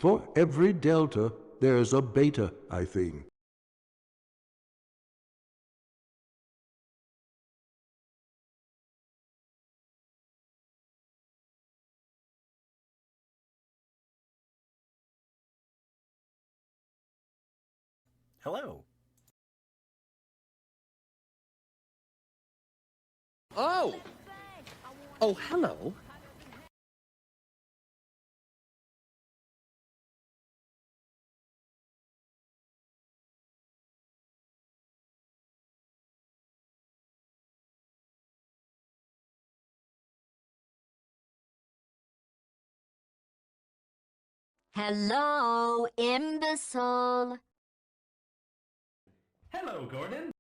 For every delta, there's a beta, I think. Hello. Oh! Oh, hello. Hello, imbecile. Hello, Gordon.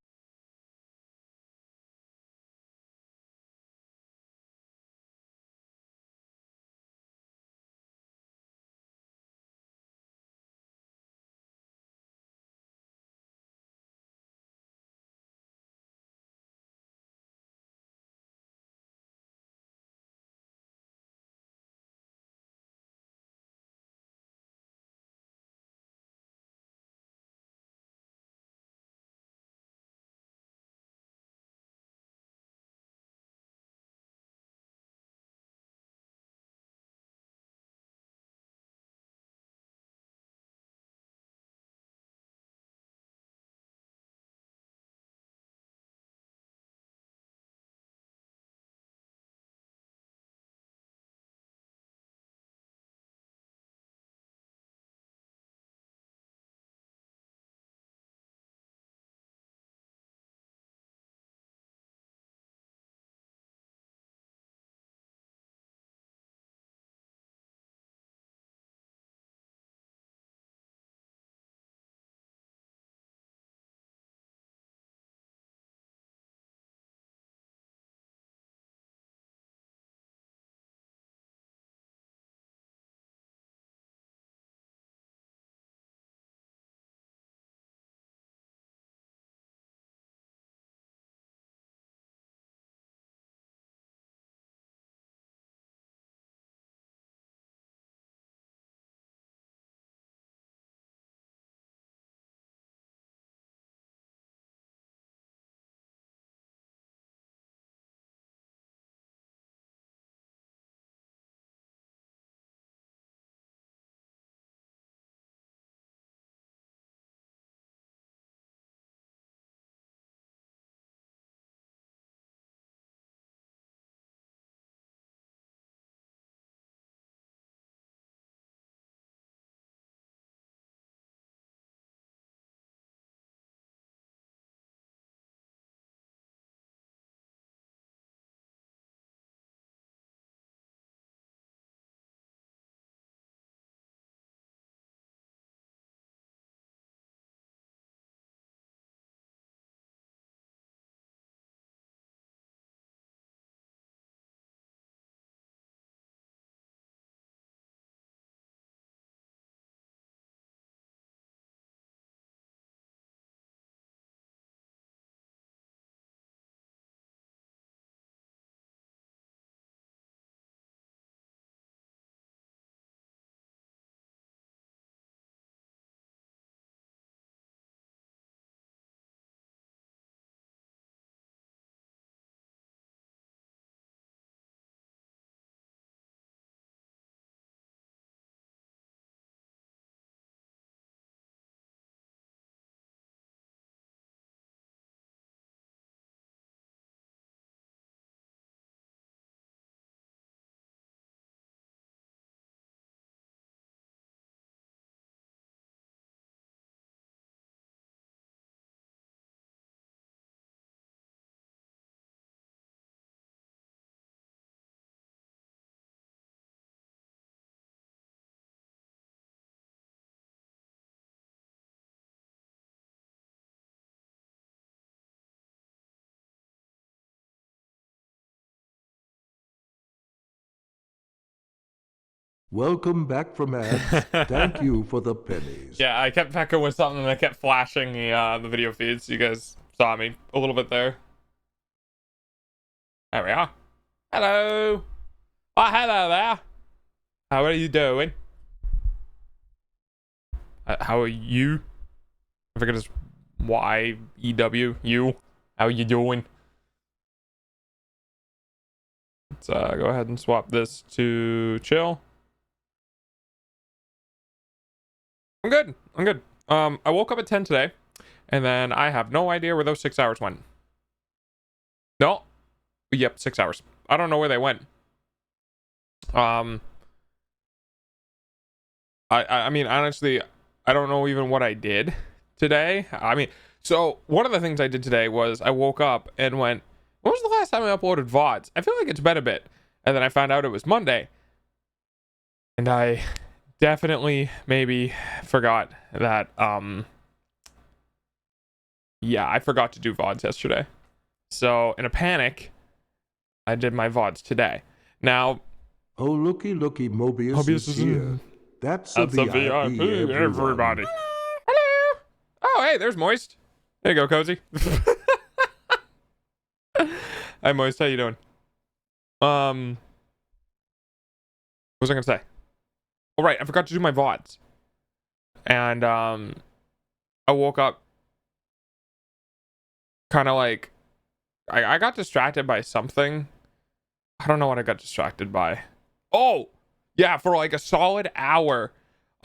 Welcome back from ads. Thank you for the pennies. Yeah, I kept pecking with something and I kept flashing the video feeds. You guys saw me a little bit there. There we are. Hello. Oh, hello there. How are you doing? How are you? I forget it's YEW. You. How you doing? Let's go ahead and swap this to chill. I'm good. I'm good. I woke up at 10 today, and then I have no idea where those 6 hours went. No. Yep, 6 hours. I don't know where they went. I mean, honestly, I don't know even what I did today. I mean, so one of the things I did today was I woke up and went, when was the last time I uploaded VODs? I feel like it's been a bit. And then I found out it was Monday. And I definitely maybe forgot that, yeah, I forgot to do VODs yesterday. So in a panic, I did my VODs today. Now, Oh, looky, Mobius, Mobius is is here. That's a that's VIP, a VIP, everybody. everyone. Hello. Oh, hey, there's Moist. There you go, Cozy. Hi, Moist. How you doing? What was I gonna say? All right, I forgot to do my VODs, and I woke up kind of like I got distracted by something. I don't know what I got distracted by. Oh, yeah, for like a solid hour,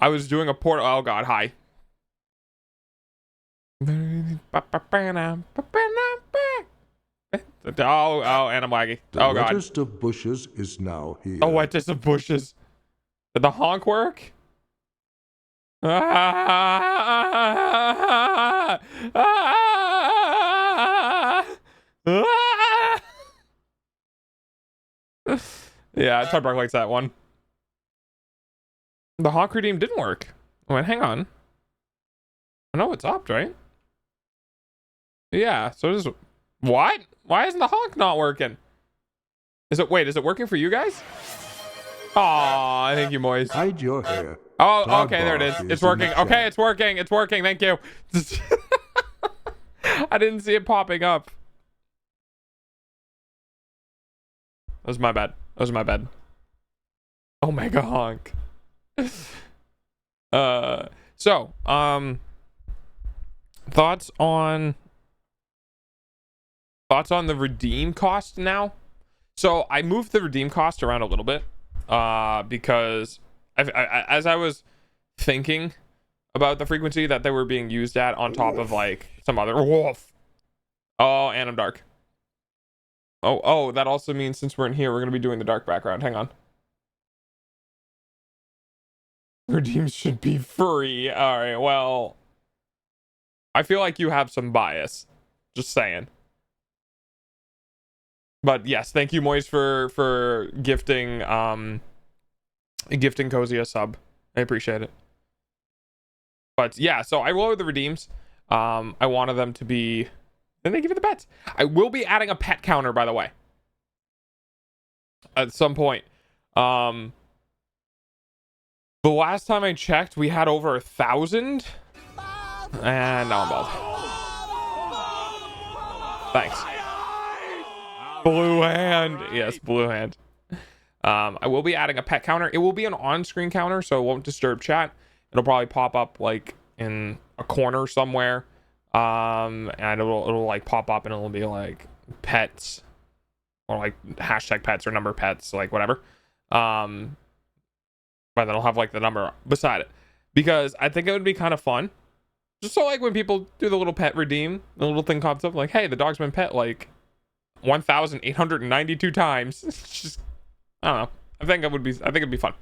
I was doing a portal. Oh God, hi. Oh, and I'm laggy. The Oh God. wettest of bushes is now here. The wettest of bushes. Did the honk work? Yeah, Tubrock likes that one. The honk redeem didn't work. I went, hang on. I know it's opt, right? Yeah, so does... What? Why isn't the honk not working? Is it... Wait, is it working for you guys? Aw, thank you, Moist. Hide your hair. Oh, Dog okay, there it is. bark It's in the working. chat. Okay, it's working. It's working. Thank you. I didn't see it popping up. That was my bad. That was my bad. Oh my god, honk. So, thoughts on the redeem cost now? So I moved the redeem cost around a little bit, because as I was thinking about the frequency that they were being used at on top of like some other wolf. Oh, and I'm dark. Oh, that also means since we're in here, we're gonna be doing the dark background. Hang on. Redeems should be free. All right. Well, I feel like you have some bias. Just saying. But yes, thank you, Moist, for gifting Cozy a sub. I appreciate it. But yeah, so I lowered the redeems. I wanted them to be. Then they give you the pets. I will be adding a pet counter, by the way, at some point. The last time I checked, we had over 1,000, and now I'm bald. Thanks. Blue hand. Yes, blue hand. I will be adding a pet counter. It will be an on-screen counter, so it won't disturb chat. It'll probably pop up like in a corner somewhere, and it'll like pop up and it'll be like pets or like hashtag pets or number pets, like whatever. But then I'll have like the number beside it, because I think it would be kind of fun. Just so like when people do the little pet redeem, the little thing pops up like, hey, the dog's been pet like 1,892 times. It's just, I don't know. I think it'd be fun.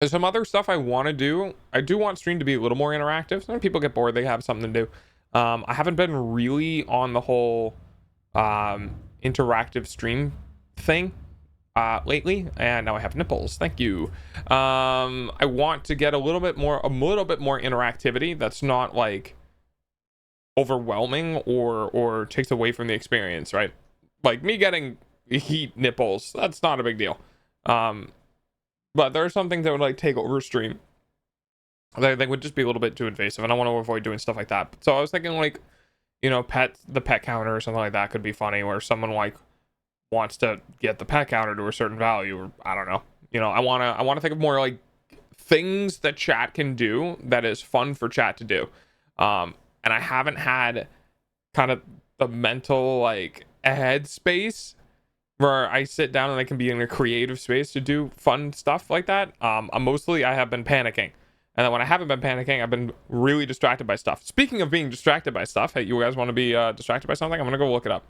There's some other stuff I want to do. I do want stream to be a little more interactive. So when people get bored, they have something to do. I haven't been really on the whole interactive stream thing lately, and now I have nipples. Thank you. I want to get a little bit more interactivity that's not like overwhelming or takes away from the experience, right? Like me getting heat nipples, that's not a big deal. But there are some things that would like take over stream. They would just be a little bit too invasive, and I want to avoid doing stuff like that. So I was thinking like, you know, the pet counter or something like that could be funny, where someone like wants to get the pet counter to a certain value, or I don't know. You know, I wanna think of more like things that chat can do that is fun for chat to do. And I haven't had kind of the mental like headspace where I sit down and I can be in a creative space to do fun stuff like that. I have been panicking. And then when I haven't been panicking, I've been really distracted by stuff. Speaking of being distracted by stuff, hey, you guys want to be distracted by something? I'm going to go look it up.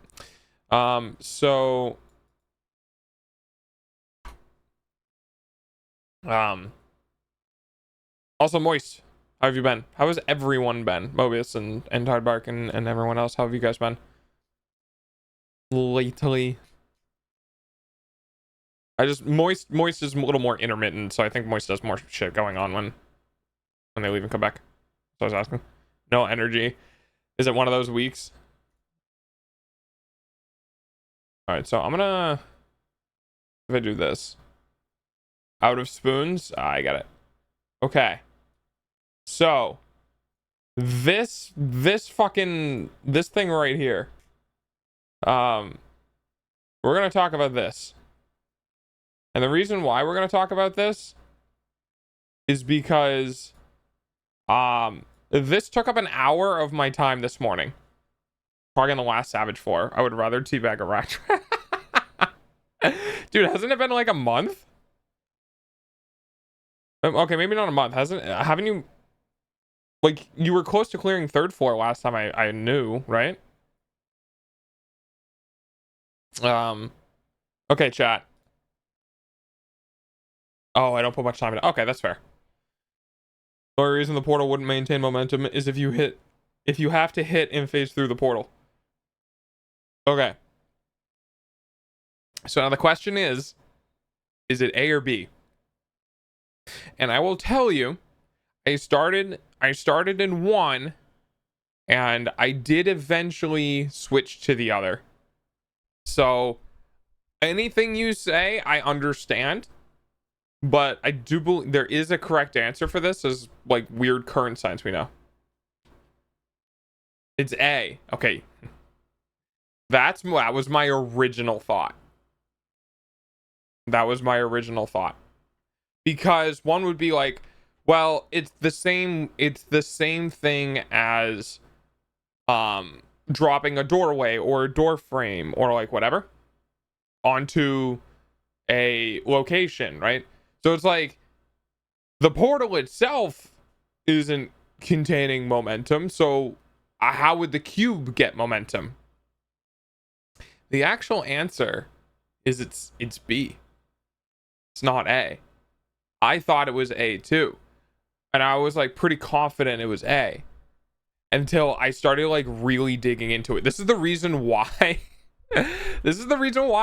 Also, Moist, how have you been? How has everyone been? Mobius and Tardbark and everyone else, how have you guys been? Lately. Moist is a little more intermittent, so I think Moist has more shit going on when they leave and come back. So I was asking. No energy. Is it one of those weeks? Alright, so I'm gonna, if I do this. Out of spoons? I got it. Okay. So this thing right here. We're gonna talk about this. And the reason why we're gonna talk about this is because this took up an hour of my time this morning. Probably in the last Savage 4. I would rather teabag a rat. Dude, hasn't it been like a month? Okay, maybe not a month. Haven't you, like, you were close to clearing 3rd floor last time I knew, right? Okay, chat. Oh, I don't put much time in it. Okay, that's fair. The only reason the portal wouldn't maintain momentum is if you have to hit and phase through the portal. Okay. So now the question is it A or B? And I will tell you, I started in one, and I did eventually switch to the other. So anything you say, I understand. But I do believe there is a correct answer for this, as like weird current science we know. It's A. Okay. That was my original thought. That was my original thought. Because one would be like, well, it's the same thing as dropping a doorway or a door frame or like whatever onto a location, right? So it's like the portal itself isn't containing momentum, so how would the cube get momentum? The actual answer is it's B. It's not A. I thought it was A too. And I was like pretty confident it was A until I started like really digging into it. This is the reason why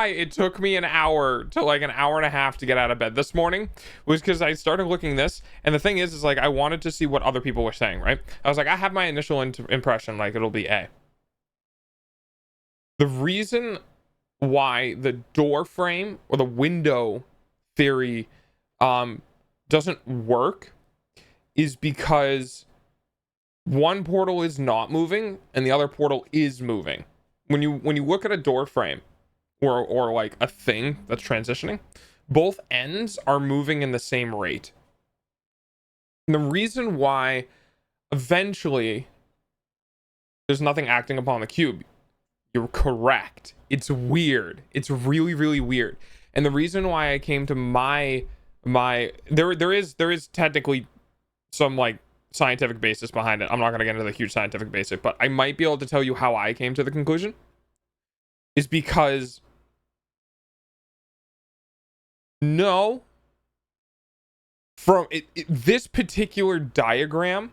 it took me an hour to like an hour and a half to get out of bed this morning, was because I started looking this, and the thing is like I wanted to see what other people were saying, right? I was like, I have my initial impression, like it'll be A. The reason why the door frame or the window theory doesn't work is because one portal is not moving and the other portal is moving. When you look at a door frame or like a thing that's transitioning, both ends are moving in the same rate. And the reason why eventually there's nothing acting upon the cube, you're correct. It's weird. It's really, really weird. And the reason why I came to there is technically some like scientific basis behind it. I'm not going to get into the huge scientific basis, but I might be able to tell you how I came to the conclusion. Is because from this particular diagram,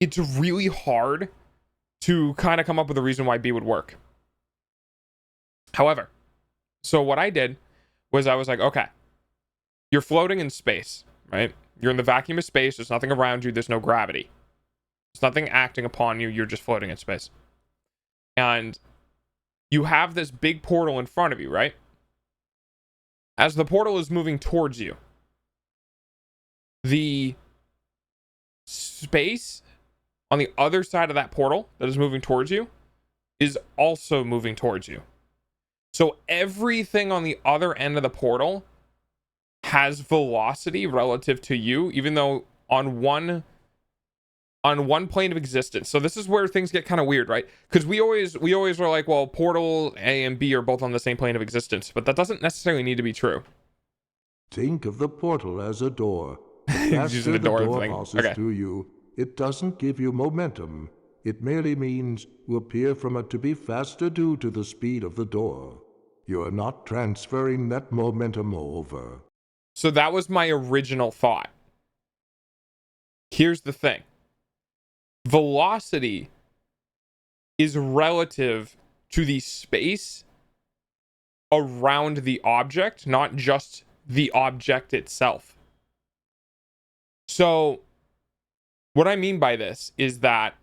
it's really hard to kind of come up with a reason why B would work. However, so what I did was I was like, okay, you're floating in space, right? You're in the vacuum of space. There's nothing around you. There's no gravity. There's nothing acting upon you. You're just floating in space. And you have this big portal in front of you, right? As the portal is moving towards you, the space on the other side of that portal that is moving towards you is also moving towards you. So everything on the other end of the portal has velocity relative to you, even though on one plane of existence. So this is where things get kind of weird, right? Because we always are like, well, portal A and B are both on the same plane of existence, but that doesn't necessarily need to be true. Think of the portal as a door. He's using the door thing. Passes Okay. to you, it doesn't give you momentum. It merely means you appear from it to be faster due to the speed of the door. You are not transferring that momentum over. So that was my original thought. Here's the thing. Velocity is relative to the space around the object, not just the object itself. So what I mean by this is that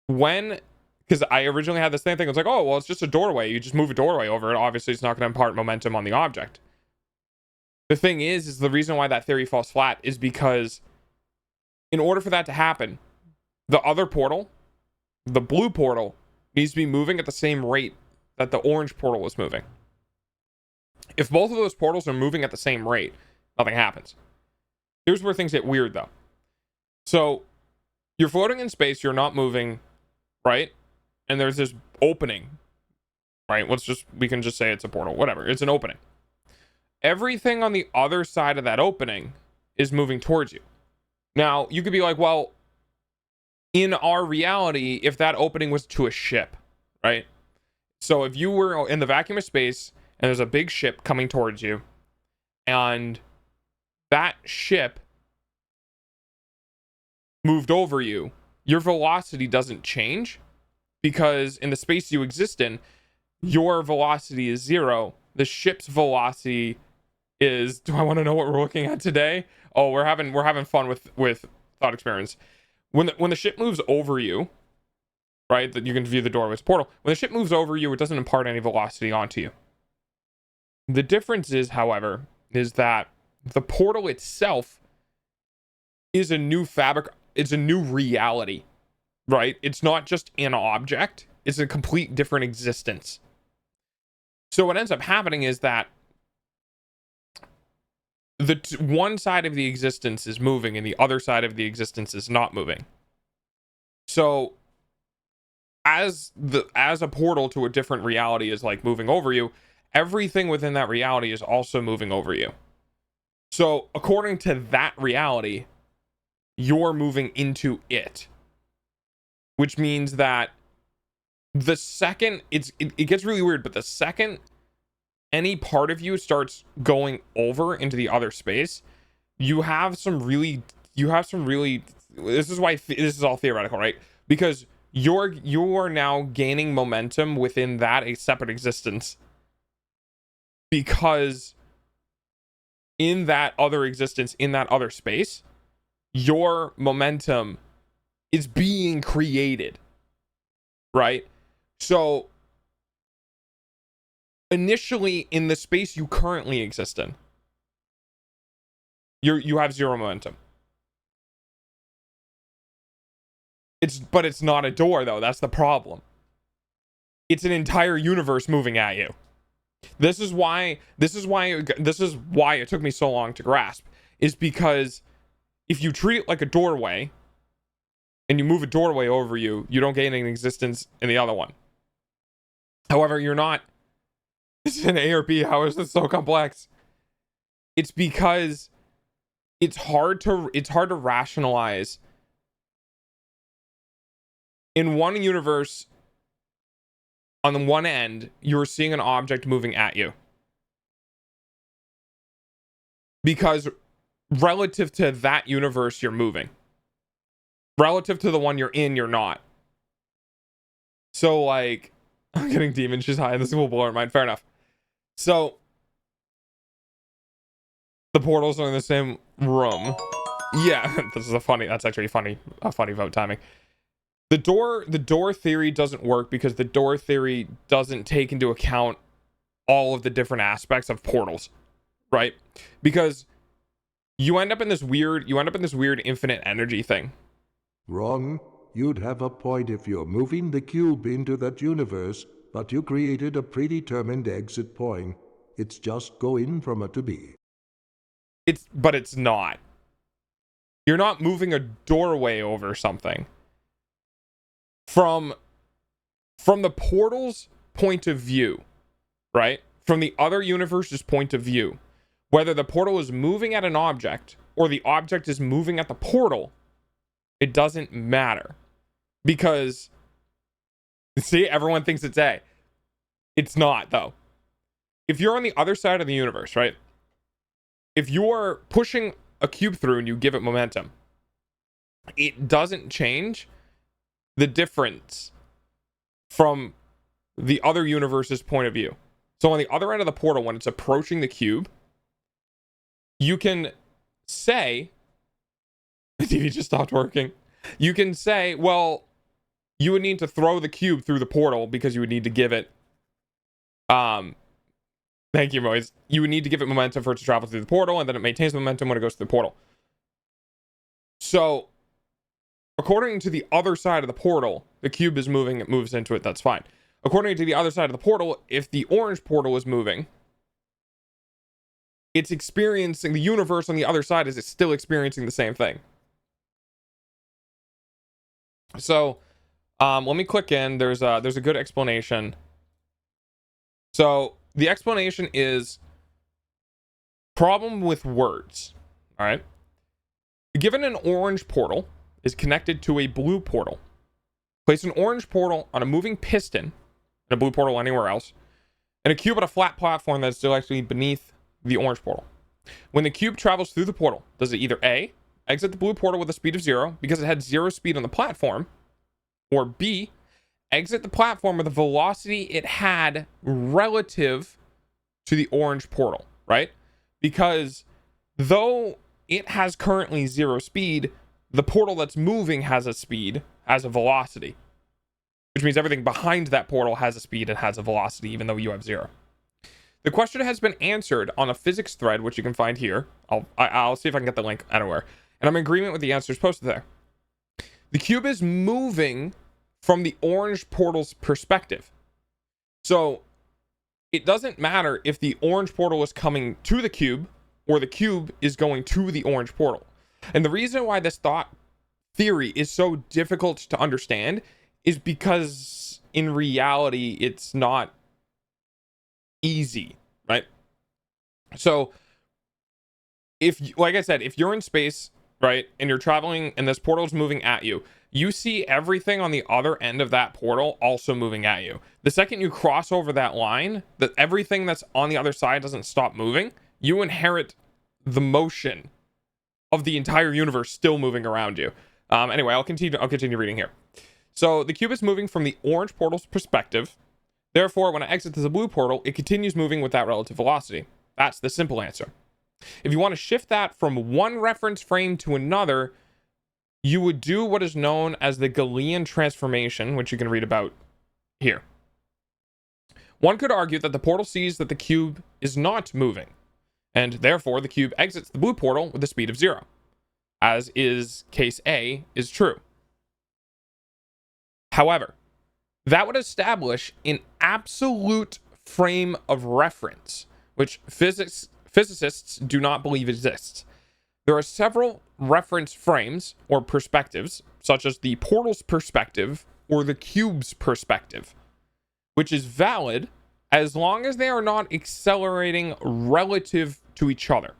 because I originally had this thing, I was like, oh, well, it's just a doorway. You just move a doorway over it. Obviously, it's not going to impart momentum on the object. The thing is the reason why that theory falls flat is because in order for that to happen, the other portal, the blue portal, needs to be moving at the same rate that the orange portal was moving. If both of those portals are moving at the same rate, nothing happens. Here's where things get weird, though. So you're floating in space, you're not moving, right? And there's this opening, right? We can just say it's a portal, whatever. It's an opening. Everything on the other side of that opening is moving towards you. Now, you could be like, well, in our reality, if that opening was to a ship, right? So if you were in the vacuum of space and there's a big ship coming towards you, and that ship moved over you, your velocity doesn't change, because in the space you exist in, your velocity is 0. The ship's velocity is, do I want to know what we're looking at today? Oh, we're having fun with thought experiments. When the ship moves over you, right, that you can view the doorway's portal. When the ship moves over you, it doesn't impart any velocity onto you. The difference is, however, is that the portal itself is a new fabric. It's a new reality, right? It's not just an object. It's a complete different existence. So what ends up happening is that one side of the existence is moving and the other side of the existence is not moving. So as a portal to a different reality is like moving over you, everything within that reality is also moving over you. So according to that reality, you're moving into it, which means that the second it gets really weird, but the second any part of you starts going over into the other space, you have some really this is why this is all theoretical, right? Because you're now gaining momentum within that a separate existence, because in that other existence, in that other space, your momentum is being created, right? So initially in the space you currently exist in, you have 0 momentum. But it's not a door, though. That's the problem. It's an entire universe moving at you. This is why it took me so long to grasp, is because if you treat it like a doorway and you move a doorway over you, you don't gain an existence in the other one. However, you're not. This is an A or B. How is this so complex? It's because it's hard to rationalize. In one universe, on the one end, you're seeing an object moving at you, because relative to that universe, you're moving. Relative to the one you're in, you're not. So, like, I'm getting demon. She's high. This will blow her mind. Fair enough. So, the portals are in the same room. Yeah, that's actually funny vote timing. The door theory doesn't work because the door theory doesn't take into account all of the different aspects of portals, right? Because you end up in this weird infinite energy thing. Wrong. You'd have a point if you're moving the cube into that universe, but you created a predetermined exit point. It's just going from A to B. But it's not. You're not moving a doorway over something. From the portal's point of view, right? From the other universe's point of view, whether the portal is moving at an object or the object is moving at the portal, it doesn't matter. Because, see, everyone thinks it's A. It's not, though. If you're on the other side of the universe, right? If you're pushing a cube through and you give it momentum, it doesn't change the difference from the other universe's point of view. So on the other end of the portal, when it's approaching the cube, you can say, the TV just stopped working. You can say, well, you would need to throw the cube through the portal because you would need to give it, thank you, Moise. You would need to give it momentum for it to travel through the portal, and then it maintains momentum when it goes through the portal. So, according to the other side of the portal, the cube is moving, it moves into it, that's fine. According to the other side of the portal, if the orange portal is moving, it's experiencing, the universe on the other side is still experiencing the same thing. So, let me click in. There's a good explanation. So, the explanation is problem with words. All right. Given an orange portal is connected to a blue portal, place an orange portal on a moving piston, and a blue portal anywhere else, and a cube on a flat platform that's directly beneath the orange portal. When the cube travels through the portal, does it either A, exit the blue portal with a speed of 0 because it had 0 speed on the platform, or B, exit the platform with the velocity it had relative to the orange portal, right? Because though it has currently 0 speed, the portal that's moving has a speed, has a velocity, which means everything behind that portal has a speed and has a velocity, even though you have 0. The question has been answered on a physics thread, which you can find here. I'll see if I can get the link anywhere. And I'm in agreement with the answers posted there. The cube is moving from the orange portal's perspective. So it doesn't matter if the orange portal is coming to the cube or the cube is going to the orange portal. And the reason why this thought theory is so difficult to understand is because in reality, it's not easy, right? So if, like I said, if you're in space, right, and you're traveling and this portal is moving at you, you see everything on the other end of that portal also moving at you. The second you cross over that line, that everything that's on the other side doesn't stop moving, you inherit the motion of the entire universe still moving around you. Anyway, I'll continue reading here. So the cube is moving from the orange portal's perspective. Therefore, when it exits the blue portal, it continues moving with that relative velocity. That's the simple answer. If you want to shift that from one reference frame to another, you would do what is known as the Gaussian transformation, which you can read about here. One could argue that the portal sees that the cube is not moving, and therefore the cube exits the blue portal with a speed of 0, as is case A is true. However, that would establish an absolute frame of reference, which physicists do not believe exists. There are several reference frames or perspectives, such as the portal's perspective or the cube's perspective, which is valid as long as they are not accelerating relative to each other.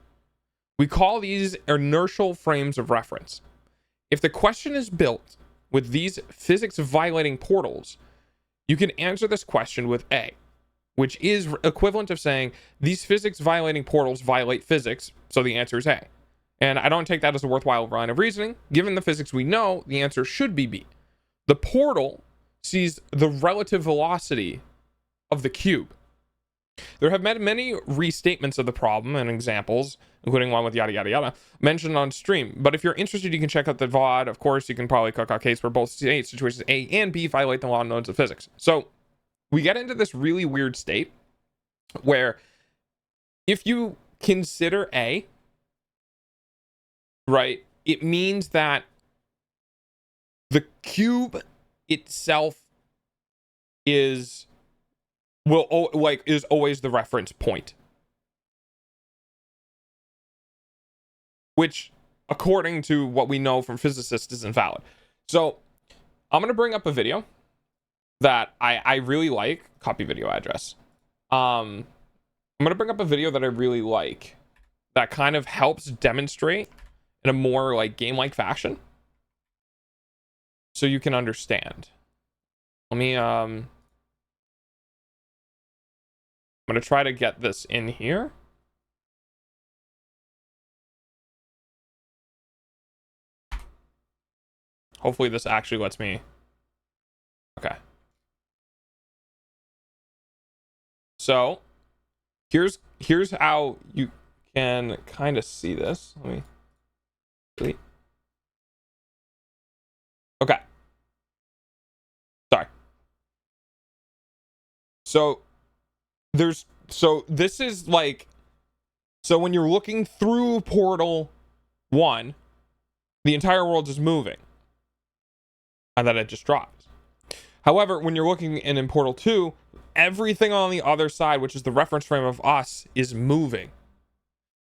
We call these inertial frames of reference. If the question is built with these physics violating portals, you can answer this question with A, which is equivalent of saying these physics violating portals violate physics, so the answer is A. And I don't take that as a worthwhile line of reasoning. Given the physics we know, the answer should be B. The portal sees the relative velocity of the cube. There have been many restatements of the problem and examples, including one with yada yada yada, mentioned on stream. But if you're interested, you can check out the VOD. Of course, you can probably cook a case where both situations A and B violate the law and laws of physics. So we get into this really weird state where if you consider A, right, it means that the cube itself is always the reference point. which according to what we know from physicists is invalid. So I'm going to bring up a video that I really like. Copy video address. I'm going to bring up a video that I really like that kind of helps demonstrate in a more like game-like fashion so you can understand. Let me I'm going to try to get this in here. Hopefully this actually lets me. Okay. So here's how you can kind of see this. Let me delete. Okay. Sorry. So this is like, so when you're looking through Portal 1, the entire world is moving. And then it just drops. However, when you're looking in Portal 2, everything on the other side, which is the reference frame of us, is moving.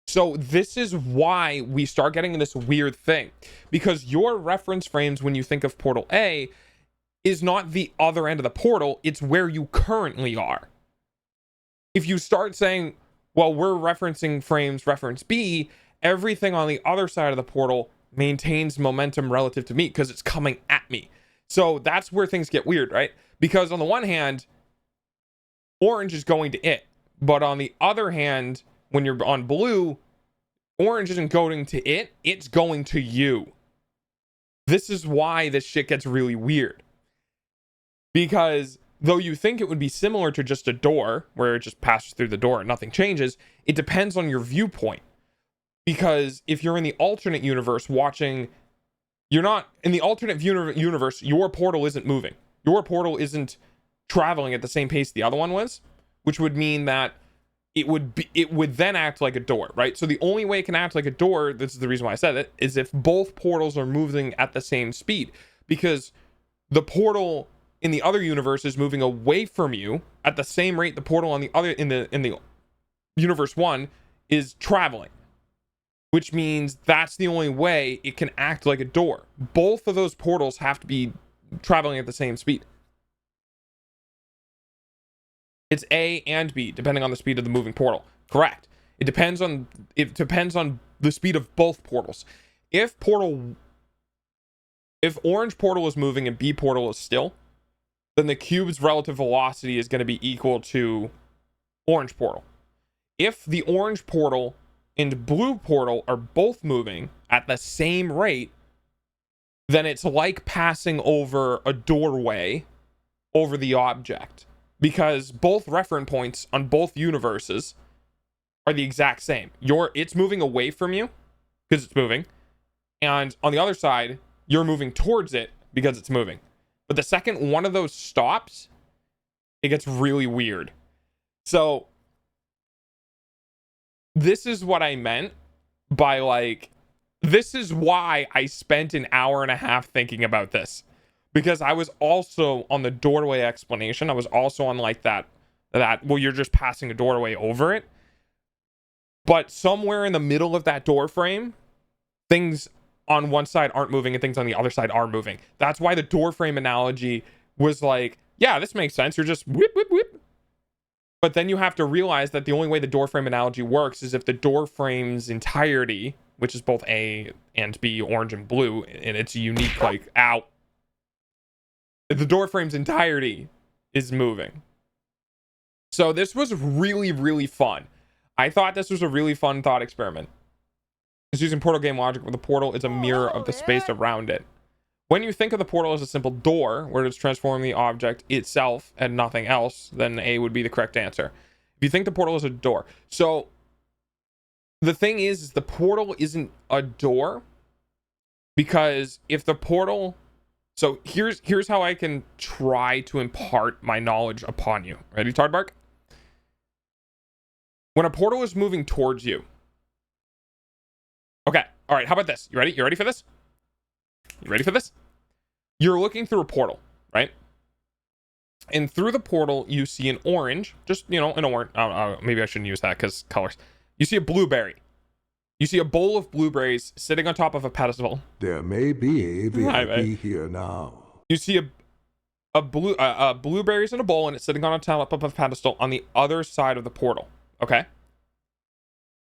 So this is why we start getting this weird thing. Because your reference frames, when you think of Portal A, is not the other end of the portal, it's where you currently are. If you start saying, well, we're referencing frames reference B, everything on the other side of the portal maintains momentum relative to me because it's coming at me. So that's where things get weird, right? Because on the one hand, orange is going to it. But on the other hand, when you're on blue, orange isn't going to it, it's going to you. This is why this shit gets really weird. Because though you think it would be similar to just a door, where it just passes through the door and nothing changes, it depends on your viewpoint. Because if you're in the alternate universe watching, you're not in the alternate universe, your portal isn't moving. Your portal isn't traveling at the same pace the other one was, which would mean that it would then act like a door, right? So the only way it can act like a door, this is the reason why I said it, is if both portals are moving at the same speed. Because the portal in the other universe is moving away from you at the same rate the portal on the other in the universe 1 is traveling. Which means that's the only way it can act like a door. Both of those portals have to be traveling at the same speed. It's A and B, depending on the speed of the moving portal. Correct. It depends on the speed of both portals. If orange portal is moving and B portal is still, then the cube's relative velocity is going to be equal to orange portal. If the orange portal and blue portal are both moving at the same rate, then it's like passing over a doorway over the object, because both reference points on both universes are the exact same. It's moving away from you because it's moving, and on the other side you're moving towards it because it's moving. But the second one of those stops, it gets really weird. So this is what I meant by, like, this is why I spent an hour and a half thinking about this. Because I was also on the doorway explanation. I was also on like that, well, you're just passing a doorway over it. But somewhere in the middle of that door frame, things on one side aren't moving and things on the other side are moving. That's why the door frame analogy was like, yeah, this makes sense. You're just whip, whip, whip. But then you have to realize that the only way the door frame analogy works is if the door frame's entirety, which is both A and B, orange and blue, and it's unique, like, ow. The door frame's entirety is moving. So this was really, really fun. I thought this was a really fun thought experiment. It's using portal game logic where the portal is a mirror of the space around it. When you think of the portal as a simple door, where it's transforming the object itself and nothing else, then A would be the correct answer. If you think the portal is a door. So the thing is the portal isn't a door, because if the portal... So here's how I can try to impart my knowledge upon you. Ready, Tardbark? When a portal is moving towards you. Okay, all right, how about this? You ready? You ready for this? You ready for this? You're looking through a portal, right? And through the portal, you see an orange, just, you know, an orange. Maybe I shouldn't use that because colors. You see a blueberry. You see a bowl of blueberries sitting on top of a pedestal. There may be a Right, VIP here now. You see blueberries in a bowl, and it's sitting on top of a pedestal on the other side of the portal. Okay?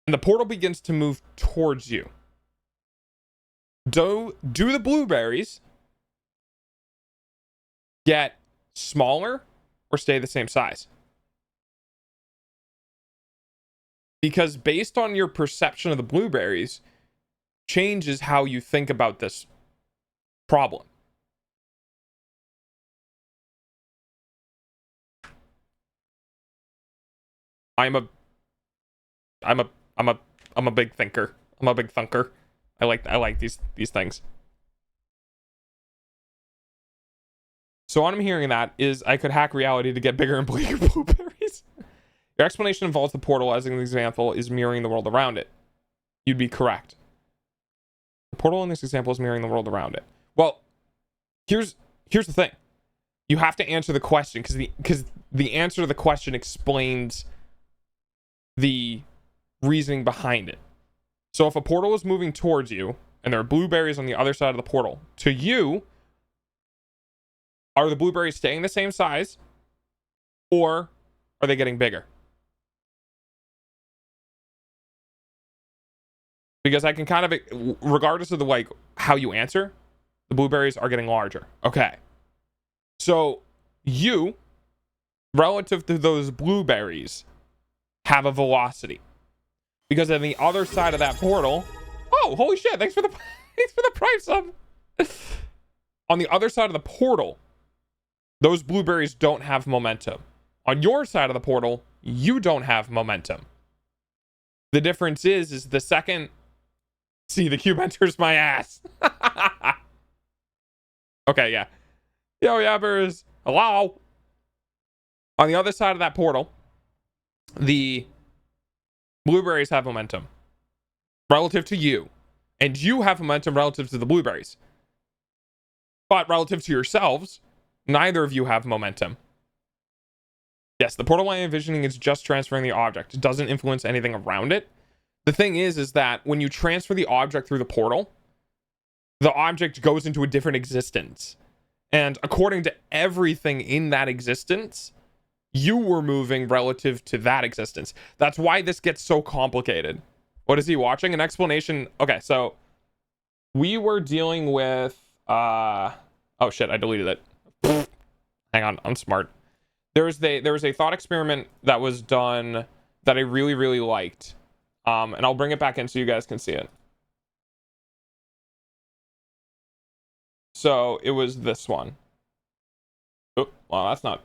And the portal begins to move towards you. Do the blueberries get smaller or stay the same size? Because based on your perception of the blueberries, changes how you think about this problem. I'm a big thinker. I'm a big thunker. I like these things. So what I'm hearing that is I could hack reality to get bigger and bigger blueberries. Your explanation involves the portal as an example is mirroring the world around it. You'd be correct. The portal in this example is mirroring the world around it. Well, here's the thing. You have to answer the question because the answer to the question explains the reasoning behind it. So if a portal is moving towards you and there are blueberries on the other side of the portal, to you, are the blueberries staying the same size or are they getting bigger? Because I can kind of, regardless of the how you answer, the blueberries are getting larger. Okay. So you, relative to those blueberries, have a velocity. Because on the other side of that portal, oh, holy shit, thanks for the prime sub. On the other side of the portal, those blueberries don't have momentum. On your side of the portal, you don't have momentum. The difference is the second, see, the cube enters my ass. Okay, yeah. Yo, yappers. Hello. On the other side of that portal, the blueberries have momentum relative to you, and you have momentum relative to the blueberries. But relative to yourselves, neither of you have momentum. Yes, the portal I'm envisioning is just transferring the object. It doesn't influence anything around it. The thing is that when you transfer the object through the portal, the object goes into a different existence. And according to everything in that existence, you were moving relative to that existence. That's why this gets so complicated. What is he watching? An explanation. Okay, so we were dealing with oh shit, I deleted it. Hang on, I'm smart. There was a thought experiment that was done that I really, really liked. And I'll bring it back in so you guys can see it. So it was this one. Oh, well, that's not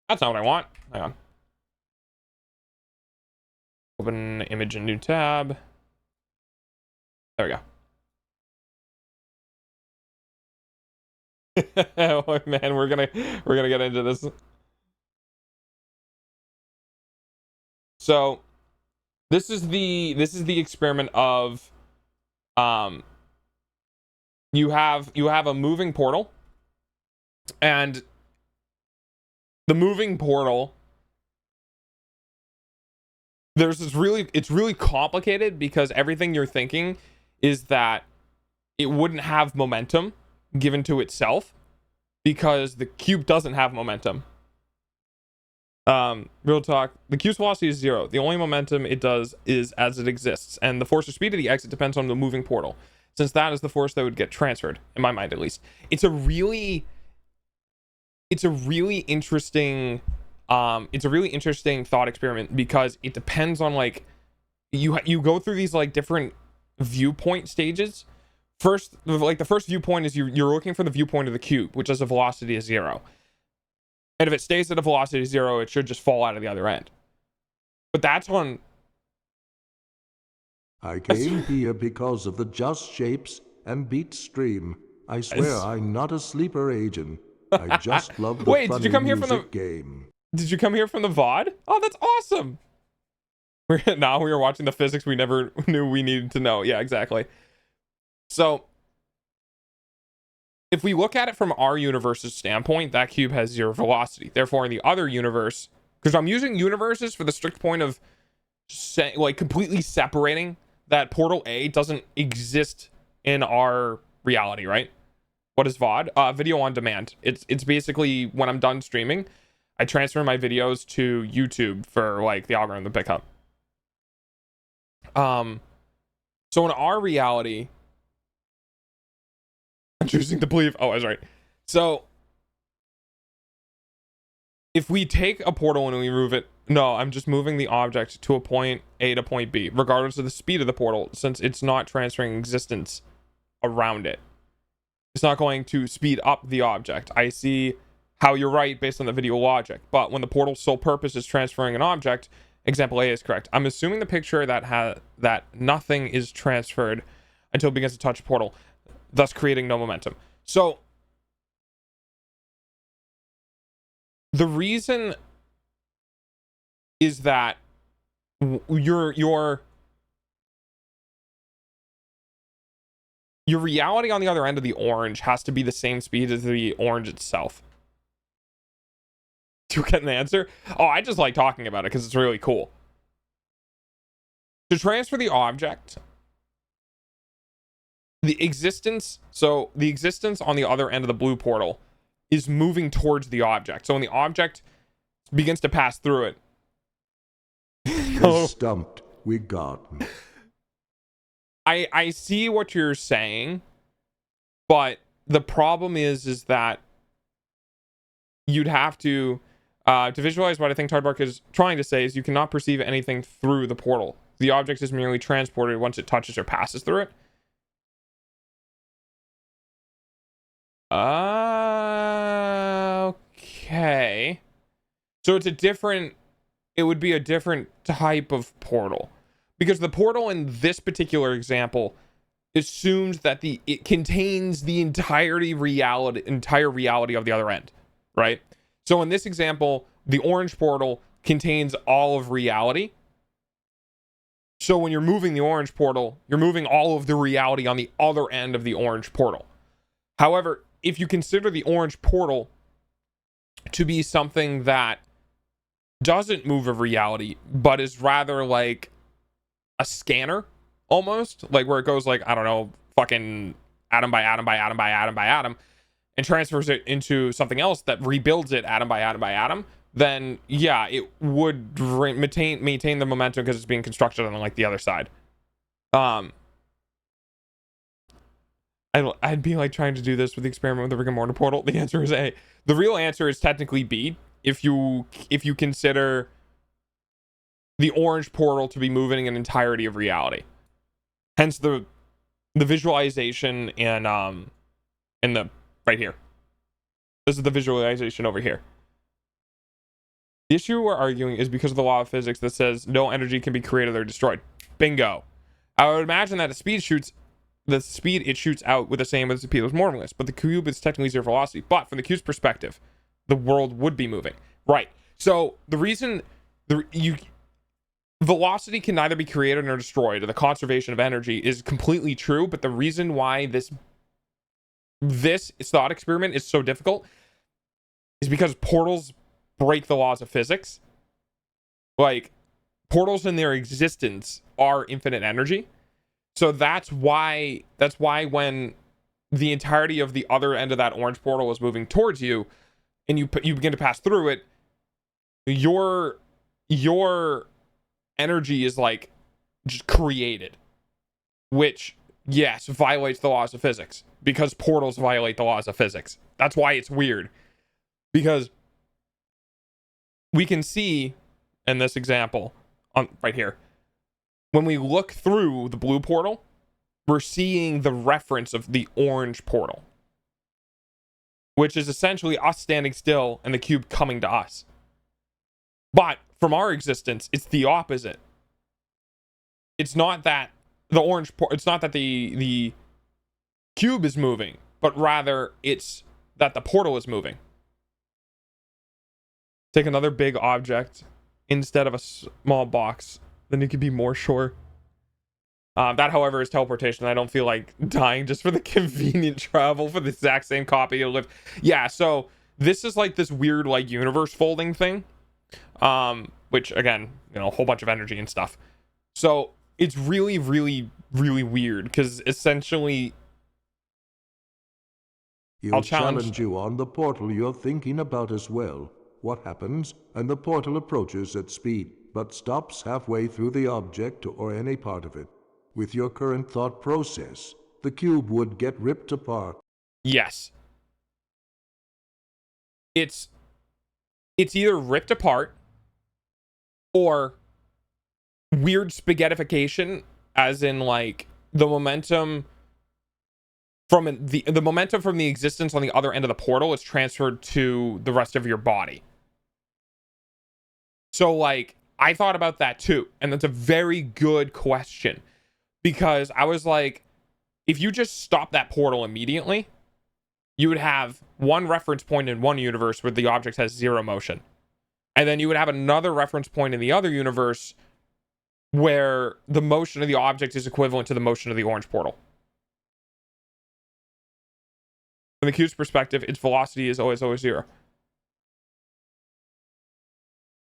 what I want. Hang on. Open image in new tab. There we go. Oh man, we're gonna get into this. So this is the experiment of you have a moving portal, and the moving portal, it's really complicated because everything you're thinking is that it wouldn't have momentum given to itself because the cube doesn't have momentum. Real talk, the cube's velocity is 0. The only momentum it does is as it exists, and the force or speed of the exit depends on the moving portal, since that is the force that would get transferred, in my mind at least. It's a really interesting thought experiment because it depends on you go through these different viewpoint stages. First, the first viewpoint is you're looking for the viewpoint of the cube, which has a velocity of 0. And if it stays at a velocity of 0, it should just fall out of the other end. But that's on... I came here because of the just shapes and beat stream. I swear I'm not a sleeper agent. I just love the Wait, funny did you come here from the game. Did you come here from the VOD? Oh, that's awesome. Now we are watching the physics we never knew we needed to know. Yeah, exactly. So if we look at it from our universe's standpoint, that cube has 0 velocity. Therefore, in the other universe, because I'm using universes for the strict point of completely separating that Portal A doesn't exist in our reality, right? What is VOD? Video on demand. It's basically when I'm done streaming, I transfer my videos to YouTube for like the algorithm to pick up. So in our reality, I'm choosing to believe. Oh, I was right. So if we take a portal and we move it, no, I'm just moving the object to a point A to point B, regardless of the speed of the portal, since it's not transferring existence around it. It's not going to speed up the object. I see how you're right based on the video logic, but when the portal's sole purpose is transferring an object, example A is correct. I'm assuming the picture that nothing is transferred until it begins to touch a portal, thus creating no momentum. So the reason is that your reality on the other end of the orange has to be the same speed as the orange itself. Do you get an answer? Oh, I just like talking about it because it's really cool. To transfer the object, the existence on the other end of the blue portal is moving towards the object. So when the object begins to pass through it, You're stumped. We got him. I see what you're saying, but the problem is that you'd have to visualize what I think Tardbark is trying to say is you cannot perceive anything through the portal. The object is merely transported once it touches or passes through it. Okay. So it would be a different type of portal. Because the portal in this particular example assumes that it contains the entire reality of the other end, right? So in this example, the orange portal contains all of reality. So when you're moving the orange portal, you're moving all of the reality on the other end of the orange portal. However, if you consider the orange portal to be something that doesn't move of reality, but is rather like a scanner, almost, like where it goes like, I don't know, fucking atom by atom by atom by atom by atom, and transfers it into something else that rebuilds it atom by atom by atom, then yeah, it would maintain the momentum because it's being constructed on like the other side. I'd be like trying to do this with the experiment with the Rick and Morty portal. The answer is A. The real answer is technically B. If you consider the orange portal to be moving an entirety of reality, hence the visualization in the right here. This is the visualization over here. The issue we're arguing is because of the law of physics that says no energy can be created or destroyed. Bingo. I would imagine that the speed it shoots out with the same as the speed was morphless, but the cube is technically zero velocity. But from the cube's perspective, the world would be moving. Right. So the reason velocity can neither be created nor destroyed, or the conservation of energy is completely true, but the reason why this thought experiment is so difficult is because portals break the laws of physics. Like, portals in their existence are infinite energy. So that's why when the entirety of the other end of that orange portal is moving towards you and you begin to pass through it, your energy is like just created, which yes violates the laws of physics, because portals violate the laws of physics. That's why it's weird, because we can see in this example on right here, when we look through the blue portal, we're seeing the reference of the orange portal, which is essentially us standing still and the cube coming to us. But from our existence, it's the opposite. It's not that the cube is moving, but rather it's that the portal is moving. Take another big object instead of a small box, then you can be more sure. That, however, is teleportation. I don't feel like dying just for the convenient travel for the exact same copy of live. Yeah, so this is like this weird like universe folding thing, which again, a whole bunch of energy and stuff. So it's really, really, really weird because essentially He'll challenge you on the portal you're thinking about as well. What happens, and the portal approaches at speed, but stops halfway through the object or any part of it. With your current thought process, the cube would get ripped apart. Yes. It's either ripped apart or weird spaghettification, as in like the momentum from the momentum from the existence on the other end of the portal is transferred to the rest of your body. So like I thought about that too, and that's a very good question, because I was like, if you just stop that portal immediately, you would have one reference point in one universe where the object has zero motion, and then you would have another reference point in the other universe where the motion of the object is equivalent to the motion of the orange portal. From the cube's perspective, its velocity is always zero.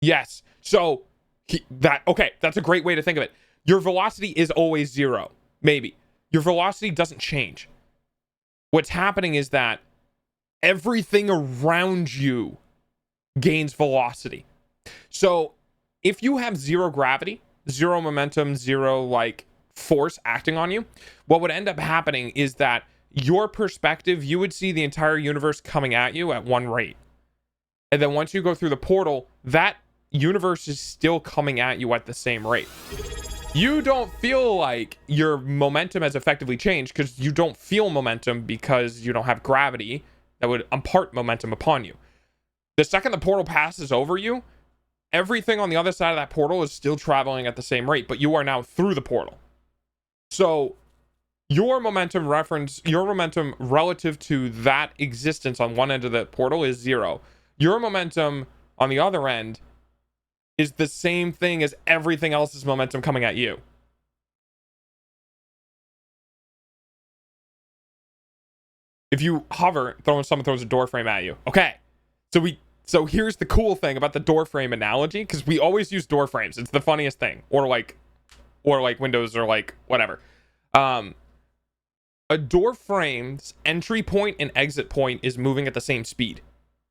Yes. So that's a great way to think of it. Your velocity is always zero. Maybe. Your velocity doesn't change. What's happening is that everything around you gains velocity. So if you have zero gravity, zero momentum, zero like force acting on you, what would end up happening is that your perspective, you would see the entire universe coming at you at one rate. And then once you go through the portal, that universe is still coming at you at the same rate. You don't feel like your momentum has effectively changed because you don't feel momentum because you don't have gravity that would impart momentum upon you. The second the portal passes over you, everything on the other side of that portal is still traveling at the same rate, but you are now through the portal. So your momentum relative to that existence on one end of the portal is zero. Your momentum on the other end is the same thing as everything else's momentum coming at you. If you hover, someone throws a door frame at you. Okay. So here's the cool thing about the door frame analogy, because we always use door frames. It's the funniest thing. Or like windows, or like whatever. A door frame's entry point and exit point is moving at the same speed,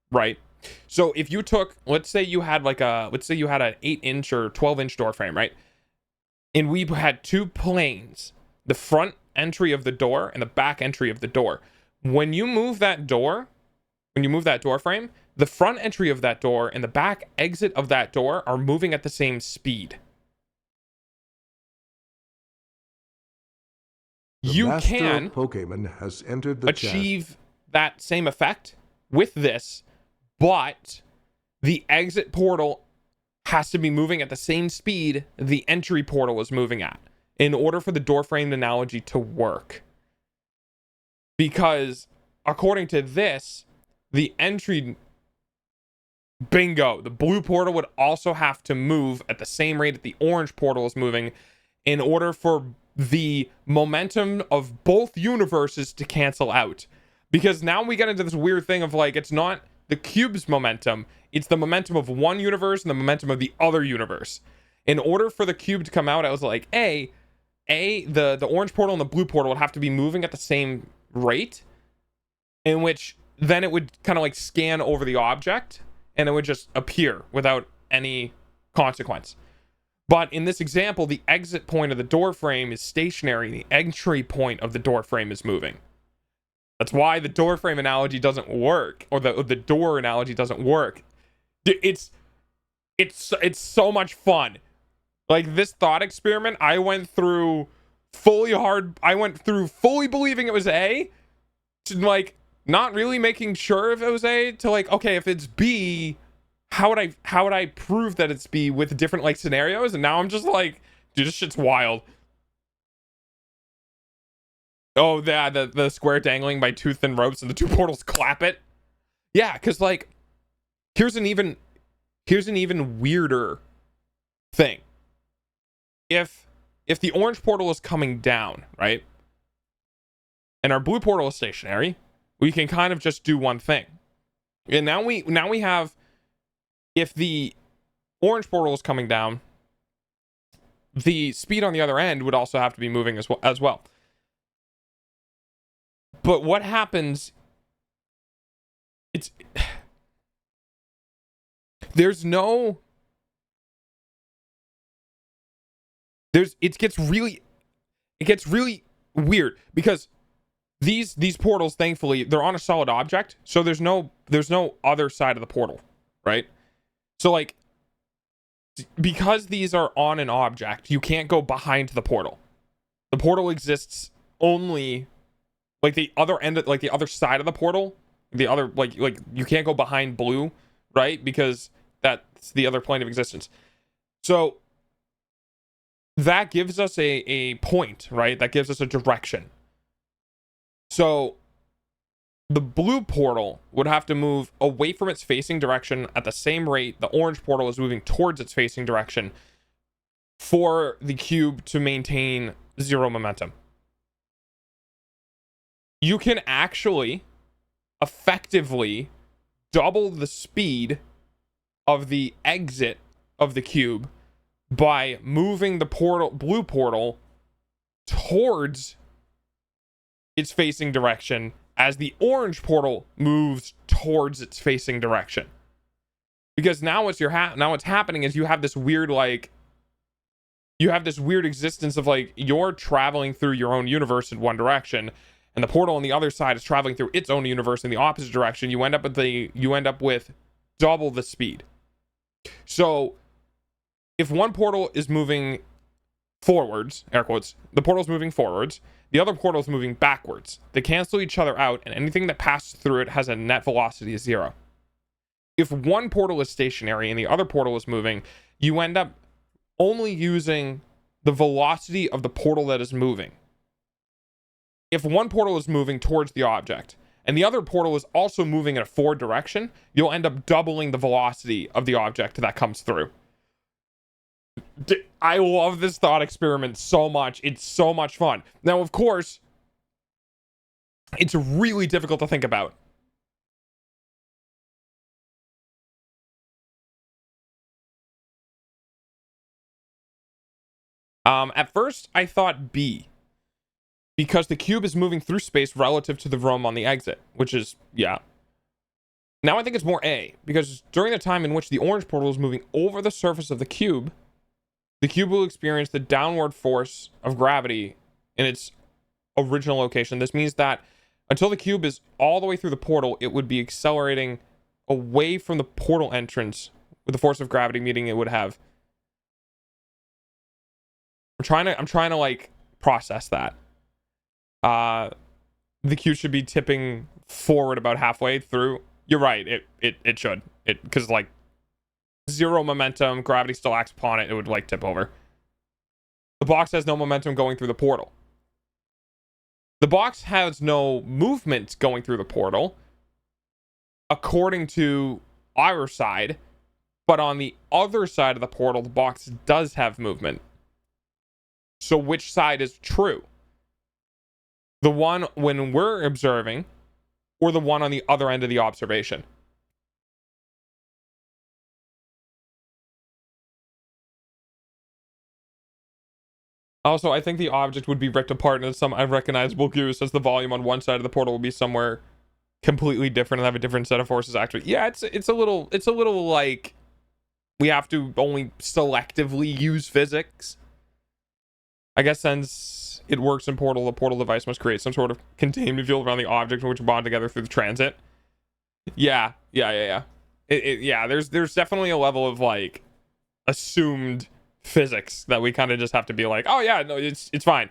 right? So if you took, let's say you had an 8-inch or 12-inch door frame, right? And we had two planes, the front entry of the door and the back entry of the door. When you move that door frame, the front entry of that door and the back exit of that door are moving at the same speed. You can Pokemon has entered the achieve that same effect with this, but the exit portal has to be moving at the same speed the entry portal is moving at in order for the door frame analogy to work. Because according to this, the entry, bingo, the blue portal would also have to move at the same rate that the orange portal is moving in order for the momentum of both universes to cancel out. Because now we get into this weird thing of like, it's not the cube's momentum, it's the momentum of one universe and the momentum of the other universe. In order for the cube to come out, I was like, the orange portal and the blue portal would have to be moving at the same rate, in which then it would kind of like scan over the object and it would just appear without any consequence. But in this example, the exit point of the door frame is stationary. The entry point of the door frame is moving. That's why the door frame analogy doesn't work, or the door analogy doesn't work. It's so much fun. Like this thought experiment, I went through fully believing it was A, to like not really making sure if it was A, to like, okay, if it's B, how would I prove that it's B with different like scenarios? And now I'm just like, dude, this shit's wild. Oh, the square dangling by two thin ropes and the two portals clap it. Yeah, because like, here's an even weirder thing. If the orange portal is coming down, right, and our blue portal is stationary, we can kind of just do one thing. And now we have, if the orange portal is coming down, the speed on the other end would also have to be moving as well. But what happens, it gets really weird, because these portals, thankfully, they're on a solid object, so there's no other side of the portal, right? So like, because these are on an object, you can't go behind the portal. The portal exists only like the other end, like the other side of the portal, the other like you can't go behind blue, right? Because that's the other plane of existence. So that gives us a point, right? That gives us a direction. So the blue portal would have to move away from its facing direction at the same rate the orange portal is moving towards its facing direction for the cube to maintain 0 momentum. You can actually effectively double the speed of the exit of the cube by moving the blue portal towards its facing direction as the orange portal moves towards its facing direction. Because now what's happening is you have this weird existence of like, you're traveling through your own universe in one direction, and the portal on the other side is traveling through its own universe in the opposite direction. You end up with double the speed. So if one portal is moving forwards, air quotes, the portal's moving forwards, the other portal is moving backwards. They cancel each other out, and anything that passes through it has a net velocity of 0. If one portal is stationary and the other portal is moving, you end up only using the velocity of the portal that is moving. If one portal is moving towards the object and the other portal is also moving in a forward direction, you'll end up doubling the velocity of the object that comes through. I love this thought experiment so much. It's so much fun. Now, of course, it's really difficult to think about. At first, I thought B, because the cube is moving through space relative to the room on the exit, which is, yeah. Now I think it's more A, because during the time in which the orange portal is moving over the surface of the cube will experience the downward force of gravity in its original location. This means that until the cube is all the way through the portal, it would be accelerating away from the portal entrance with the force of gravity meaning it would have. I'm trying to like process that. The cube should be tipping forward about halfway through. You're right. It should. Because like 0 momentum, gravity still acts upon it. It would like tip over. The box has no momentum going through the portal. The box has no movement going through the portal, according to our side. But on the other side of the portal, the box does have movement. So which side is true? The one when we're observing, or the one on the other end of the observation? Also, I think the object would be ripped apart into some unrecognizable goose, as the volume on one side of the portal will be somewhere completely different and have a different set of forces actually. Yeah, it's a little like we have to only selectively use physics. I guess since it works in Portal, the portal device must create some sort of containment field around the object in which bond together through the transit. Yeah. Yeah, there's definitely a level of like assumed physics that we kind of just have to be like, oh yeah, no, it's fine.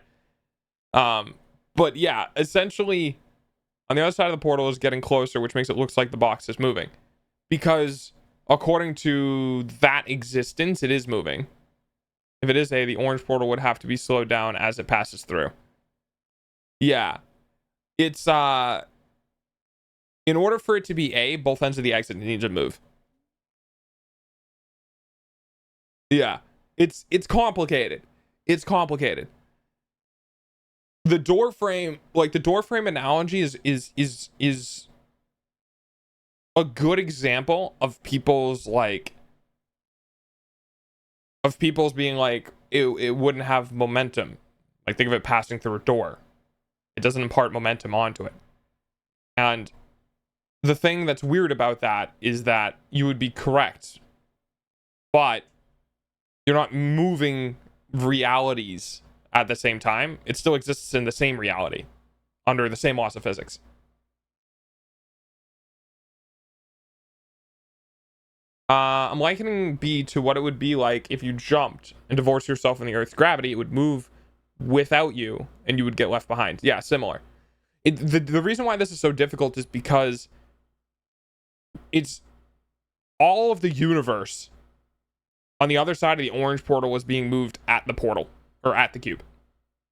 But yeah, essentially on the other side of the portal is getting closer, which makes it look like the box is moving, because according to that existence, it is moving. If it is A, the orange portal would have to be slowed down as it passes through. Yeah, it's in order for it to be A, both ends of the exit need to move. Yeah, it's complicated. It's complicated. The door frame, like the door frame analogy, is a good example of people's being like, it wouldn't have momentum. Like, think of it passing through a door. It doesn't impart momentum onto it. And the thing that's weird about that is that you would be correct, but you're not moving realities at the same time. It still exists in the same reality under the same laws of physics. I'm likening B to what it would be like if you jumped and divorced yourself from the Earth's gravity. It would move without you and you would get left behind. Yeah, similar. The reason why this is so difficult is because it's all of the universe on the other side of the orange portal was being moved at the portal, or at the cube.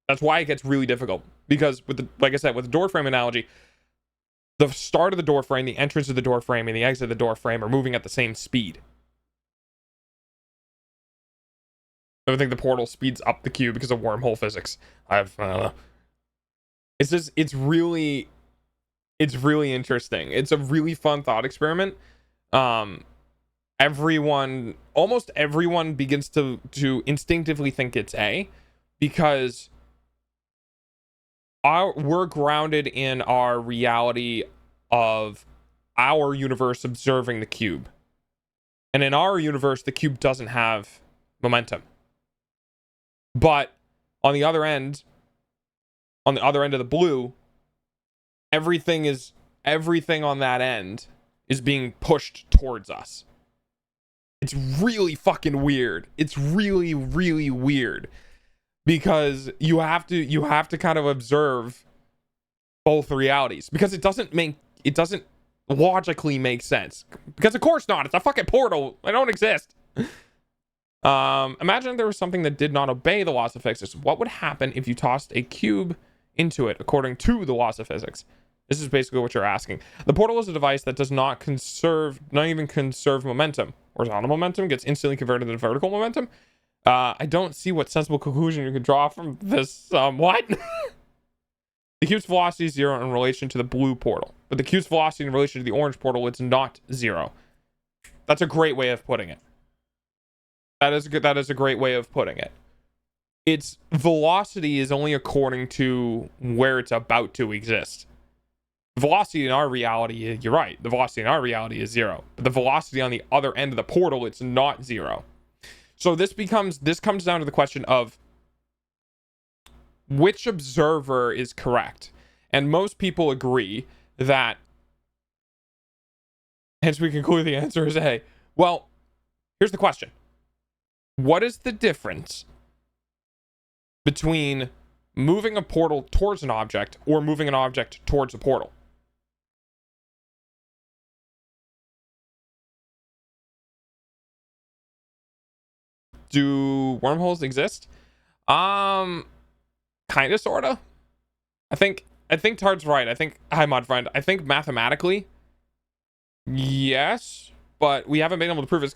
That's why it gets really difficult, because with the, like I said, with the door frame analogy, the start of the door frame, the entrance of the door frame, and the exit of the door frame are moving at the same speed. I think the portal speeds up the cube because of wormhole physics. It's just, it's really interesting. It's a really fun thought experiment. Almost everyone begins to instinctively think it's A, because we're grounded in our reality of our universe observing the cube. And in our universe, the cube doesn't have momentum. But on the other end of the blue, everything on that end is being pushed towards us. It's really fucking weird. It's really, really weird, because you have to kind of observe both realities, because it doesn't logically make sense, because of course not. It's a fucking portal. They don't exist. Imagine if there was something that did not obey the laws of physics. What would happen if you tossed a cube into it according to the laws of physics? This is basically what you're asking. The portal is a device that does not even conserve momentum. Horizontal momentum gets instantly converted into vertical momentum. I don't see what sensible conclusion you could draw from this. What? The cube's velocity is 0 in relation to the blue portal, but the cube's velocity in relation to the orange portal, it's not 0. That's a great way of putting it. That is a great way of putting it. Its velocity is only according to where it's about to exist. Velocity in our reality, you're right, the velocity in our reality is 0, but the velocity on the other end of the portal, it's not 0. So this comes down to the question of which observer is correct. And most people agree that, hence we conclude the answer is A. Well, here's the question. What is the difference between moving a portal towards an object or moving an object towards a portal? Do wormholes exist? Kinda, sorta. I think Tard's right. Hi, mod friend. I think mathematically, yes, but we haven't been able to prove it. It's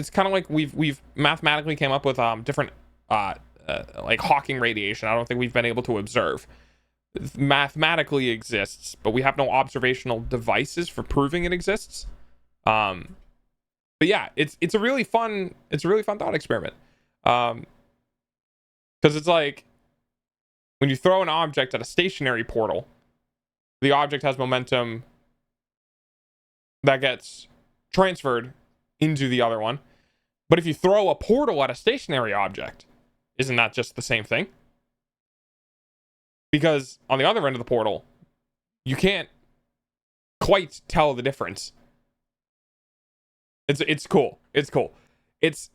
kind of like we've mathematically came up with different like Hawking radiation. I don't think we've been able to observe. It mathematically exists, but we have no observational devices for proving it exists. But yeah, it's a really fun thought experiment. Because it's like when you throw an object at a stationary portal, the object has momentum that gets transferred into the other one. But if you throw a portal at a stationary object, isn't that just the same thing? Because on the other end of the portal, you can't quite tell the difference. It's cool. It's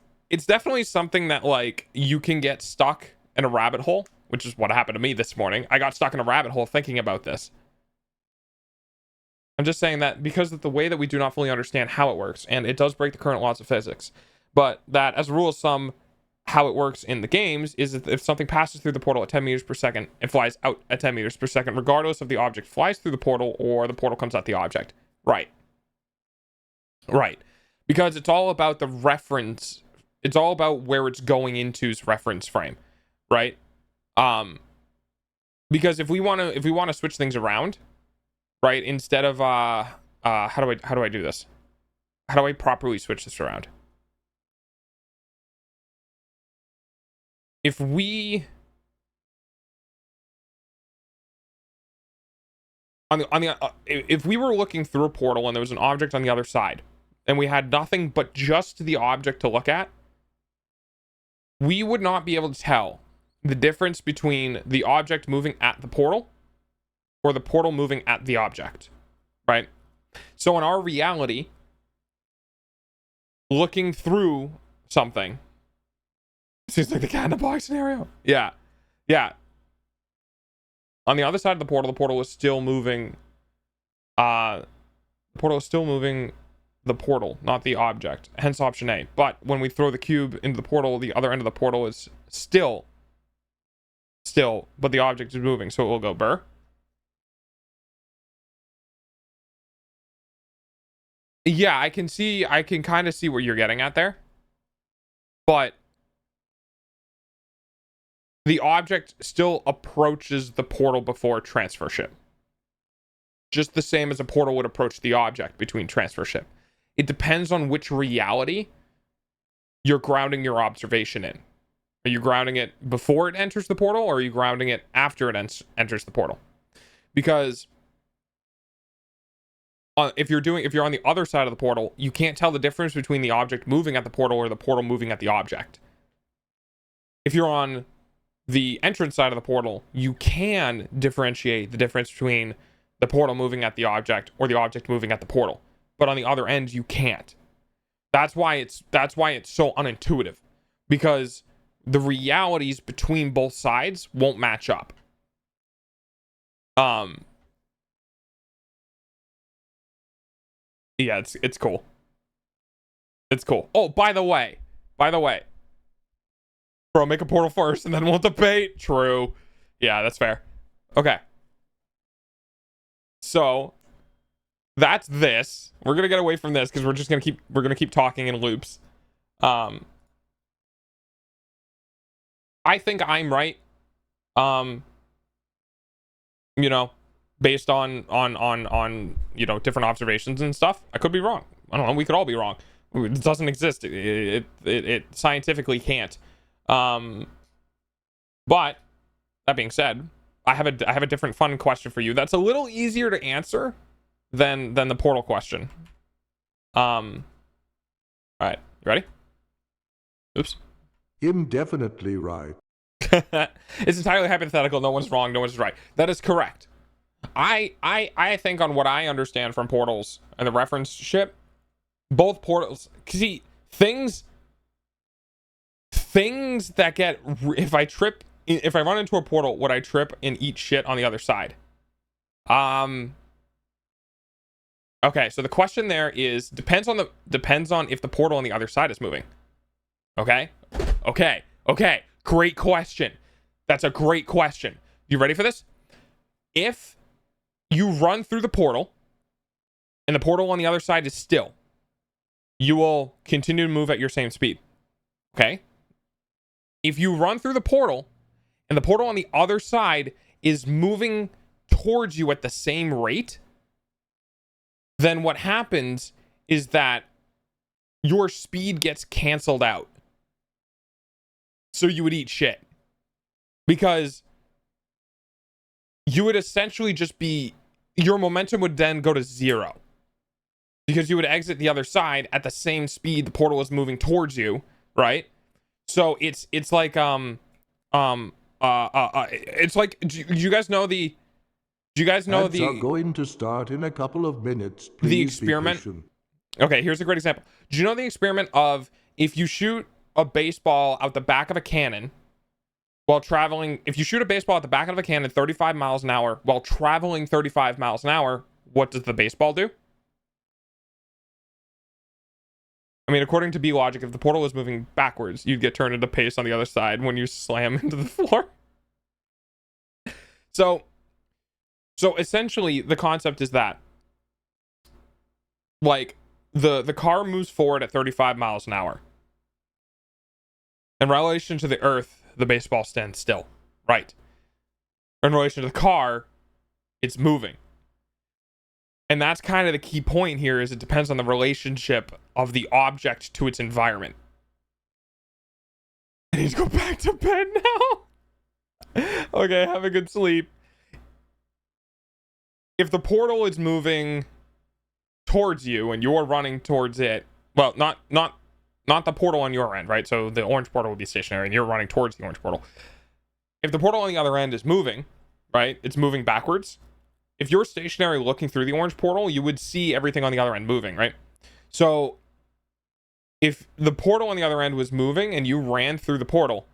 definitely something that, like, you can get stuck in a rabbit hole, which is what happened to me this morning. I got stuck in a rabbit hole thinking about this. I'm just saying that because of the way that we do not fully understand how it works, and it does break the current laws of physics, but that as a rule of thumb, how it works in the games is that if something passes through the portal at 10 meters per second, it flies out at 10 meters per second, regardless if the object flies through the portal or the portal comes at the object. Right. Because it's all about the reference. It's all about where it's going into's reference frame, right? Because if we want to switch things around, right? Instead of how do I do this? How do I properly switch this around? if we if we were looking through a portal and there was an object on the other side and we had nothing but just the object to look at, we would not be able to tell the difference between the object moving at the portal or the portal moving at the object, right? So in our reality, looking through something seems like the cat in the box scenario. Yeah. On the other side of the portal is still moving. The portal is still moving the portal, not the object. Hence option A. But when we throw the cube into the portal, the other end of the portal is still, but the object is moving, so it will go burr. Yeah, I can kind of see where you're getting at there. But the object still approaches the portal before transfer ship. Just the same as a portal would approach the object between transfer ship. It depends on which reality you're grounding your observation in. Are you grounding it before it enters the portal, or are you grounding it after it enters the portal? Because if you're on the other side of the portal, you can't tell the difference between the object moving at the portal or the portal moving at the object. If you're on the entrance side of the portal, you can differentiate the difference between the portal moving at the object or the object moving at the portal. But on the other end, you can't. That's why it's so unintuitive, because the realities between both sides won't match up. Yeah, it's cool. It's cool. Oh, by the way. Bro, make a portal first and then we'll debate. True. Yeah, that's fair. Okay. So that's this. We're gonna get away from this because we're gonna keep talking in loops. I think I'm right. You know, based on different observations and stuff. I could be wrong. I don't know. We could all be wrong. It doesn't exist. It scientifically can't. But that being said, I have a different fun question for you that's a little easier to answer than the portal question. All right, you ready? Oops. Indefinitely right. It's entirely hypothetical. No one's wrong. No one's right. That is correct. I think on what I understand from portals and the reference ship, both portals. See, things that get, if I run into a portal, would I trip and eat shit on the other side? Okay, so the question there is depends on if the portal on the other side is moving. Okay. Great question. That's a great question. You ready for this? If you run through the portal and the portal on the other side is still, you will continue to move at your same speed. Okay? If you run through the portal and the portal on the other side is moving towards you at the same rate, then what happens is that your speed gets canceled out. So you would eat shit. Because you would essentially just be, your momentum would then go to 0. Because you would exit the other side at the same speed the portal is moving towards you, right? So it's like it's like, do you guys know the Ads are going to start in a couple of minutes. Please the experiment? Be patient. Okay, here's a great example. Do you know the experiment of if you shoot a baseball out the back of a cannon while traveling, if you shoot a baseball at the back of a cannon 35 miles an hour while traveling 35 miles an hour, what does the baseball do? I mean, according to B logic, if the portal is moving backwards, you'd get turned into paste on the other side when you slam into the floor. So essentially, the concept is that, like, the car moves forward at 35 miles an hour. In relation to the Earth, the baseball stands still, right? In relation to the car, it's moving. And that's kind of the key point here, is it depends on the relationship of the object to its environment. I need to go back to bed now. Okay, have a good sleep. If the portal is moving towards you and you're running towards it, well, not the portal on your end, right? So the orange portal would be stationary and you're running towards the orange portal. If the portal on the other end is moving, right? It's moving backwards. If you're stationary looking through the orange portal, you would see everything on the other end moving, right? So if the portal on the other end was moving and you ran through the portal,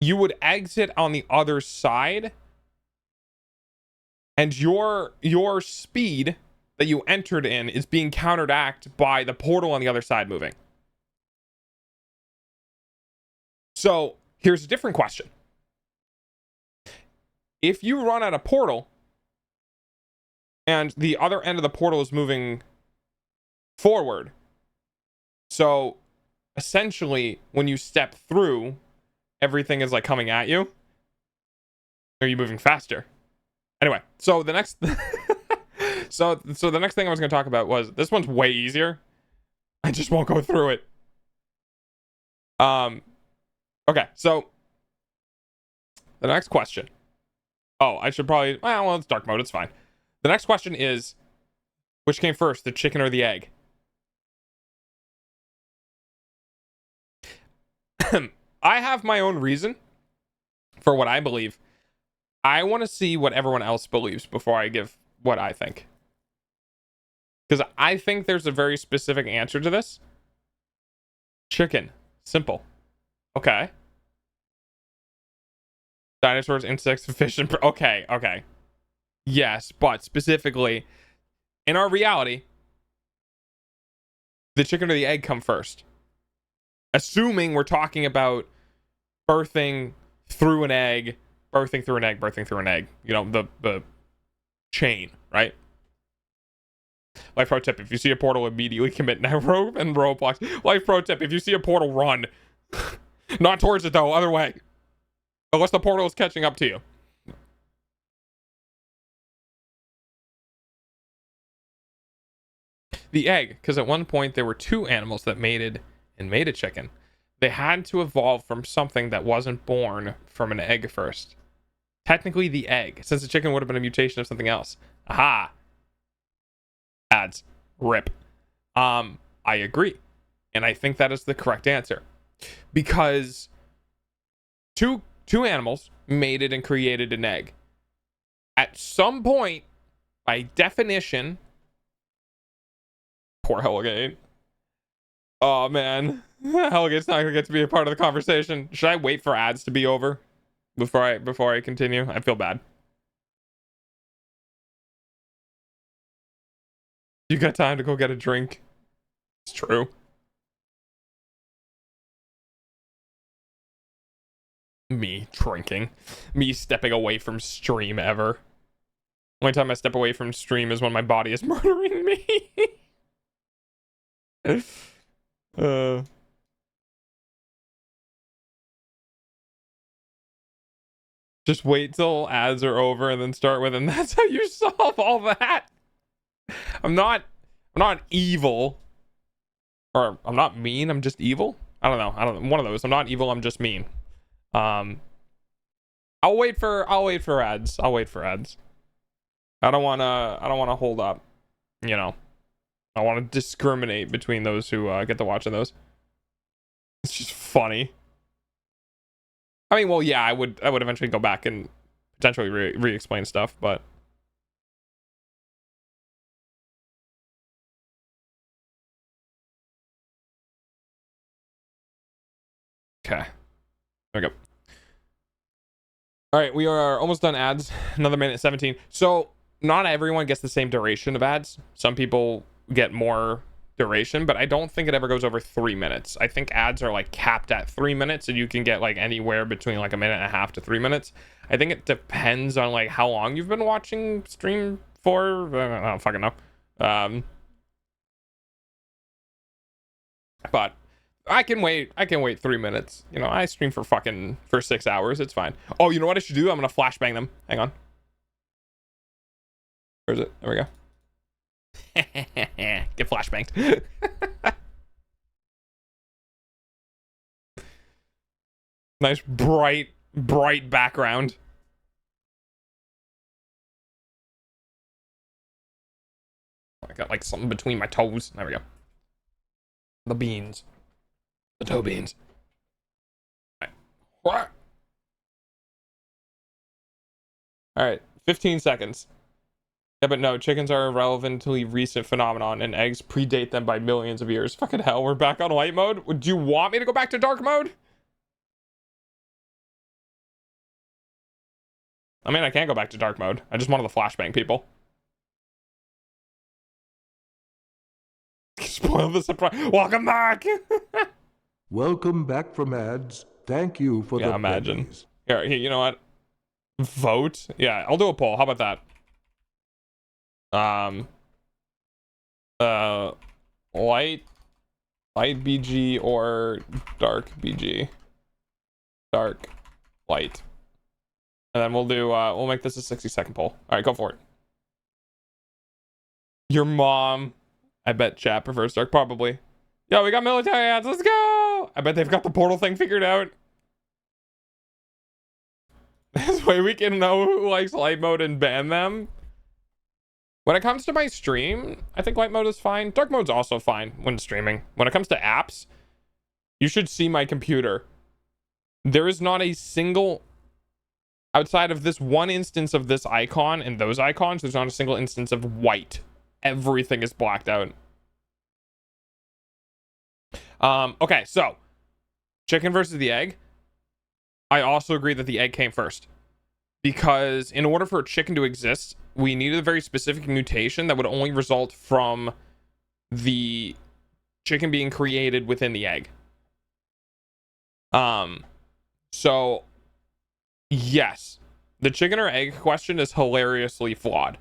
you would exit on the other side, and your speed that you entered in is being counteracted by the portal on the other side moving. So here's a different question. If you run out of portal and the other end of the portal is moving forward, so essentially when you step through, everything is like coming at you, or are you moving faster? Anyway, so the next so the next thing I was going to talk about was, this one's way easier. I just won't go through it. Okay, so the next question. Oh, I should probably, well, it's dark mode, it's fine. The next question is, which came first, the chicken or the egg? I have my own reason for what I believe. I want to see what everyone else believes before I give what I think. Because I think there's a very specific answer to this. Chicken. Simple. Okay. Dinosaurs, insects, fish, and... Okay. Yes, but specifically, in our reality, the chicken or the egg come first. Assuming we're talking about birthing through an egg, birthing through an egg, birthing through an egg. You know, the chain, right? Life pro tip, if you see a portal, immediately commit rope and roadblocks. Life pro tip, if you see a portal, run. Not towards it, though, other way. Unless the portal is catching up to you. The egg, because at one point there were two animals that mated and made a chicken. They had to evolve from something that wasn't born from an egg first. Technically the egg, since the chicken would have been a mutation of something else. Aha! Ads. Rip. I agree. And I think that is the correct answer. Because two animals mated and created an egg. At some point, by definition... Poor Hellgate. Oh, man. Hellgate's not gonna get to be a part of the conversation. Should I wait for ads to be over before I continue? I feel bad. You got time to go get a drink. It's true. Me drinking. Me stepping away from stream ever. Only time I step away from stream is when my body is murdering me. Just wait till ads are over and then start with, and that's how you solve all that. I'm not evil, or I'm not mean. I'm just evil. I don't know. One of those. I'm not evil. I'm just mean. I'll wait for ads. I'll wait for ads. I don't wanna hold up. You know, I want to discriminate between those who get to watching those. It's just funny. I mean, well, yeah, I would eventually go back and potentially re-explain stuff, but okay. There we go. All right, we are almost done ads. Another minute 17. So not everyone gets the same duration of ads. Some people get more duration, but I don't think it ever goes over 3 minutes. I think ads are like capped at 3 minutes, and you can get like anywhere between like a minute and a half to 3 minutes. I think it depends on like how long you've been watching stream for. I don't fucking know. But I can wait 3 minutes. You know, I stream for 6 hours. It's fine. Oh, you know what I should do? I'm gonna flashbang them. Hang on. Where is it? There we go. Get flashbanged. Nice bright background. I got like something between my toes. There we go. The beans. The toe beans. All right, 15 seconds. Yeah, but no, chickens are a relatively recent phenomenon, and eggs predate them by millions of years. Fucking hell, we're back on light mode? Would you want me to go back to dark mode? I mean, I can't go back to dark mode. I just wanted to flashbang people. Spoil the surprise. Welcome back! Welcome back from ads. Thank you for the imagine. pennies. Here, you know what? Vote? Yeah, I'll do a poll. How about that? Light BG or dark BG? Dark, light. And then we'll do, we'll make this a 60-second poll. All right, go for it. Your mom, I bet chat prefers dark, probably. Yo, we got military ads, let's go! I bet they've got the portal thing figured out. This way we can know who likes light mode and ban them. When it comes to my stream, I think light mode is fine. Dark mode's also fine when streaming. When it comes to apps, you should see my computer. There is not a single, outside of this one instance of this icon and those icons, there's not a single instance of white. Everything is blacked out. Okay, so chicken versus the egg. I also agree that the egg came first, because in order for a chicken to exist, we needed a very specific mutation that would only result from the chicken being created within the egg. So yes, the chicken or egg question is hilariously flawed.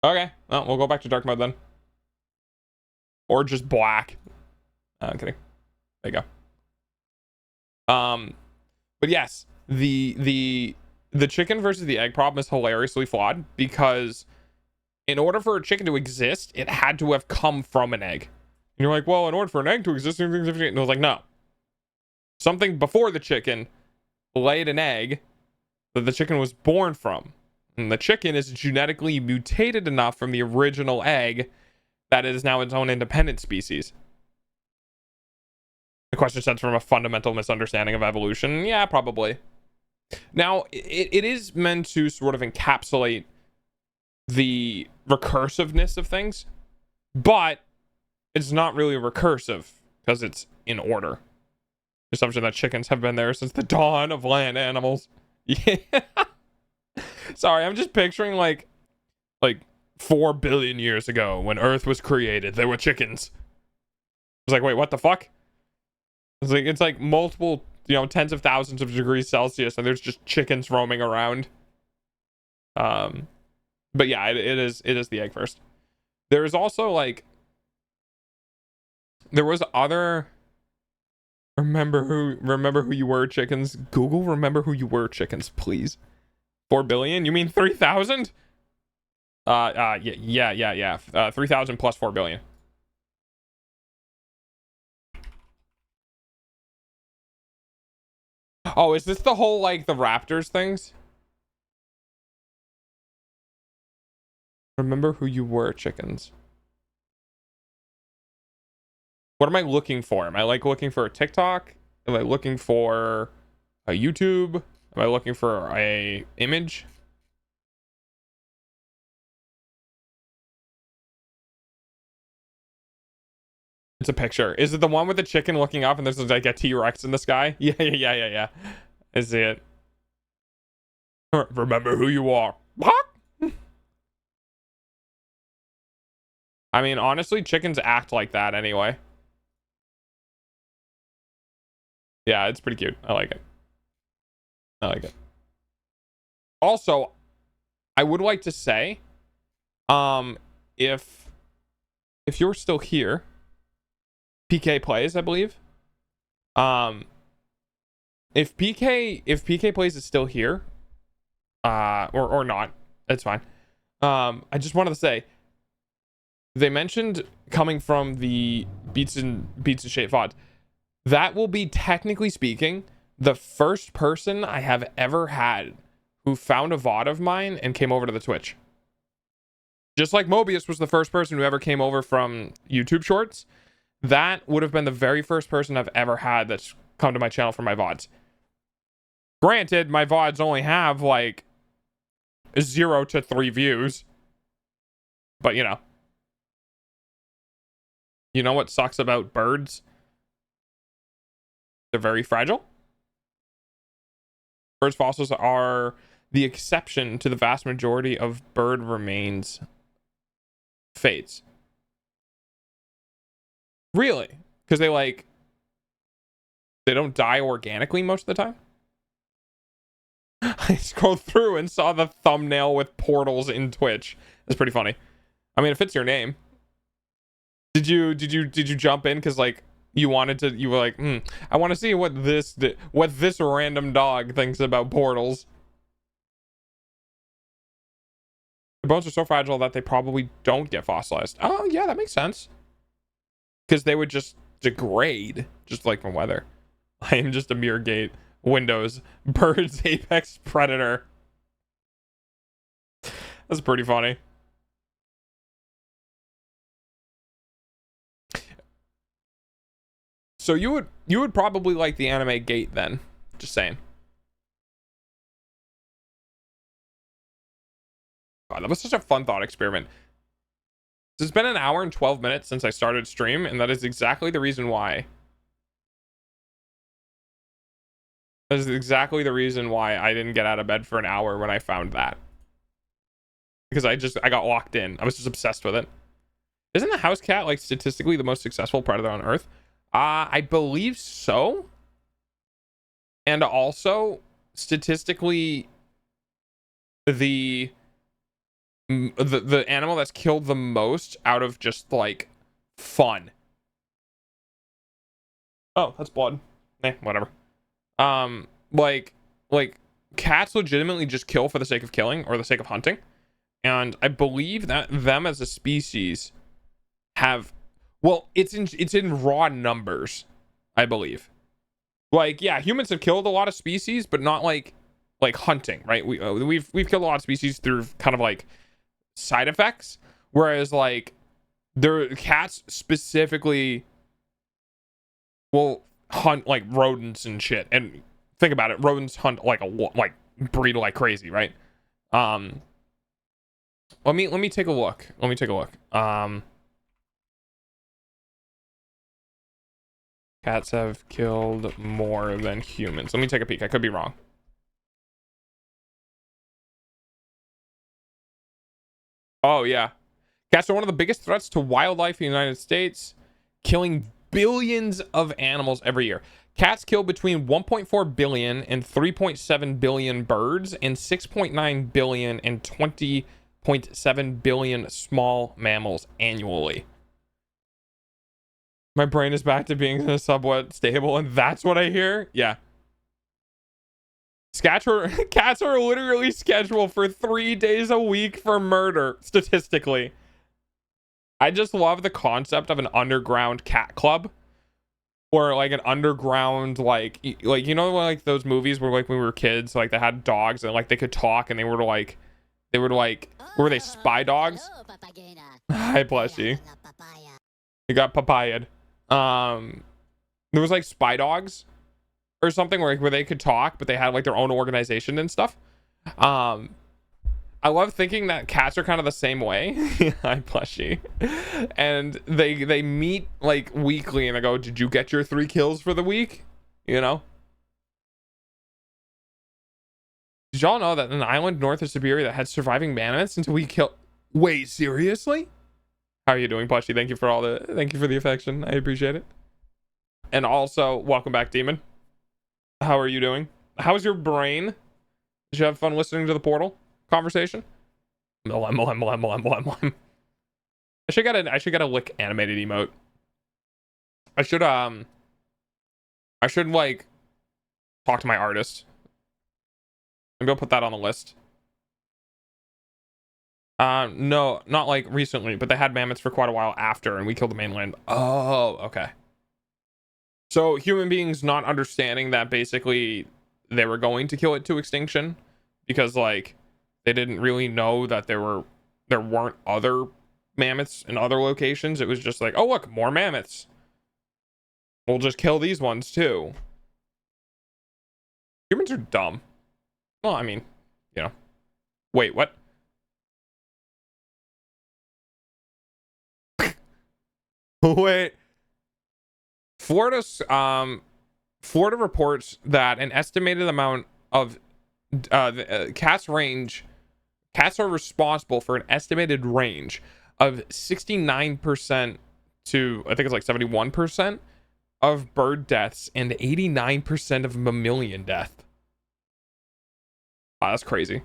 Okay, well, we'll go back to dark mode then. Or just black. I'm kidding. There you go. But yes, the chicken versus the egg problem is hilariously flawed, because in order for a chicken to exist, it had to have come from an egg. And you're like, well, in order for an egg to exist, and I was like, no. Something before the chicken laid an egg that the chicken was born from. And the chicken is genetically mutated enough from the original egg that it is now its own independent species. The question stems from a fundamental misunderstanding of evolution. Yeah, probably. Now, it is meant to sort of encapsulate the recursiveness of things, but it's not really recursive because it's in order. The assumption that chickens have been there since the dawn of land animals. Yeah. Sorry, I'm just picturing like 4 billion years ago when Earth was created, there were chickens. I was like, wait, what the fuck? It's like multiple, tens of thousands of degrees Celsius, and there's just chickens roaming around. But yeah, it is the egg first. There is also there was other. Remember who you were, chickens. Google, remember who you were, chickens, please. 4 billion? You mean 3,000? Yeah. 3,000 plus 4 billion. Oh, is this the whole, the Raptors things? Remember who you were, chickens. What am I looking for? Am I looking for a TikTok? Am I looking for a YouTube? Am I looking for a image? It's a picture. Is it the one with the chicken looking up and there's like a T-Rex in the sky? Yeah. I see it. Remember who you are. I mean, honestly, chickens act like that anyway. Yeah, it's pretty cute. I like it. Also, I would like to say, if you're still here, PK plays, I believe. If PK plays is still here, or not, it's fine. I just wanted to say, they mentioned coming from the Beats and Shape VOD. That will be, technically speaking, the first person I have ever had who found a VOD of mine and came over to the Twitch. Just like Mobius was the first person who ever came over from YouTube Shorts, that would have been the very first person I've ever had that's come to my channel for my VODs. Granted, my VODs only have like 0 to 3 views. But you know. You know what sucks about birds? They're very fragile. Birds' fossils are the exception to the vast majority of bird remains fates. Really? Because they don't die organically most of the time? I scrolled through and saw the thumbnail with portals in Twitch. That's pretty funny. I mean, it fits your name. Did you jump in because like you were like, I want to see what this random dog thinks about portals. The bones are so fragile that they probably don't get fossilized. Oh yeah, that makes sense. Because they would just degrade, just like from weather. I am just a mere gate. Windows, birds, apex predator. That's pretty funny. So you would probably like the anime Gate then. Just saying. God, that was such a fun thought experiment. It's been an hour and 12 minutes since I started stream, and that is exactly the reason why. That is exactly the reason why I didn't get out of bed for an hour when I found that. Because I got locked in. I was just obsessed with it. Isn't the house cat like statistically the most successful predator on Earth? I believe so. And also, statistically, the animal that's killed the most out of just like fun. Oh, that's blood. Whatever. Like cats legitimately just kill for the sake of killing or the sake of hunting. And I believe that them as a species have, well, it's in raw numbers, I believe. Like, yeah, humans have killed a lot of species, but not like hunting, right? We've killed a lot of species through kind of like side effects, whereas like cats specifically will hunt like rodents and shit. And think about it, rodents hunt like breed like crazy, right? Let me take a look. Cats have killed more than humans. Let me take a peek. I could be wrong. Oh, yeah. Cats are one of the biggest threats to wildlife in the United States, killing billions of animals every year. Cats kill between 1.4 billion and 3.7 billion birds and 6.9 billion and 20.7 billion small mammals annually. My brain is back to being somewhat stable, and that's what I hear? Yeah. Cats are literally scheduled for 3 days a week for murder, statistically. I just love the concept of an underground cat club. Or like an underground, like you know, like those movies where like when we were kids, like they had dogs and like they could talk and they were like, were they spy dogs? Hi, plushie. You got papaya'd. There was like spy dogs or something where they could talk, but they had like their own organization and stuff. I love thinking that cats are kind of the same way. Hi, plushie. And they meet like weekly and they go, did you get your 3 kills for the week? You know? Did y'all know that an island north of Siberia that had surviving mammoths until we killed... Wait, seriously? How are you doing, plushie? Thank you for the affection. I appreciate it. And also, welcome back, Demon. How are you doing? How's your brain? Did you have fun listening to the Portal conversation? I should get a lick animated emote. I should like talk to my artist. Maybe I'll put that on the list. No, not like recently, but they had mammoths for quite a while after, and we killed the mainland. Oh, okay. So human beings not understanding that basically they were going to kill it to extinction because like they didn't really know that there weren't other mammoths in other locations. It was just like, oh look, more mammoths. We'll just kill these ones too. Humans are dumb. Well, I mean, you know. Wait, what? Wait. Florida reports that an estimated amount of cats are responsible for an estimated range of 69% to, I think it's like 71% of bird deaths and 89% of mammalian death. Wow, that's crazy.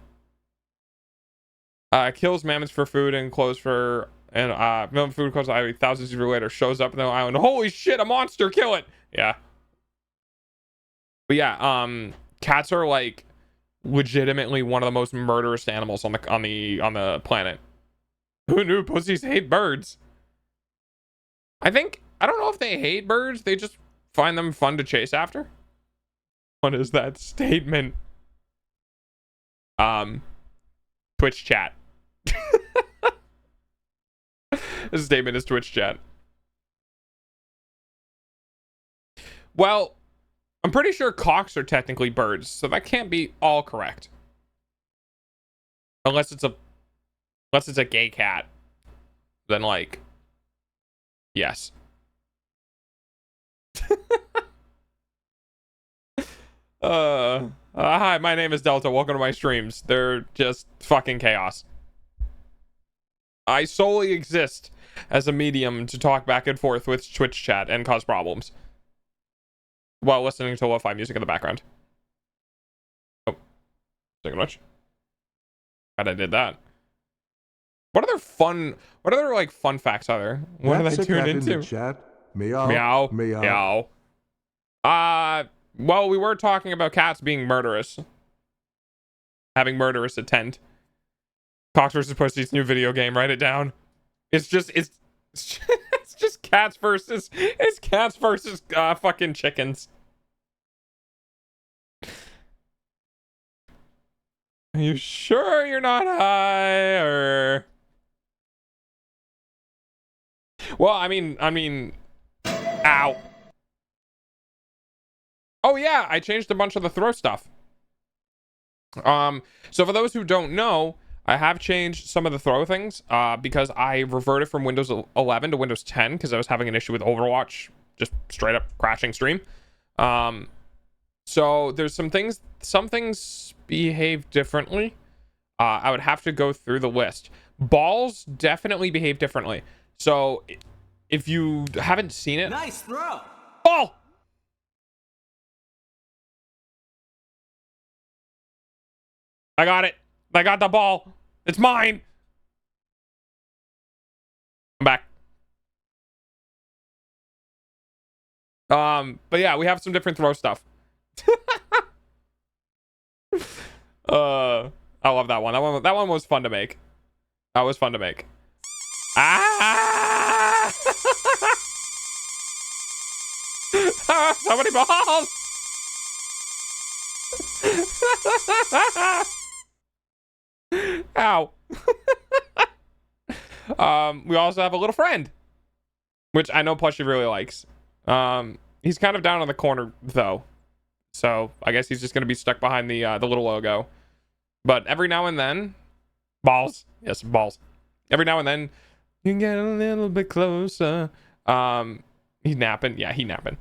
Kills mammoths for food and clothes for, and mammoth food clothes thousands of years later shows up in the island. Holy shit, a monster, kill it. Yeah. But yeah, cats are like legitimately one of the most murderous animals on the planet. Who knew pussies hate birds? I don't know if they hate birds, they just find them fun to chase after. What is that statement? Twitch chat. This statement is Twitch chat. Well, I'm pretty sure cocks are technically birds, so that can't be all correct. Unless it's a gay cat. Then like, yes. Hi, my name is Delta. Welcome to my streams. They're just fucking chaos. I solely exist as a medium to talk back and forth with Twitch chat and cause problems while listening to lo-fi music in the background. Oh, second much. Glad I did that. What other like fun facts are there? What did I tune into? Chat. Meow. Meow. Meow. Meow. Well, we were talking about cats being murderous. Having murderous intent. Cox vs. Pussy's new video game. Write it down. It's just cats versus fucking chickens. Are you sure you're not high or? Well, I mean, ow. Oh yeah, I changed a bunch of the throw stuff. So for those who don't know, I have changed some of the throw things because I reverted from Windows 11 to Windows 10 because I was having an issue with Overwatch, just straight up crashing stream. So there's some things behave differently. I would have to go through the list. Balls definitely behave differently. So if you haven't seen it, Nice throw. ball. I got it. I got the ball. It's mine. I'm back. But yeah, we have some different throw stuff. I love that one. That one was fun to make. That was fun to make. Ah! So many balls. Ow. We also have a little friend, which I know Plushy really likes. He's kind of down on the corner though, so I guess he's just gonna be stuck behind the little logo. But every now and then, balls. Yes, balls. Every now and then, you can get a little bit closer. He's napping. Yeah, he's napping.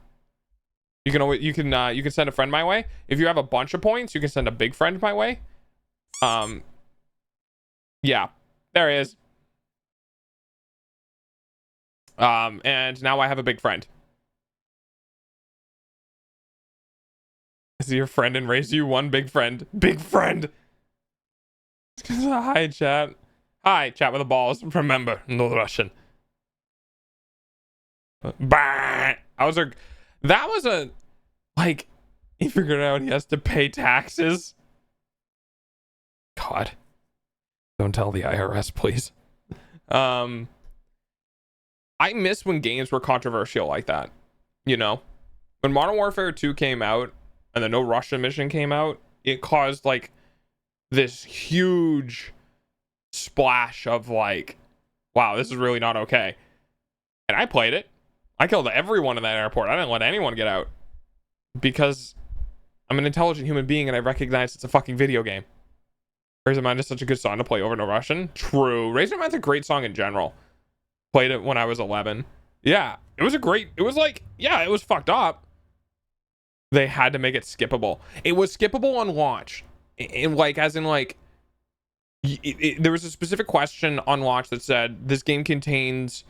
You can send a friend my way. If you have a bunch of points, you can send a big friend my way. Yeah, there he is. And now I have a big friend. Is he your friend and raise you one big friend? Big friend. Hi, chat. Hi, chat with the balls. Remember, no Russian. Bah! That was a, like, he figured out he has to pay taxes. God. Don't tell the IRS, please. I miss when games were controversial like that. You know? when Modern Warfare 2 came out and the No Russian mission came out, it caused like this huge splash of like, wow, this is really not okay. And I played it. I killed everyone in that airport. I didn't let anyone get out because I'm an intelligent human being and I recognize it's a fucking video game. Razor Mind is such a good song to play over No Russian. True. Razor Mind's a great song in general. Played it when I was 11. Yeah, it was it was fucked up. They had to make it skippable. It was skippable on launch. And like, as in like, there was a specific question on launch that said, this game contains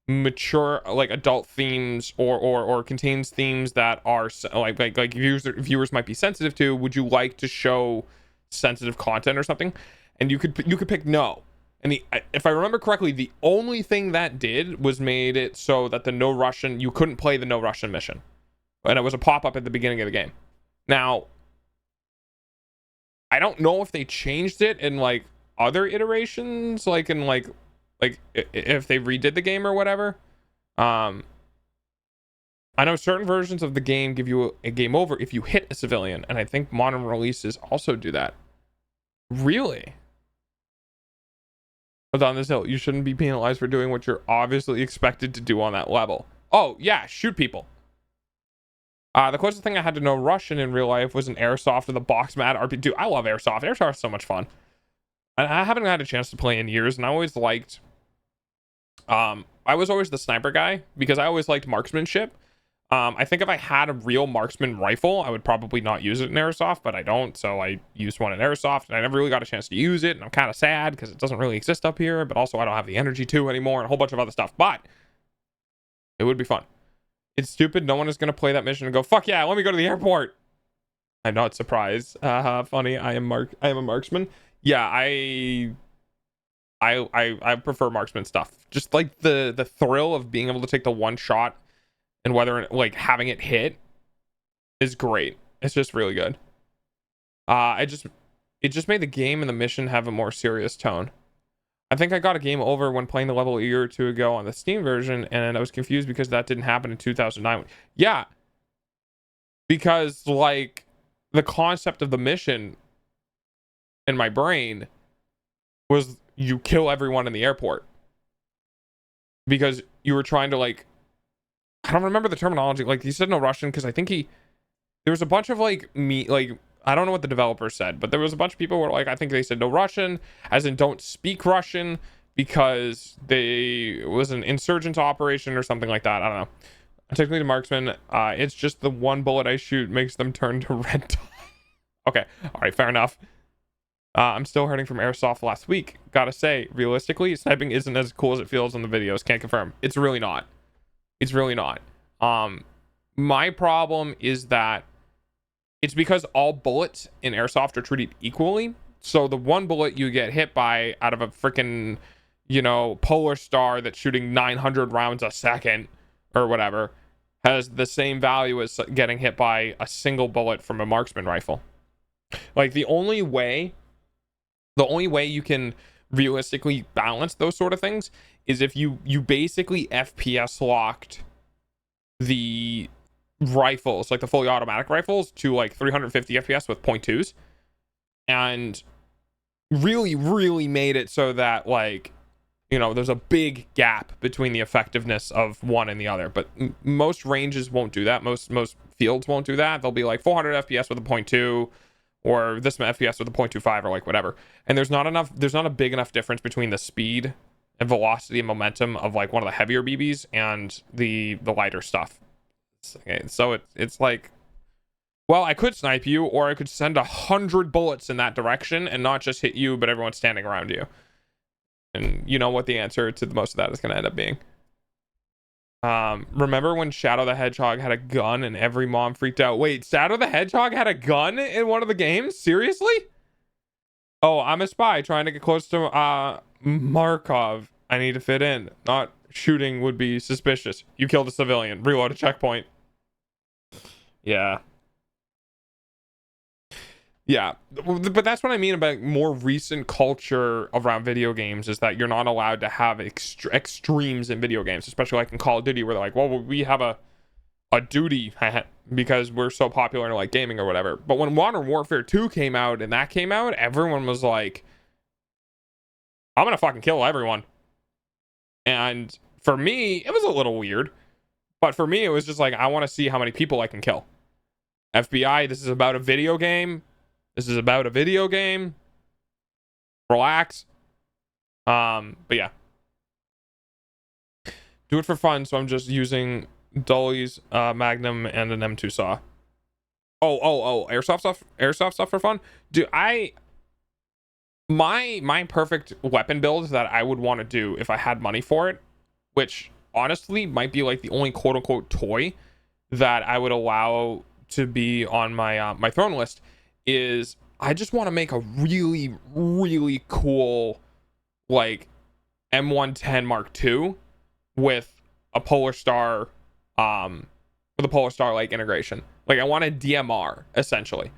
mature, like adult themes or contains themes that are like viewers might be sensitive to. Would you like to show sensitive content or something? And you could pick no. And if I remember correctly, the only thing that did was made it so that you couldn't play the No Russian mission. And it was a pop-up at the beginning of the game. Now, I don't know if they changed it in like other iterations, like in like if they redid the game or whatever. I know certain versions of the game give you a game over if you hit a civilian, and I think modern releases also do that. Really? But on this hill, you shouldn't be penalized for doing what you're obviously expected to do on that level. Oh yeah, shoot people. The closest thing I had to No Russian in real life was an airsoft of the box mat RPG. Dude, I love airsoft. Airsoft is so much fun. And I haven't had a chance to play in years, and I always liked I was always the sniper guy because I always liked marksmanship. I think if I had a real marksman rifle, I would probably not use it in airsoft, but I don't, so I used one in airsoft, and I never really got a chance to use it, and I'm kind of sad because it doesn't really exist up here, but also I don't have the energy to anymore, and a whole bunch of other stuff, but it would be fun. It's stupid. No one is going to play that mission and go, fuck yeah, let me go to the airport. I'm not surprised. Funny. I am a marksman. Yeah, I prefer marksman stuff. Just like the thrill of being able to take the one shot and whether like having it hit is great. It's just really good. It just made the game and the mission have a more serious tone. I think I got a game over when playing the level a year or two ago on the Steam version, and I was confused because that didn't happen in 2009. Yeah, because like the concept of the mission in my brain was you kill everyone in the airport because you were trying to like, I don't remember the terminology. Like he said No Russian because I think there was a bunch of like I don't know what the developer said, but there was a bunch of people who were like, I think they said No Russian, as in don't speak Russian, because it was an insurgent operation or something like that. I don't know. Technically, the marksman, it's just the one bullet I shoot makes them turn to red dot. Okay, all right, fair enough. I'm still hurting from airsoft last week. Gotta say, realistically, sniping isn't as cool as it feels in the videos. Can't confirm. It's really not. It's really not. My problem is that it's because all bullets in airsoft are treated equally. So the one bullet you get hit by out of a freaking, Polar Star that's shooting 900 rounds a second or whatever has the same value as getting hit by a single bullet from a marksman rifle. Like the only way you can realistically balance those sort of things is if you basically FPS locked the rifles, like the fully automatic rifles, to like 350 FPS with .2s, and really made it so that like there's a big gap between the effectiveness of one and the other. But most ranges won't do that. Most fields won't do that. They'll be like 400 FPS with a .2 or this FPS with a .25 or like whatever, and there's not a big enough difference between the speed and velocity and momentum of like one of the heavier BBs and the lighter stuff. Okay, so it's like, well, I could snipe you, or I could send 100 bullets in that direction and not just hit you, but everyone standing around you. And you know what the answer to most of that is going to end up being. Remember when Shadow the Hedgehog had a gun and every mom freaked out? Wait, Shadow the Hedgehog had a gun in one of the games? Seriously? Oh, I'm a spy trying to get close to Markov. I need to fit in. Not shooting would be suspicious. You killed a civilian. Reload a checkpoint. Yeah, but that's what I mean about more recent culture around video games, is that you're not allowed to have extremes in video games, especially like in Call of Duty, where they're like, well, we have a a duty because we're so popular in like gaming or whatever. But when Modern Warfare 2 came out and that came out, everyone was like, I'm gonna fucking kill everyone. And for me, it was a little weird. But for me, it was just like, I want to see how many people I can kill. FBI, this is about a video game. This is about a video game. Relax. But yeah. Do it for fun, so I'm just using Dolly's Magnum and an M2 saw. Oh, airsoft stuff for fun? Dude, my perfect weapon build that I would want to do if I had money for it, which honestly might be like the only quote unquote toy that I would allow to be on my my throne list, is I just want to make a really, really cool like M110 Mark II with a Polar Star like integration. Like I want a DMR essentially.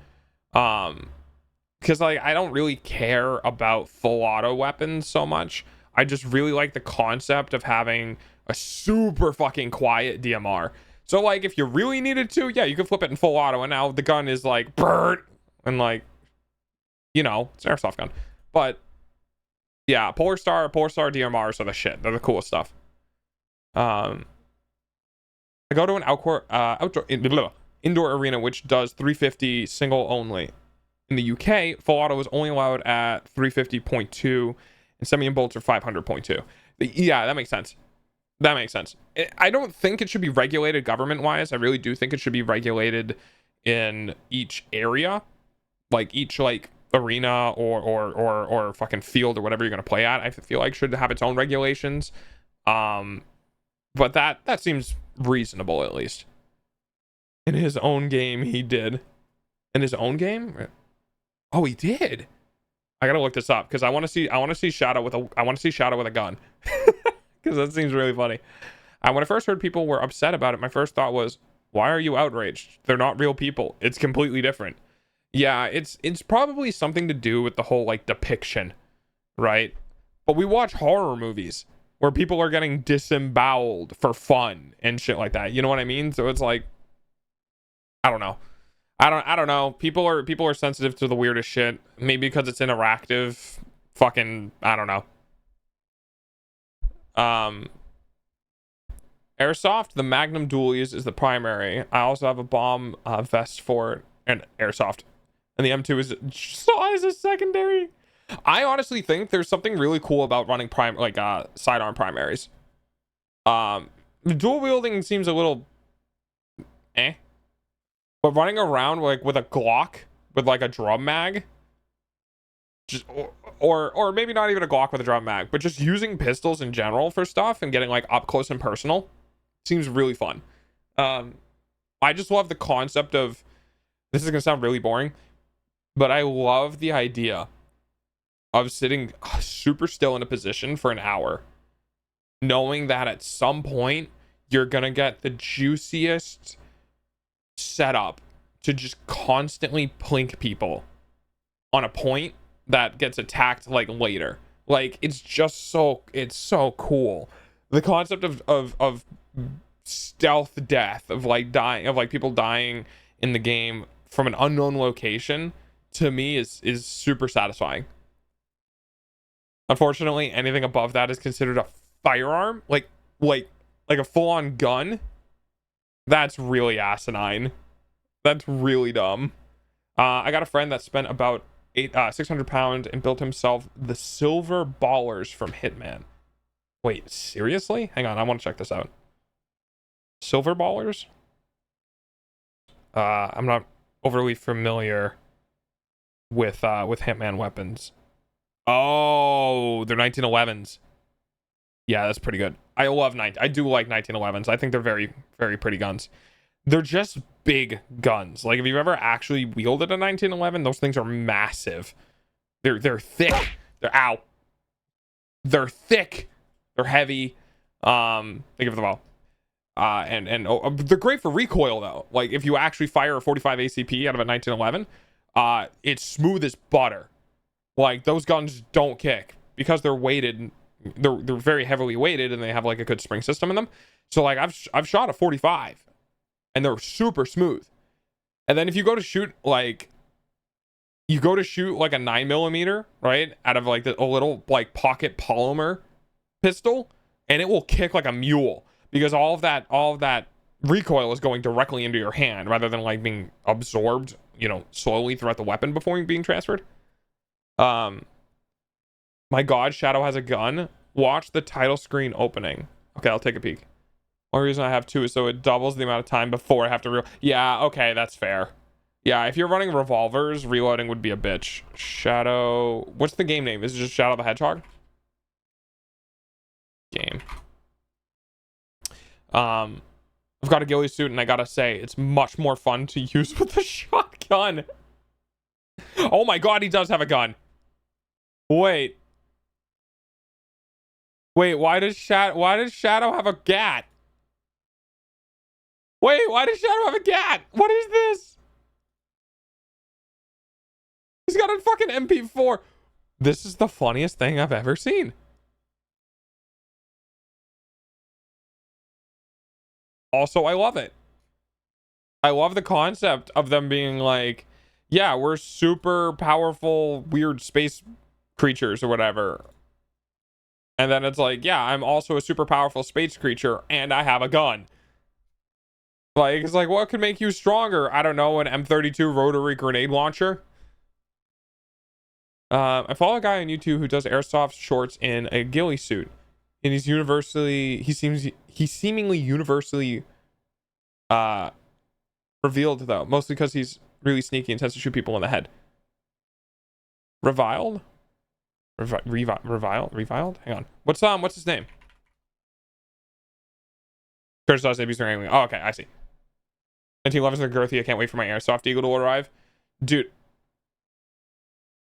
Because like I don't really care about full auto weapons so much. I just really like the concept of having a super fucking quiet DMR. So like if you really needed to, yeah, you could flip it in full auto and now the gun is like brrrt, and like, you know, it's an airsoft gun. But yeah, Polar Star DMRs are the shit. They're the coolest stuff. I go to an indoor arena which does 350 single only. In the UK, full auto is only allowed at 350.2 and semi and bolts are 500.2. Yeah, that makes sense. That makes sense. I don't think it should be regulated government wise. I really do think it should be regulated in each area, like each like arena or fucking field or whatever you're gonna play at. I feel like should have its own regulations. But that seems reasonable, at least. In his own game, he did. In his own game? Oh, he did. I gotta look this up because I want to see Shadow with a gun. Because that seems really funny. When I first heard people were upset about it, my first thought was, why are you outraged? They're not real people. It's completely different. Yeah, it's probably something to do with the whole like depiction, right? But we watch horror movies where people are getting disemboweled for fun and shit like that. You know what I mean? So it's like, I don't know. I don't know. People are sensitive to the weirdest shit. Maybe because it's interactive. Fucking, I don't know. Airsoft, the Magnum Dualies is the primary. I also have a bomb vest for it, and airsoft. And the M2 is as a secondary. I honestly think there's something really cool about running sidearm primaries. Dual wielding seems a little but running around like with a Glock with like a drum mag, just or maybe not even a Glock with a drum mag, but just using pistols in general for stuff and getting like up close and personal seems really fun. I just love the concept of, this is gonna sound really boring, but I love the idea of sitting super still in a position for an hour, knowing that at some point you're gonna get the juiciest setup to just constantly plink people on a point that gets attacked like later. Like it's so cool. The concept of stealth death, of like dying, of like people dying in the game from an unknown location, to me is super satisfying. Unfortunately, anything above that is considered a firearm, like a full-on gun. That's really asinine. That's really dumb. I got a friend that spent about 600 pounds and built himself the silver ballers from Hitman. Wait, seriously? Hang on, I want to check this out. Silver ballers? I'm not overly familiar with Hitman weapons. Oh, they're 1911s. Yeah, that's pretty good. I do like 1911s. I think they're very, very pretty guns. They're just big guns. Like if you've ever actually wielded a 1911, those things are massive. They're thick. They're thick. They're heavy. Think of them all. And they're great for recoil though. Like if you actually fire a 45 ACP out of a 1911, it's smooth as butter. Like those guns don't kick because they're weighted. They're very heavily weighted and they have like a good spring system in them. So like I've shot a 45 and they're super smooth. And then if you go to shoot like a 9mm, right, out of like a little like pocket polymer pistol, and it will kick like a mule because all of that recoil is going directly into your hand rather than like being absorbed, you know, slowly throughout the weapon before being transferred. My God, Shadow has a gun. Watch the title screen opening. Okay, I'll take a peek. One reason I have two is so it doubles the amount of time before I have to yeah, okay, that's fair. Yeah, if you're running revolvers, reloading would be a bitch. Shadow, what's the game name? Is it just Shadow the Hedgehog? Game. I've got a ghillie suit, and I gotta say, it's much more fun to use with the shotgun. Oh my God, he does have a gun. Wait, why does Shadow have a gat? Wait, why does Shadow have a gat? What is this? He's got a fucking MP4. This is the funniest thing I've ever seen. Also, I love it. I love the concept of them being like, yeah, we're super powerful, weird space creatures or whatever. And then it's like, yeah, I'm also a super powerful space creature and I have a gun. Like, it's like, what could make you stronger? I don't know, an M32 rotary grenade launcher. I follow a guy on YouTube who does airsoft shorts in a ghillie suit. And he's seemingly universally revealed though, mostly because he's really sneaky and tends to shoot people in the head. Reviled? Reviled? Hang on. What's his name? Curse does abuse their. Oh, okay, I see. 1911's the girthy. I can't wait for my airsoft eagle to arrive. Dude,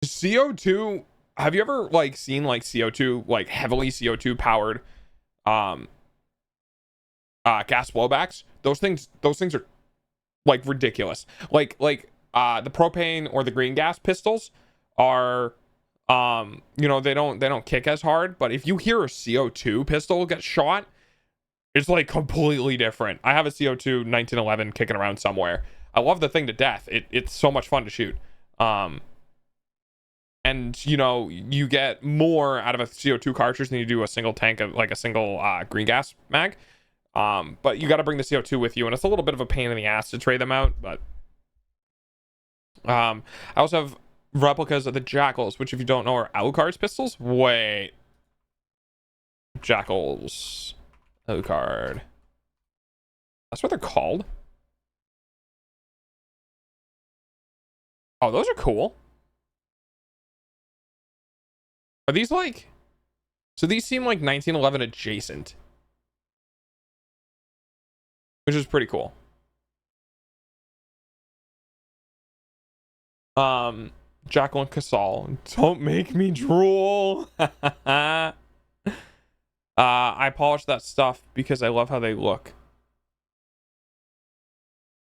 CO2, have you ever like seen like CO2, like heavily CO2 powered gas blowbacks? Those things are like ridiculous. Like the propane or the green gas pistols are you know, they don't kick as hard, but if you hear a CO2 pistol get shot, it's like completely different. I have a CO2 1911 kicking around somewhere. I love the thing to death. It's so much fun to shoot. And you know, you get more out of a CO2 cartridge than you do a single tank of like a single green gas mag. But you got to bring the CO2 with you, and it's a little bit of a pain in the ass to trade them out. But I also have replicas of the Jackals, which if you don't know are Alucard's pistols. Wait, Jackals, Alucard. That's what they're called. Oh, those are cool. Are these like... So these seem like 1911 adjacent. Which is pretty cool. Jackal and Casal. Don't make me drool. I polish that stuff because I love how they look.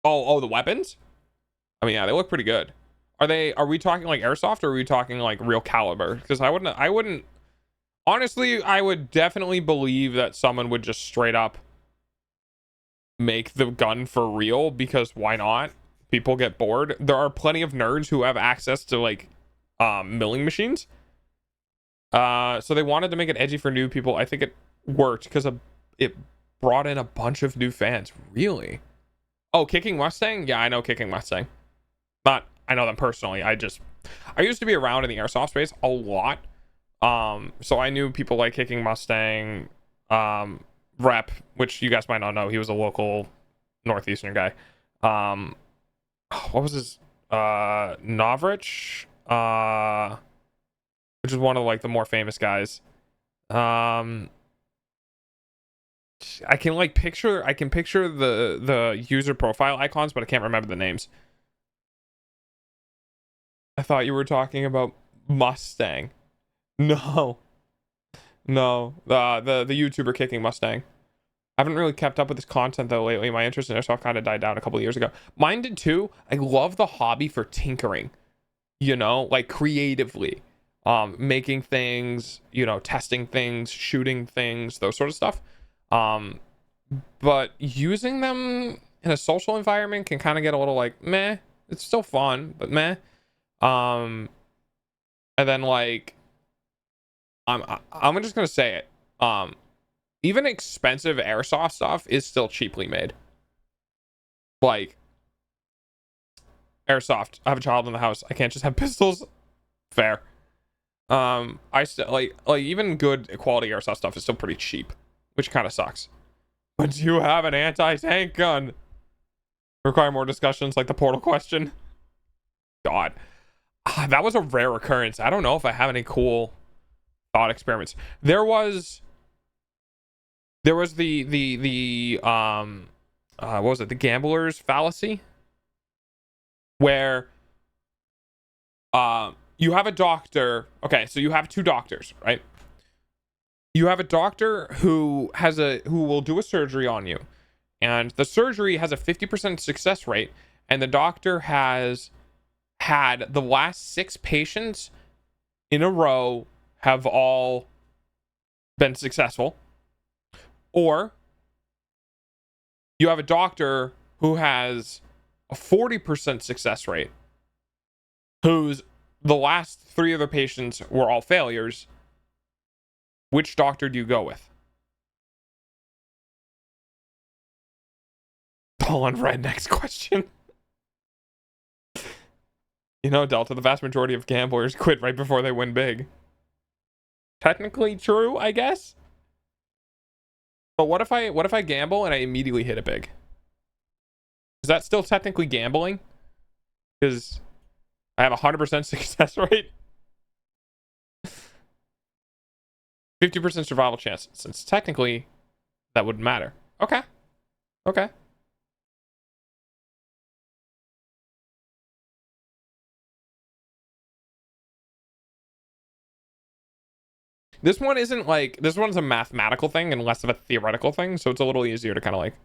Oh, the weapons? I mean, yeah, they look pretty good. Are we talking like airsoft or are we talking like real caliber? Because I wouldn't honestly, I would definitely believe that someone would just straight up make the gun for real, because why not? People get bored. There are plenty of nerds who have access to like milling machines. So they wanted to make it edgy for new people. I think it worked because it brought in a bunch of new fans. Really? Oh, Kicking Mustang? Yeah, I know Kicking Mustang. I know them personally. I used to be around in the airsoft space a lot. So I knew people like Kicking Mustang, Rep, which you guys might not know. He was a local Northeastern guy. What was his Novrich? Which is one of like the more famous guys. I can picture the user profile icons, but I can't remember the names. I thought you were talking about Mustang. No, the YouTuber Kicking Mustang. I haven't really kept up with his content though lately. My interest in airsoft kind of died down a couple of years ago. Mine did too. I love the hobby for tinkering, you know, like creatively, making things, you know, testing things, shooting things, those sort of stuff. But using them, in a social environment can kind of get a little like meh. It's still fun, but meh. And then like I'm just gonna say it. Even expensive airsoft stuff is still cheaply made. Like airsoft. I have a child in the house. I can't just have pistols. Fair. I still like even good quality airsoft stuff is still pretty cheap, which kind of sucks. But do you have an anti-tank gun? Require more discussions like the portal question. God, that was a rare occurrence. I don't know if I have any cool thought experiments. There was the what was it? The gambler's fallacy, where you have a doctor. Okay, so you have two doctors, right? You have a doctor who will do a surgery on you, and the surgery has a 50% success rate, and the doctor has had the last 6 patients in a row have all been successful. Or you have a doctor who has a 40% success rate, whose the last 3 of the patients were all failures. Which doctor do you go with? All on red. Next question. You know, Delta, the vast majority of gamblers quit right before they win big. Technically true, I guess. But what if I gamble and I immediately hit it big? Is that still technically gambling? Because I have a 100% success rate. 50% survival chance. Since technically that wouldn't matter. Okay. Okay. This one isn't like, this one's a mathematical thing and less of a theoretical thing, so it's a little easier to kind of like.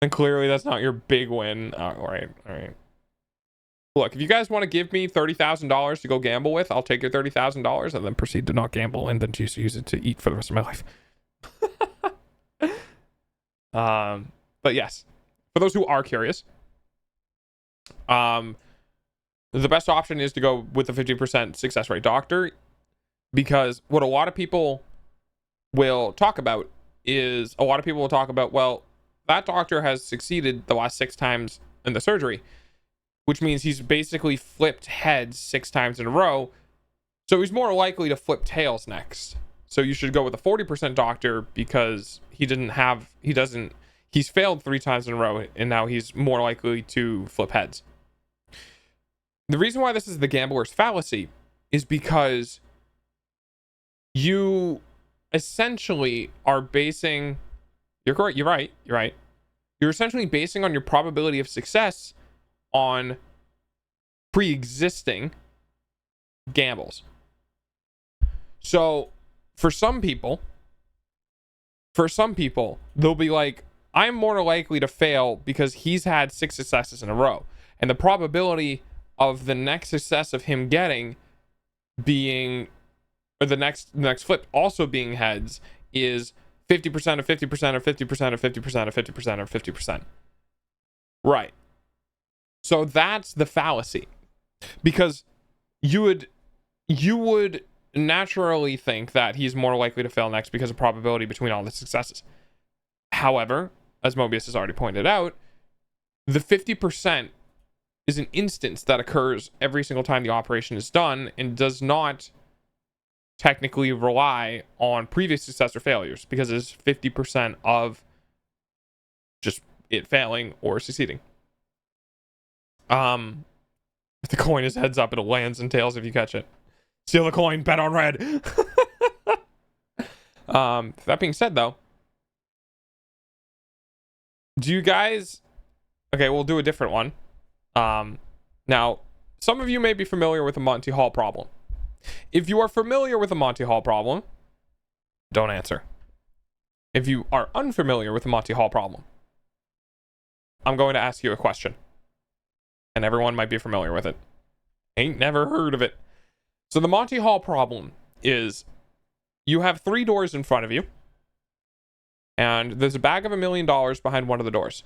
And clearly that's not your big win. All right. Look, if you guys want to give me $30,000 to go gamble with, I'll take your $30,000 and then proceed to not gamble and then just use it to eat for the rest of my life. But yes, for those who are curious, the best option is to go with the 50% success rate doctor, because what a lot of people will talk about is well, that doctor has succeeded the last 6 times in the surgery, which means he's basically flipped heads 6 times in a row. So he's more likely to flip tails next. So you should go with a 40% doctor because he's failed 3 times in a row and now he's more likely to flip heads. The reason why this is the gambler's fallacy is because you essentially are basing, you're right. You're essentially basing on your probability of success on pre-existing gambles. So for some people, they'll be like, I'm more likely to fail because he's had 6 successes in a row. And the probability of the next success of him getting being, or the next flip also being heads, is 50% of 50% of 50% of 50% of 50% of 50%. Right. So that's the fallacy. Because you would naturally think that he's more likely to fail next because of probability between all the successes. However, as Mobius has already pointed out, the 50% is an instance that occurs every single time the operation is done and does not technically rely on previous success or failures, because it's 50% of just it failing or succeeding. If the coin is heads up, it lands and tails if you catch it. Steal the coin, bet on red. That being said, though, do you guys... Okay, we'll do a different one. Now, some of you may be familiar with the Monty Hall problem. If you are familiar with the Monty Hall problem, don't answer. If you are unfamiliar with the Monty Hall problem, I'm going to ask you a question. And everyone might be familiar with it. Ain't never heard of it. So the Monty Hall problem is you have 3 doors in front of you. And there's a bag of $1 million behind one of the doors.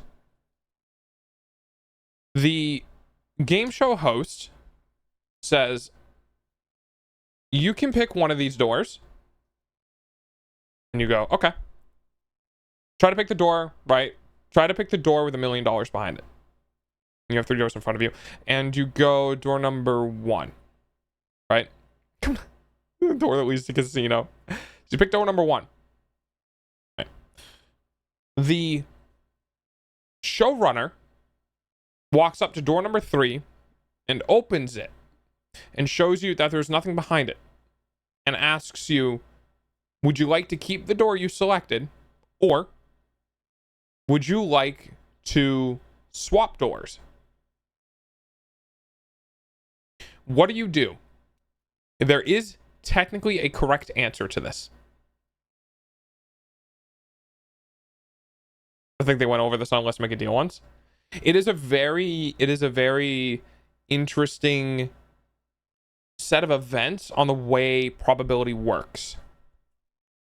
The game show host says, you can pick one of these doors. And you go, okay. Try to pick the door, right? Try to pick the door with $1 million behind it. And you have 3 doors in front of you. And you go door number 1. Right? The door that leads to casino. So you pick door number 1. Right. The showrunner walks up to door number 3 and opens it and shows you that there's nothing behind it and asks you, would you like to keep the door you selected, or would you like to swap doors? What do? There is technically a correct answer to this. I think they went over this on Let's Make a Deal once. It is a very interesting set of events on the way probability works.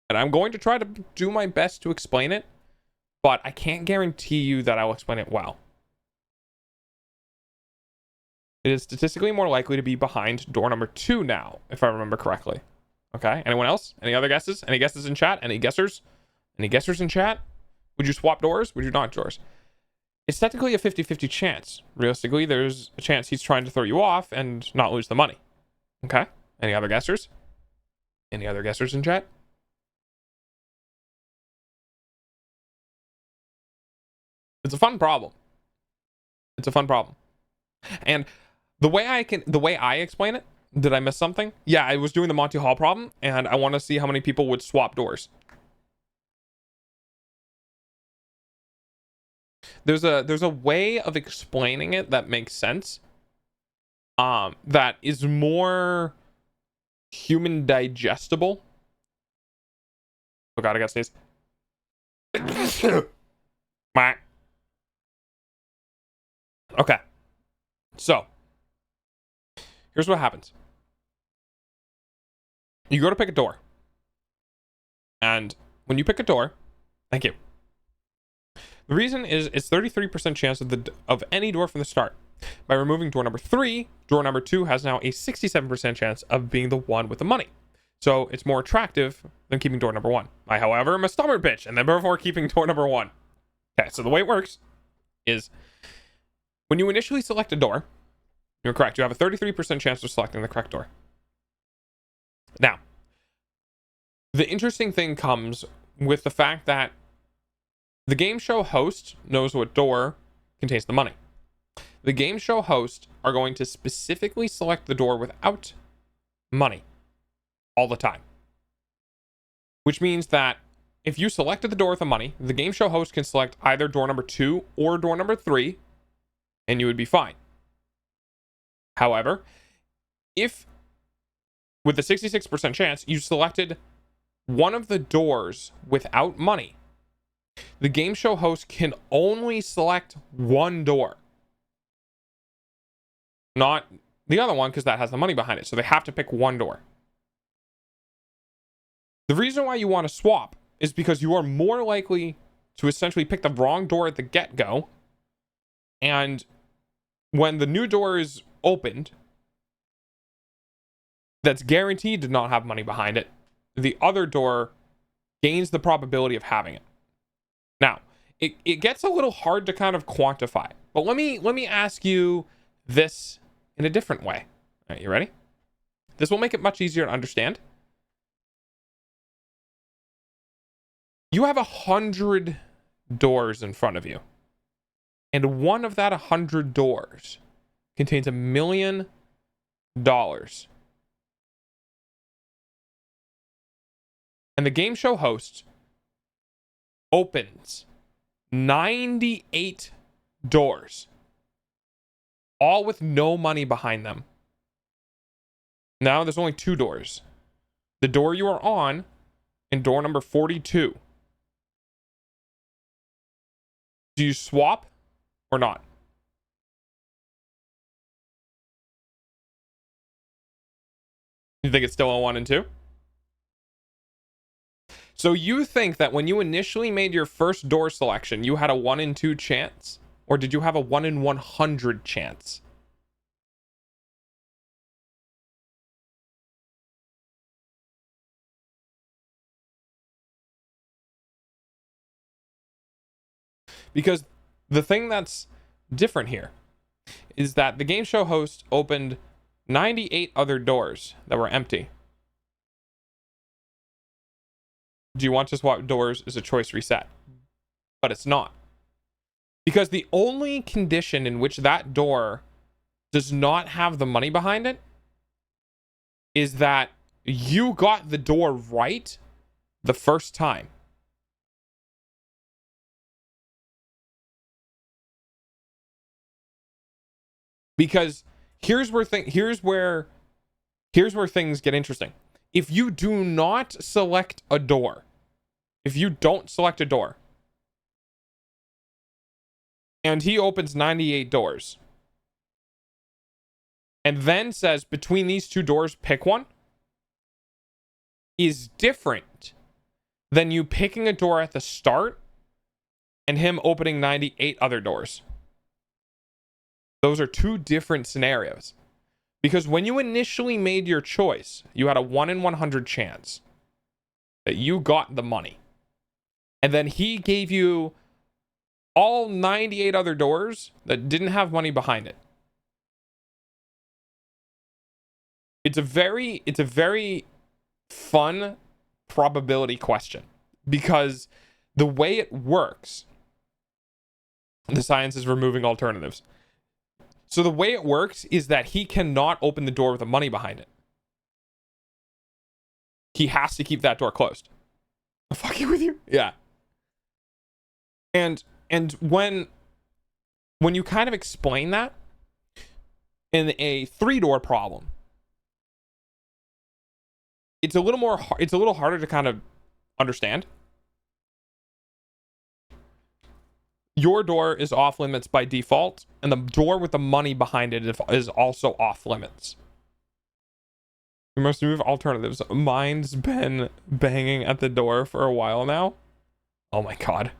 And I'm going to try to do my best to explain it, but I can't guarantee you that I'll explain it well. It is statistically more likely to be behind door number 2 now, if I remember correctly. Okay, anyone else? Any other guesses? Any guesses in chat? Any guessers? Any guessers in chat? Would you swap doors? Would you not doors? It's technically a 50-50 chance. Realistically, there's a chance he's trying to throw you off and not lose the money. Okay, any other guessers? Any other guessers in chat? It's a fun problem. It's a fun problem. And the way I explain it, did I miss something? Yeah, I was doing the Monty Hall problem, and I want to see how many people would swap doors. There's a way of explaining it that makes sense. That is more human digestible. Oh god, I got sneeze. Okay. So, here's what happens. You go to pick a door. And when you pick a door, thank you. The reason is it's 33% chance of any door from the start. By removing door number 3, door number 2 has now a 67% chance of being the one with the money. So it's more attractive than keeping door number 1. I, however, am a stubborn bitch, and then before keeping door number 1. Okay, so the way it works is when you initially select a door, you're correct. You have a 33% chance of selecting the correct door. Now, the interesting thing comes with the fact that the game show host knows what door contains the money. The game show host are going to specifically select the door without money all the time. Which means that if you selected the door with the money, the game show host can select either door number 2 or door number 3, and you would be fine. However, if with a 66% chance you selected one of the doors without money, the game show host can only select one door, not the other one, because that has the money behind it. So they have to pick one door. The reason why you want to swap is because you are more likely to essentially pick the wrong door at the get-go, and when the new door is opened, that's guaranteed to not have money behind it, the other door gains the probability of having it. Now, it gets a little hard to kind of quantify, but let me ask you this in a different way. All right, you ready? This will make it much easier to understand. You have 100 doors in front of you, and one of that 100 doors contains $1 million. And the game show host opens 98 doors, all with no money behind them. Now there's only 2 doors. The door you are on and door number 42. Do you swap or not? You think it's still a 1 and 2? So you think that when you initially made your first door selection, you had a 1 in 2 chance? Or did you have a 1 in 100 chance? Because the thing that's different here is that the game show host opened 98 other doors that were empty. Do you want to swap doors is a choice reset? But it's not. Because the only condition in which that door does not have the money behind it is that you got the door right the first time. Because here's where things get interesting. If you do not select a door, if you don't select a door, and he opens 98 doors, and then says between these two doors, pick one, is different than you picking a door at the start and him opening 98 other doors. Those are two different scenarios. Because when you initially made your choice, you had a 1 in 100 chance that you got the money. And then he gave you all 98 other doors that didn't have money behind it. It's a very fun probability question. Because the way it works, the science is removing alternatives. So the way it works is that he cannot open the door with the money behind it. He has to keep that door closed. I'm fucking with you? Yeah. And when you kind of explain that in a 3-door problem, it's a little harder to kind of understand. Your door is off limits by default, and the door with the money behind it is also off limits. We must move alternatives. Mine's been banging at the door for a while now. Oh my god.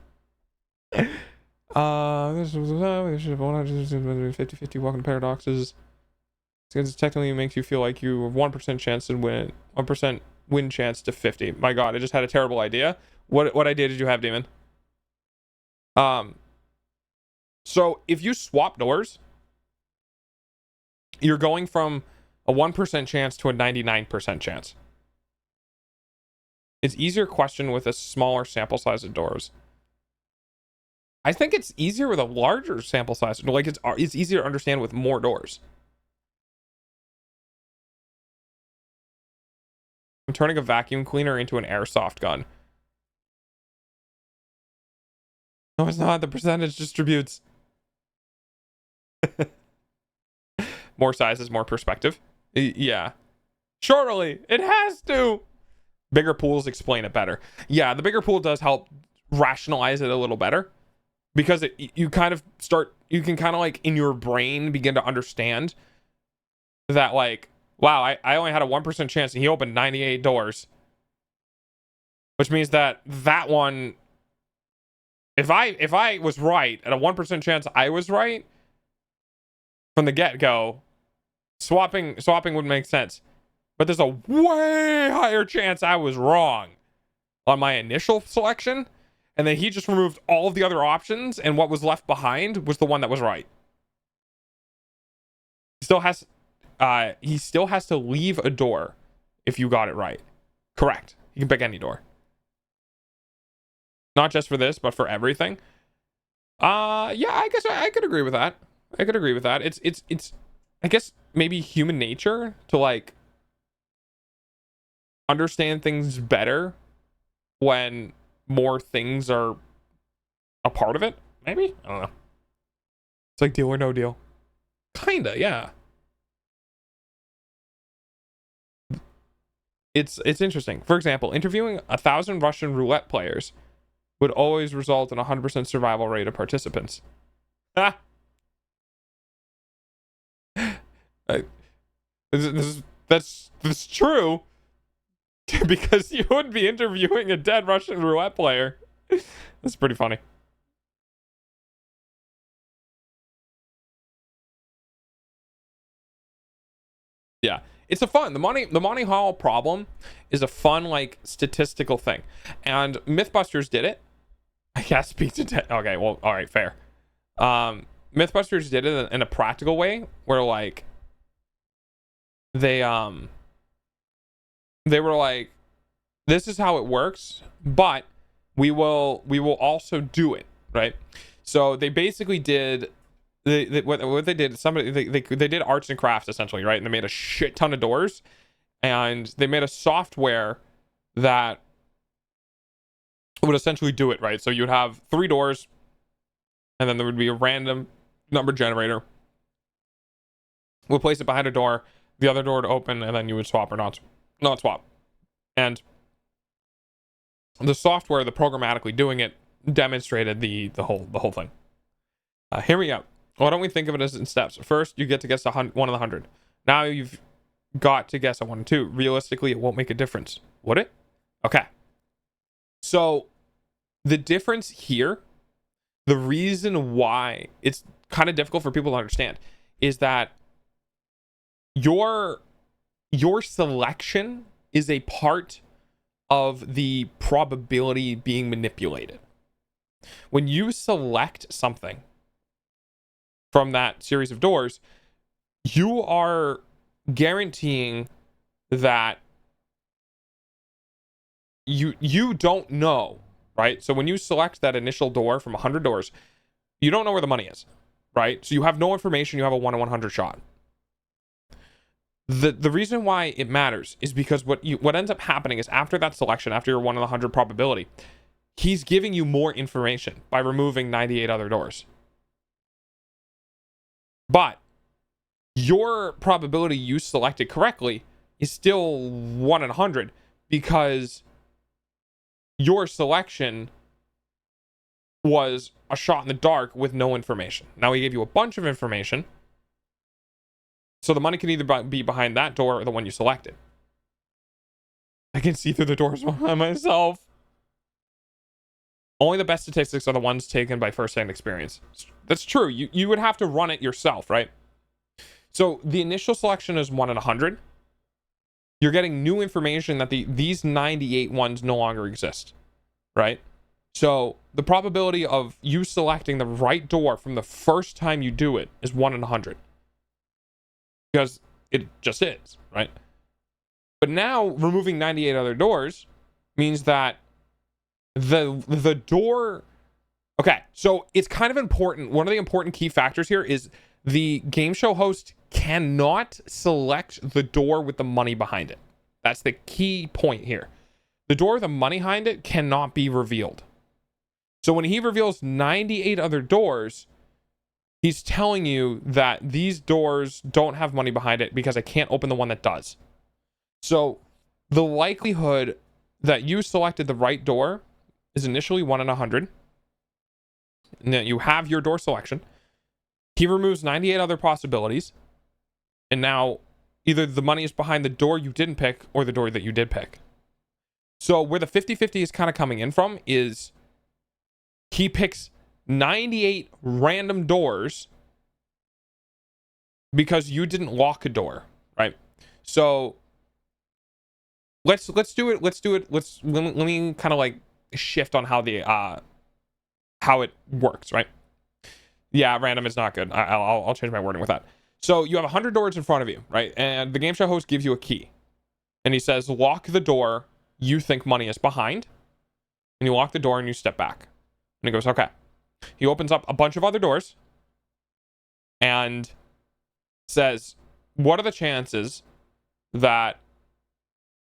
This is 50-50 walking paradoxes. Because technically it makes you feel like you have 1% chance to win, 1% win chance to 50. My god, I just had a terrible idea. What idea did you have, Demon? So if you swap doors, you're going from a 1% chance to a 99% chance. It's easier question with a smaller sample size of doors. I think it's easier with a larger sample size. Like it's easier to understand with more doors. I'm turning a vacuum cleaner into an airsoft gun. No, it's not. The percentage distributes. More sizes, more perspective. Yeah. Surely, it has to. Bigger pools explain it better. Yeah, the bigger pool does help rationalize it a little better. Because you can kind of like in your brain begin to understand that like, wow, I only had a 1% chance and he opened 98 doors. Which means that one, if I was right, at a 1% chance I was right, from the get-go, swapping would make sense. But there's a way higher chance I was wrong on my initial selection, and then he just removed all of the other options, and what was left behind was the one that was right. He still has to leave a door if you got it right. Correct. You can pick any door. Not just for this, but for everything. Yeah, I guess I could agree with that. It's I guess maybe human nature to like understand things better when more things are a part of it. Maybe? I don't know. It's like Deal or No Deal. Kinda, yeah. It's interesting. For example, interviewing 1,000 Russian roulette players would always result in a 100% survival rate of participants. Ha! That's true. because you would be interviewing a dead Russian roulette player. That's pretty funny. Yeah, it's a fun. The Monty Hall problem is a fun, like, statistical thing, and Mythbusters did it. I guess Pizza. Okay, well, all right, fair. Mythbusters did it in a practical way, where like they were like, this is how it works, but we will also do it, right? So they basically did. What they did, they did arts and crafts essentially, right? And they made a shit ton of doors, and they made a software that would essentially do it, right? So you'd have 3 doors, and then there would be a random number generator. We'll place it behind a door, the other door would open, and then you would swap or not swap. And the software, the programmatically doing it, demonstrated the whole thing. Hear me out. Why don't we think of it as in steps? First, you get to guess 1 of the 100. Now you've got to guess a 1 and 2. Realistically, it won't make a difference. Would it? Okay. So the difference here, the reason why it's kind of difficult for people to understand, is that your selection is a part of the probability being manipulated. When you select something from that series of doors, you are guaranteeing that you don't know, right? So when you select that initial door from 100 doors, you don't know where the money is, right? So you have no information. You have a 1 in 100 shot. The reason why it matters is because what ends up happening is after that selection, after your 1 in 100 probability, he's giving you more information by removing 98 other doors. But your probability you selected correctly is still 1 in 100 because your selection was a shot in the dark with no information. Now he gave you a bunch of information, so the money can either be behind that door or the one you selected. I can see through the doors by myself. Only the best statistics are the ones taken by first-hand experience. That's true. You would have to run it yourself, right? So the initial selection is 1 in 100. You're getting new information that these 98 ones no longer exist, right? So the probability of you selecting the right door from the first time you do it is 1 in 100. Because it just is, right? But now removing 98 other doors means that the door. Okay, so it's kind of important. One of the important key factors here is the game show host cannot select the door with the money behind it. That's the key point here. The door with the money behind it cannot be revealed. So when he reveals 98 other doors, he's telling you that these doors don't have money behind it because I can't open the one that does. So the likelihood that you selected the right door is initially 1 in 100. And then you have your door selection. He removes 98 other possibilities. And now either the money is behind the door you didn't pick or the door that you did pick. So where the 50-50 is kind of coming in from is he picks 98 random doors because you didn't lock a door, right? So let's do it. Let me kind of like shift on how it works, right? Yeah, random is not good. I'll change my wording with that. So you have 100 doors in front of you, right? And the game show host gives you a key. And he says, lock the door you think money is behind. And you lock the door and you step back. And he goes, okay. He opens up a bunch of other doors and says, what are the chances that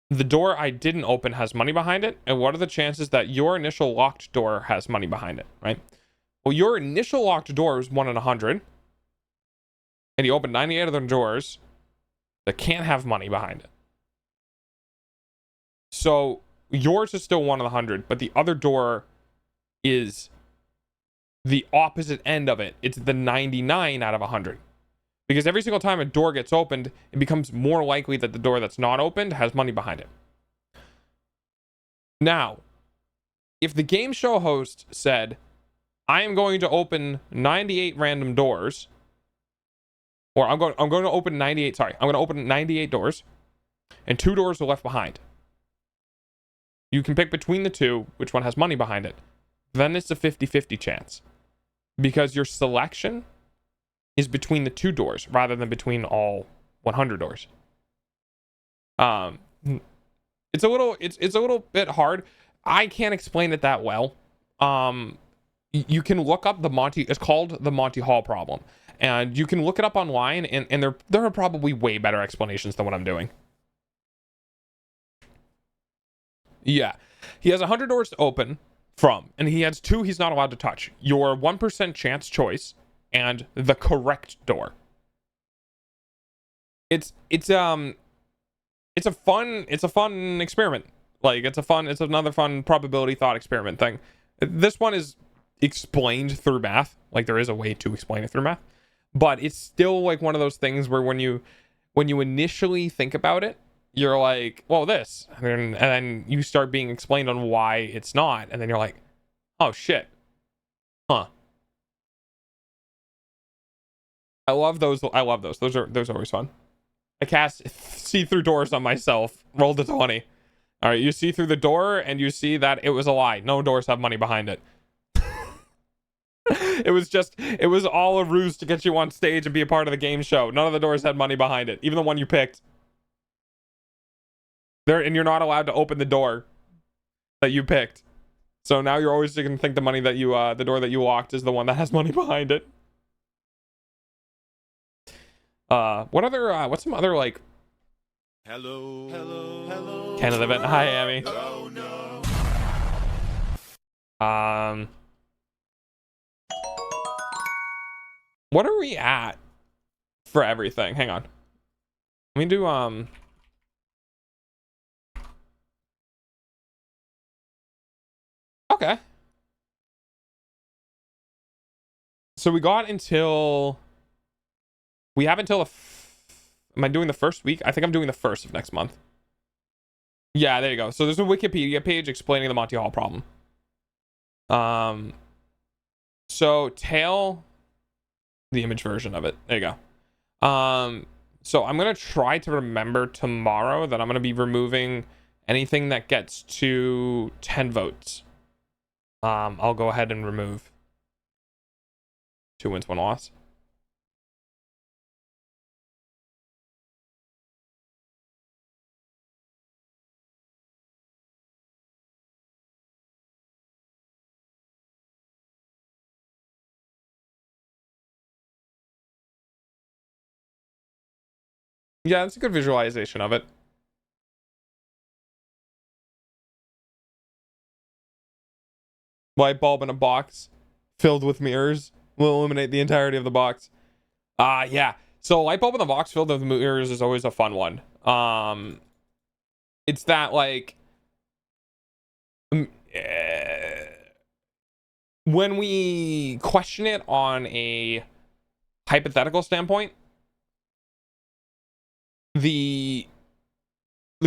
the door I didn't open has money behind it? And what are the chances that your initial locked door has money behind it, right? Well, your initial locked door is 1 in 100. And he opened 98 other doors that can't have money behind it. So yours is still 1 in 100, but the other door is the opposite end of it. It's the 99 out of 100. Because every single time a door gets opened, it becomes more likely that the door that's not opened has money behind it. Now, if the game show host said, I am going to open 98 random doors, or I'm going to open 98, I'm going to open 98 doors, and 2 doors are left behind. You can pick between the 2, which one has money behind it. Then it's a 50-50 chance. Because your selection is between the 2 doors, rather than between all 100 doors. It's a little bit hard. I can't explain it that well. You can look up it's called the Monty Hall problem, and you can look it up online, and there are probably way better explanations than what I'm doing. Yeah, he has 100 doors to open from, and he has 2 he's not allowed to touch. Your 1% chance choice and the correct door. It's a fun experiment. Like, it's another fun probability thought experiment thing. This one is explained through math. Like, there is a way to explain it through math, but it's still like one of those things where when you initially think about it, you're like, well, this, and then you start being explained on why it's not, and then you're like, oh shit, huh. I love those. Those are always fun. I cast see-through doors on myself. Rolled a 20. All right, you see through the door, and you see that it was a lie. No doors have money behind it. It was all a ruse to get you on stage and be a part of the game show. None of the doors had money behind it, even the one you picked. And you're not allowed to open the door that you picked. So now you're always going to think the money that you, the door that you locked is the one that has money behind it. What's some other, like... Hello. Canada event. Hi, Amy. Oh, no. What are we at for everything? Hang on. Let me do, okay. So we got until... We have until am I doing the first week? I think I'm doing the 1st of next month. Yeah, there you go. So there's a Wikipedia page explaining the Monty Hall problem. So tail, the image version of it. There you go. So I'm gonna try to remember tomorrow that I'm gonna be removing anything that gets to 10 votes. I'll go ahead and remove 2 wins, 1 loss. Yeah, that's a good visualization of it. Light bulb in a box filled with mirrors will illuminate the entirety of the box. Yeah. So light bulb in the box filled with mirrors is always a fun one. It's that, like, when we question it on a hypothetical standpoint, the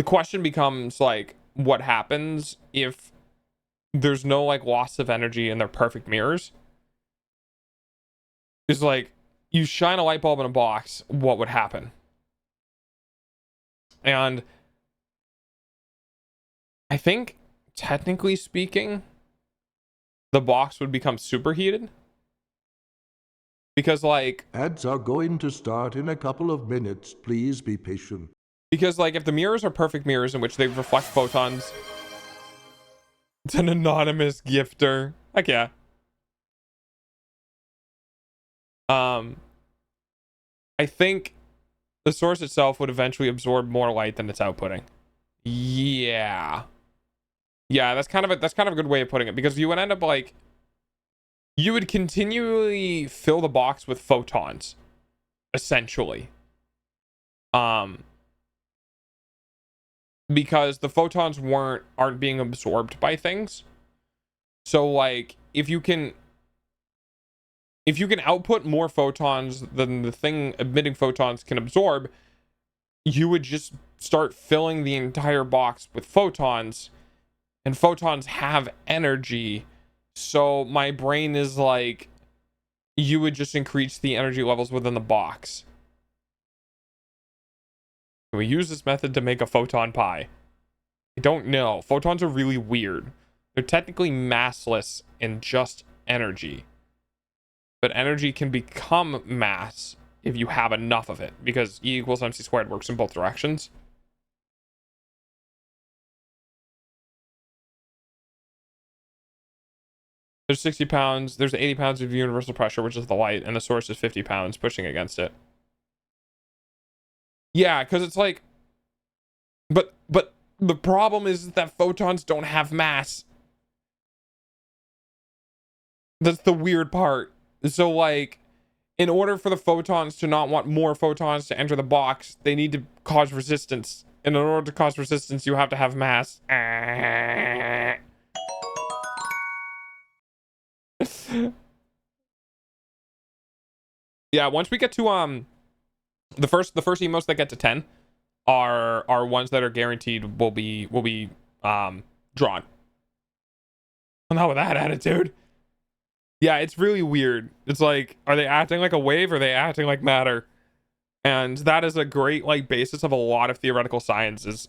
question becomes, like, what happens if there's no, like, loss of energy and they're perfect mirrors? It's like, you shine a light bulb in a box, what would happen? And I think, technically speaking, the box would become superheated. Because, like... Ads are going to start in a couple of minutes. Please be patient. Because, like, if the mirrors are perfect mirrors in which they reflect photons... It's an anonymous gifter. Heck yeah. I think the source itself would eventually absorb more light than it's outputting. Yeah. Yeah, that's kind of a good way of putting it, because you would end up, like, you would continually fill the box with photons, essentially. Because the photons aren't being absorbed by things. So, like, if you can output more photons than the thing emitting photons can absorb, you would just start filling the entire box with photons, and photons have energy. So my brain is like, you would just increase the energy levels within the box. Can we use this method to make a photon pie? I don't know. Photons are really weird. They're technically massless and just energy. But energy can become mass if you have enough of it, because E equals mc squared works in both directions. There's 60 pounds, there's 80 pounds of universal pressure, which is the light, and the source is 50 pounds pushing against it. Yeah, because it's like, but the problem is that photons don't have mass. That's the weird part. So like, in order for the photons to not want more photons to enter the box, they need to cause resistance. And in order to cause resistance, you have to have mass. Yeah, once we get to the first emotes that get to 10 are ones that are guaranteed will be drawn. Not with that attitude. Yeah, it's really weird. It's like, are they acting like a wave or are they acting like matter? And that is a great like basis of a lot of theoretical science is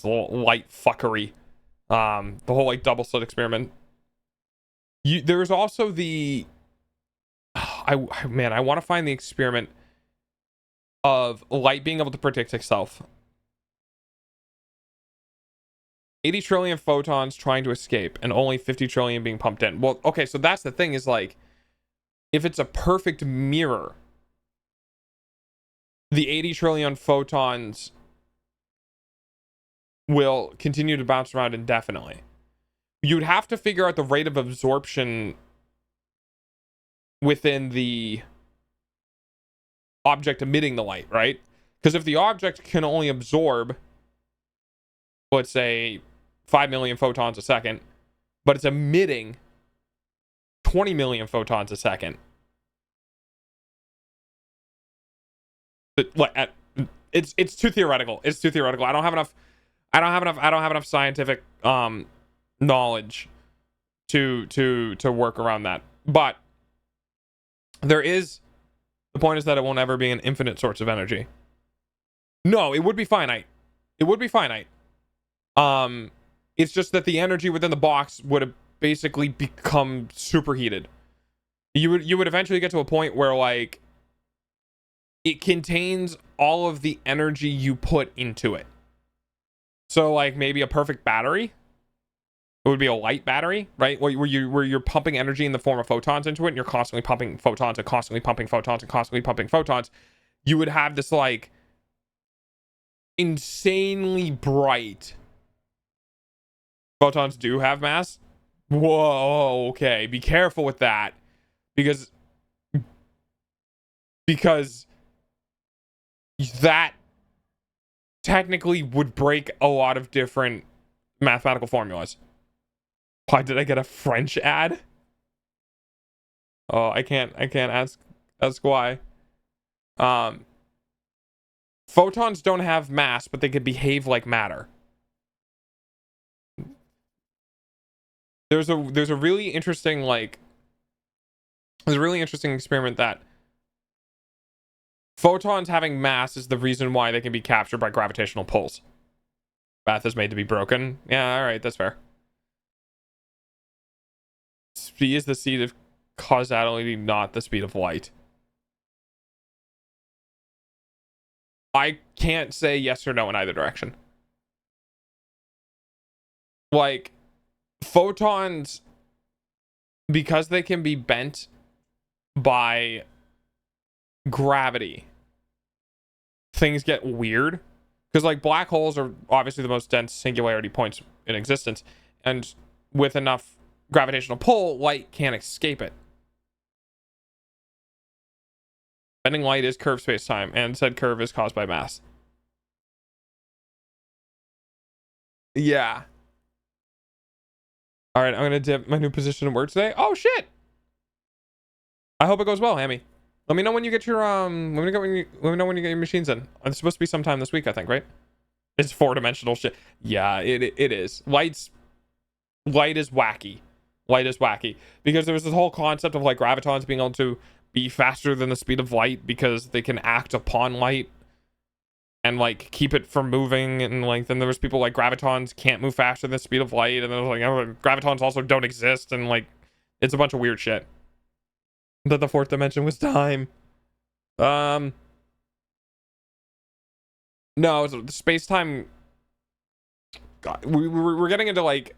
light fuckery. The whole like double slit experiment. There's also the I want to find the experiment of light being able to predict itself. 80 trillion photons trying to escape and only 50 trillion being pumped in. Well, okay, so that's the thing is like, if it's a perfect mirror, the 80 trillion photons will continue to bounce around indefinitely. You'd have to figure out the rate of absorption within the object emitting the light, right? Because if the object can only absorb, let's say 5 million photons a second, but it's emitting 20 million photons a second, it's too theoretical. It's too theoretical. I don't have enough scientific knowledge to work around that. But there is, the point is that it will never be an infinite source of energy. No, it would be finite. It would be finite. It's just that the energy within the box would have basically become superheated. You would eventually get to a point where like it contains all of the energy you put into it. So like maybe a perfect battery. It would be a light battery, right? Where you're pumping energy in the form of photons into it, and you're constantly pumping photons and constantly pumping photons and constantly pumping photons. You would have this like insanely bright. Photons do have mass. Whoa, okay. Be careful with that. Because that technically would break a lot of different mathematical formulas. Why did I get a French ad? Oh, I can't ask why. Photons don't have mass, but they could behave like matter. There's a really interesting experiment that photons having mass is the reason why they can be captured by gravitational pulls. Math is made to be broken. Yeah, all right, that's fair. Speed is the speed of causality, not the speed of light. I can't say yes or no in either direction. Like, photons, because they can be bent by gravity, things get weird. Because like black holes are obviously the most dense singularity points in existence, and with enough gravitational pull, light can't escape it. Bending light is curved space-time, and said curve is caused by mass. Yeah. All right, I'm gonna dip my new position in work today. Oh shit! I hope it goes well, Hammy. Let me know when you get your let me know when you get your machines in. It's supposed to be sometime this week, I think, right? It's 4-dimensional shit. Yeah, it is. Light's light is wacky. Light is wacky because there was this whole concept of like gravitons being able to be faster than the speed of light because they can act upon light and like keep it from moving, and like then there was people like gravitons can't move faster than the speed of light, and then like gravitons also don't exist, and like it's a bunch of weird shit. That the fourth dimension was time. No, the space-time. God, we're getting into like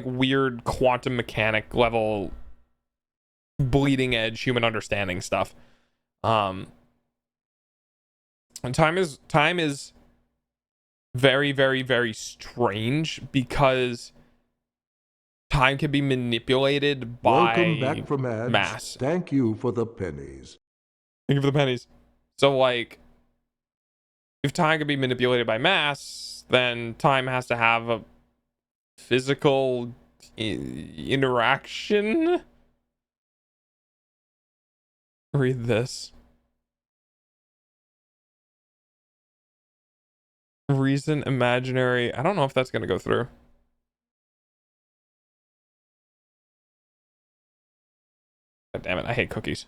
weird quantum mechanic level bleeding edge human understanding stuff. And time is very, very, very strange because time can be manipulated by Welcome back from ads. mass. Thank you for the pennies. Thank you for the pennies. So like, if time can be manipulated by mass, then time has to have a physical interaction. Read this. Reason imaginary. I don't know if that's going to go through. God damn it. I hate cookies.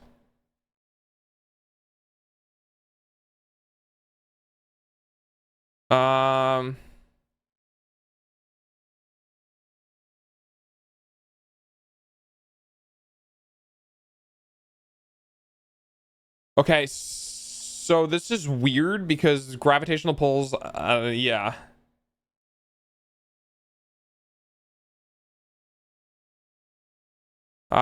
Okay, so this is weird because gravitational pulls, yeah.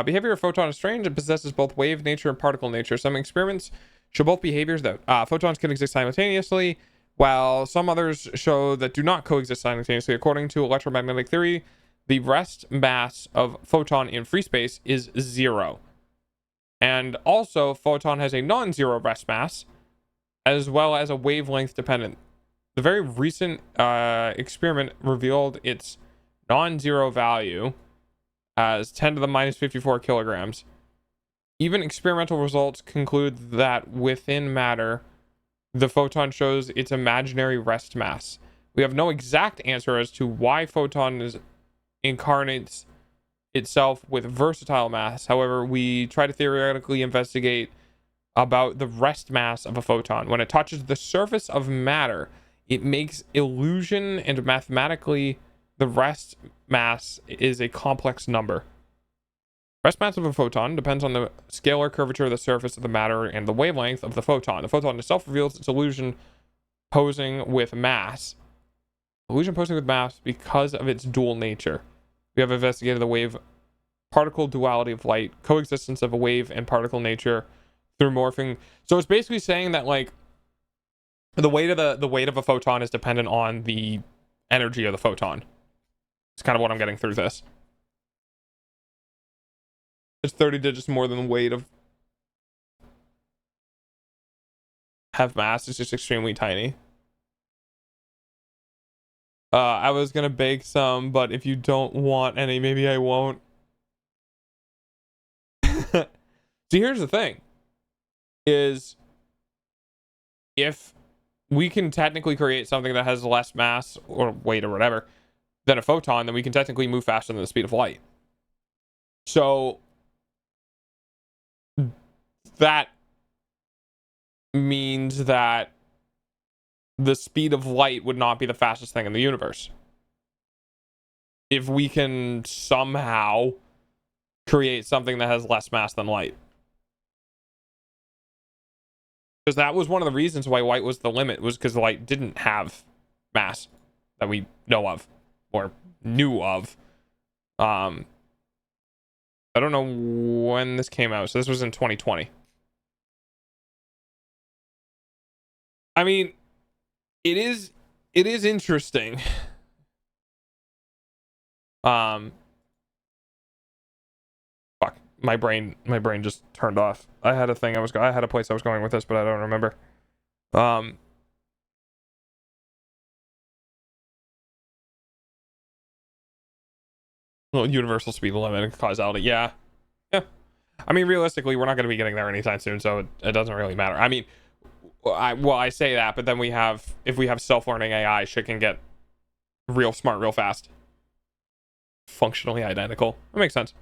Behavior of photon is strange. It possesses both wave nature and particle nature. Some experiments show both behaviors that photons can exist simultaneously, while some others show that do not coexist simultaneously. According to electromagnetic theory, the rest mass of photon in free space is 0. And also, photon has a non-zero rest mass, as well as a wavelength dependent. The very recent experiment revealed its non-zero value as 10 to the minus 54 kilograms. Even experimental results conclude that within matter, the photon shows its imaginary rest mass. We have no exact answer as to why photon incarnates itself with versatile mass. However, we try to theoretically investigate about the rest mass of a photon. When it touches the surface of matter, it makes illusion, and mathematically the rest mass is a complex number. Rest mass of a photon depends on the scalar curvature of the surface of the matter and the wavelength of the photon. The photon itself reveals its illusion posing with mass. Illusion posing with mass because of its dual nature. We have investigated the wave particle duality of light, coexistence of a wave and particle nature through morphing. So it's basically saying that like the weight of a photon is dependent on the energy of the photon. It's kind of what I'm getting through this. It's 30 digits more than the weight of have mass. It's just extremely tiny. I was gonna bake some, but if you don't want any, maybe I won't. See, here's the thing. Is if we can technically create something that has less mass or weight or whatever than a photon, then we can technically move faster than the speed of light. So that means that the speed of light would not be the fastest thing in the universe. If we can somehow create something that has less mass than light. Because that was one of the reasons why light was the limit, was because light didn't have mass that we know of or knew of. I don't know when this came out, so this was in 2020. I mean, it is interesting. Fuck, my brain just turned off. I had a place I was going with this, but I don't remember. Well, universal speed limit and causality, yeah. I mean, realistically, we're not going to be getting there anytime soon, so it doesn't really matter. I mean, I say that, but then if we have self-learning AI, shit can get real smart real fast. functionally identical. That makes sense.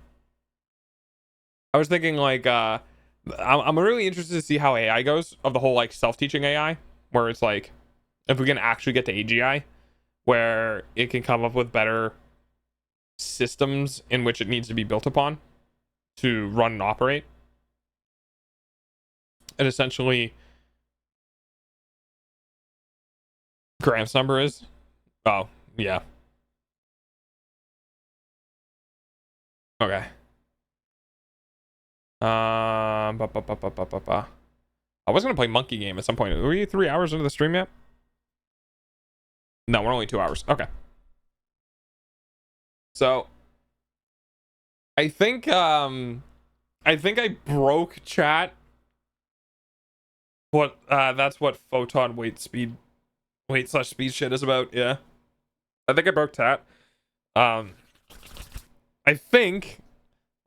I was thinking like I'm really interested to see how AI goes of the whole like self-teaching AI, where it's like if we can actually get to AGI, where it can come up with better systems in which it needs to be built upon to run and operate. And essentially Graham's number is, oh yeah, okay. I was gonna play Monkey Game at some point. Were you 3 hours into the stream yet? No, we're only 2 hours. Okay. So I think I broke chat. What that's what photon wait slash speed shit is about. Yeah. I think I broke chat. I think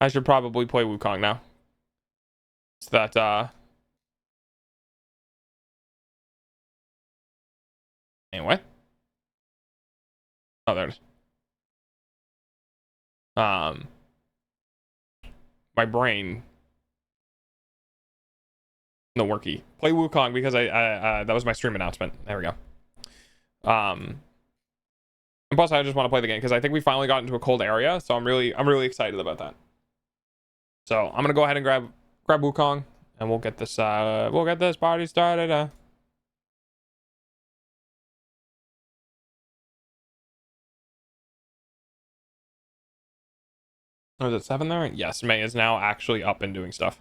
I should probably play Wukong now. So that anyway. Oh, there it is. My brain. No worky. Play Wukong because I that was my stream announcement. There we go. And plus I just want to play the game because I think we finally got into a cold area, so I'm really excited about that. So I'm gonna go ahead and grab Wukong and we'll get this party started. Oh, is it 7 there? Yes, May is now actually up and doing stuff.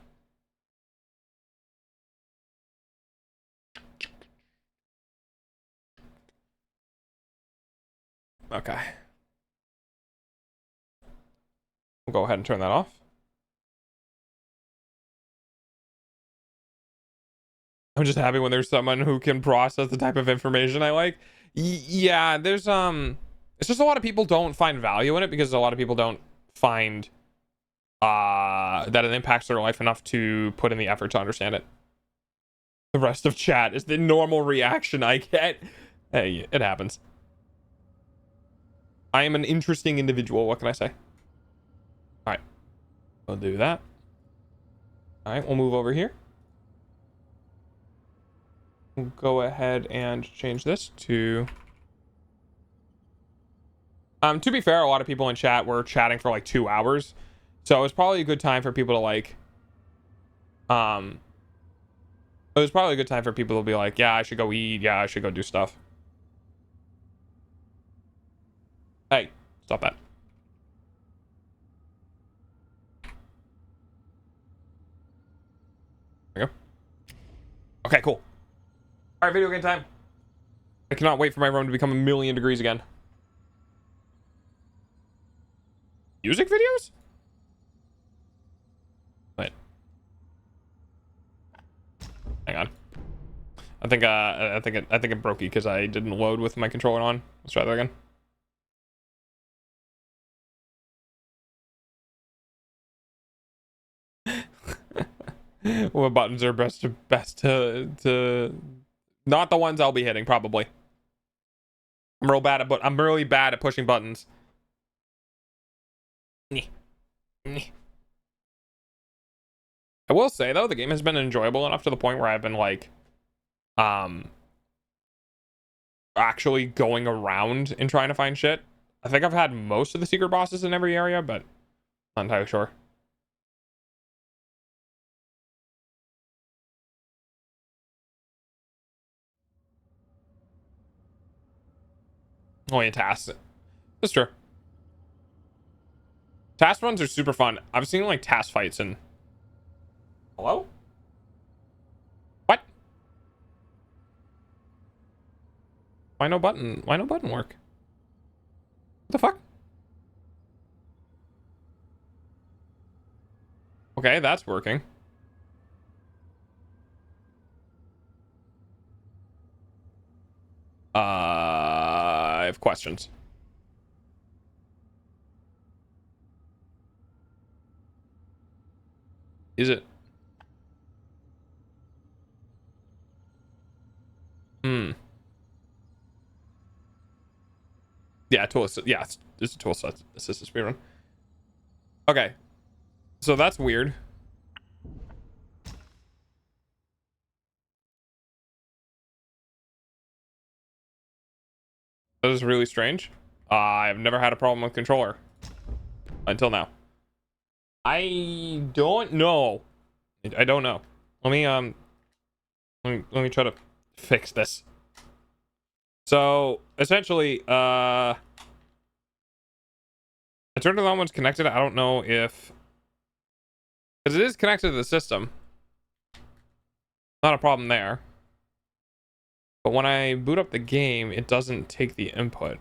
Okay. We'll go ahead and turn that off. I'm just happy when there's someone who can process the type of information I like. Yeah, there's it's just a lot of people don't find value in it because a lot of people don't find that it impacts their life enough to put in the effort to understand it. The rest of chat is the normal reaction I get. Hey, it happens. I am an interesting individual. What can I say? All right, we'll do that. All right, we'll move over here. We'll go ahead and change this to to be fair, a lot of people in chat were chatting for like 2 hours, so it's probably a good time for people to like it was probably a good time for people to be like, yeah, I should go eat, yeah, I should go do stuff. Hey, stop that. There we go. Okay, cool. All right, video game time. I cannot wait for my room to become 1,000,000 degrees again. Music videos? Wait. Hang on. I think it broke because I didn't load with my controller on. Let's try that again. What buttons are best to not the ones I'll be hitting probably. I'm really bad at pushing buttons. I will say though, the game has been enjoyable enough to the point where I've been like actually going around and trying to find shit. I think I've had most of the secret bosses in every area, but not entirely sure. Only in tasks. That's true. Task runs are super fun. I've seen like task fights and hello? What? Why no button? Why no button work? What the fuck? Okay, that's working. I have questions. Is it? Hmm. Yeah, tool assist. Yeah, it's a tool assisted speedrun. Okay, so that's weird. That is really strange. I've never had a problem with controller until now. I don't know. I don't know. Let me try to fix this. So essentially, I turned on one's connected. I don't know if, because it is connected to the system. Not a problem there. But when I boot up the game, it doesn't take the input.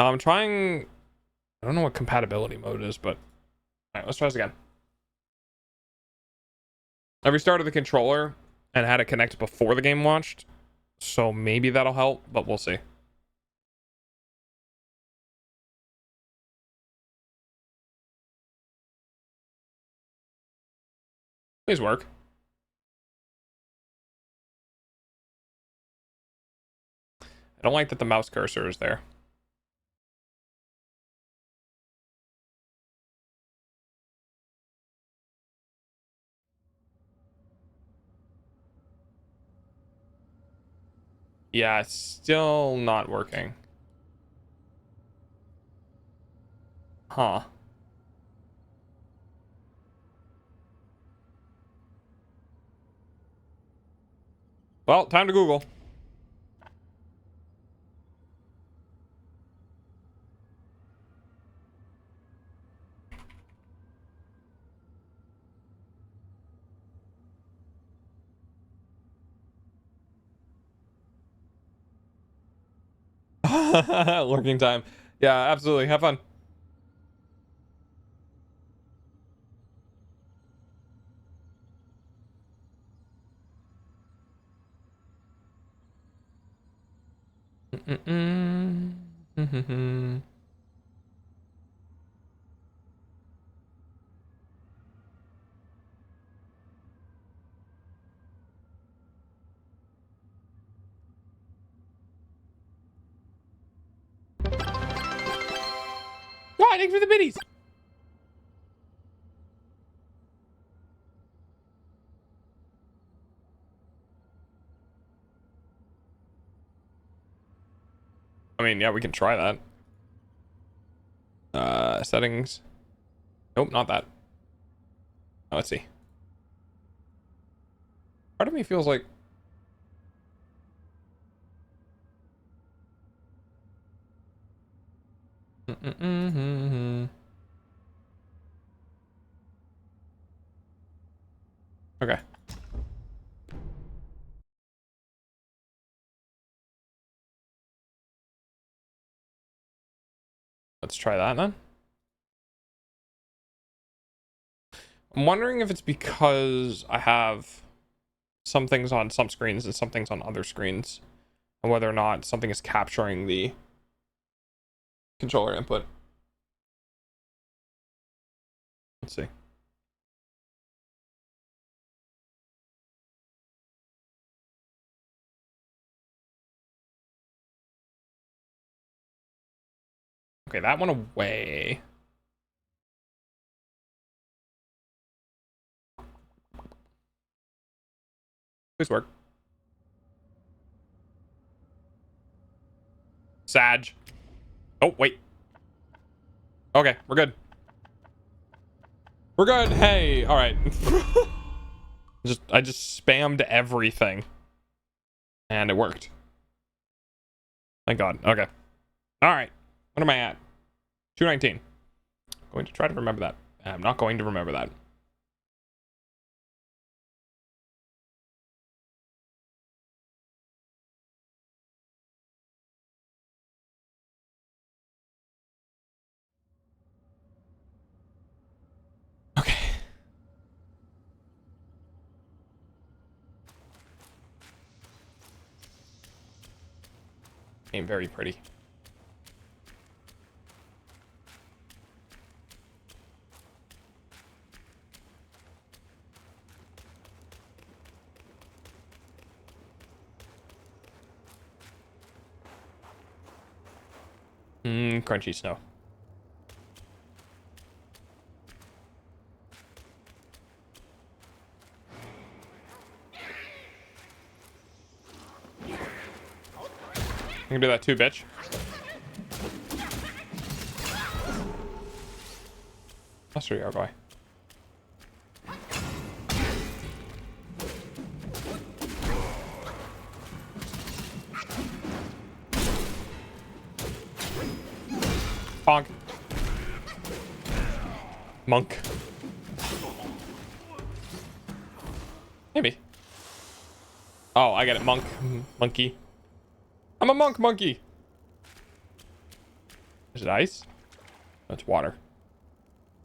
I'm trying. I don't know what compatibility mode is, but all right, let's try this again. I restarted the controller and had it connect before the game launched, so maybe that'll help, but we'll see. Please work. I don't like that the mouse cursor is there. Yeah, it's still not working. Huh. Well, time to Google. Lurking time. Yeah, absolutely. Have fun. Why? Thanks for the biddies. I mean, yeah, we can try that. Settings. Nope, not that. Oh, let's see. Part of me feels like. Okay. Let's try that then. I'm wondering if it's because I have some things on some screens and some things on other screens, and whether or not something is capturing the controller input. Let's see. Okay, that went away. Please work. Sag. Oh, wait. Okay, we're good. We're good. Hey, all right. I just spammed everything, and it worked. Thank God. Okay. All right. What am I at? 219. Going to try to remember that. I'm not going to remember that. Okay. Ain't very pretty. Crunchy snow. You can do that too, bitch. That's where you are, boy. Bonk. Monk. Maybe. Oh, I get it. Monk. Monkey. I'm a monk monkey. Is it ice? No, it's water.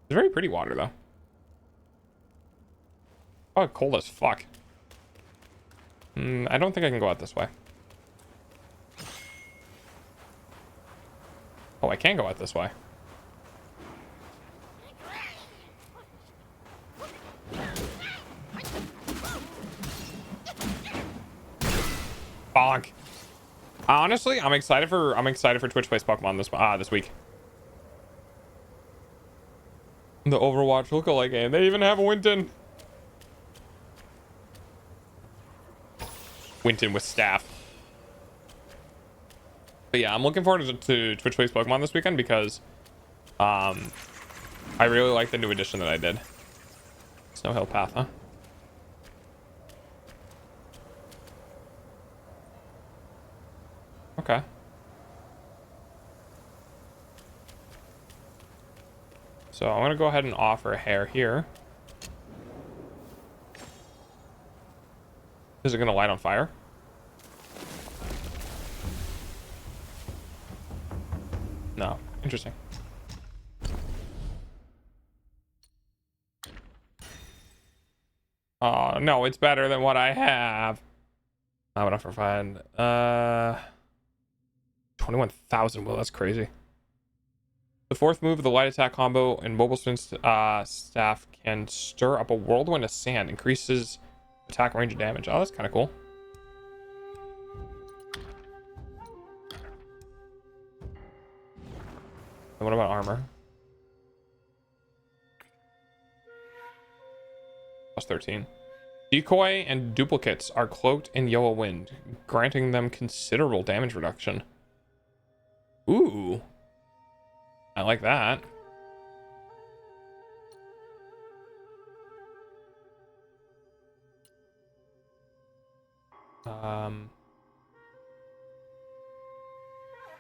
It's very pretty water, though. Oh, cold as fuck. I don't think I can go out this way. Oh, I can go out this way. Bonk. Honestly, I'm excited for Twitch Plays Pokemon this week. The Overwatch lookalike game. They even have Winton. Winton with staff. But yeah, I'm looking forward to Twitch Plays Pokemon this weekend because I really like the new edition that I did. Snow Hill Path, huh? Okay. So I'm gonna go ahead and offer a hair here. Is it gonna light on fire? No. Interesting. Oh, no, it's better than what I have. Not enough for fun. 21,000. Well, that's crazy. The fourth move of the light attack combo and mobile spin staff can stir up a whirlwind of sand. Increases attack range and damage. Oh, that's kind of cool. And what about armor? Plus 13. Decoy and duplicates are cloaked in yellow wind, granting them considerable damage reduction. Ooh. I like that.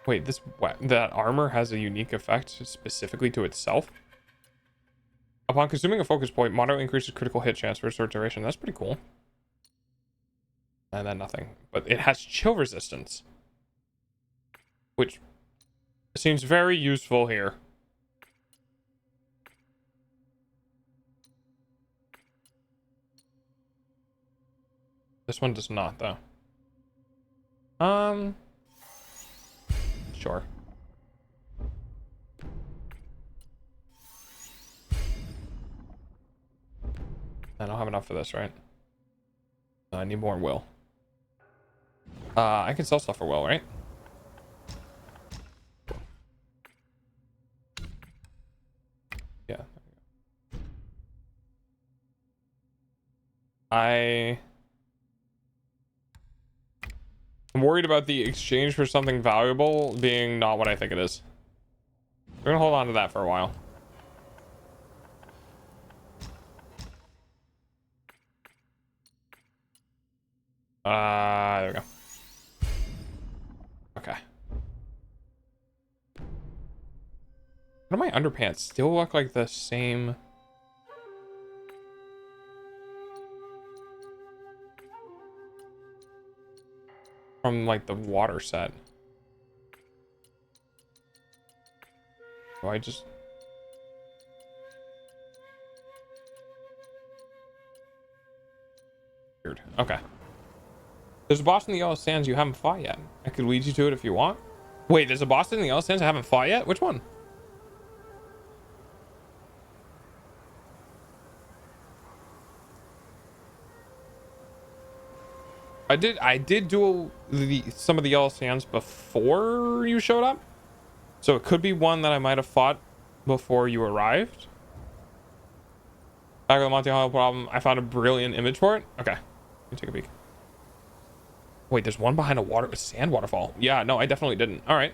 Wait, that armor has a unique effect specifically to itself? Upon consuming a focus point, moderately increases critical hit chance for a short duration. That's pretty cool. And then nothing. But it has chill resistance, which seems very useful here. This one does not, though. Sure. I don't have enough for this, right? I need more will. I can sell stuff for will, right? Yeah. I'm worried about the exchange for something valuable being not what I think it is. We're gonna hold on to that for a while. There we go. Okay. Why do my underpants still look like the same? From like the water set. Do I just... Weird. Okay. There's a boss in the Yellow Sands you haven't fought yet. I could lead you to it if you want. Wait, there's a boss in the Yellow Sands I haven't fought yet? Which one? I did do some of the Yellow Sands before you showed up. So it could be one that I might have fought before you arrived. Back with the Monte Hollow problem, I found a brilliant image for it. Okay, let me take a peek. Wait, there's one behind a sand waterfall. Yeah, no, I definitely didn't. All right.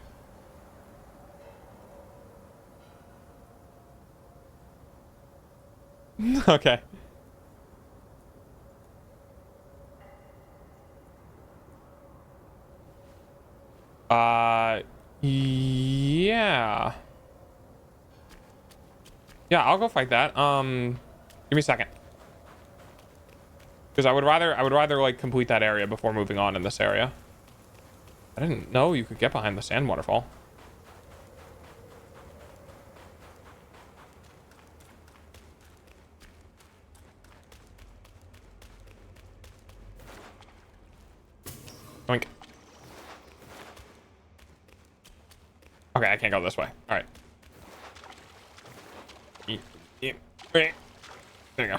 Okay. Yeah. Yeah, I'll go fight that. Give me a second. Because I would rather like complete that area before moving on in this area. I didn't know you could get behind the sand waterfall. Oink. Okay, I can't go this way. All right. There you go.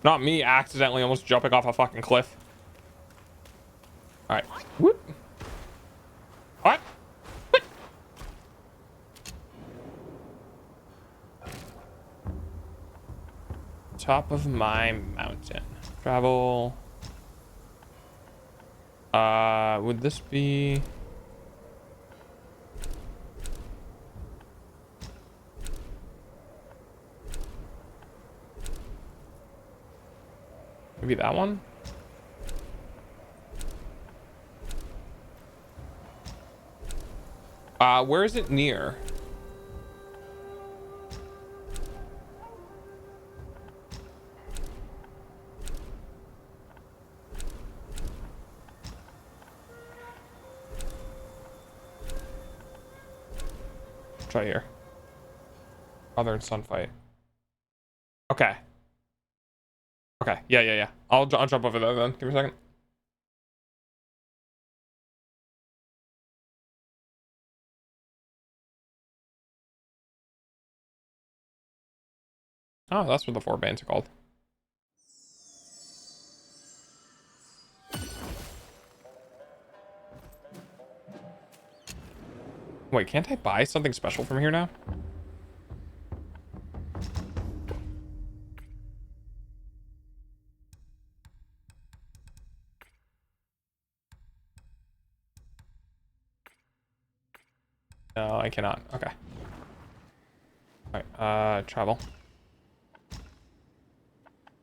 Not me accidentally almost jumping off a fucking cliff. All right. Whoop. What? What? Top of my mountain. Travel. Would this be? Maybe that one? Where is it near? Try here. Father and son fight. Okay. Okay. Yeah. I'll jump over there then. Give me a second. Oh, that's what the 4 bands are called. Wait, can't I buy something special from here now? No, I cannot. Okay. Alright, travel.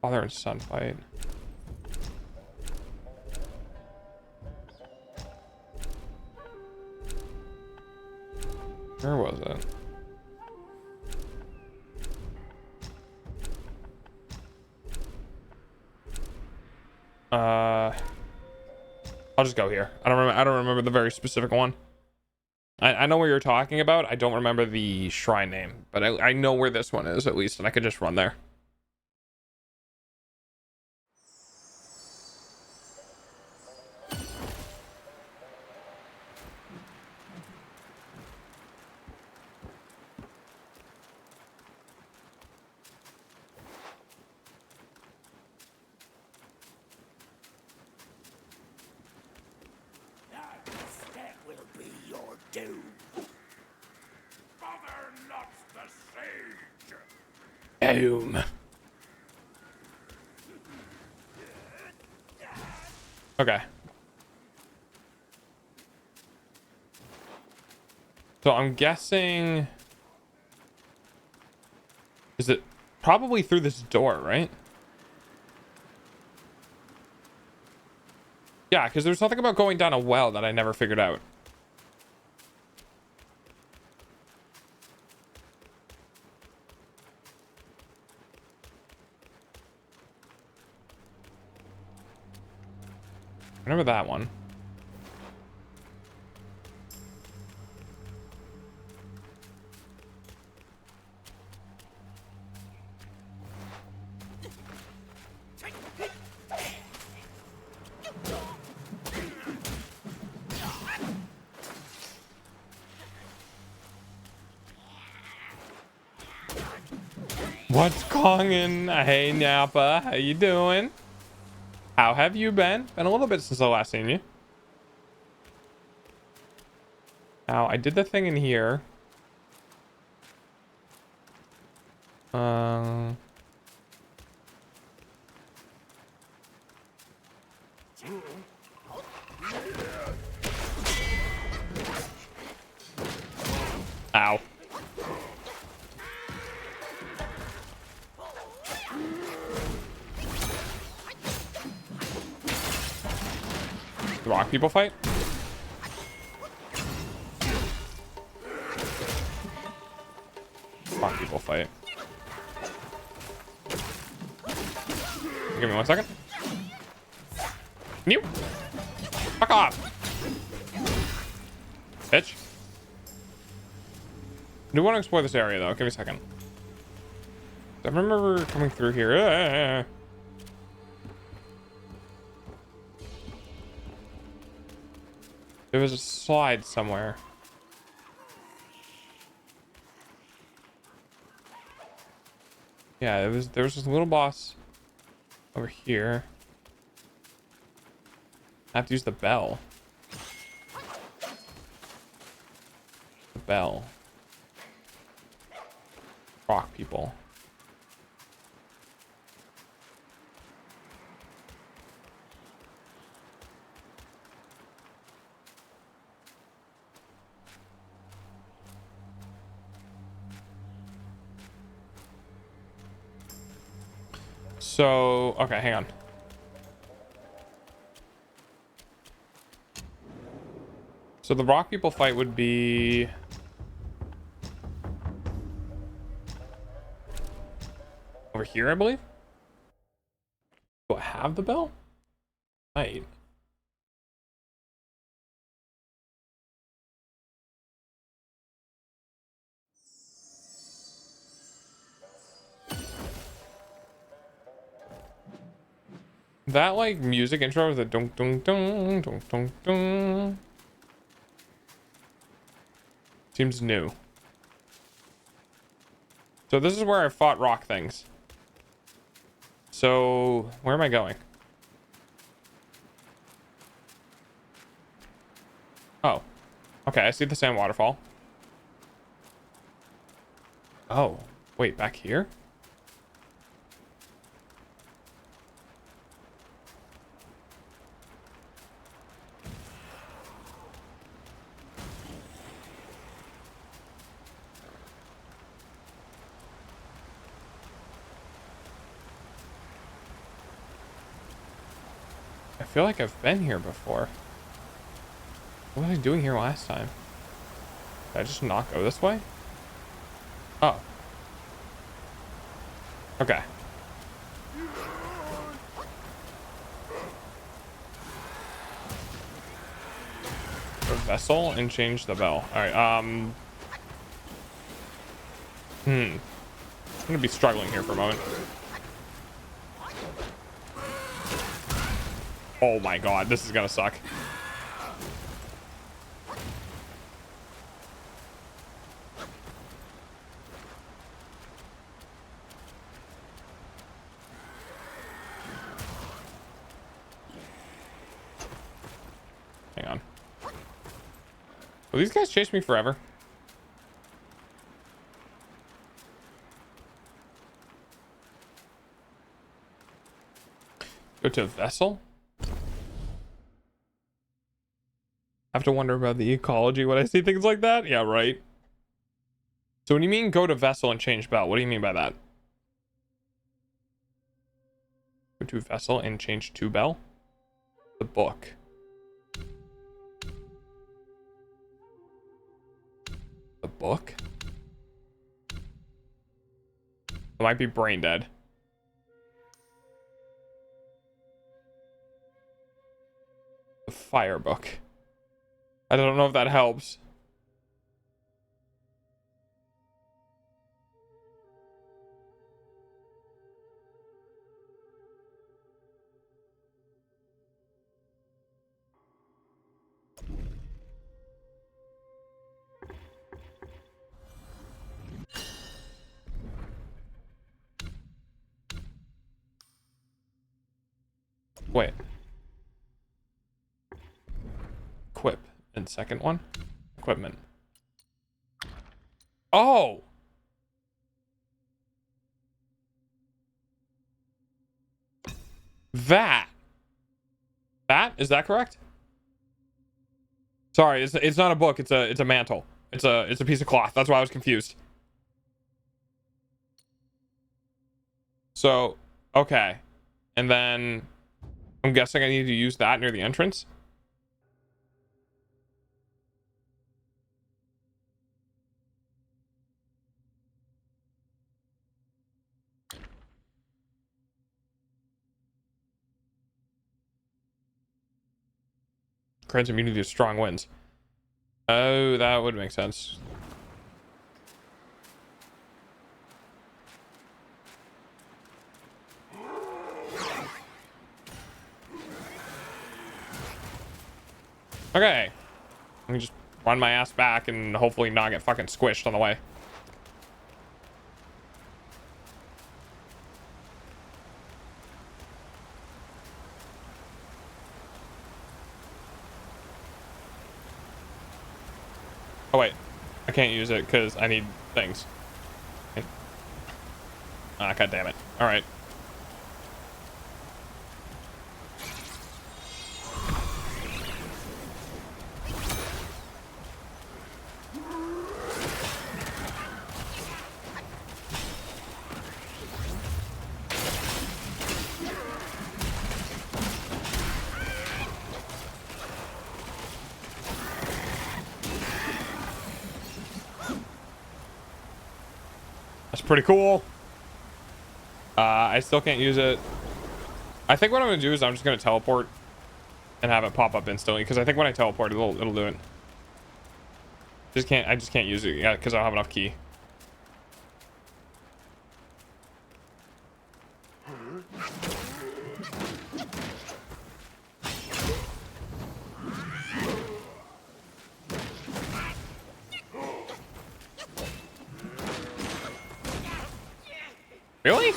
Father and son fight. Where was it? I'll just go here. I don't remember the very specific one. I know where you're talking about. I don't remember the shrine name, but I know where this one is at least, and I could just run there. That will be your doom. Father not the sage. Boom. Okay. So I'm guessing... Is it probably through this door, right? Yeah, because there's something about going down a well that I never figured out. Remember that one. What's Kongin? Hey Napa, how you doing? How have you been? Been a little bit since I last seen you. Now I did the thing in here. Ow. The rock people fight? Rock people fight. Give me 1 second. You. Fuck off. Bitch. I do want to explore this area though. Give me a second. I remember coming through here. There was a slide somewhere. Yeah, there was this little boss over here. I have to use the bell. The bell. Rock people. So, okay, hang on. So the rock people fight would be over here, I believe. Do I have the bell? Right. That like music intro with the dun dun dun dun dun dun seems new. So this is where I fought rock things. So where am I going? Oh, okay. I see the same waterfall. Oh, wait, back here? I feel like I've been here before. What was I doing here last time? Did I just not go this way? Oh. Okay. A vessel and change the bell. Alright, I'm gonna be struggling here for a moment. Oh my god, this is gonna suck. Hang on. Will these guys chase me forever? Go to a vessel? I have to wonder about the ecology when I see things like that. Yeah, right. So when you mean go to vessel and change bell, what do you mean by that? Go to vessel and change to bell? The book. The book? I might be brain dead. The fire book. I don't know if that helps. Wait. Equip. And second one? Equipment. Oh! That. That? Is that correct? Sorry, it's not a book, it's a mantle. It's a piece of cloth. That's why I was confused. So, okay. And then I'm guessing I need to use that near the entrance. Grants immunity to strong winds. Oh, that would make sense. Okay. Let me just run my ass back and hopefully not get fucking squished on the way. Oh wait, I can't use it because I need things. Ah, god damn it. All right. That's pretty cool. I still can't use it. I think what I'm gonna do is I'm just gonna teleport and have it pop up instantly because I think when I teleport it'll do it. I just can't use it yet because I don't have enough key. Really?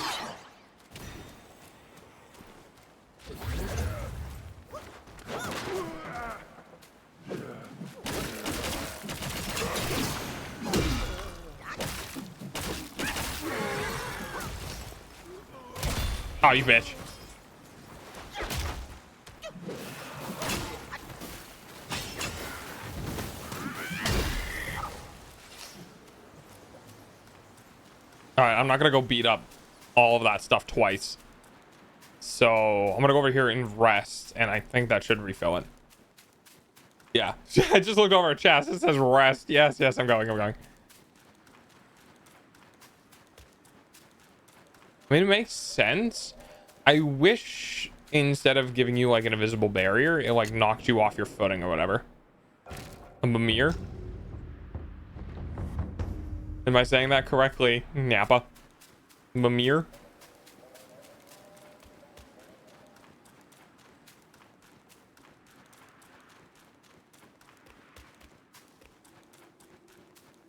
Oh, you bitch. Alright, I'm not gonna go beat up all of that stuff twice. So I'm gonna go over here and rest, and I think that should refill it. Yeah. I just looked over at chest. It says rest. Yes, I'm going. I mean, it makes sense. I wish instead of giving you like an invisible barrier, it like knocked you off your footing or whatever. A Mimir. Am I saying that correctly? Nappa. Mimir.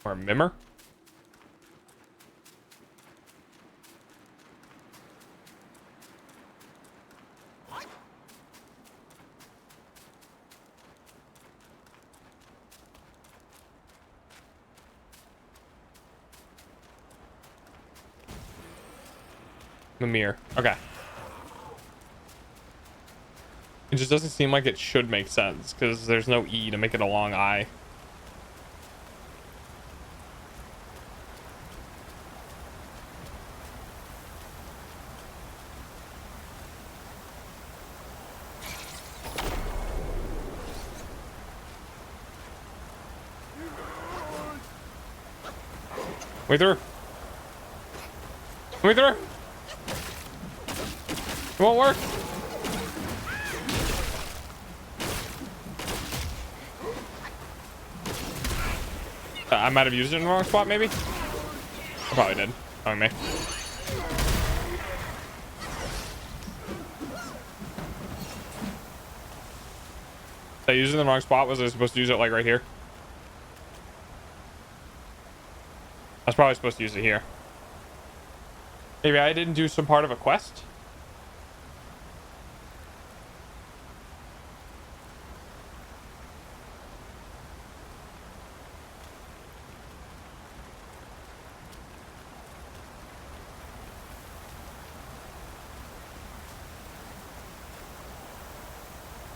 Or Mimmer. Mimir. Okay. It just doesn't seem like it should make sense because there's no E to make it a long I. Way through. Way through. It won't work. I might have used it in the wrong spot, maybe. I probably did. Knowing me. Did I use it in the wrong spot? Was I supposed to use it like right here? I was probably supposed to use it here. Maybe I didn't do some part of a quest.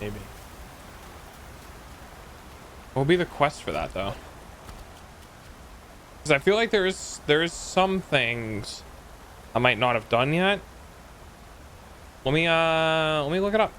Maybe. What will be the quest for that though? Because I feel like there's some things I might not have done yet. Let me look it up.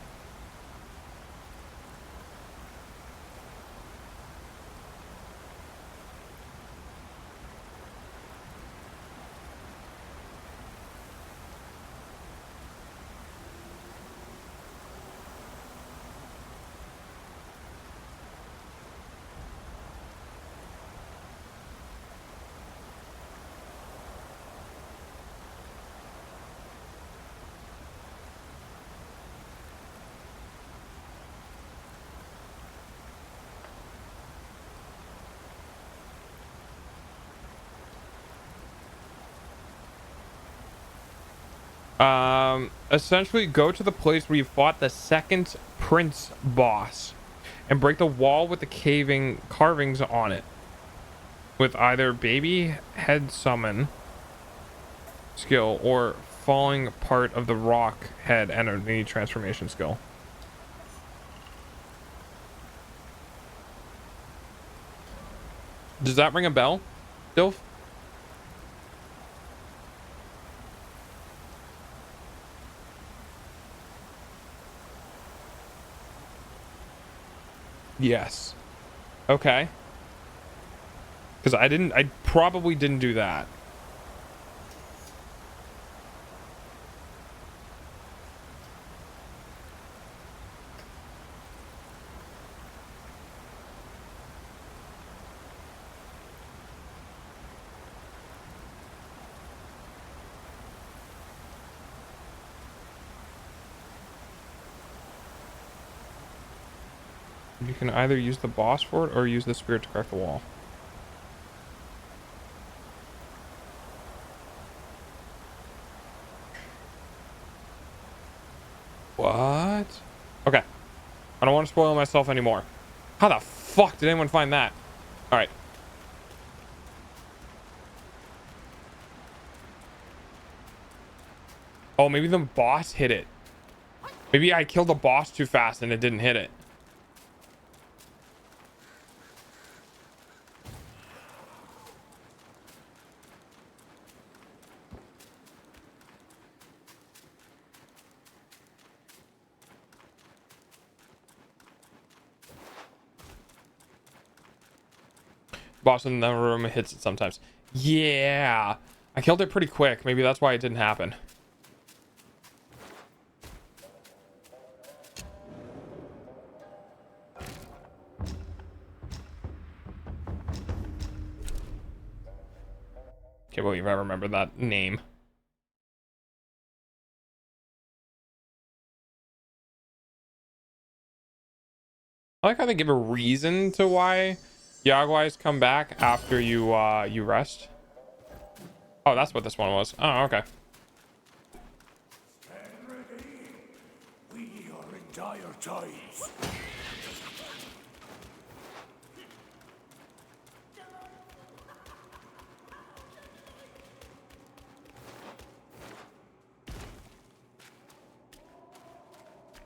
Essentially go to the place where you fought the second prince boss and break the wall with the carvings on it with either baby head summon skill or falling part of the rock head energy transformation skill. Does that ring a bell, Dilf? Yes. Okay. Because I probably didn't do that. You can either use the boss for it or use the spirit to crack the wall. What? Okay. I don't want to spoil myself anymore. How the fuck did anyone find that? Alright. Oh, maybe the boss hit it. Maybe I killed the boss too fast and it didn't hit it. Boss in the room hits it sometimes. Yeah, I killed it pretty quick. Maybe that's why it didn't happen. Can't believe I remember that name. I like how they give a reason to why Yaguais come back after you you rest. Oh, that's what this one was. Oh, okay. Stand ready. We are in dire times.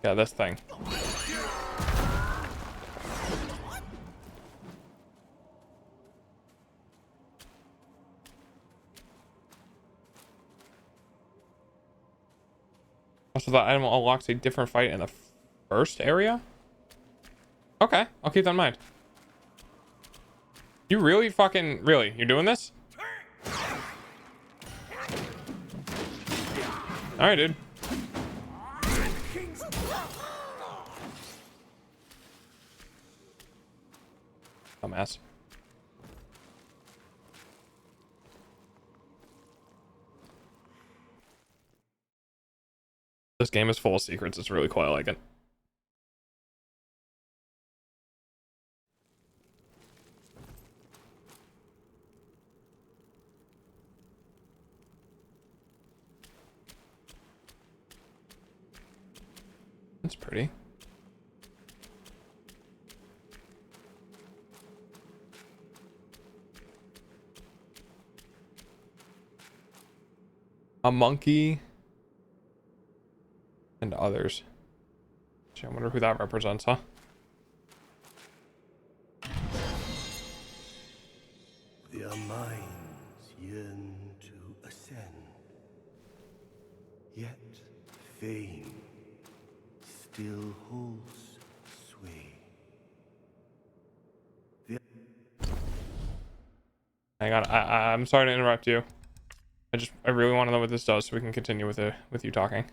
Yeah, this thing. Also, that item unlocks a different fight in the first area? Okay, I'll keep that in mind. You really fucking... Really? You're doing this? Alright, dude. Dumbass. This game is full of secrets. It's really quite like it. That's pretty. A monkey and others. Gee, I wonder who that represents, huh? Their minds yearn to ascend, yet fame still holds sway. Hang on, I'm sorry to interrupt you. I really want to know what this does so we can continue with you talking.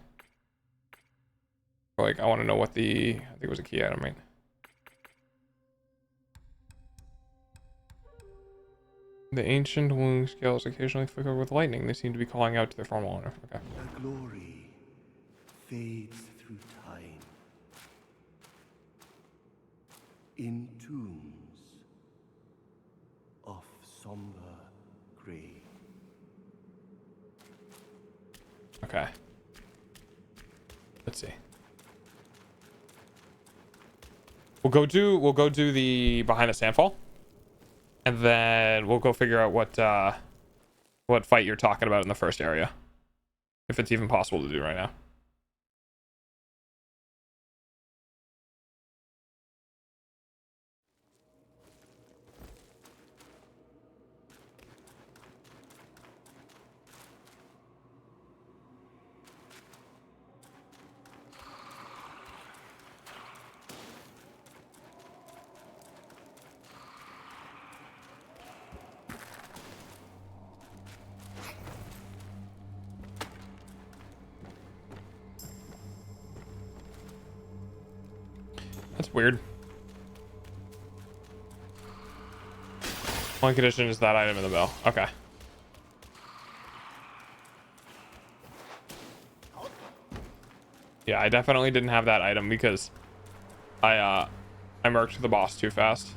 Like, I want to know what I think it was a key item, right? The ancient wound scales occasionally flicker with lightning. They seem to be calling out to their former owner. Okay. Their glory fades through time in tombs of somber gray. Okay. Let's see. We'll go do the behind the sandfall, and then we'll go figure out what fight you're talking about in the first area, if it's even possible to do right now. That's weird. Only condition is that item in the bell. Okay. Yeah, I definitely didn't have that item because I murked the boss too fast.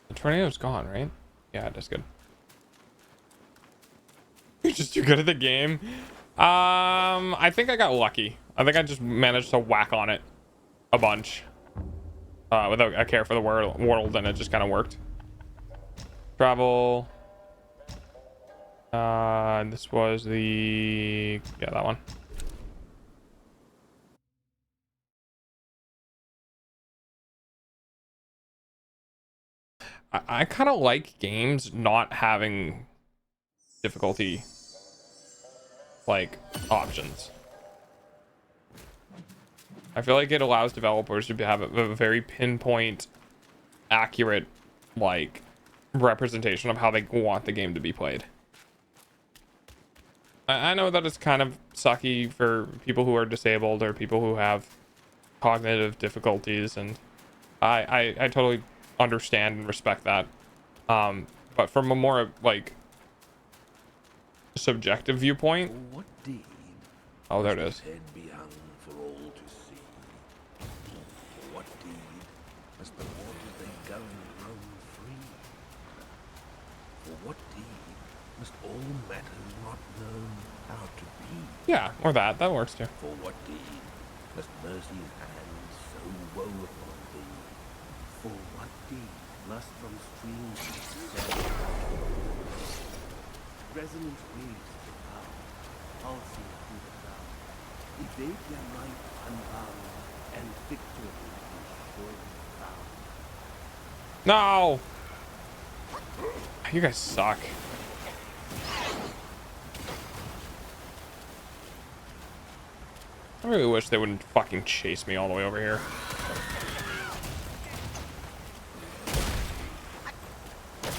The tornado's gone, right? Yeah, that's good. You're just too good at the game. I think I got lucky. I think I just managed to whack on it a bunch without a care for the world, and it just kind of worked. Travel. This was the that one. I kind of like games not having difficulty like options. I feel like it allows developers to have a very pinpoint, accurate, like, representation of how they want the game to be played. I know that it's kind of sucky for people who are disabled or people who have cognitive difficulties, and I totally understand and respect that. But from a more like subjective viewpoint, What deed oh, there it is. head be hung for all to see? For what deed must the waters they go roam free? For what deed must all matters not known how to be? Yeah, or that works too. For what deed must mercy's hand so woe upon thee? For what deed must from streams descend? Resonant waves of the power, pulsing through the cloud, evade their might unbound, and victory is surely found. No! You guys suck. I really wish they wouldn't fucking chase me all the way over here.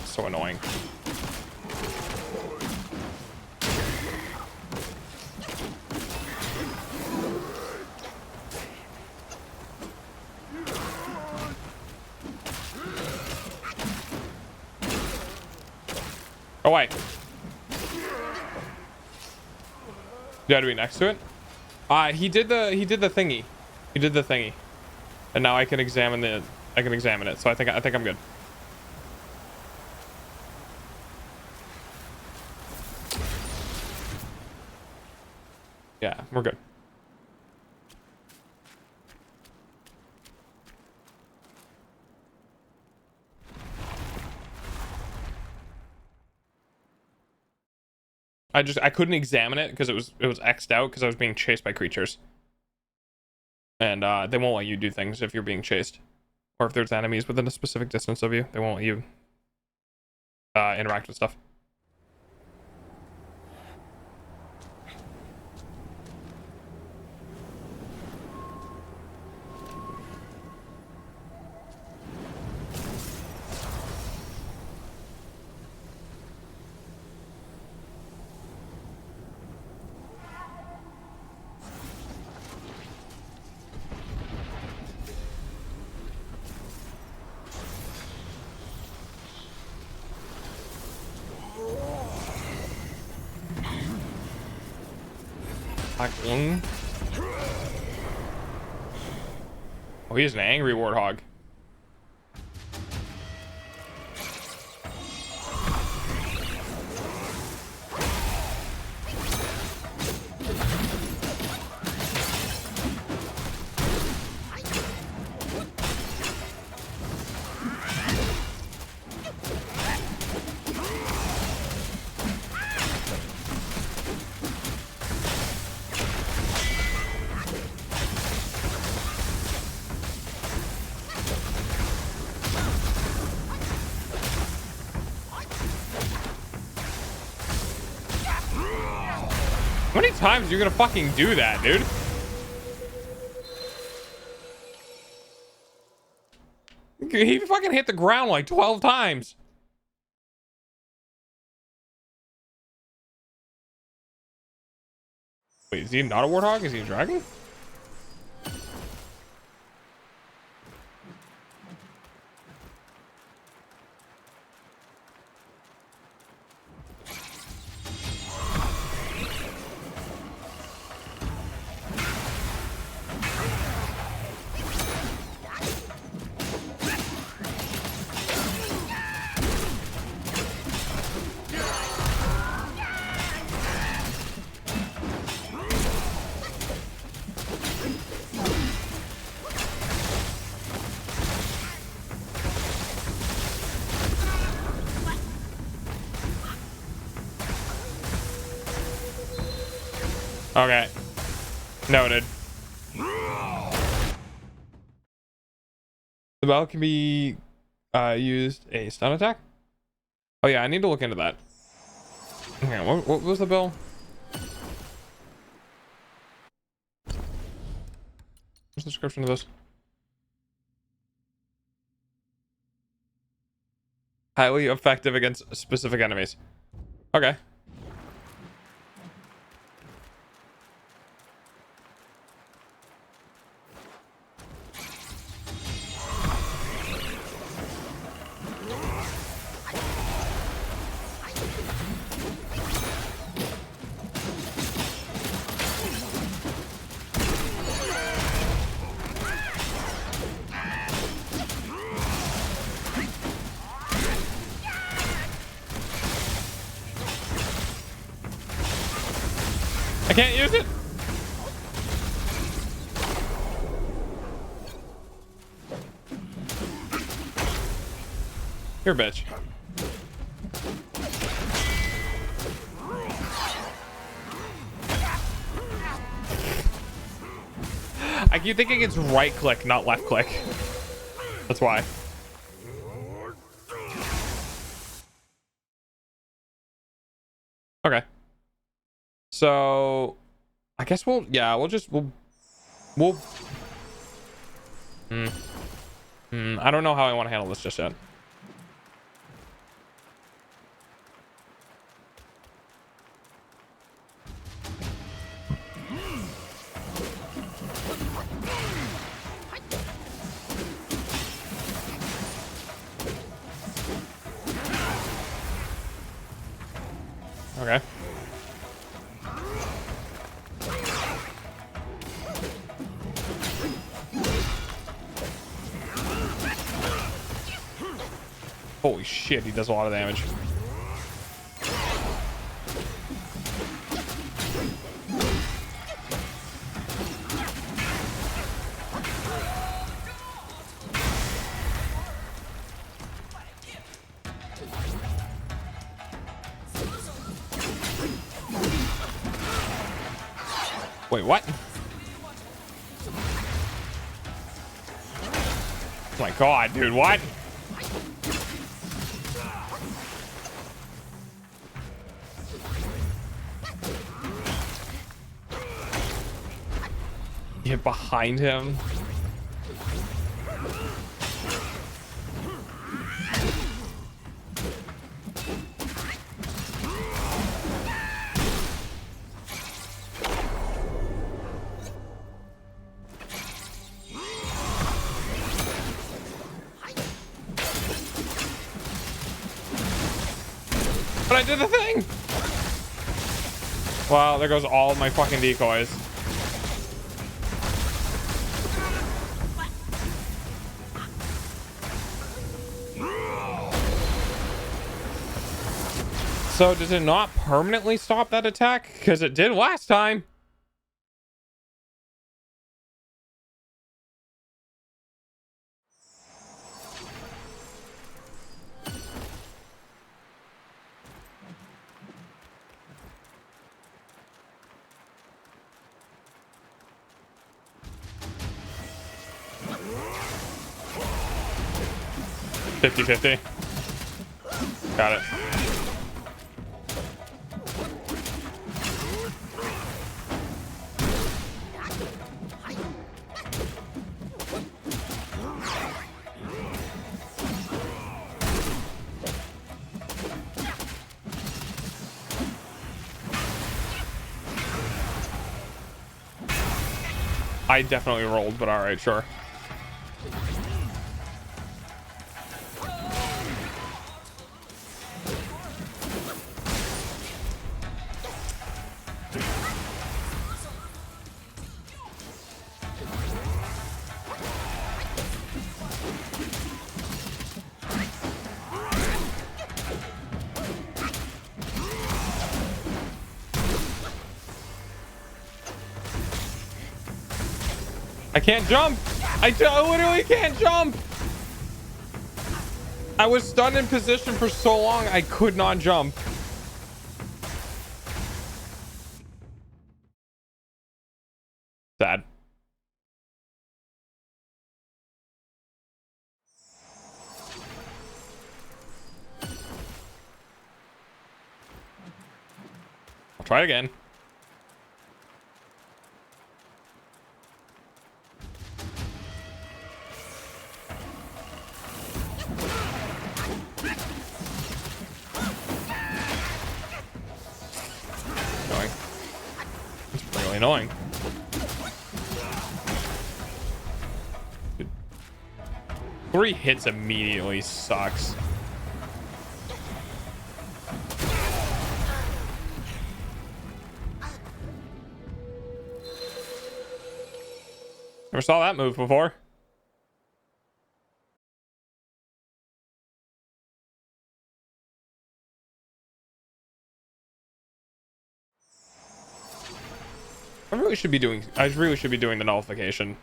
So annoying. Oh wait. You had to be next to it? He did the thingy. He did the thingy. And now I can examine it. So I think I'm good. Yeah, we're good. I couldn't examine it because it was X'd out because I was being chased by creatures. And they won't let you do things if you're being chased. Or if there's enemies within a specific distance of you, they won't let you interact with stuff. Wukong. Oh, he's an angry warthog. How many times are you gonna fucking do that, dude? He fucking hit the ground like 12 times. Wait, is he not a warthog? Is he a dragon? Okay. Noted. The bell can be used a stun attack? Oh yeah, I need to look into that. Okay, what was the bell? What's the description of this? Highly effective against specific enemies. Okay. I can't use it. You're a bitch. I keep thinking it's right click, not left click. That's why. Okay. So I guess we'll I don't know how I want to handle this just yet. Okay. Holy shit, he does a lot of damage. Wait, what? Oh my god, dude, what? Get behind him. But I did the thing. Wow, there goes all my fucking decoys. So does it not permanently stop that attack? Because it did last time. $50-50. Got it. I definitely rolled, but all right, sure. I can't jump. I literally can't jump. I was stunned in position for so long, I could not jump. Sad. I'll try it again. Annoying. Dude. 3 hits immediately sucks. Never saw that move before. I really should be doing the nullification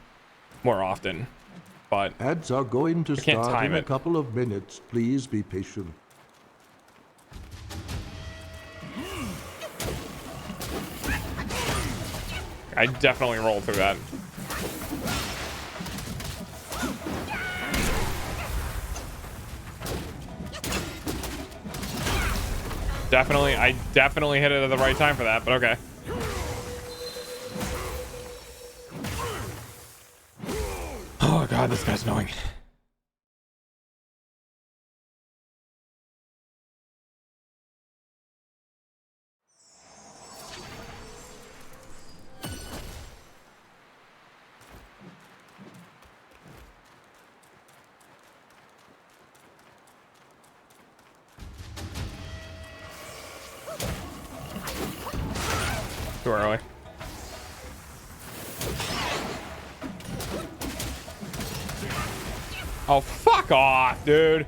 more often, but Ads are going to can't start time in a it. couple of minutes. Please be patient. I definitely rolled through that. I definitely hit it at the right time for that, but okay. Oh god, this guy's annoying. Too early. Oh, fuck off, dude.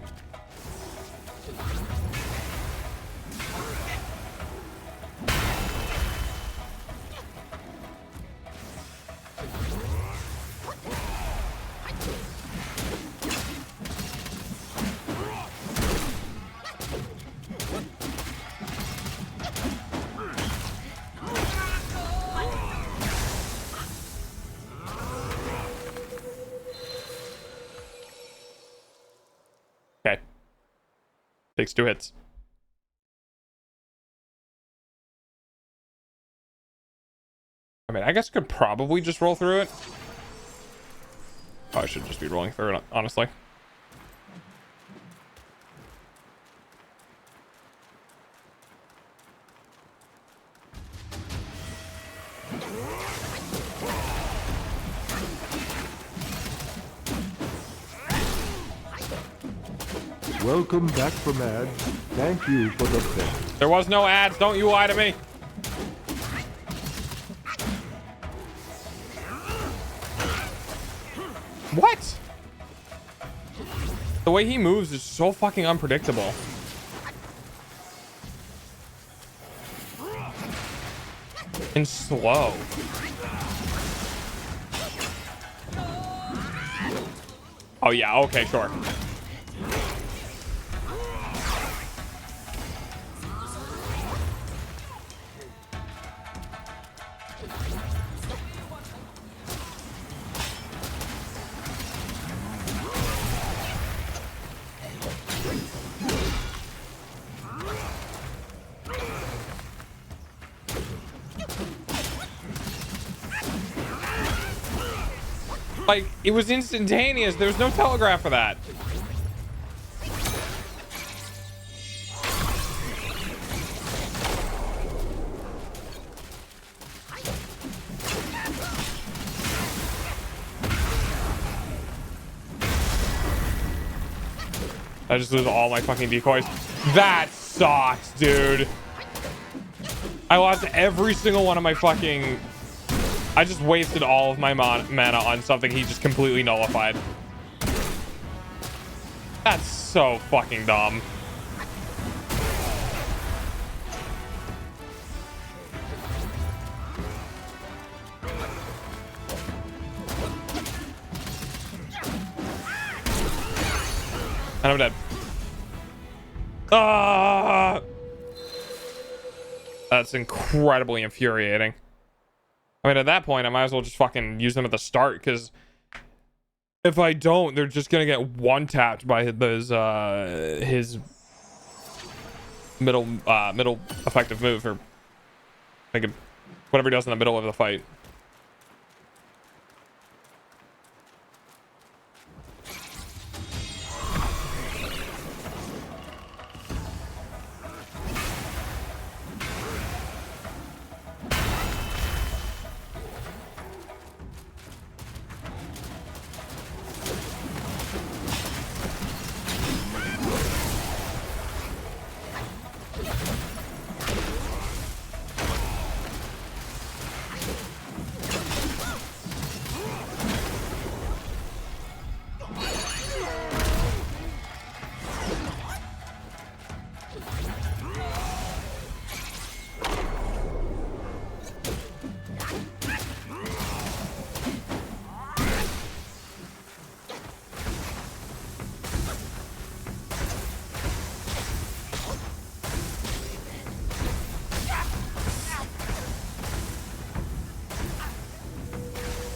Takes 2 hits. I mean, I guess I could probably just roll through it. Probably should just be rolling through it, honestly. Welcome back from ads. Thank you for the pet. There was no ads. Don't you lie to me. What? The way he moves is so fucking unpredictable. And slow. Oh yeah, okay, sure. Like, it was instantaneous. There was no telegraph for that. I just lose all my fucking decoys. That sucks, dude. I lost every single one of my fucking... I just wasted all of my mana on something he just completely nullified. That's so fucking dumb. And I'm dead. Ah! That's incredibly infuriating. I mean, at that point, I might as well just fucking use them at the start, because if I don't, they're just gonna get one-tapped by those, his middle effective move, or like whatever he does in the middle of the fight.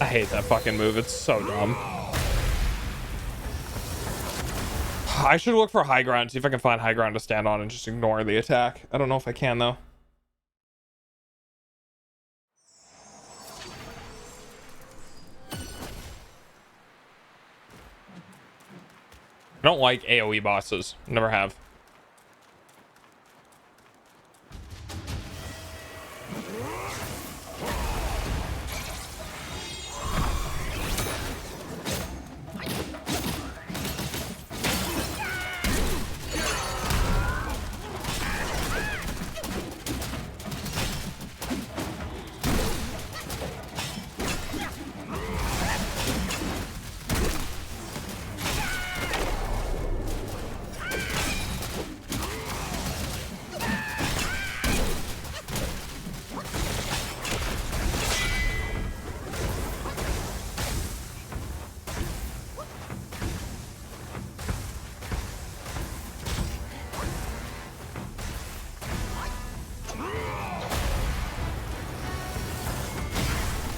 I hate that fucking move. It's so dumb. I should look for high ground, see if I can find high ground to stand on and just ignore the attack. I don't know if I can, though. I don't like AoE bosses. Never have.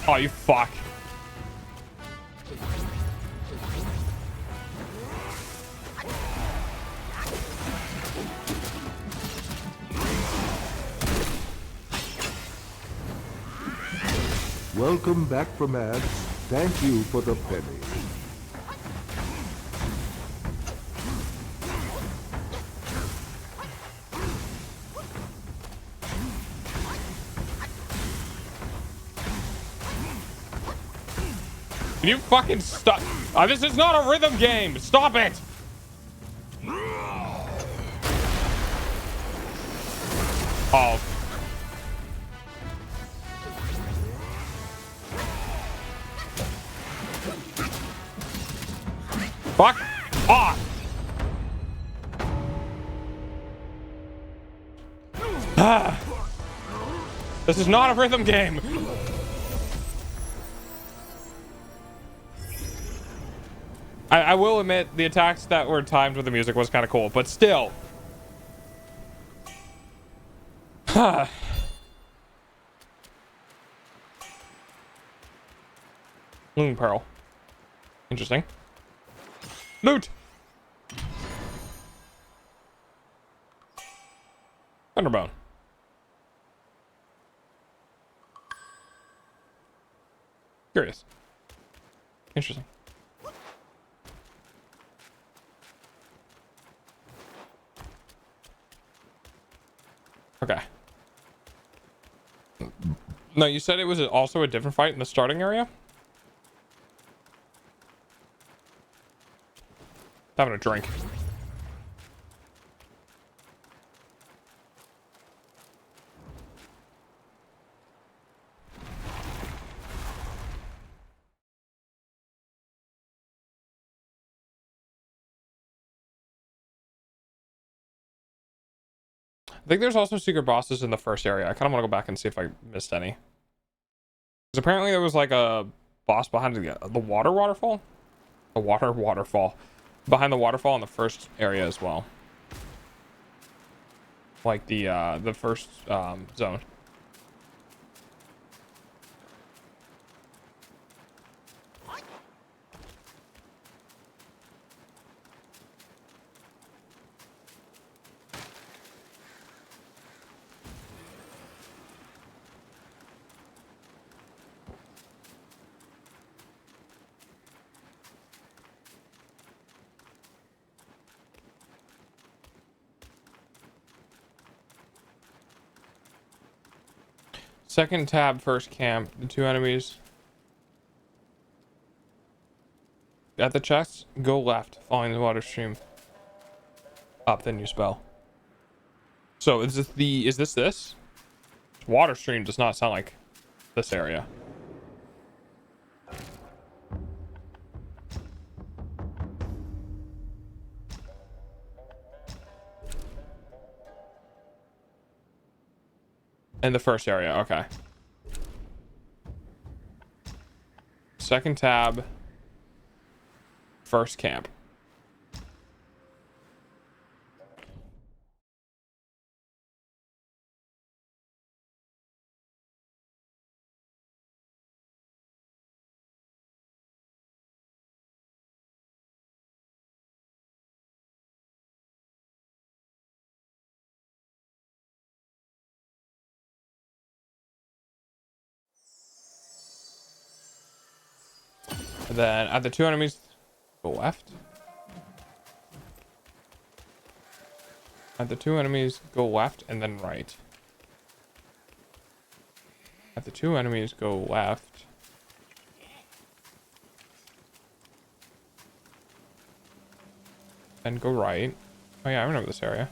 Oh, you fuck. Welcome back from ads. Thank you for the penny. Can you fucking stop? This is not a rhythm game. Stop it. Oh. Fuck off. This is not a rhythm game. I will admit the attacks that were timed with the music was kind of cool, but still. Moon Pearl. Interesting. Loot! Thunderbone. Curious. Interesting. Okay. No, you said it was also a different fight in the starting area? Having a drink. I think there's also secret bosses in the first area. I kind of want to go back and see if I missed any. Because apparently there was like a boss behind the waterfall? The waterfall. Behind the waterfall in the first area as well. Like the first zone. Second tab, first camp. The two enemies at the chest, go left, following the water stream. Up, then you spell. So is this? Water stream does not sound like this area. In the first area, okay. Second tab, first camp. And then at the two enemies, go left. At the two enemies, go left and then right. At the two enemies, go left. And go right. Oh yeah, I remember this area.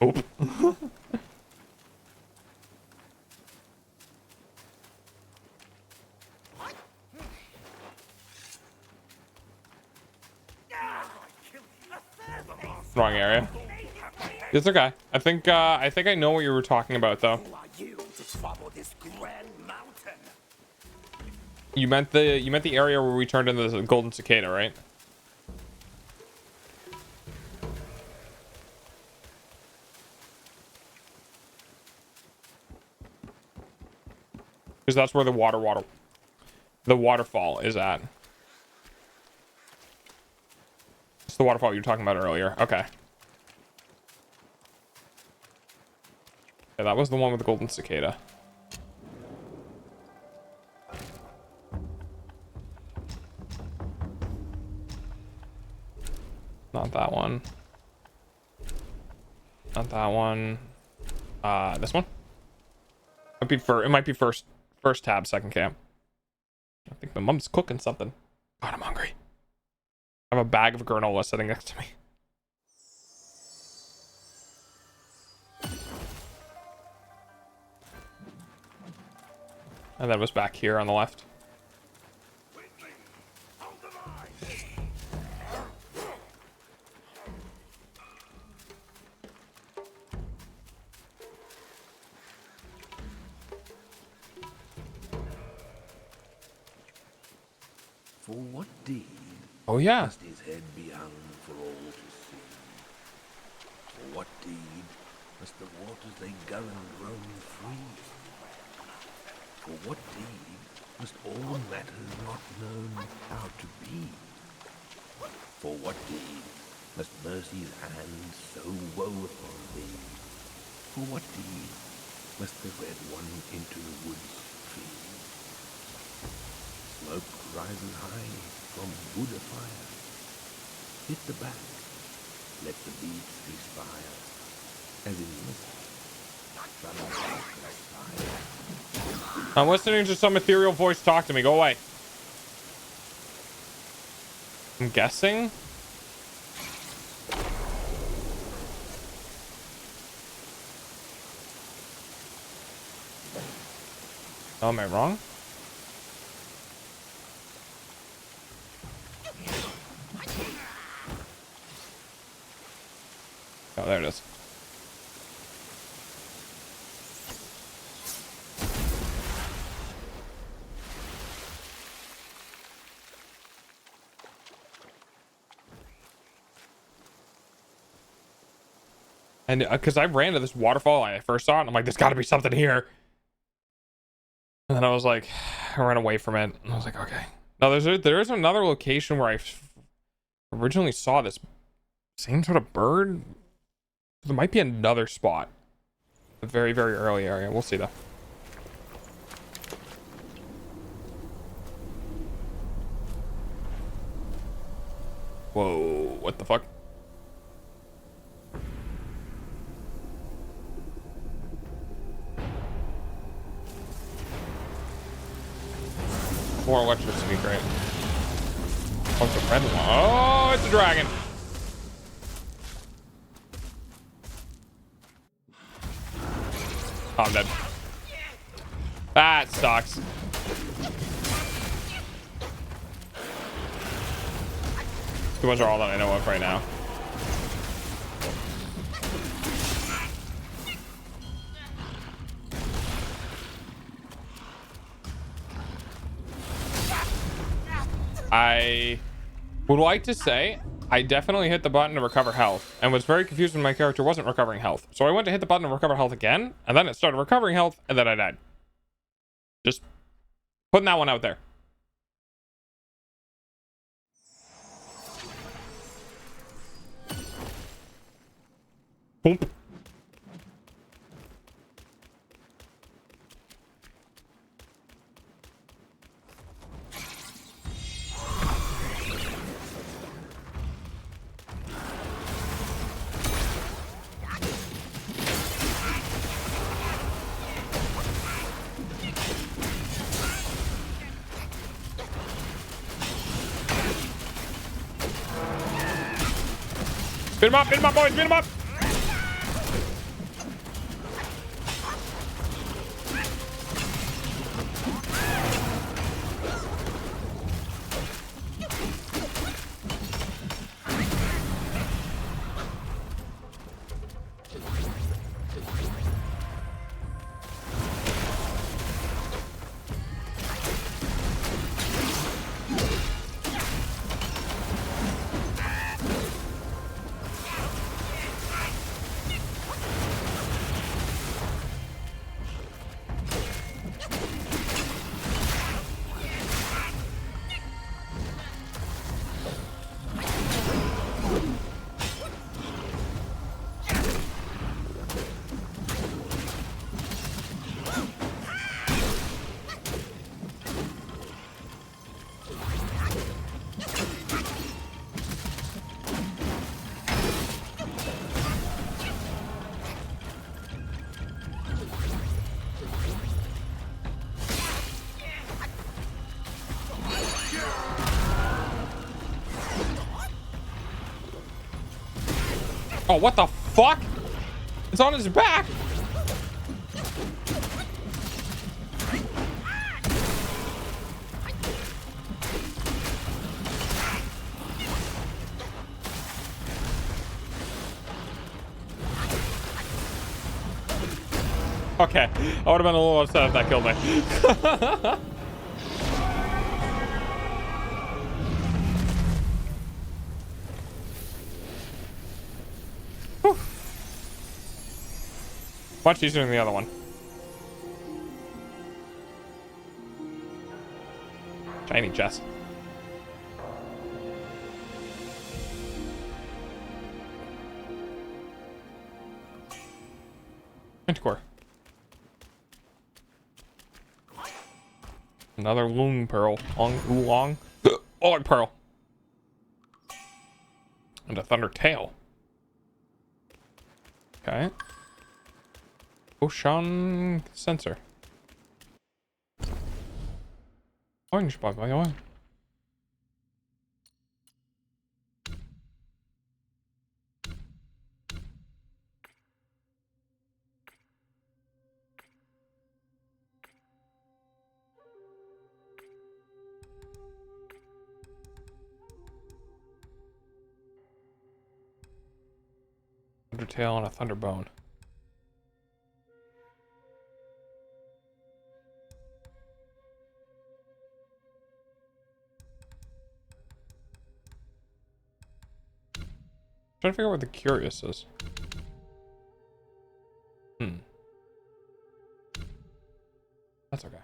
Oop. Wrong area. It's okay. I think I know what you were talking about though. You meant the area where we turned into the golden cicada, right? Because that's where the waterfall is at. the waterfall you were talking about earlier. Okay. Yeah, that was the one with the golden cicada. Not that one. Not that one. This one? It might be first tab, second cam. I think my mom's cooking something. God, I'm hungry. I have a bag of granola sitting next to me. And that was back here on the left. For what deed Oh yeah. must his head be hung for all to see? For what deed must the waters they govern roam free? For what deed must all matters not known how to be? For what deed must mercy's hand so woe upon thee? For what deed must the red one into the woods flee? Smoke rises high from wood afire. Hit the back, let the beats expire, as in mist, sunlight aspire. I'm listening to some ethereal voice talk to me. Go away. I'm guessing. Oh, am I wrong? Oh, there it is. And because I ran to this waterfall when I first saw it, and I'm like, there's got to be something here. And then I was like, I ran away from it. And I was like, okay. No, there's another location where I originally saw this same sort of bird. There might be another spot. A very, very early area. We'll see though. Whoa, what the fuck? More electricity, great. Oh, it's a red one. Oh, it's a dragon. Oh, I'm dead. That sucks. Too much are all that I know of right now. I would like to say I definitely hit the button to recover health and was very confused when my character wasn't recovering health. So I went to hit the button to recover health again, and then it started recovering health, and then I died. Just putting that one out there. Boom. Beat him up, boys, beat him up! Oh, what the fuck? It's on his back. Okay, I would have been a little upset if that killed me. Whew. Much easier than the other one. Shiny chest. Manticore. Another loon pearl. Oolong. Oh, pearl. And a thunder tail. Okay. Ocean sensor. Orange bug, by the way. Thunder tail and a thunder bone. Trying to figure out what the curious is. That's okay.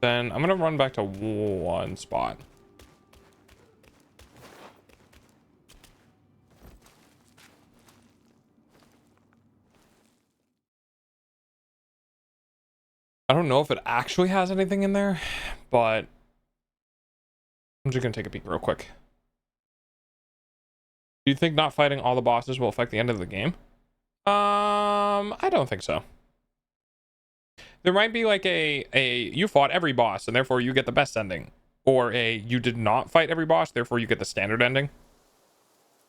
Then I'm gonna run back to one spot. I don't know if it actually has anything in there, but I'm just gonna take a peek real quick. Do you think not fighting all the bosses will affect the end of the game? I don't think so. There might be like a you fought every boss and therefore you get the best ending, or a you did not fight every boss therefore you get the standard ending.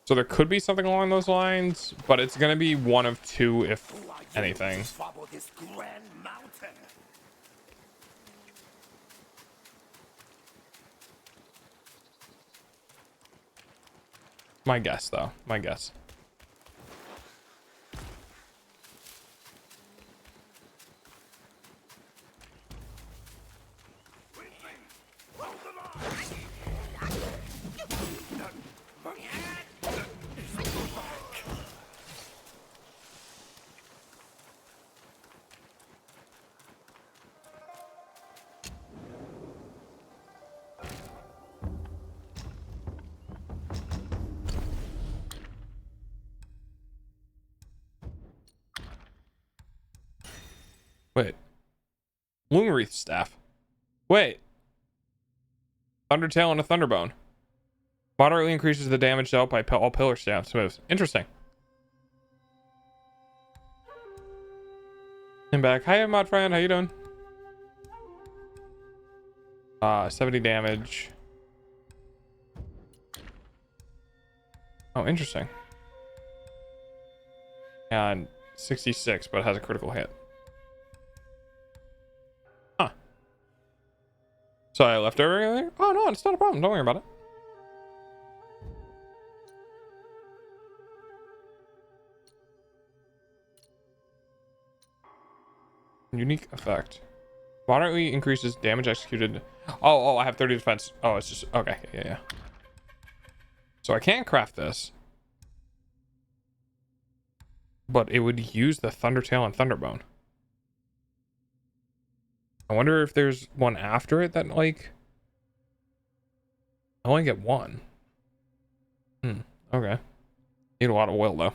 So there could be something along those lines, but it's gonna be one of two, if anything. My guess, though. My guess. Wait. Loonwreath staff. Wait. Thundertail and a Thunderbone. Moderately increases the damage dealt by all pillar stamp moves. Interesting. I'm back. Hi, mod friend. How you doing? 70 damage. Oh, interesting. And 66, but has a critical hit. Huh. So I left everything there? Oh, no, it's not a problem. Don't worry about it. Unique effect. Moderately increases damage executed. Oh, I have 30 defense. Oh, it's just... Okay, yeah. So I can't craft this. But it would use the Thundertail and Thunderbone. I wonder if there's one after it that, like... I only get one. Okay. Need a lot of oil, though.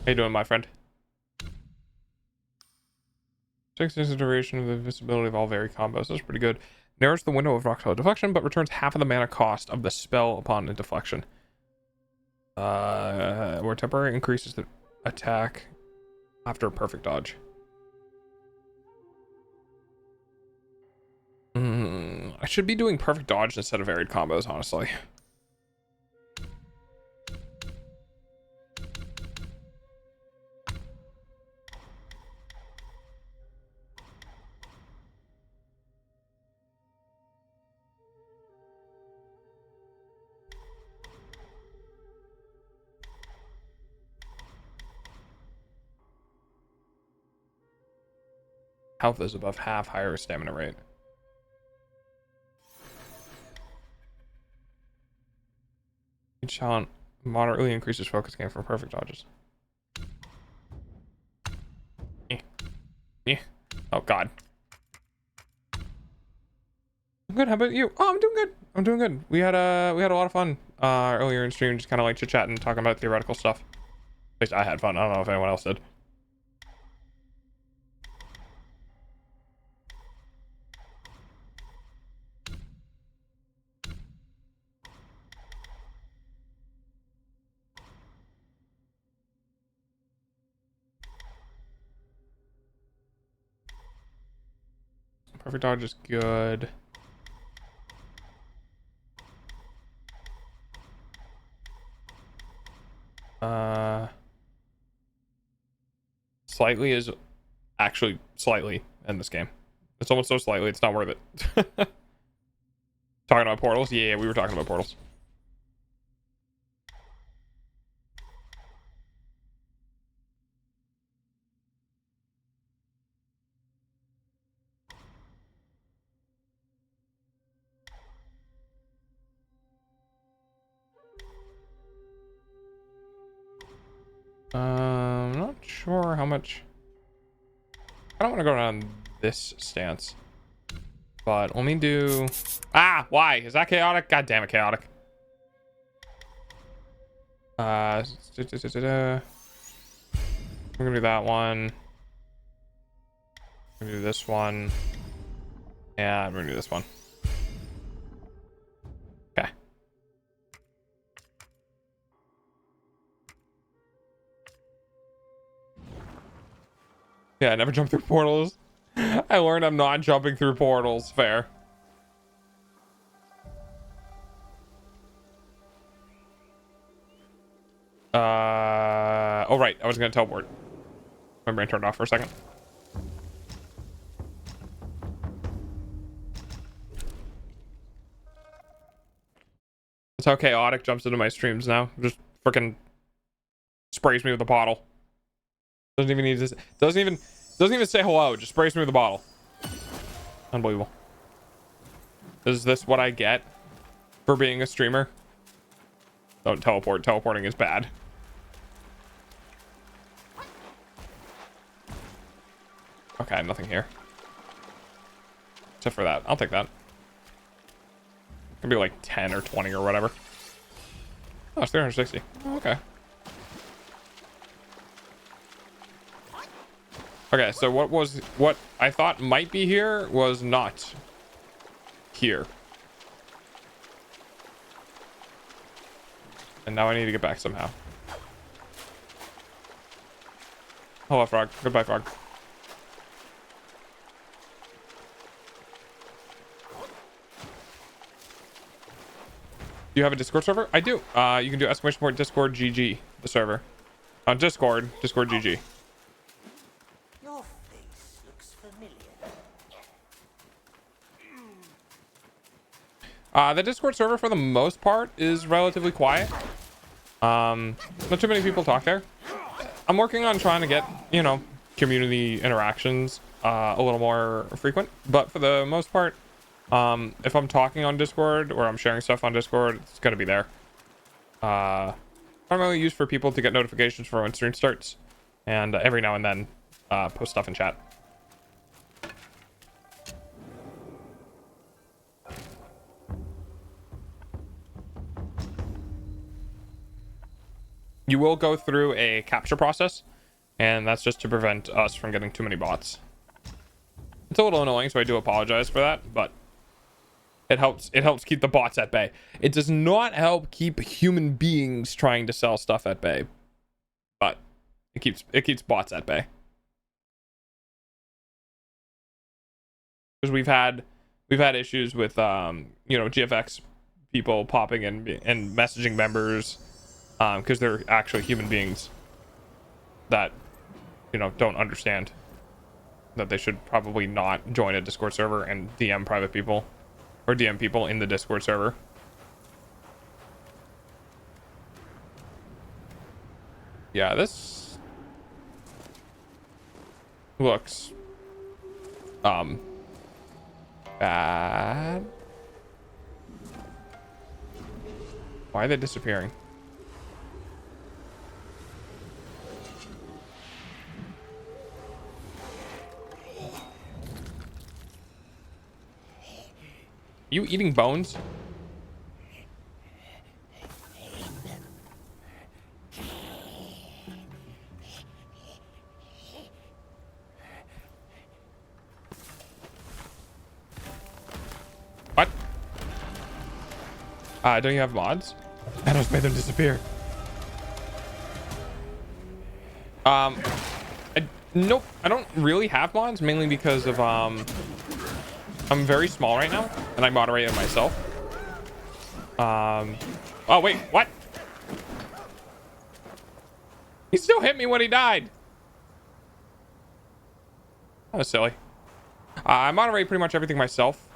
How you doing, my friend? 6 the duration of the visibility of all varied combos. That's pretty good. Narrows the window of rock solid deflection, but returns half of the mana cost of the spell upon a deflection. Where temporary increases the attack after a perfect dodge. I should be doing perfect dodge instead of varied combos, honestly. Health is above half, higher stamina rate. Each talent moderately increases focus gain for perfect dodges. Yeah. Oh god. I'm good. How about you? Oh, I'm doing good. I'm doing good. We had a lot of fun earlier in stream, just kind of like chit-chatting, talking about theoretical stuff. At least I had fun. I don't know if anyone else did. Perfect dodge is good. Slightly is actually slightly in this game. It's almost so slightly it's not worth it. Talking about portals? Yeah, we were talking about portals. I'm not sure how much. I don't want to go around this stance, but let me do. Ah, why is that chaotic? God damn it, chaotic. We're gonna do that one. We're gonna do this one. Yeah, I'm gonna do this one. Okay. Yeah, I never jump through portals. I learned I'm not jumping through portals. Fair. Oh right, I was gonna teleport. My brain turned off for a second. That's how chaotic jumps into my streams now. Just freaking sprays me with a bottle. Doesn't even need this. Doesn't even say hello. Just sprays me with a bottle. Unbelievable. Is this what I get for being a streamer? Don't teleport. Teleporting is bad. Okay, nothing here. Except for that. I'll take that. Could be like 10 or 20 or whatever. Oh, it's 360. Oh, okay. Okay, so what I thought might be here was not here. And now I need to get back somehow. Hello, frog. Goodbye, frog. Do you have a Discord server? I do. You can do !point Discord GG, the server. On Discord GG. Your face looks familiar. The Discord server for the most part is relatively quiet. Not too many people talk there. I'm working on trying to get, you know, community interactions a little more frequent, but for the most part, if I'm talking on Discord or I'm sharing stuff on Discord, it's gonna be there. Primarily used for people to get notifications for when stream starts, and every now and then post stuff in chat. You will go through a capture process, and that's just to prevent us from getting too many bots. It's a little annoying, so I do apologize for that, but it helps keep the bots at bay. It does not help keep human beings trying to sell stuff at bay, but it keeps bots at bay. Because we've had issues with GFX people popping in and messaging members because they're actually human beings that don't understand that they should probably not join a Discord server and DM private people or DM people in the Discord server. Yeah, this looks bad. Why are they disappearing? You eating bones? What? Don't you have mods? I just made them disappear. Nope, I don't really have mods, mainly because of I'm very small right now, and I moderate it myself. Oh wait, what? He still hit me when he died. That was silly. I moderate pretty much everything myself,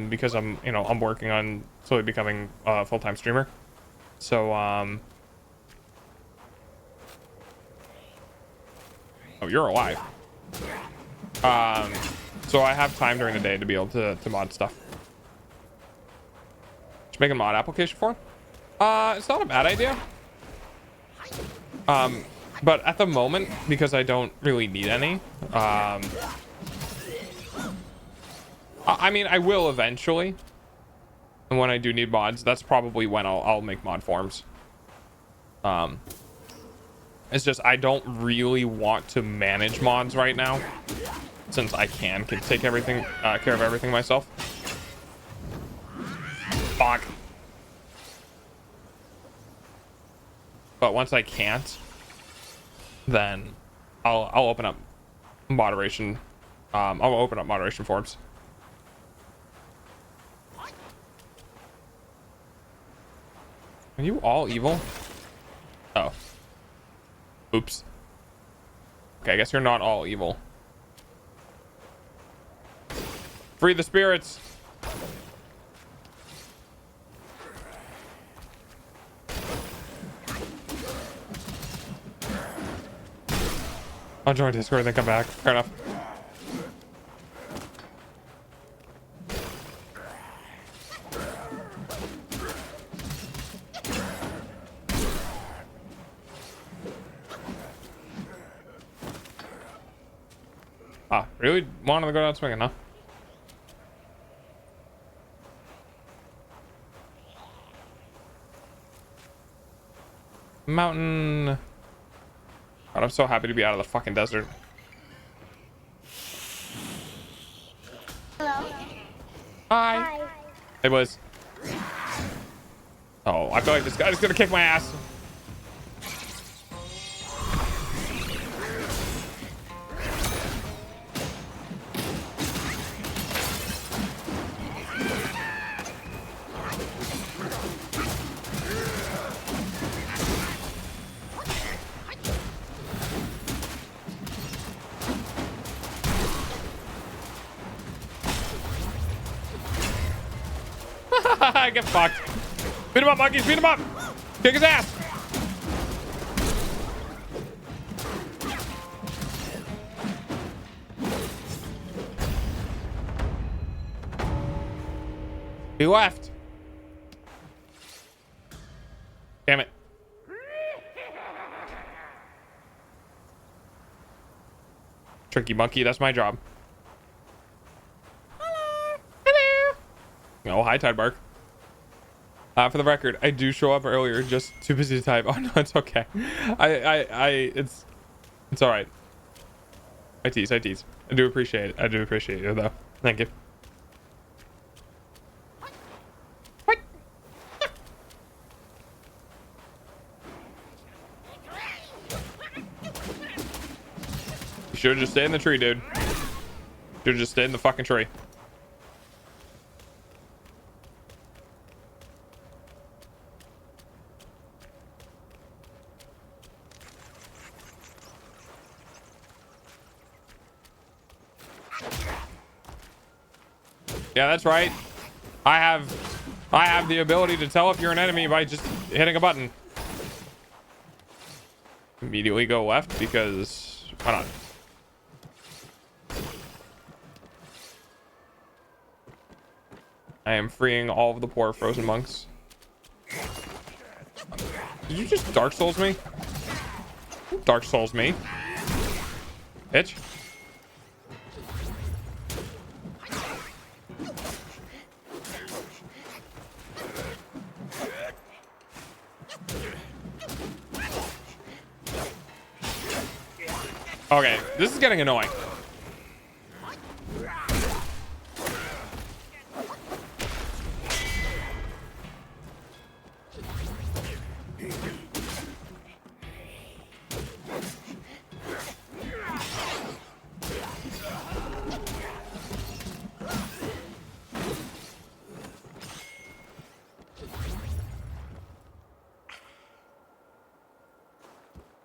because I'm working on slowly becoming a full-time streamer. So, oh, you're alive. So I have time during the day to be able to mod stuff. Should make a mod application for him. It's not a bad idea. But at the moment, because I don't really need any, I mean, I will eventually. And when I do need mods, that's probably when I'll make mod forms. It's just I don't really want to manage mods right now, since I can take everything care of everything myself. Fuck. But once I can't, then I'll open up moderation. I'll open up moderation forms. Are you all evil? Oh. Oops. Okay, I guess you're not all evil. Free the spirits. I'll join Discord and then come back. Fair enough. Ah, really wanted to go down swinging, huh? Mountain. God, I'm so happy to be out of the fucking desert. Hello. Hi. Hey, boys. Oh, I feel like this guy's gonna kick my ass. Get fucked. Beat him up, monkeys. Beat him up. Kick his ass. He left. Damn it. Tricky monkey. That's my job. Hello. Hello. Oh, hi, Tide Bark. For the record, I do show up earlier, just too busy to type. Oh no, it's okay. It's all right. I tease. I do appreciate it. I do appreciate you though. Thank you. You should have just stayed in the tree, dude. Should have just stayed in the fucking tree. Yeah, that's right. I have the ability to tell if you're an enemy by just hitting a button. Immediately go left because why not? I am freeing all of the poor frozen monks. Did you just Dark Souls me? Dark Souls me. Bitch. Okay, this is getting annoying.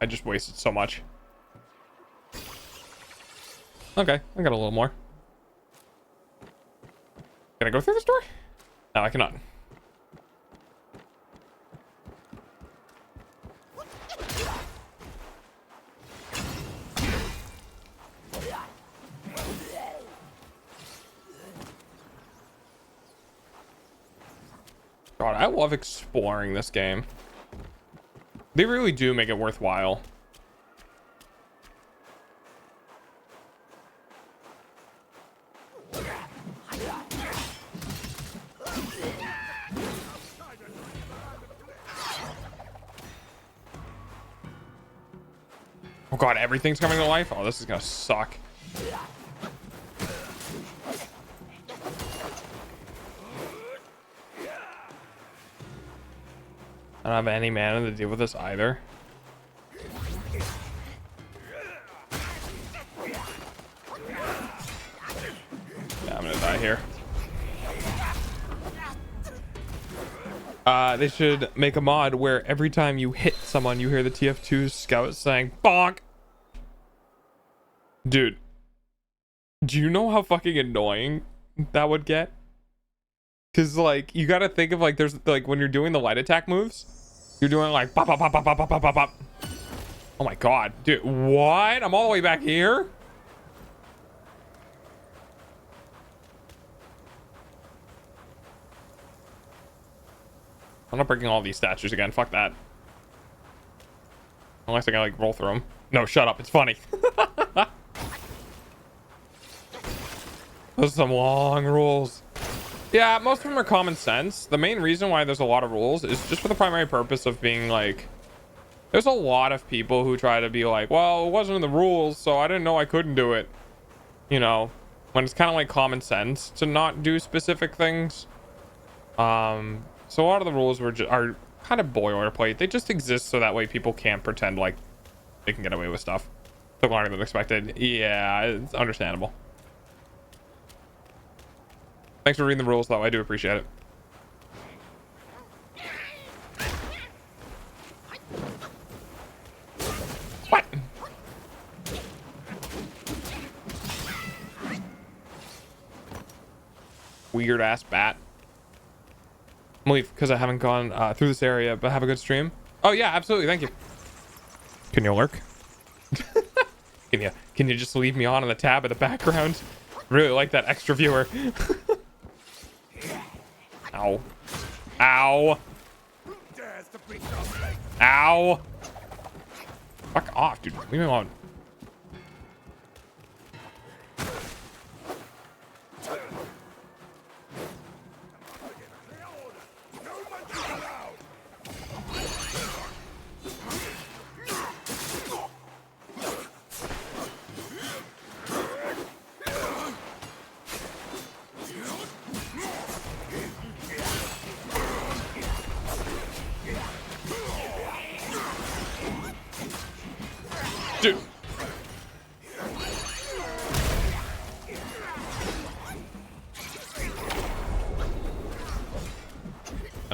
I just wasted so much. Okay, I got a little more. Can I go through this door? No, I cannot. God, I love exploring this game. They really do make it worthwhile. Oh god, everything's coming to life? Oh, this is gonna suck. I don't have any mana to deal with this either. Yeah, I'm gonna die here. They should make a mod where every time you hit someone, you hear the TF2 scout saying bonk. Dude, do you know how fucking annoying that would get? Because like you gotta think of like there's like when you're doing the light attack moves, you're doing like pop pop pop pop pop pop pop pop. Oh my god, dude, what? I'm all the way back here. I'm not breaking all these statues again. Fuck that. Unless I can like roll through them. No, shut up. It's funny. Those are some long rules. Yeah, most of them are common sense. The main reason why there's a lot of rules is just for the primary purpose of being like, there's a lot of people who try to be like, well, it wasn't in the rules, so I didn't know I couldn't do it. You know, when it's kind of like common sense to not do specific things. So a lot of the rules are kind of boilerplate. They just exist so that way people can't pretend like they can get away with stuff. Took longer than expected. Yeah, it's understandable. Thanks for reading the rules, though. I do appreciate it. What? Weird ass bat. I'm gonna leave because I haven't gone through this area, but have a good stream. Oh yeah, absolutely. Thank you. Can you lurk? Can you just leave me on in the tab in the background? Really like that extra viewer. Ow. Ow. Ow. Fuck off, dude. Leave me alone.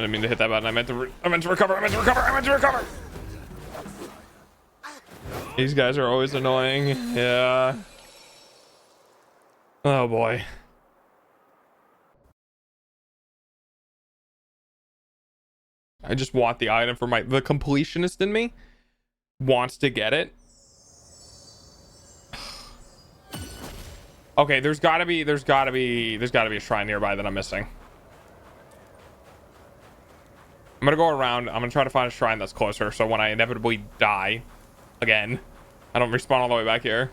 didn't mean to hit that button. I meant to recover. These guys are always annoying. Yeah. Oh boy. I just want the item for the completionist in me wants to get it. Okay, there's gotta be a shrine nearby that I'm missing. I'm gonna go around. I'm gonna try to find a shrine that's closer, so when I inevitably die again, I don't respawn all the way back here.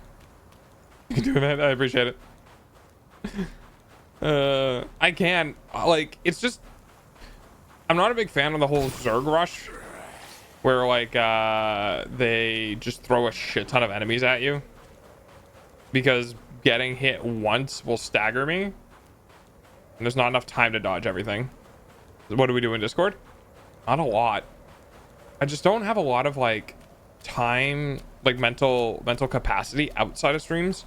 You can do that. I appreciate it. I can, like, it's just, I'm not a big fan of the whole Zerg rush, where like they just throw a shit ton of enemies at you, because getting hit once will stagger me, and there's not enough time to dodge everything. What do we do in Discord? Not a lot. I just don't have a lot of like time, like mental capacity outside of streams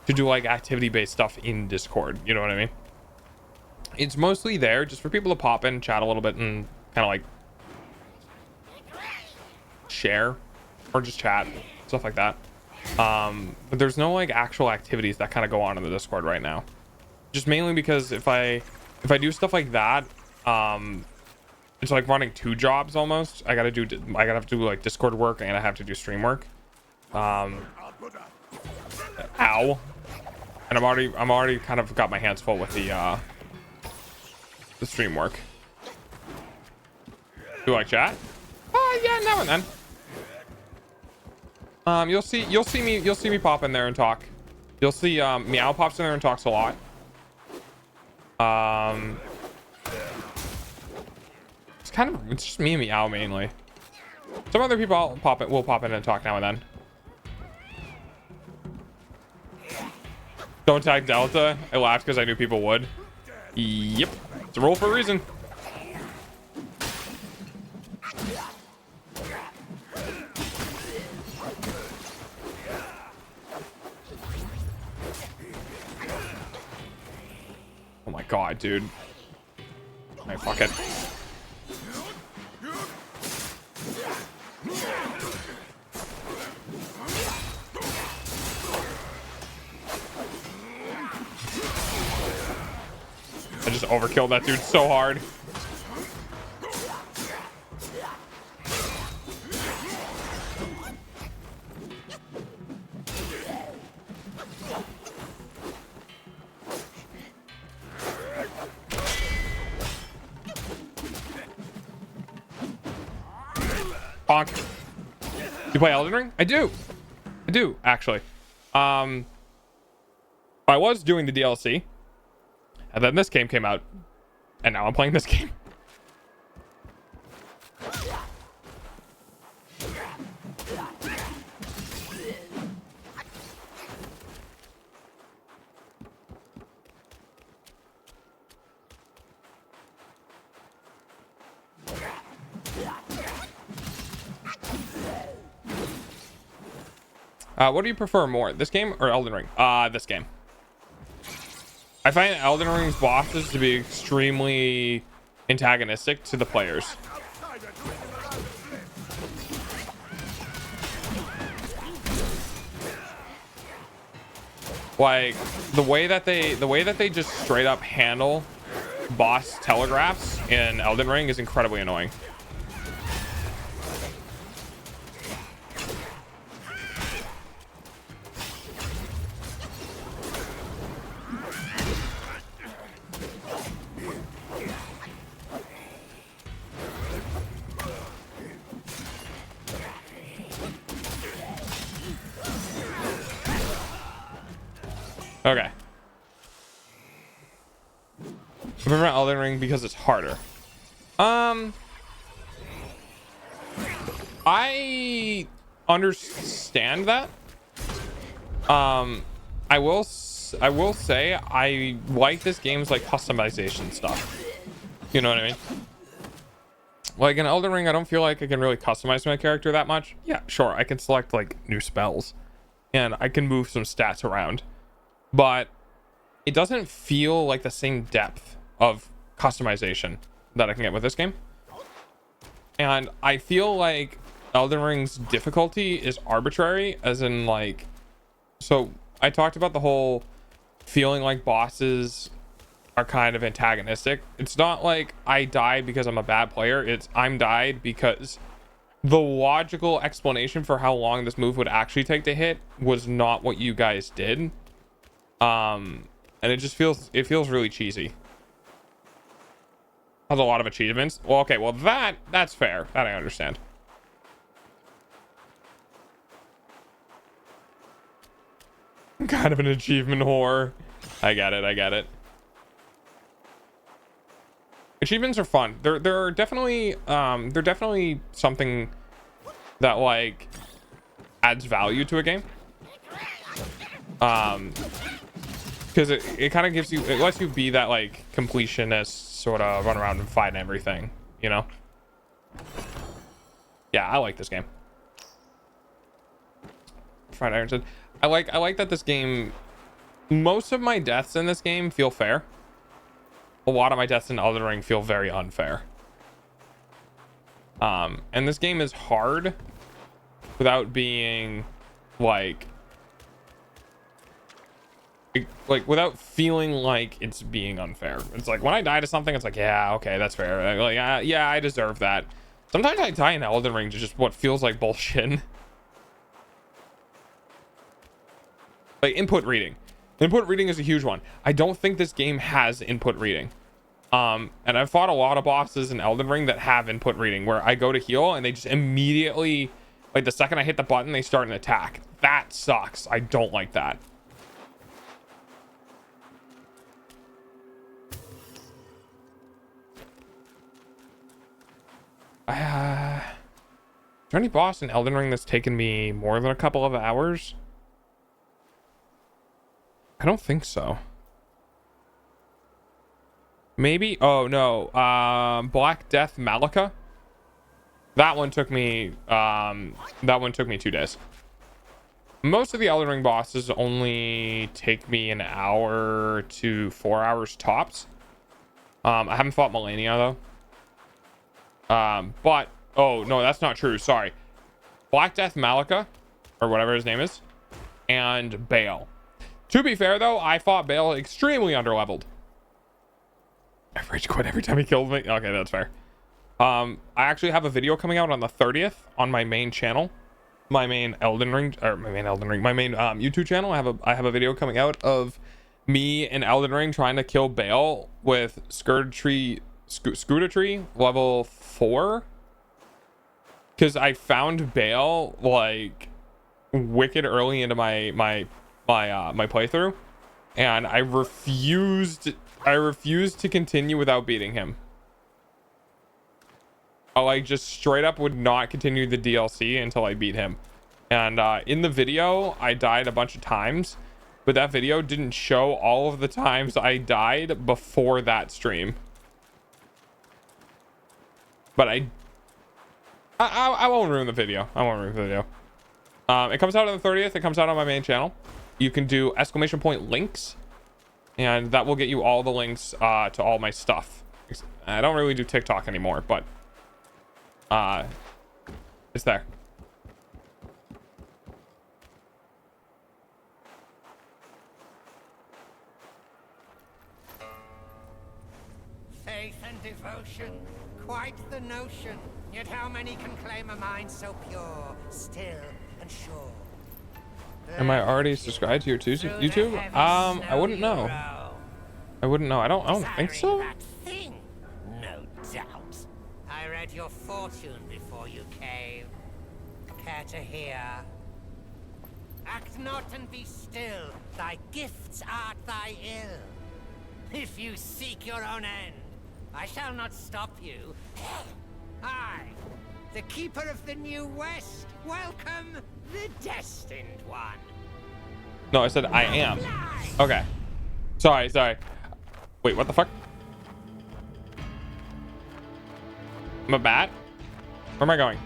to do like activity based stuff in Discord. You know what I mean? It's mostly there just for people to pop in, chat a little bit, and kind of like share or just chat, stuff like that. But there's no like actual activities that kind of go on in the Discord right now, just mainly because if I do stuff like that, it's like running two jobs almost. I gotta have to do like Discord work, and I have to do stream work. Ow. And I'm already kind of got my hands full with the stream work. Do I chat? Yeah, now and then. You'll see me pop in there and talk. You'll see Meow pops in there and talks a lot. It's just me and Meow mainly. Some other people will pop in and talk now and then. Don't tag Delta. I laughed because I knew people would. Yep, it's a rule for a reason. Oh my god, dude. Alright, fuck it. I just overkilled that dude so hard. Bonk. You play Elden Ring? I do actually. I was doing the DLC, and then this game came out, and now I'm playing this game. What do you prefer more, this game or Elden Ring? This game. I find Elden Ring's bosses to be extremely antagonistic to the players. Like the way that they just straight up handle boss telegraphs in Elden Ring is incredibly annoying. Okay. I prefer Elden Ring because it's harder. I understand that. I will say I like this game's like customization stuff. You know what I mean? Like in Elden Ring, I don't feel like I can really customize my character that much. Yeah, sure, I can select like new spells, and I can move some stats around. But it doesn't feel like the same depth of customization that I can get with this game. And I feel like Elden Ring's difficulty is arbitrary, as in like, so I talked about the whole feeling like bosses are kind of antagonistic. It's not like I died because I'm a bad player. It's I'm died because the logical explanation for how long this move would actually take to hit was not what you guys did. And it just feels really cheesy. Has a lot of achievements. Well, okay, well that's fair. That I understand. I'm kind of an achievement whore. I get it. Achievements are fun. They're definitely something that like adds value to a game. Because it kind of gives you, it lets you be that like completionist, sort of run around and fight everything, you know. Yeah, I like this game. Fried Iron said, I like that this game, most of my deaths in this game feel fair. A lot of my deaths in Elden Ring feel very unfair. And this game is hard without being like without feeling like it's being unfair. It's like when I die to something, it's like, yeah, okay, that's fair. Like, yeah, I deserve that. Sometimes I die in Elden Ring to just what feels like bullshit. Like input reading. Input reading is a huge one. I don't think this game has input reading. And I've fought a lot of bosses in Elden Ring that have input reading, where I go to heal and they just immediately, like the second I hit the button, they start an attack. That sucks. I don't like that. Is there any boss in Elden Ring that's taken me more than a couple of hours? I don't think so. Maybe. Oh no. Black Death Malika. That one took me 2 days. Most of the Elden Ring bosses only take me an hour to 4 hours tops. I haven't fought Melania though. But oh no, that's not true. Sorry. Black Death Malika, or whatever his name is, and Bale. To be fair though, I fought Bale extremely underleveled. I rage quit every time he killed me. Okay, that's fair. I actually have a video coming out on the 30th on my main channel, my main YouTube channel. I have a video coming out of me in Elden Ring trying to kill Bale with Scooter Tree level 4, because I found Bale like wicked early into my playthrough, and I refused to continue without beating him. I like just straight up would not continue the DLC until I beat him. And in the video I died a bunch of times, but that video didn't show all of the times I died before that stream. But I won't ruin the video. It comes out on the 30th. It comes out on my main channel. You can do !point links, and that will get you all the links to all my stuff. I don't really do TikTok anymore, but it's there. Faith and devotion, quite the notion. Yet how many can claim a mind so pure, still and sure? Am I already subscribed to your YouTube? I wouldn't know. I don't think so. That thing? No doubt. I read your fortune before you came. Care to hear? Act not and be still. Thy gifts art thy ill. If you seek your own end, I shall not stop you. I, the keeper of the New West, welcome the destined one. No, I said I am. Okay. Sorry. Wait, what the fuck? I'm a bat? Where am I going?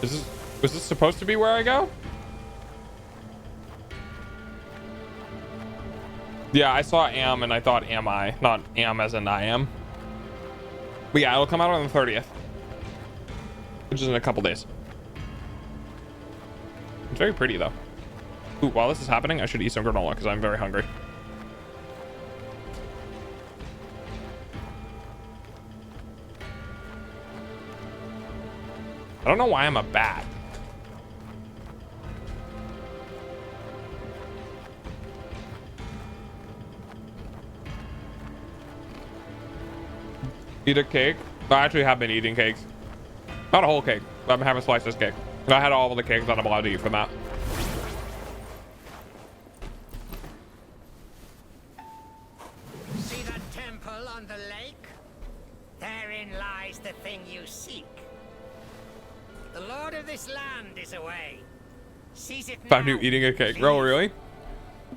Was this supposed to be where I go? Yeah, I saw am and I thought am I, not am as in I am. But yeah, it'll come out on the 30th, which is in a couple days. It's very pretty though. Ooh, while this is happening, I should eat some granola because I'm very hungry. I don't know why I'm a bat. Eat a cake? I actually have been eating cakes. Not a whole cake, but I'm having slices cake. I had all of the cakes that I'm allowed to eat from that. See that temple on the lake? Therein lies the thing you seek. The lord of this land is away. Seize it now. Found you eating a cake. Oh, really?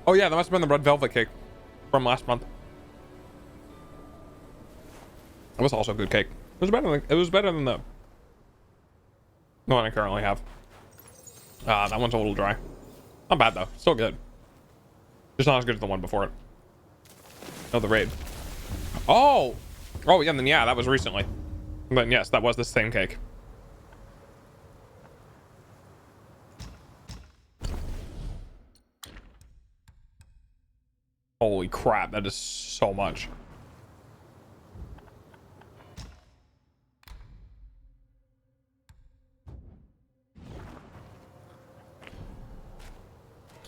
Oh yeah, that must have been the red velvet cake from last month. It was also a good cake. It was better than the one I currently have. That one's a little dry. Not bad though. Still good. Just not as good as the one before it. Oh, the raid. Oh! Oh, yeah, then yeah, that was recently. But yes, that was the same cake. Holy crap, that is so much.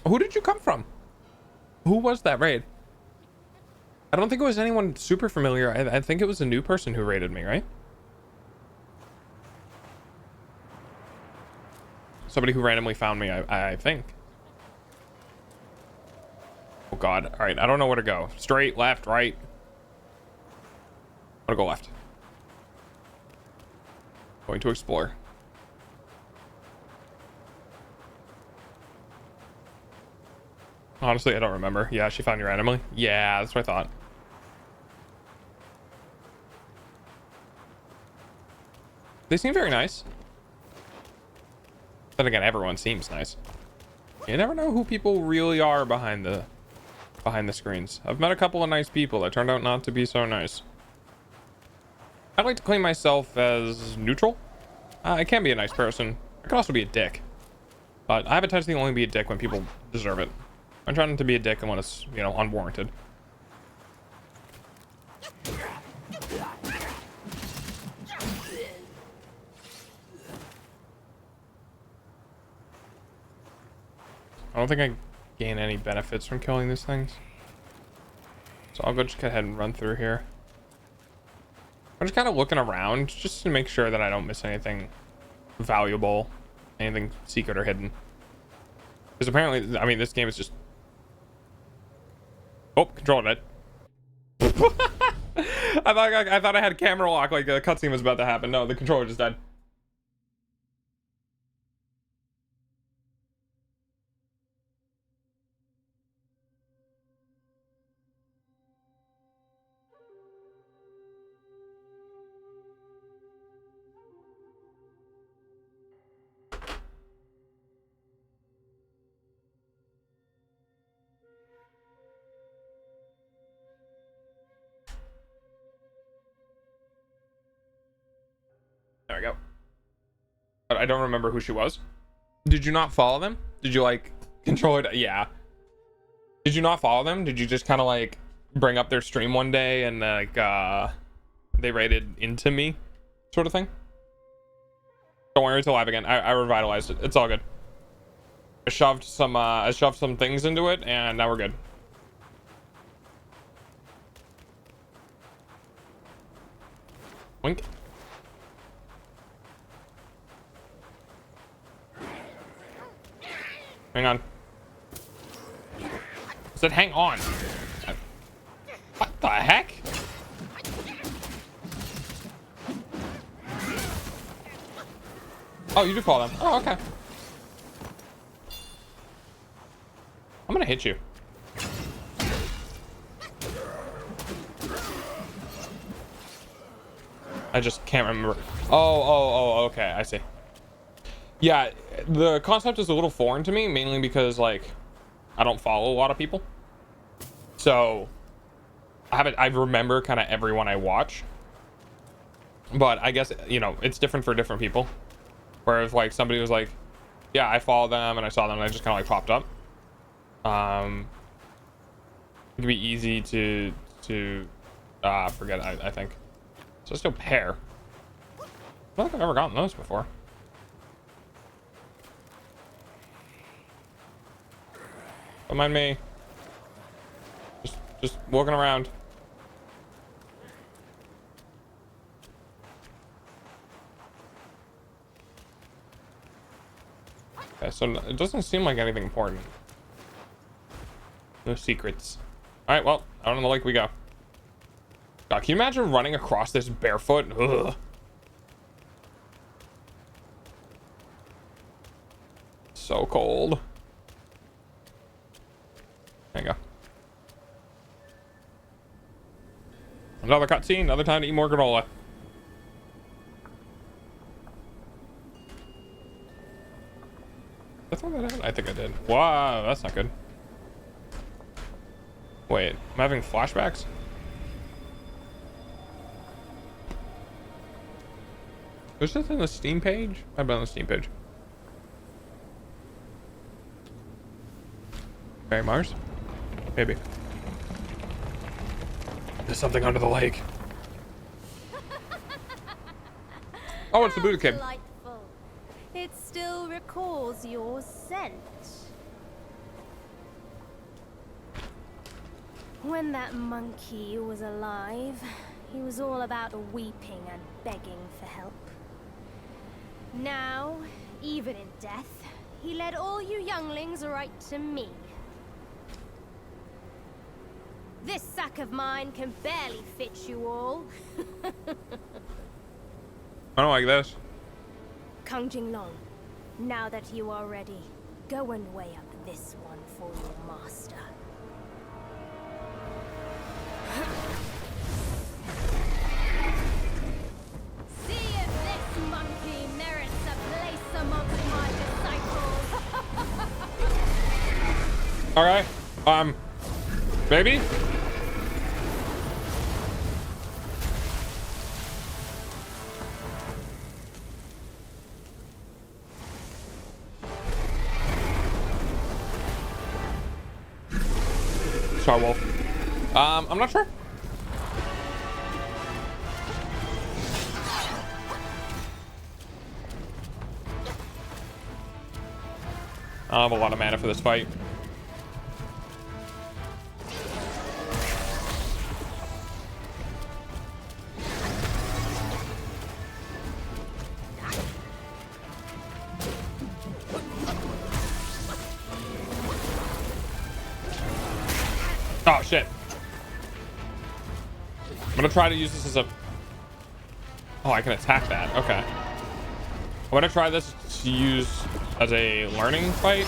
Who did you come from? Who was that raid? I don't think it was anyone super familiar. I think it was a new person who raided me, right? Somebody who randomly found me, I think. Oh god. All right, I don't know where to go. Straight, left, right. I'm gonna go left. Going to explore. Honestly, I don't remember. Yeah, she found you randomly. Yeah, that's what I thought. They seem very nice. Then again, everyone seems nice. You never know who people really are behind the screens. I've met a couple of nice people that turned out not to be so nice. I like to claim myself as neutral. I can be a nice person. I can also be a dick. But I have a tendency to only be a dick when people deserve it. I'm trying to be a dick when it's, you know, unwarranted. I don't think I gain any benefits from killing these things. So I'll just go ahead and run through here. I'm just kind of looking around just to make sure that I don't miss anything valuable, anything secret or hidden. Because apparently, I mean, this game is just... Oh, controlled it. I thought I had camera lock, like a cutscene was about to happen. No, the controller just died. There we go. But I don't remember who she was. Did you not follow them? Did you like control it? Yeah. Did you not follow them? Did you just kind of like bring up their stream one day and like they raided into me sort of thing? Don't worry, it's alive again. I revitalized it. It's all good. I shoved some things into it and now we're good. Wink. Hang on. I said hang on. What the heck? Oh, you do follow them. Oh, okay. I'm gonna hit you. I just can't remember. Oh, okay, I see. Yeah, the concept is a little foreign to me, mainly because, like, I don't follow a lot of people. So I remember kind of everyone I watch, but I guess, you know, it's different for different people. Whereas like somebody was like, yeah, I follow them and I saw them and I just kind of like popped up. It can be easy to forget, I think. So let's do pear. I don't think I've ever gotten those before. Don't mind me. Just walking around. Okay, so it doesn't seem like anything important. No secrets. All right, well, out on the lake we go. God, can you imagine running across this barefoot? Ugh. So cold. There you go. Another cutscene, another time to eat more granola. I thought that happened. I think I did. Wow, that's not good. Wait, I'm having flashbacks? Was this in the Steam page? I've been on the Steam page. Okay, Mars? Maybe. There's something under the lake. Oh, it's the Buddha Cave. Delightful. It still recalls your scent. When that monkey was alive, he was all about weeping and begging for help. Now, even in death, he led all you younglings right to me. This sack of mine can barely fit you all. I don't like this. Kang Jinglong, now that you are ready, go and weigh up this one for your master. See if this monkey merits a place amongst my disciples. Okay. Maybe? Star Wolf. I'm not sure. I don't have a lot of mana for this fight. Oh shit. I'm gonna try to use this as a... Oh, I can attack that. Okay. I'm gonna try this to use as a learning fight,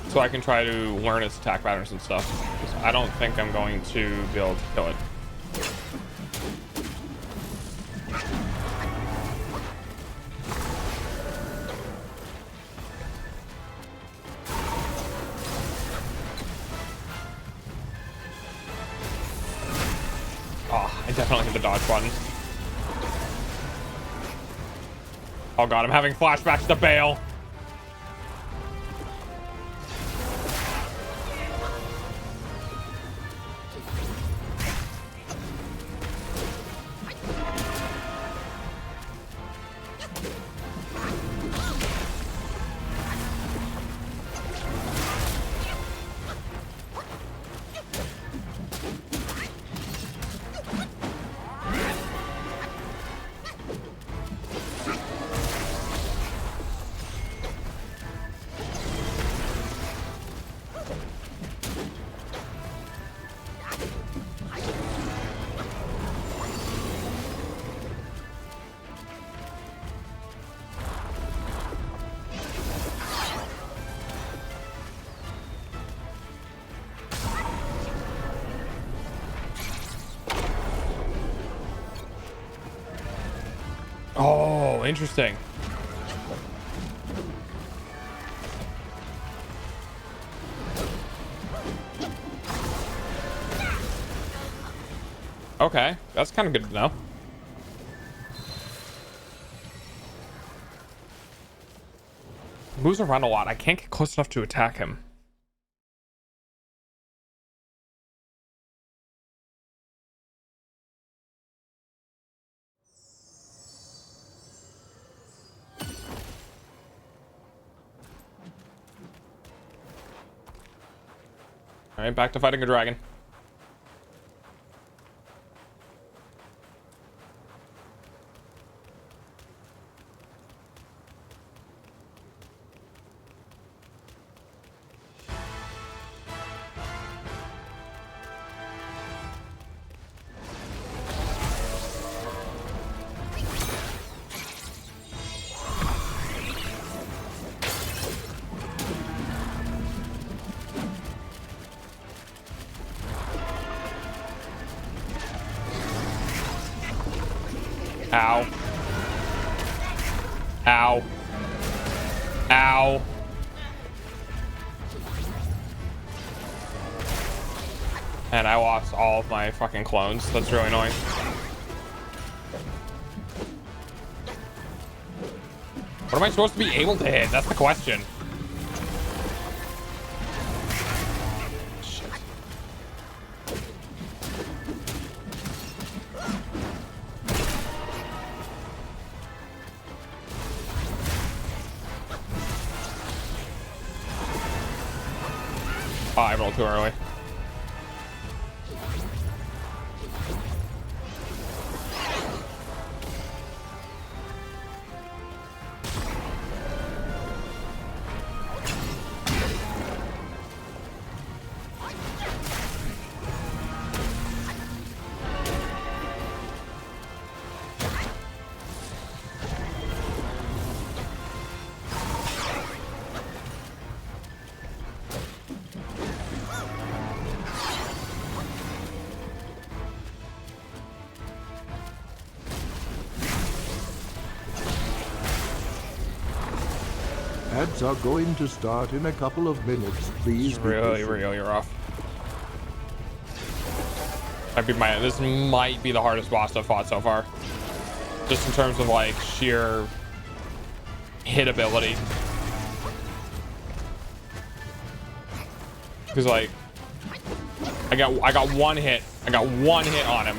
so I can try to learn its attack patterns and stuff. I don't think I'm going to be able to kill it. Oh, I definitely hit the dodge button. Oh god, I'm having flashbacks to Bale. Oh, interesting. Okay, that's kind of good to know. Moves around a lot. I can't get close enough to attack him. All right, back to fighting a dragon. Ow. Ow. Ow. And I lost all of my fucking clones. That's really annoying. What am I supposed to be able to hit? That's the question. Shit. Oh, I rolled too early. Ads are going to start in a couple of minutes. Please be patient. Really rough. This might be the hardest boss I've fought so far. Just in terms of like sheer hit ability. Because like I got one hit. I got one hit on him.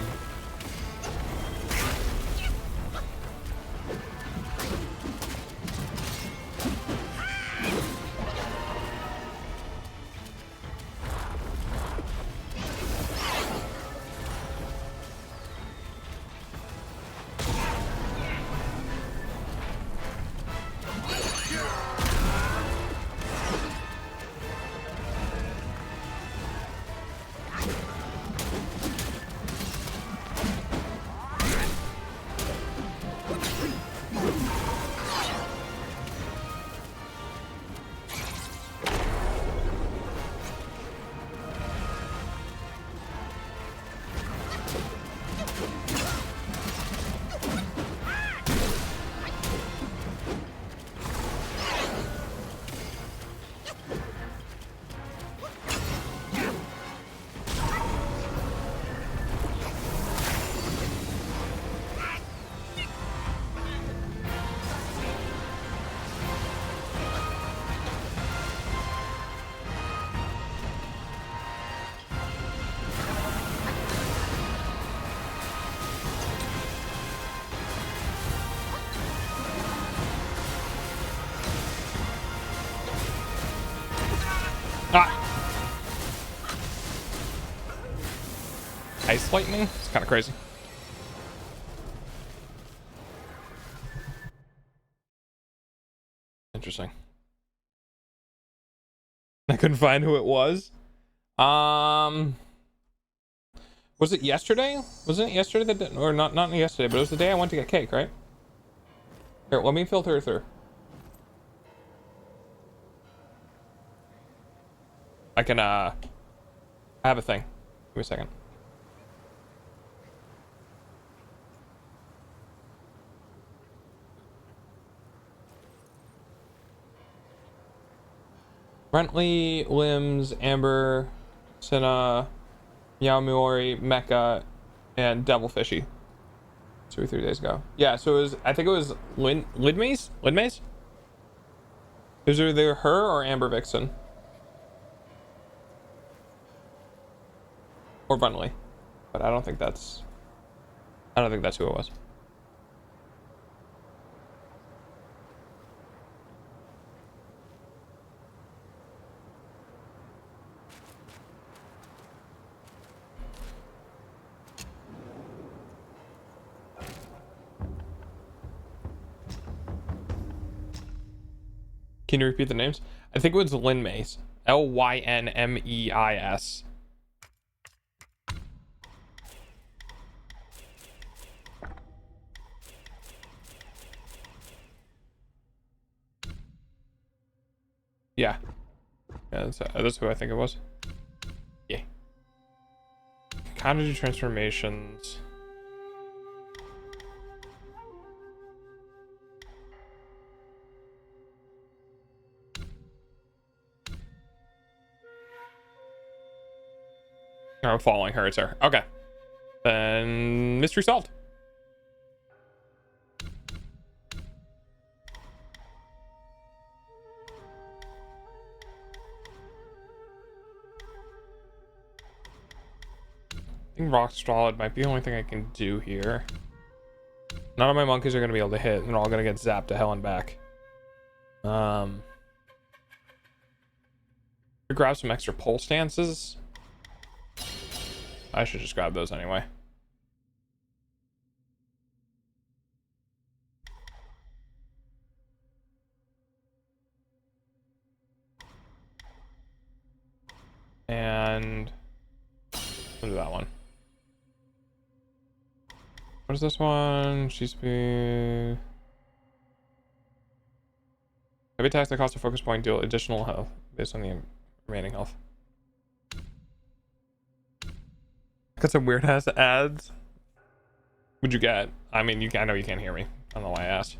Ice lightning? It's kind of crazy. Interesting. I couldn't find who it was. Was it yesterday? Wasn't it yesterday that, or not yesterday, but it was the day I went to get cake, right? Here, let me filter through. I can I have a thing. Give me a second. Brentley, Limbs, Amber, Senna, Yaomori, Mecha, and Devilfishy 2 or 3 days ago. Yeah, so it was, I think it was Lidmaze? Lidmaze? It was either her or Amber Vixen. Or Bunley. But I don't think that's who it was. Can you repeat the names? I think it was Lynmeis. Lynmeis. Yeah. Yeah, that's who I think it was. Yeah. Cognitive transformations. I'm following her. It's her. Okay. Then mystery solved. I think rock solid might be the only thing I can do here. None of my monkeys are going to be able to hit, and they're all going to get zapped to hell and back. Grab some extra pole stances. I should just grab those anyway. And we'll do that one. What is this one? She's speed. Heavy attacks that cost a focus point deal additional health based on the remaining health. Got some weird ass ads. What'd you get? I mean, I know you can't hear me. I don't know why I asked.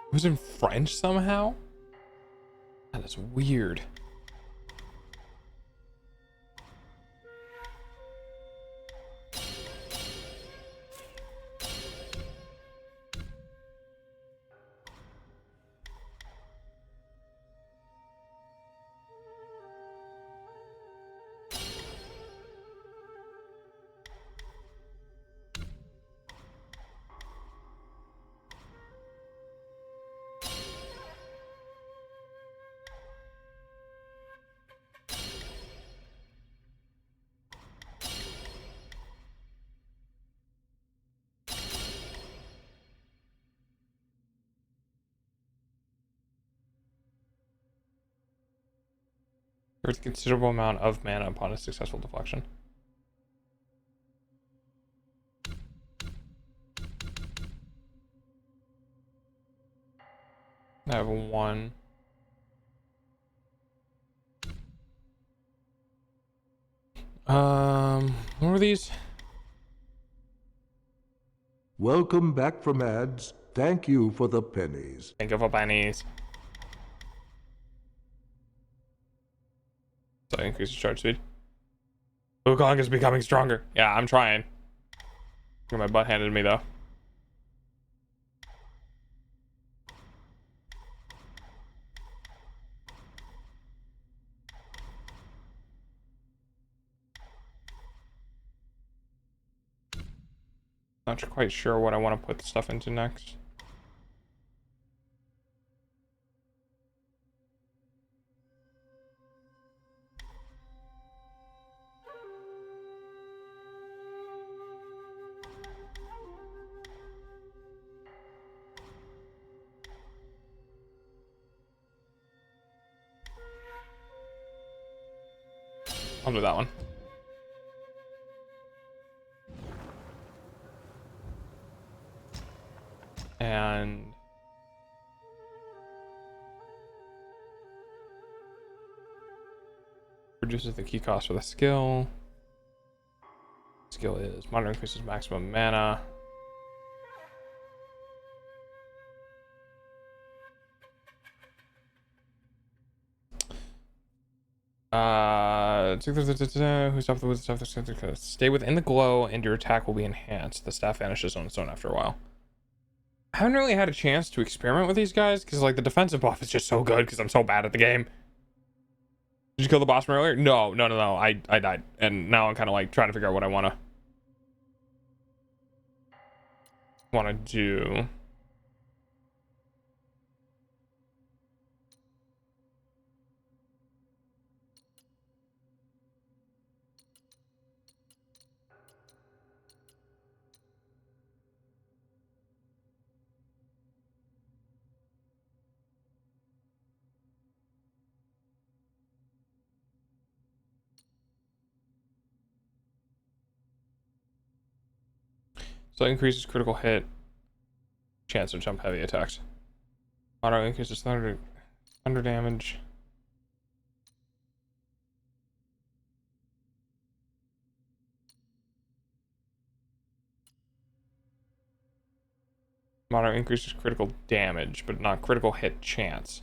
It was in French somehow? That is weird. There's a considerable amount of mana upon a successful deflection. I have one. What were these? Welcome back from ads. Thank you for the pennies. Think of a pennies. So increase the charge speed. Wukong is becoming stronger. Yeah, I'm trying. Get my butt handed to me though. Not quite sure what I want to put the stuff into next. I'll do that one. And reduces the key cost for the skill. Skill is monitor increases maximum mana. Who's up with stuff? Stay within the glow and your attack will be enhanced. The staff vanishes on its own after a while. I haven't really had a chance to experiment with these guys because like the defensive buff is just so good because I'm so bad at the game. Did you kill the boss from earlier? No. I died, and now I'm kind of like trying to figure out what I want to do. So it increases critical hit chance to jump heavy attacks. Auto increases thunder damage. Auto increases critical damage, but not critical hit chance.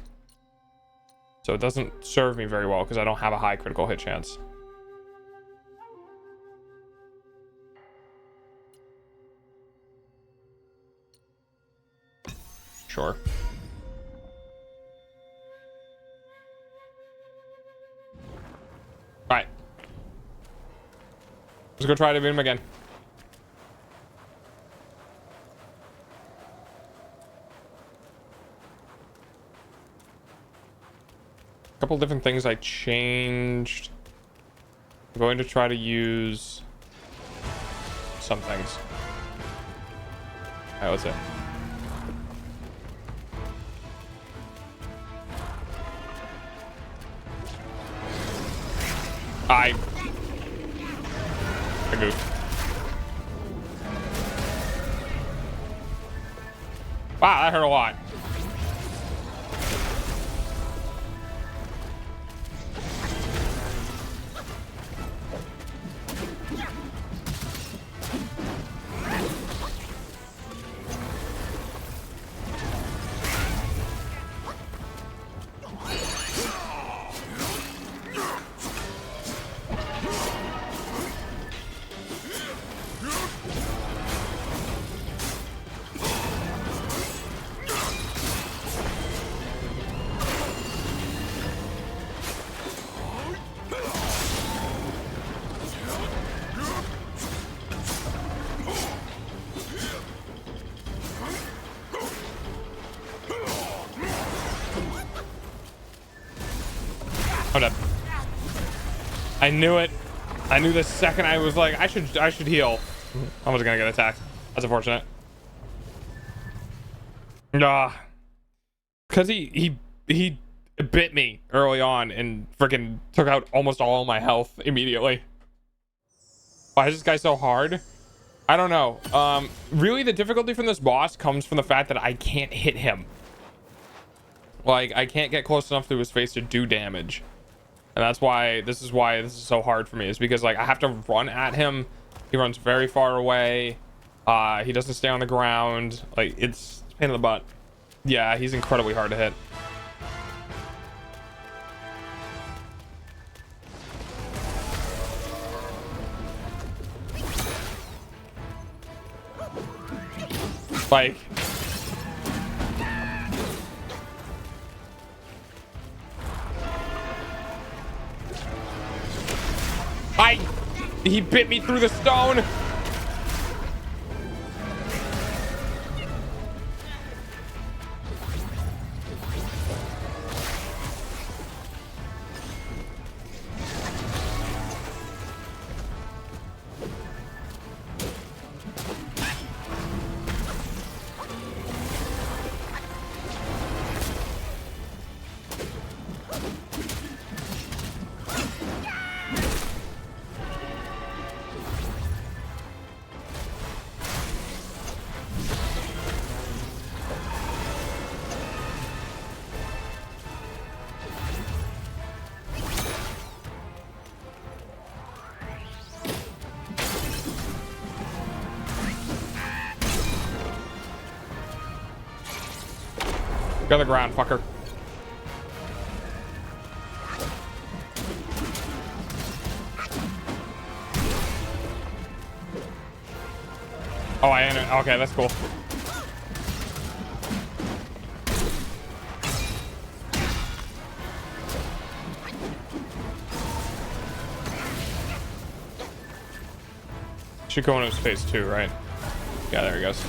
So it doesn't serve me very well because I don't have a high critical hit chance. Sure. Alright. Let's go try to beat him again. A couple different things I changed. I'm going to try to use some things. Alright, let's see. I goofed. Wow, that hurt a lot. I'm dead. I knew it. I knew the second I was like, I should heal. I was gonna get attacked. That's unfortunate. Ah, because he bit me early on and freaking took out almost all my health immediately. Why is this guy so hard? I don't know. Really, the difficulty from this boss comes from the fact that I can't hit him. Like, I can't get close enough to his face to do damage. And that's why this is so hard for me, is because like I have to run at him. He runs very far away. He doesn't stay on the ground. Like, it's a pain in the butt. Yeah, he's incredibly hard to hit. Like, he bit me through the stone. Go to the ground, fucker. Oh, I ain't. Okay, that's cool. Should go into his face too, right? Yeah, there he goes.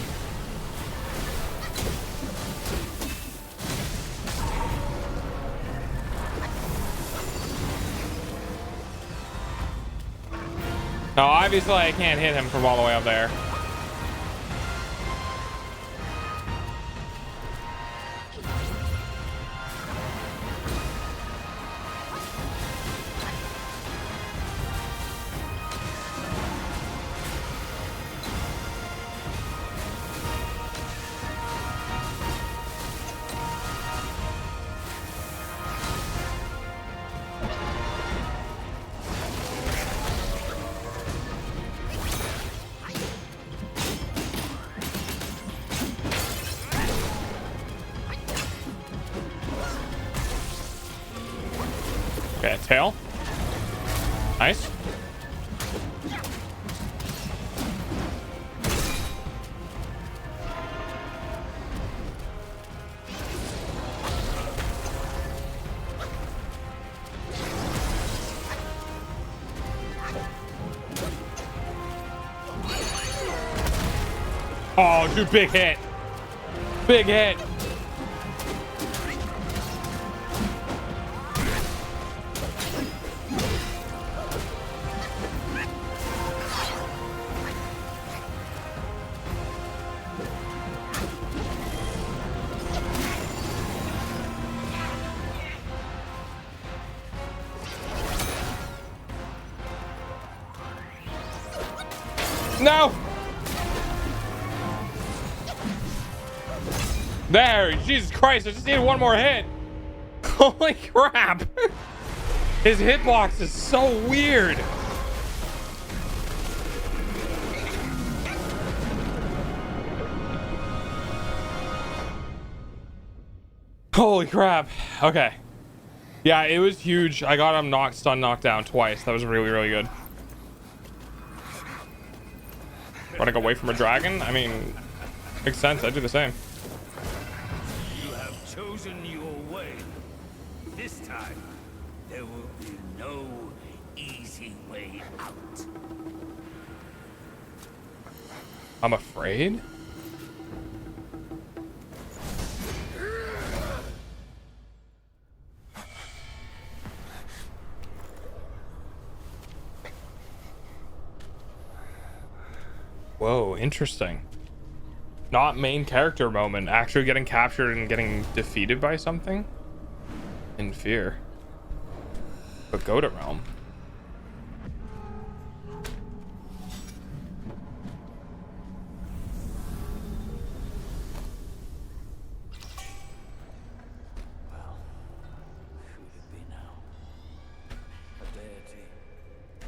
Now, obviously, I can't hit him from all the way up there. Okay, tail. Nice. Oh, dude, big hit. Big hit. No! There! Jesus Christ, I just needed one more hit! Holy crap! His hitbox is so weird! Holy crap. Okay. Yeah, it was huge. I got him stunned, knocked down twice. That was really, really good. Running away from a dragon? I mean, makes sense. I'd do the same. You have chosen your way. This time, there will be no easy way out. I'm afraid? Whoa, interesting. Not main character moment. Actually getting captured and getting defeated by something? In fear. But go to realm. Well, who it be now? A deity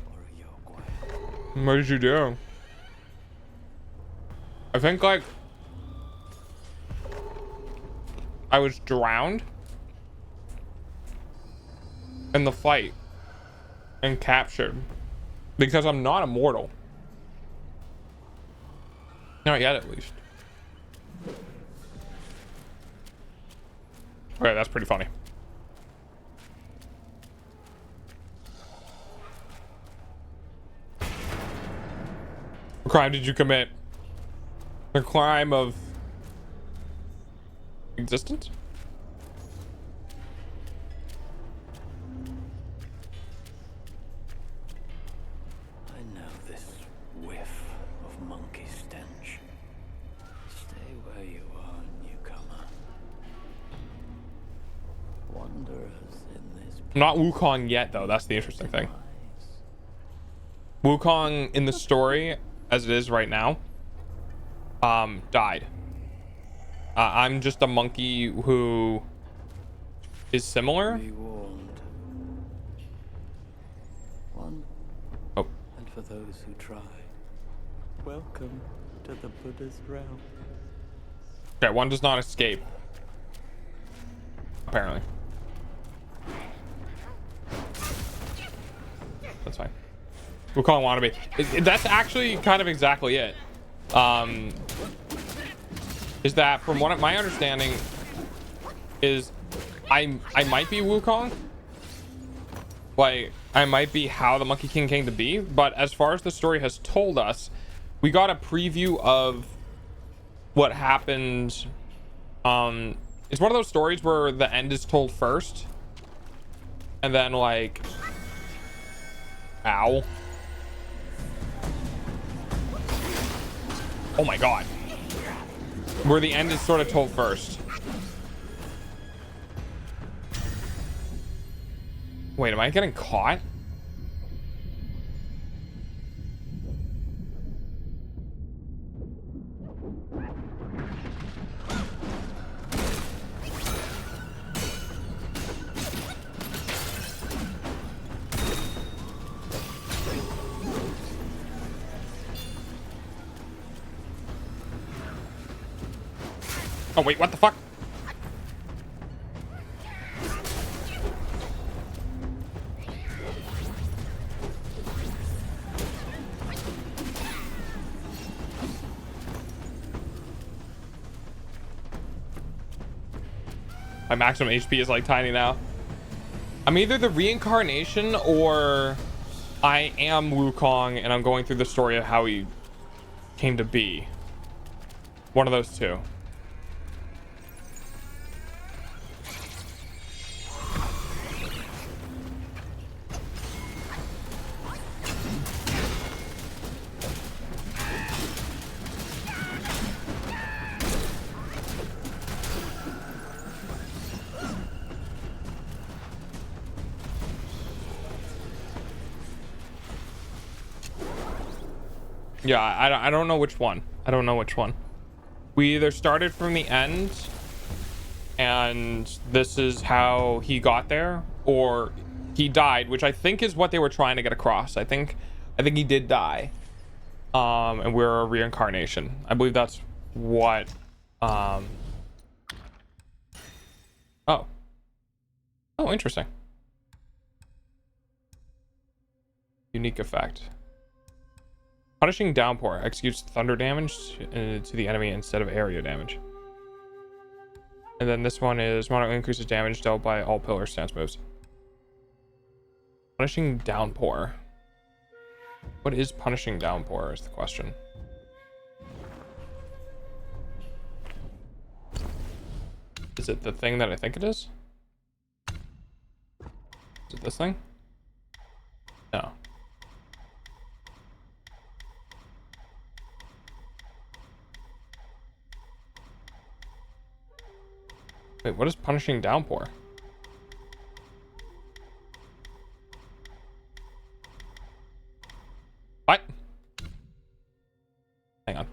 or a Yogwai? What did you do? I think like I was drowned in the fight and captured because I'm not immortal. Not yet, at least. Okay, that's pretty funny. What crime did you commit? The crime of existence? I know this whiff of monkey stench. Stay where you are, newcomer. Wanderers in this Not Wukong yet, though. That's the interesting thing. Wukong in the story, as it is right now, died. I'm just a monkey who is similar. Be warned. One. Oh. And for those who try, welcome to the Buddha's realm. Okay, one does not escape. apparently. That's fine. Wukong wannabe. That's actually kind of exactly it. Is that from what my understanding is, I might be Wukong. Like, I might be how the Monkey King came to be, but as far as the story has told us, we got a preview of what happened. It's one of those stories where the end is told first, and then like, ow. Oh my god. Where the end is sort of told first. Wait, am I getting caught? Oh wait, what the fuck? My maximum HP is like tiny now. I'm either the reincarnation or I am Wukong and I'm going through the story of how he came to be. One of those two. Yeah, I don't know which one. I don't know which one. We either started from the end and this is how he got there, or he died, which I think is what they were trying to get across. I think he did die. And we're a reincarnation. I believe that's what oh. Oh, interesting. Unique effect. Punishing downpour executes thunder damage to the enemy instead of area damage. And then this one is moderately increases damage dealt by all pillar stance moves. Punishing downpour. What is punishing downpour is the question. Is it the thing that I think it is? Is it this thing? No. Wait, what is punishing downpour? What? Hang on.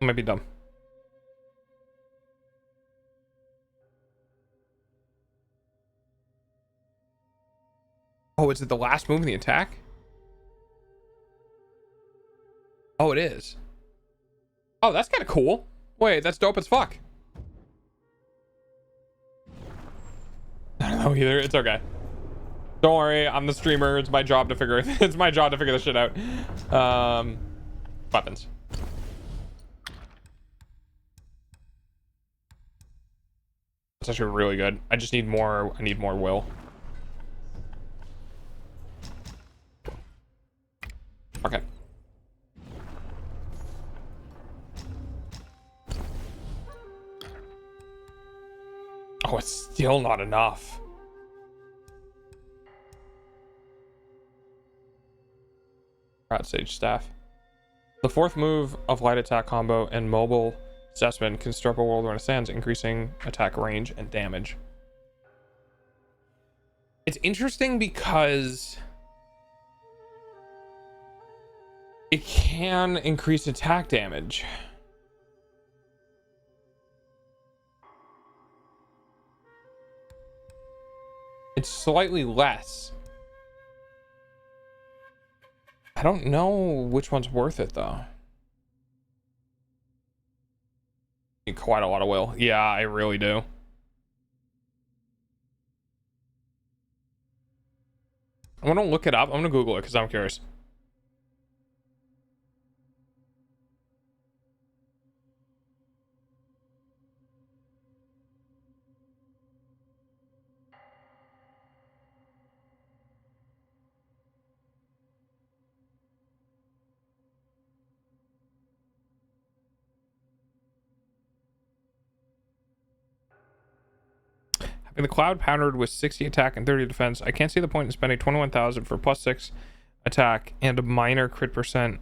I might be dumb. Oh, is it the last move in the attack? Oh, it is. Oh, that's kind of cool. Wait, that's dope as fuck. I don't know either. It's okay. Don't worry, I'm the streamer. It's my job to figure it's my job to figure this shit out. Weapons. It's actually really good. I just need more. I need more will. Okay. Oh, it's still not enough. Rat Sage Staff. The fourth move of light attack combo and mobile assessment can strip a world when it stands, increasing attack range and damage. It's interesting because it can increase attack damage. It's slightly less. I don't know which one's worth it though. Need quite a lot of will. Yeah, I really do. I'm gonna look it up. I'm gonna Google it because I'm curious. Having the cloud powdered with 60 attack and 30 defense, I can't see the point in spending 21,000 for +6 attack and a minor crit percent.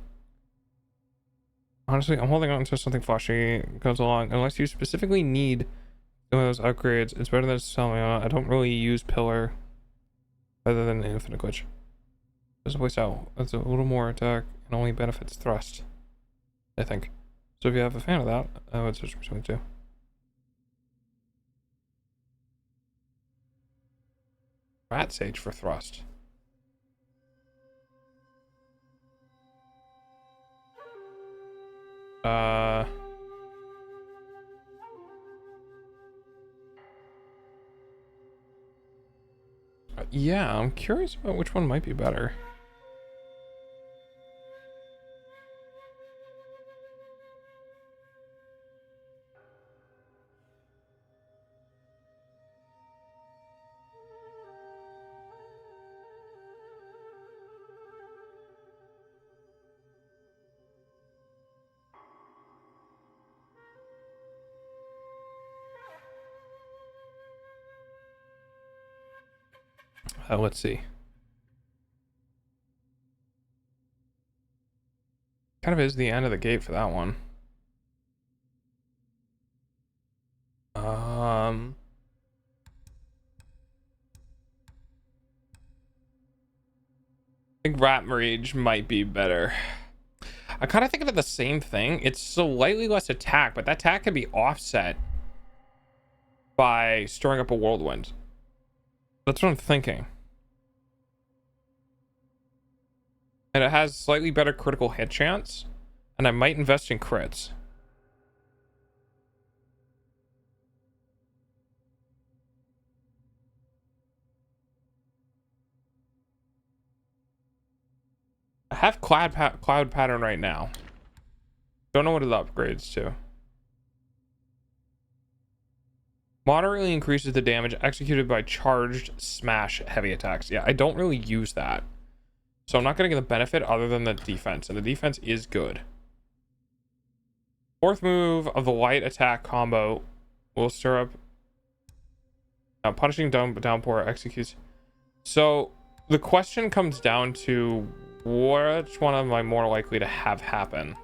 Honestly, I'm holding on to something flashy goes along. Unless you specifically need one of those upgrades, it's better than selling. I don't really use pillar other than infinite glitch. There's a place out. That's a little more attack and only benefits thrust, I think. So if you have a fan of that, I would search for something too. Rat Sage for thrust. Yeah, I'm curious about which one might be better. Let's see. Kind of is the end of the gate for that one. I think Rat Rage might be better. I kind of think of the same thing. It's slightly less attack, but that attack can be offset by storing up a whirlwind. That's what I'm thinking. And it has slightly better critical hit chance, and I might invest in crits. I have cloud pattern right now. Don't know what it upgrades to. Moderately increases the damage executed by charged smash heavy attacks. Yeah, I don't really use that. So I'm not going to get the benefit other than the defense. And the defense is good. Fourth move of the light attack combo will stir up. Punishing downpour executes. So the question comes down to which one am I more likely to have happen?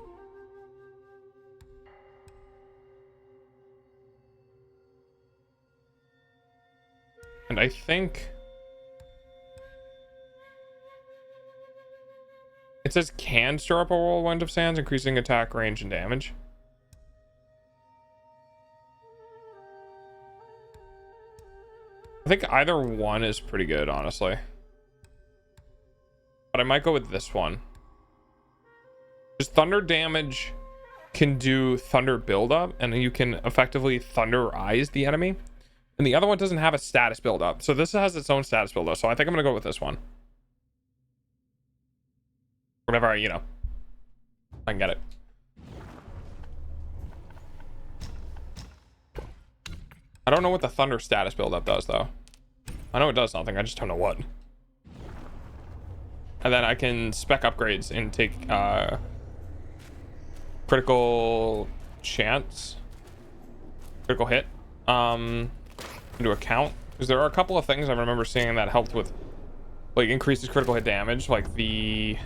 And I think it says can stir up a whirlwind of sands, increasing attack range and damage. I think either one is pretty good, honestly. But I might go with this one. Because thunder damage can do thunder buildup, and you can effectively thunderize the enemy. And the other one doesn't have a status buildup. So this has its own status buildup. So I think I'm going to go with this one. Whatever, you know, I can get it. I don't know what the thunder status buildup does, though. I know it does something. I just don't know what. And then I can spec upgrades and take critical chance, critical hit into account, because there are a couple of things I remember seeing that helped with, like, increases critical hit damage, like the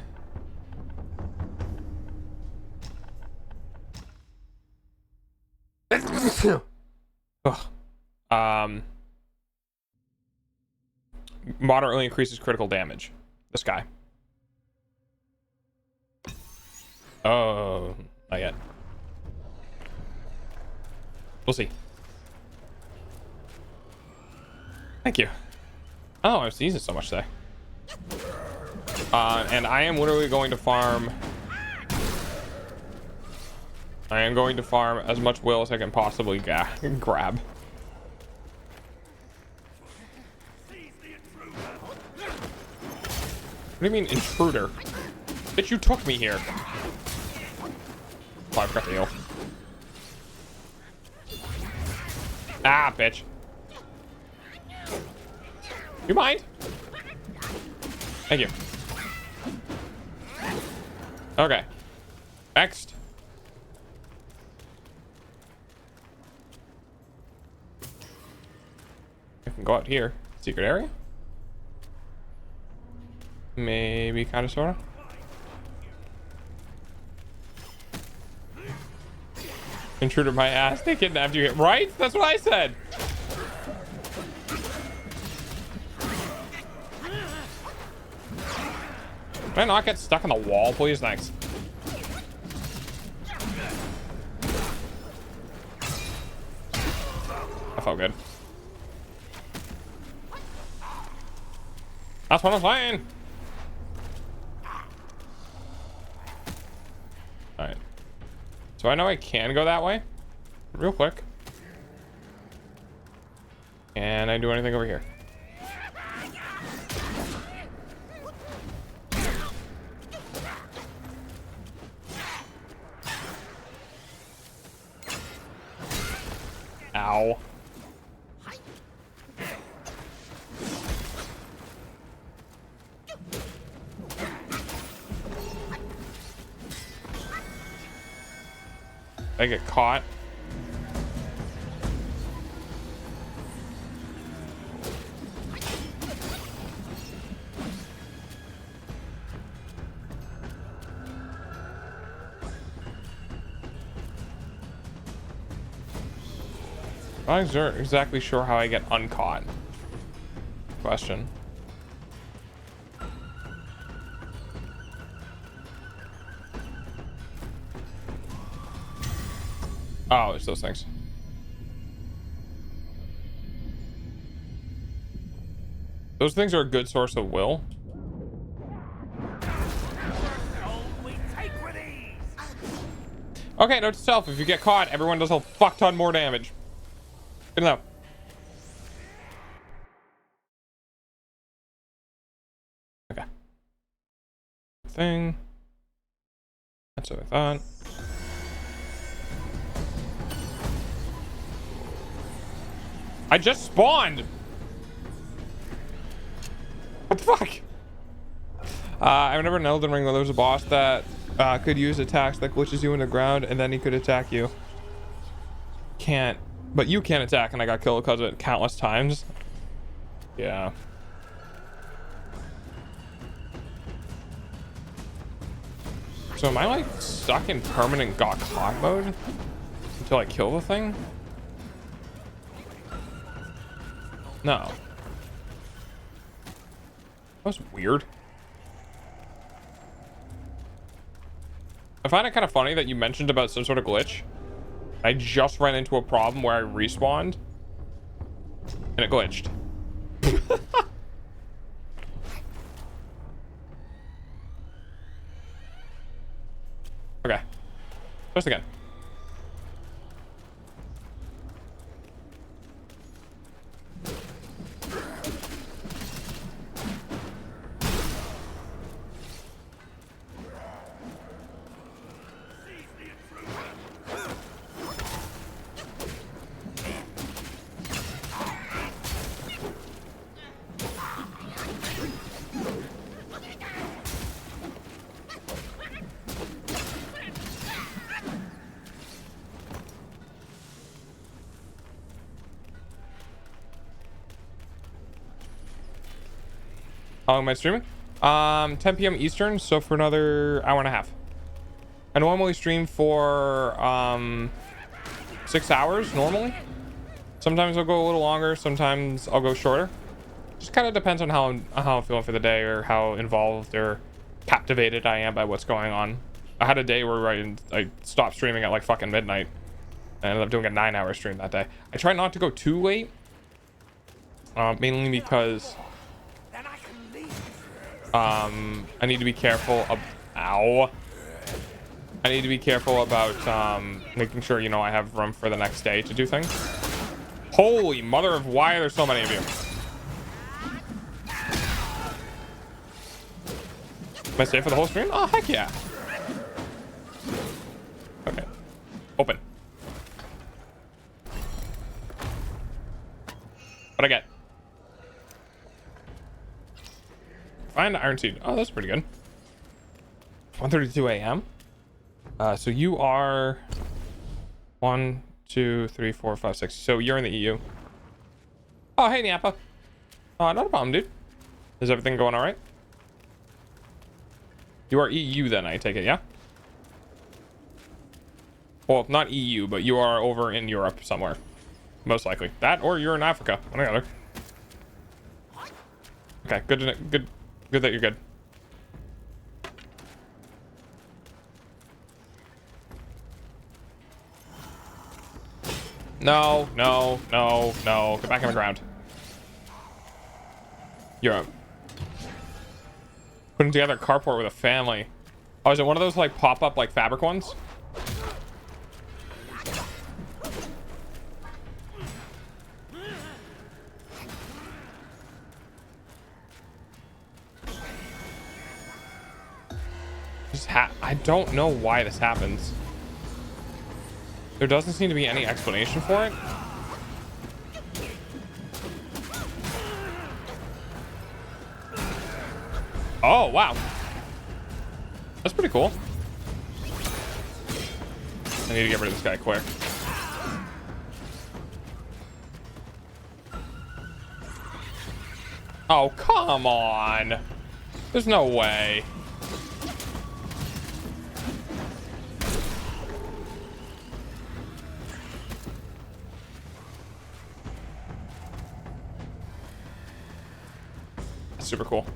moderately increases critical damage. This guy. Oh, not yet. We'll see. Thank you. Oh, I've used it so much today. And I am literally going to farm I am going to farm as much will as I can possibly grab. What do you mean intruder? Bitch, you took me here. Oh, I forgot the heal. Ah, bitch. You mind? Thank you. Okay. Next. I can go out here. Secret area? Maybe kind of sorta. Intruder my ass. They kidnapped you. Right? That's what I said. Can I not get stuck on the wall, please? Thanks. I felt good. That's what I'm saying. Alright. So I know I can go that way. Real quick. Can I do anything over here? Ow. I get caught. I'm not exactly sure how I get uncaught. Question. Oh, it's those things. Those things are a good source of will. Okay, note to self, if you get caught, everyone does a fuck ton more damage. Good enough. Okay. Thing. That's what I thought. I just spawned. What the fuck? I remember in Elden Ring where there was a boss that could use attacks that glitches you in the ground and then he could attack you. Can't. But you can't attack, and I got killed because of it countless times. Yeah. So am I like stuck in permanent got caught mode until I kill the thing? No. That was weird. I find it kind of funny that you mentioned about some sort of glitch. I just ran into a problem where I respawned and it glitched. Okay. Just again. How long am I streaming? 10 p.m. Eastern, so for another hour and a half. I normally stream for 6 hours normally. Sometimes I'll go a little longer, sometimes I'll go shorter. Just kind of depends on how I'm feeling for the day or how involved or captivated I am by what's going on. I had a day where I stopped streaming at like fucking midnight. I ended up doing a 9-hour stream that day. I try not to go too late, mainly because I need to be careful of, ow. I need to be careful about making sure, you know, I have room for the next day to do things. Holy mother of, why are there so many of you? Am I safe for the whole stream? Oh, heck yeah. Okay. Open. What'd I get? Find iron seed. Oh, that's pretty good. 1:32 a.m. So you are 1, 2, 3, 4, 5, 6. So you're in the EU. Oh, hey, Niapa. Not a problem, dude. Is everything going all right? You are EU then, I take it, yeah? Well, not EU, but you are over in Europe somewhere. Most likely. That, or you're in Africa. One or the other. Okay, good that you're good. No, no, no, no. Get back on the ground. Europe. Putting together a carport with a family. Oh, is it one of those like pop-up like fabric ones? I don't know why this happens. There doesn't seem to be any explanation for it. Oh, wow. That's pretty cool. I need to get rid of this guy quick. Oh, come on. There's no way. Super cool.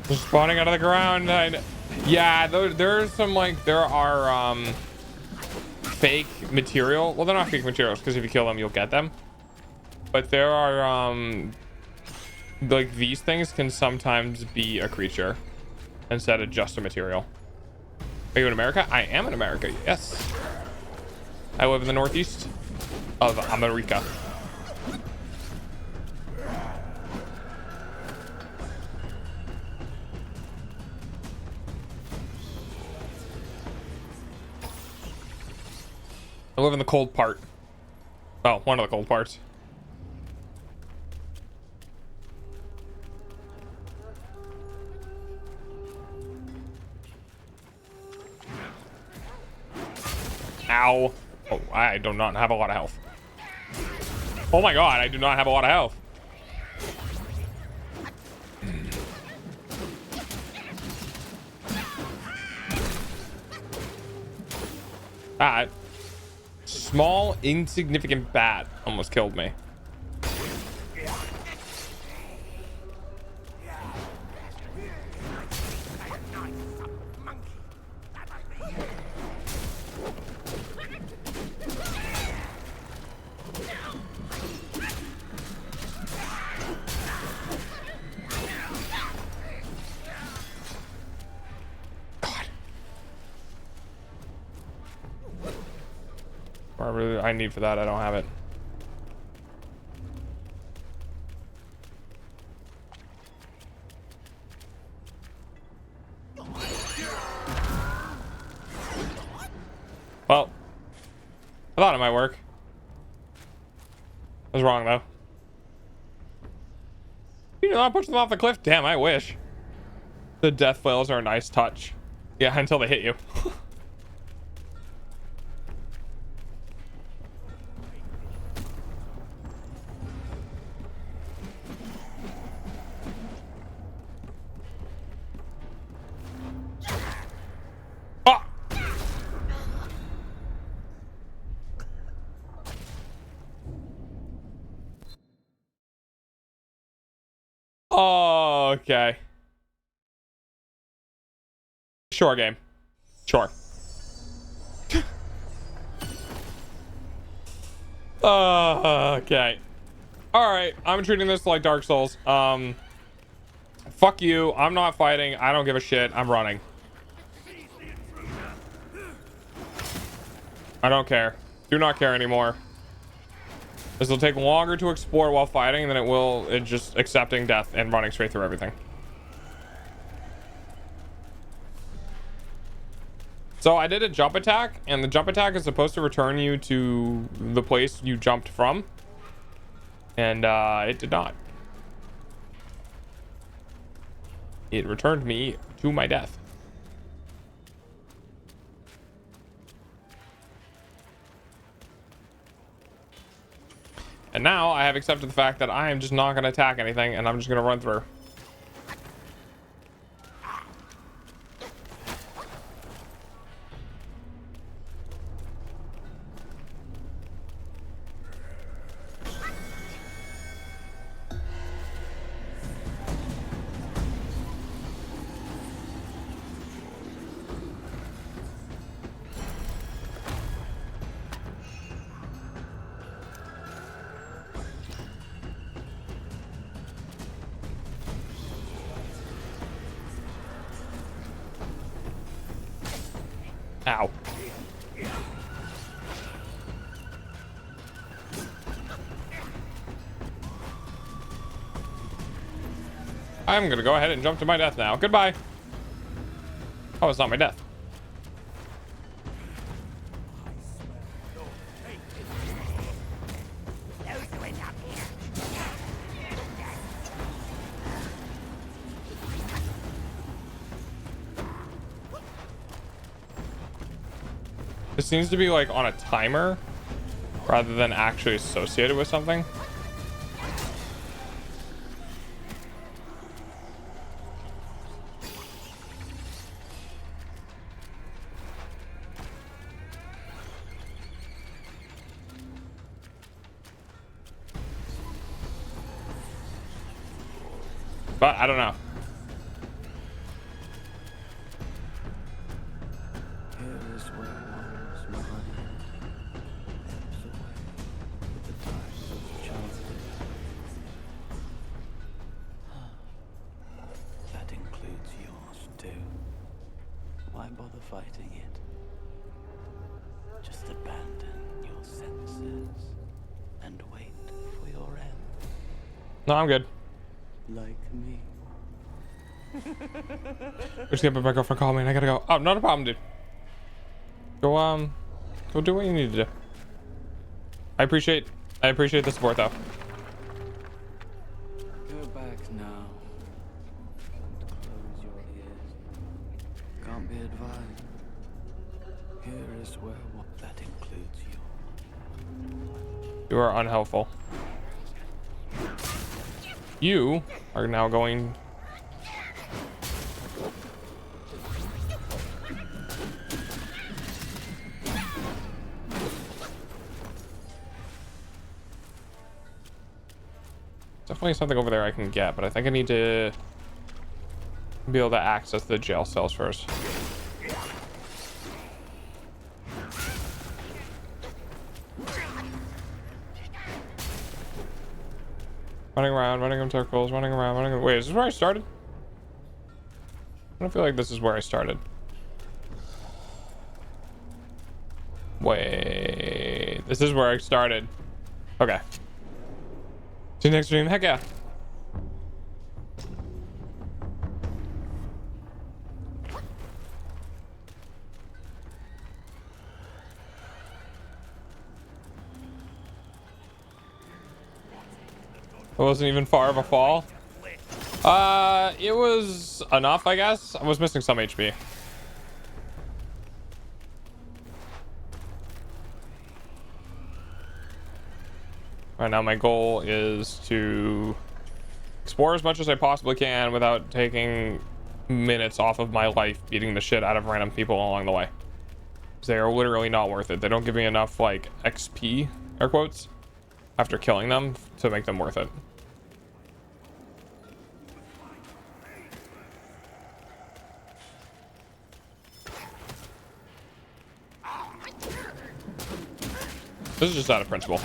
They're spawning out of the ground. Yeah, there's some like there are fake material. Well, they're not fake materials because if you kill them, you'll get them. But there are like these things can sometimes be a creature instead of just a material. Are you in America? I am in America, yes. I live in the northeast of America. I live in the cold part. Oh, one of the cold parts. Ow. Oh, I do not have a lot of health. Oh my god, I do not have a lot of health. That small, insignificant bat almost killed me. Whatever I need for that, I don't have it. Well, I thought it might work. I was wrong though. You did not push them off the cliff? Damn, I wish. The death flails are a nice touch. Yeah, until they hit you. Oh, okay. Sure, game. Sure. Okay. All right. I'm treating this like Dark Souls. Fuck you. I'm not fighting. I don't give a shit. I'm running. I don't care. Do not care anymore. This will take longer to explore while fighting than it will just accepting death and running straight through everything. So I did a jump attack, and the jump attack is supposed to return you to the place you jumped from. And it did not. It returned me to my death. And now I have accepted the fact that I am just not going to attack anything, and I'm just going to run through. Ow. I'm gonna go ahead and jump to my death now. Goodbye. Oh, it's not my death. This seems to be like on a timer rather than actually associated with something. But I don't know. That includes yours too. Why bother fighting it? Just abandon your senses and wait for your end. No, I'm good. Like me. Just get my girlfriend call me and I gotta go. Oh, not a problem, dude. Go do what you need to do. I appreciate the support though. Go back now. Close your ears. Can't be advised. Here is where that includes you. You are unhelpful. You are now going. Definitely something over there I can get, but I think I need to be able to access the jail cells first. Running around, running in circles, running around, running around. Wait, is this where I started? I don't feel like this is where I started. Wait, this is where I started. Okay. See you next stream. Heck yeah. It wasn't even far of a fall. It was enough, I guess. I was missing some HP. Right now my goal is to explore as much as I possibly can without taking minutes off of my life beating the shit out of random people along the way. They are literally not worth it. They don't give me enough like XP, air quotes, after killing them to make them worth it. This is just out of principle.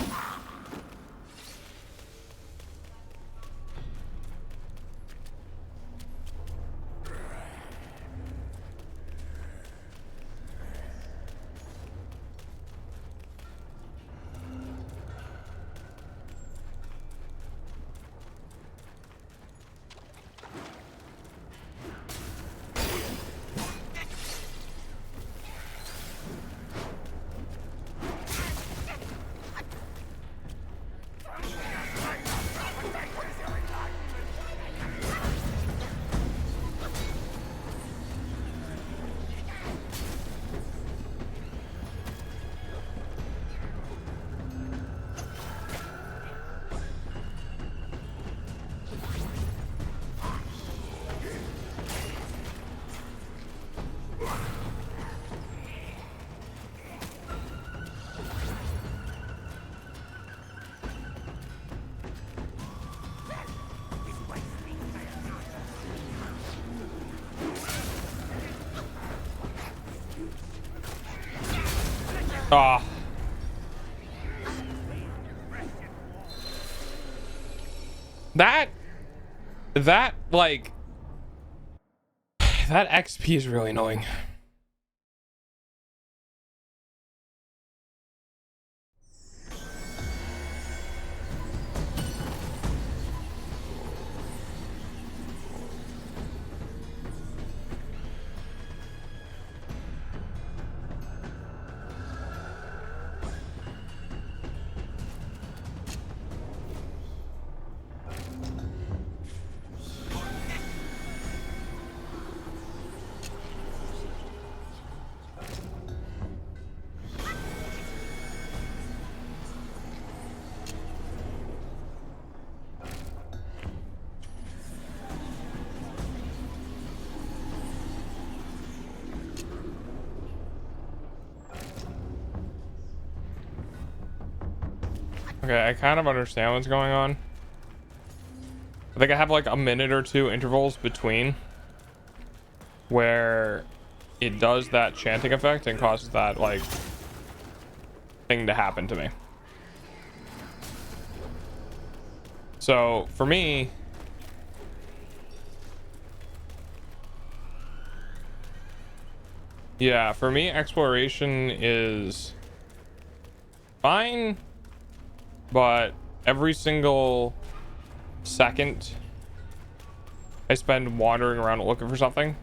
Ah. That like that XP is really annoying. Okay, I kind of understand what's going on. I think I have like a minute or two intervals between where it does that chanting effect and causes that like thing to happen to me. So for me, yeah, for me exploration is fine, but every single second I spend wandering around looking for something,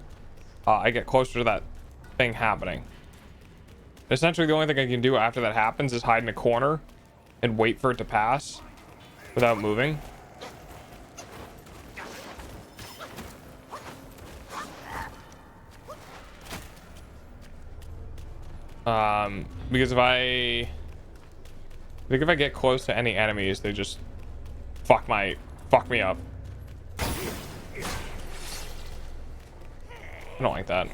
I get closer to that thing happening. Essentially, the only thing I can do after that happens is hide in a corner and wait for it to pass without moving. Because if I think if I get close to any enemies, they just fuck me up. I don't like that.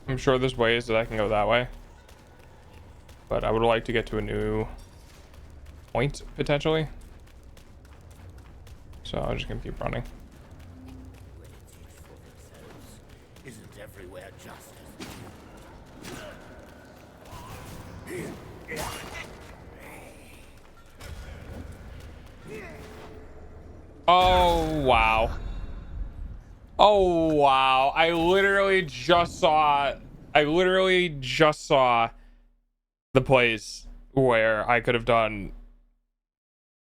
I'm sure there's ways that I can go that way, but I would like to get to a new point potentially, so I'm just gonna keep running. Isn't everywhere justice? Oh wow. Oh wow. I literally just saw the place where I could have done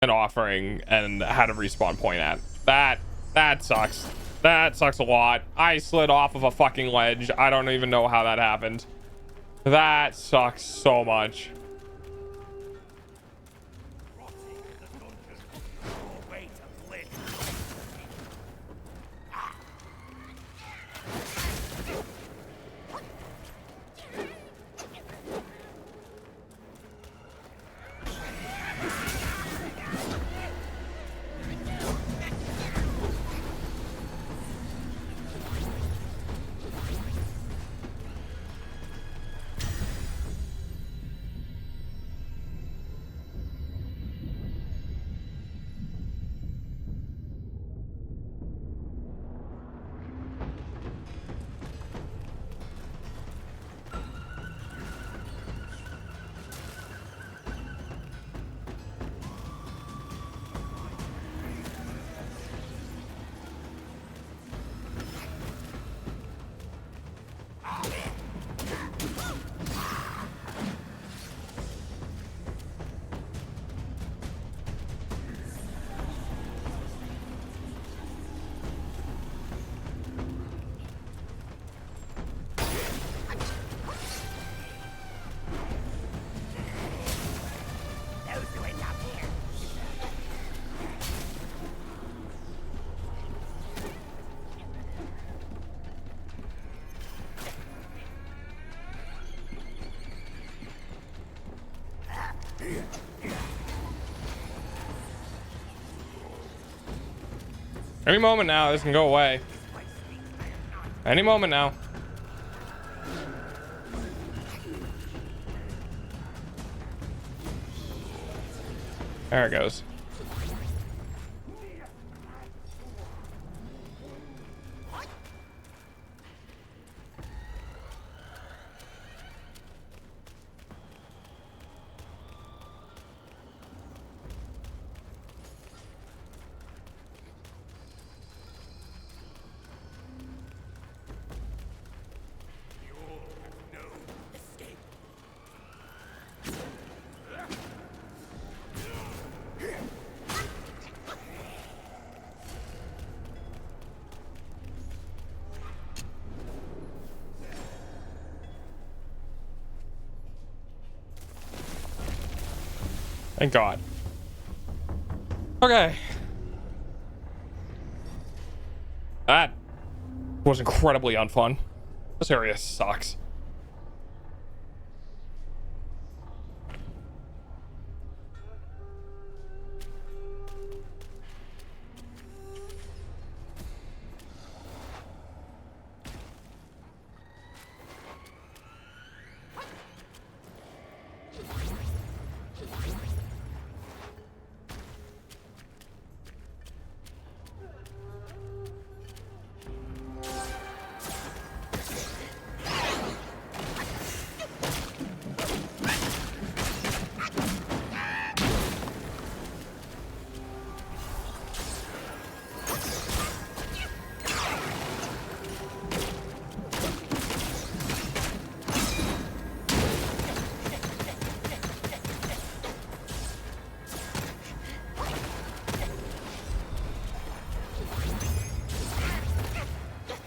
an offering and had a respawn point at. That sucks. That sucks a lot. I slid off of a fucking ledge. I don't even know how that happened. That sucks so much. Any moment now, this can go away. Any moment now. There it goes. Thank God. Okay. That was incredibly unfun. This area sucks.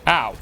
Ow.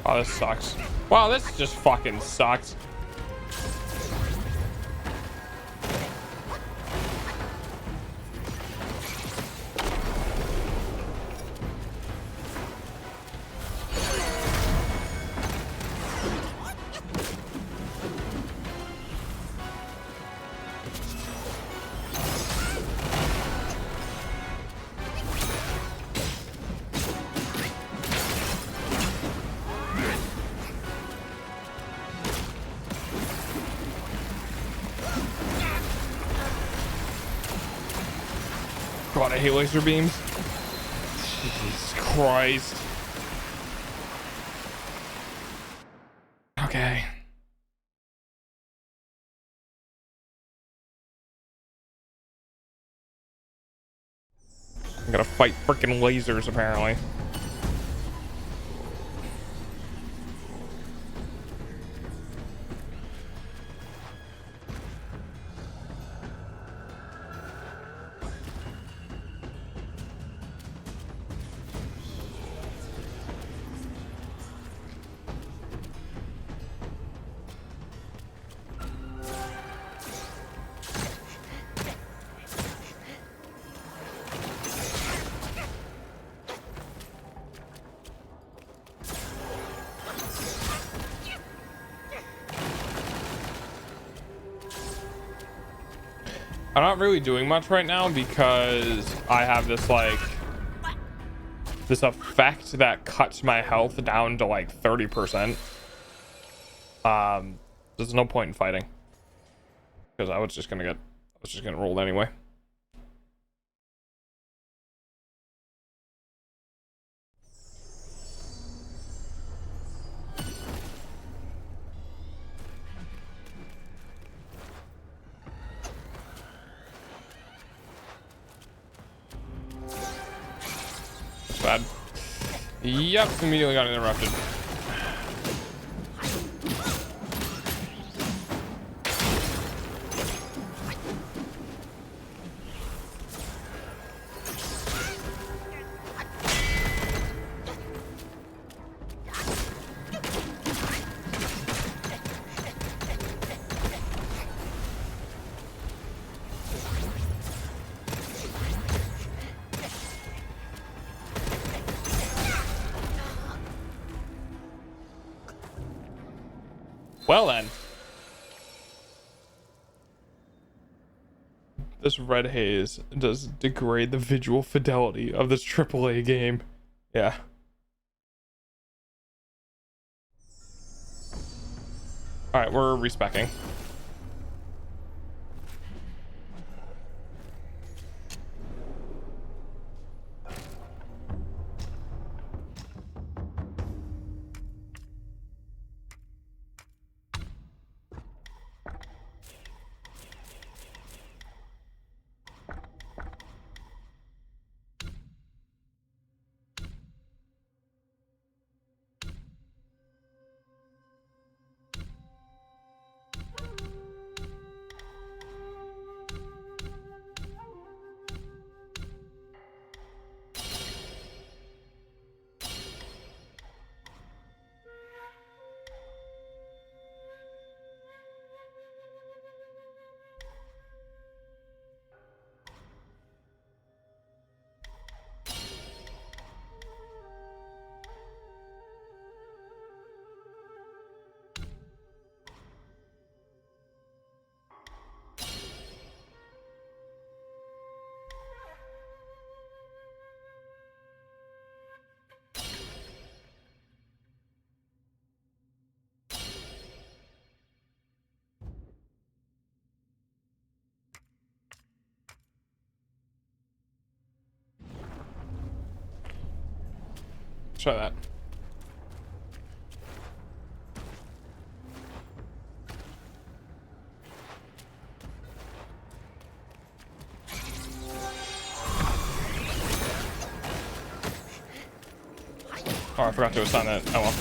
Oh, this sucks. Wow, this just fucking sucks. God, I hate laser beams. Jesus Christ. Okay. I gotta fight freaking lasers apparently. I'm not really doing much right now because I have this like this effect that cuts my health down to like 30%. There's no point in fighting because I was just gonna roll anyway. Yep, immediately got interrupted. Well then. This red haze does degrade the visual fidelity of this AAA game. Yeah. Alright, we're respecking. Try that. Oh, I forgot to assign that. Oh well.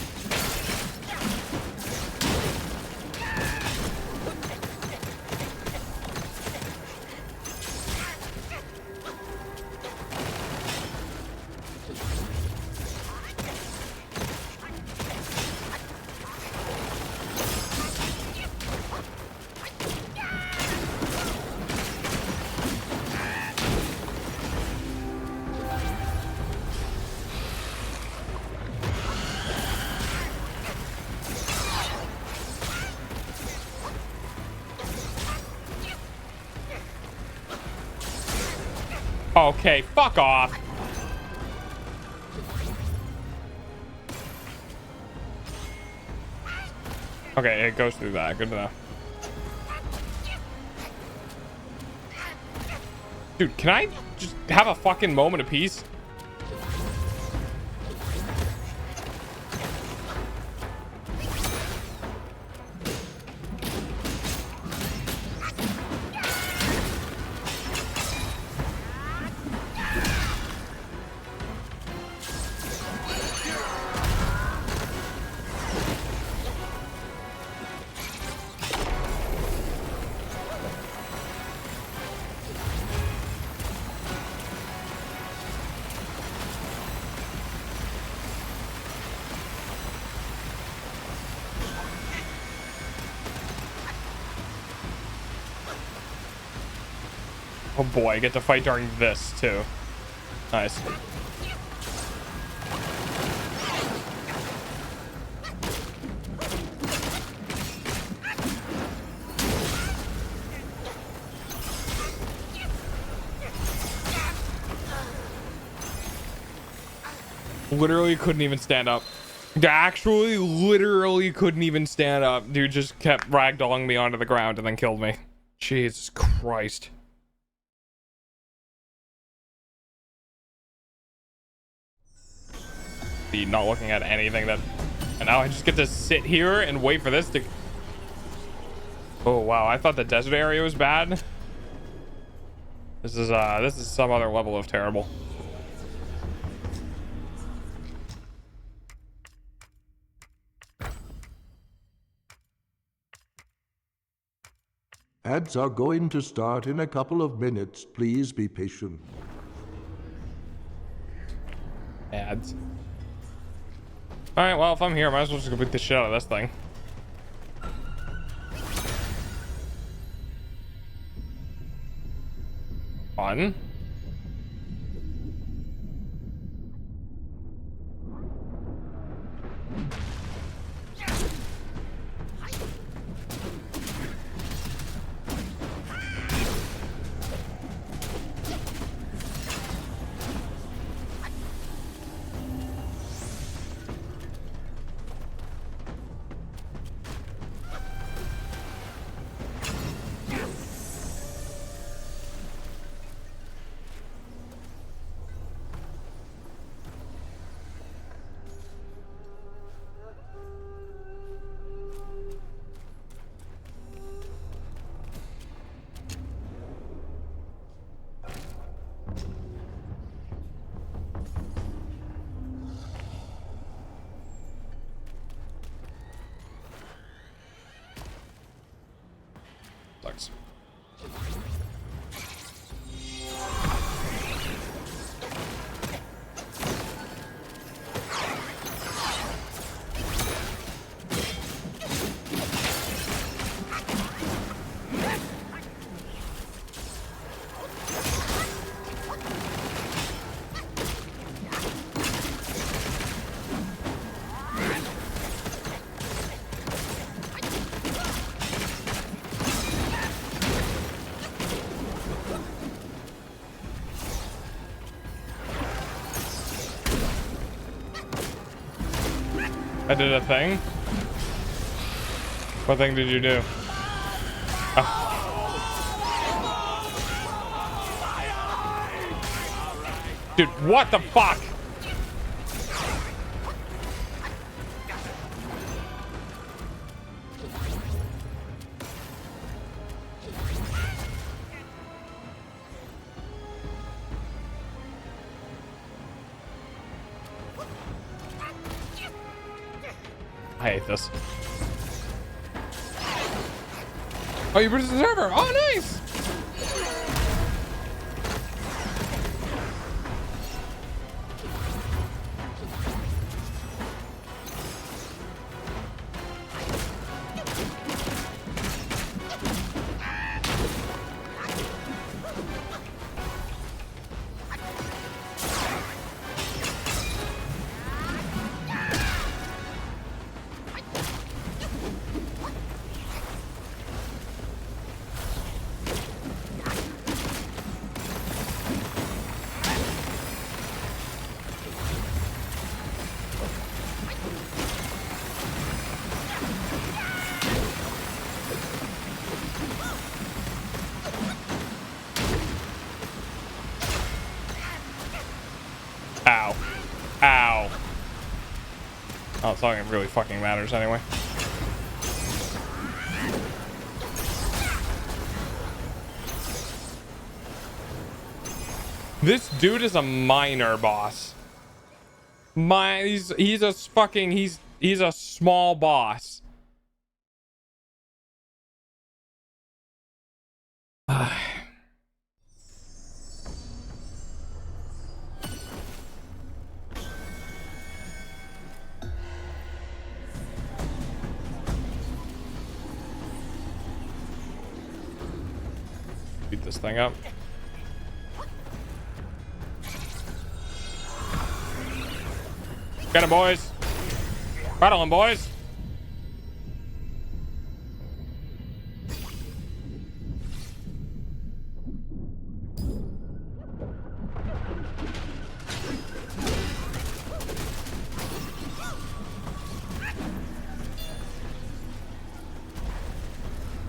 Okay, fuck off. Okay, it goes through that. Good to know. Dude, can I just have a fucking moment of peace? Oh boy, I get to fight during this too. Nice. Literally couldn't even stand up. Actually, literally couldn't even stand up. Dude just kept ragdolling me onto the ground and then killed me. Jesus Christ. Not looking at anything that, and now I just get to sit here and wait for this to. Oh wow, I thought the desert area was bad. This is some other level of terrible. Ads are going to start in a couple of minutes. Please be patient. Ads. Alright, well, if I'm here, I might as well just go beat the shit out of this thing. Fun. Sucks. I did a thing. What thing did you do? Oh. Dude, what the fuck? I hate this. Oh, you British server. Oh, nice. Ow. Ow. Oh, it's not gonna really fucking matters anyway. This dude is a minor boss. He's a fucking he's a small boss. Beat this thing up. Get him, boys. Battle him, boys.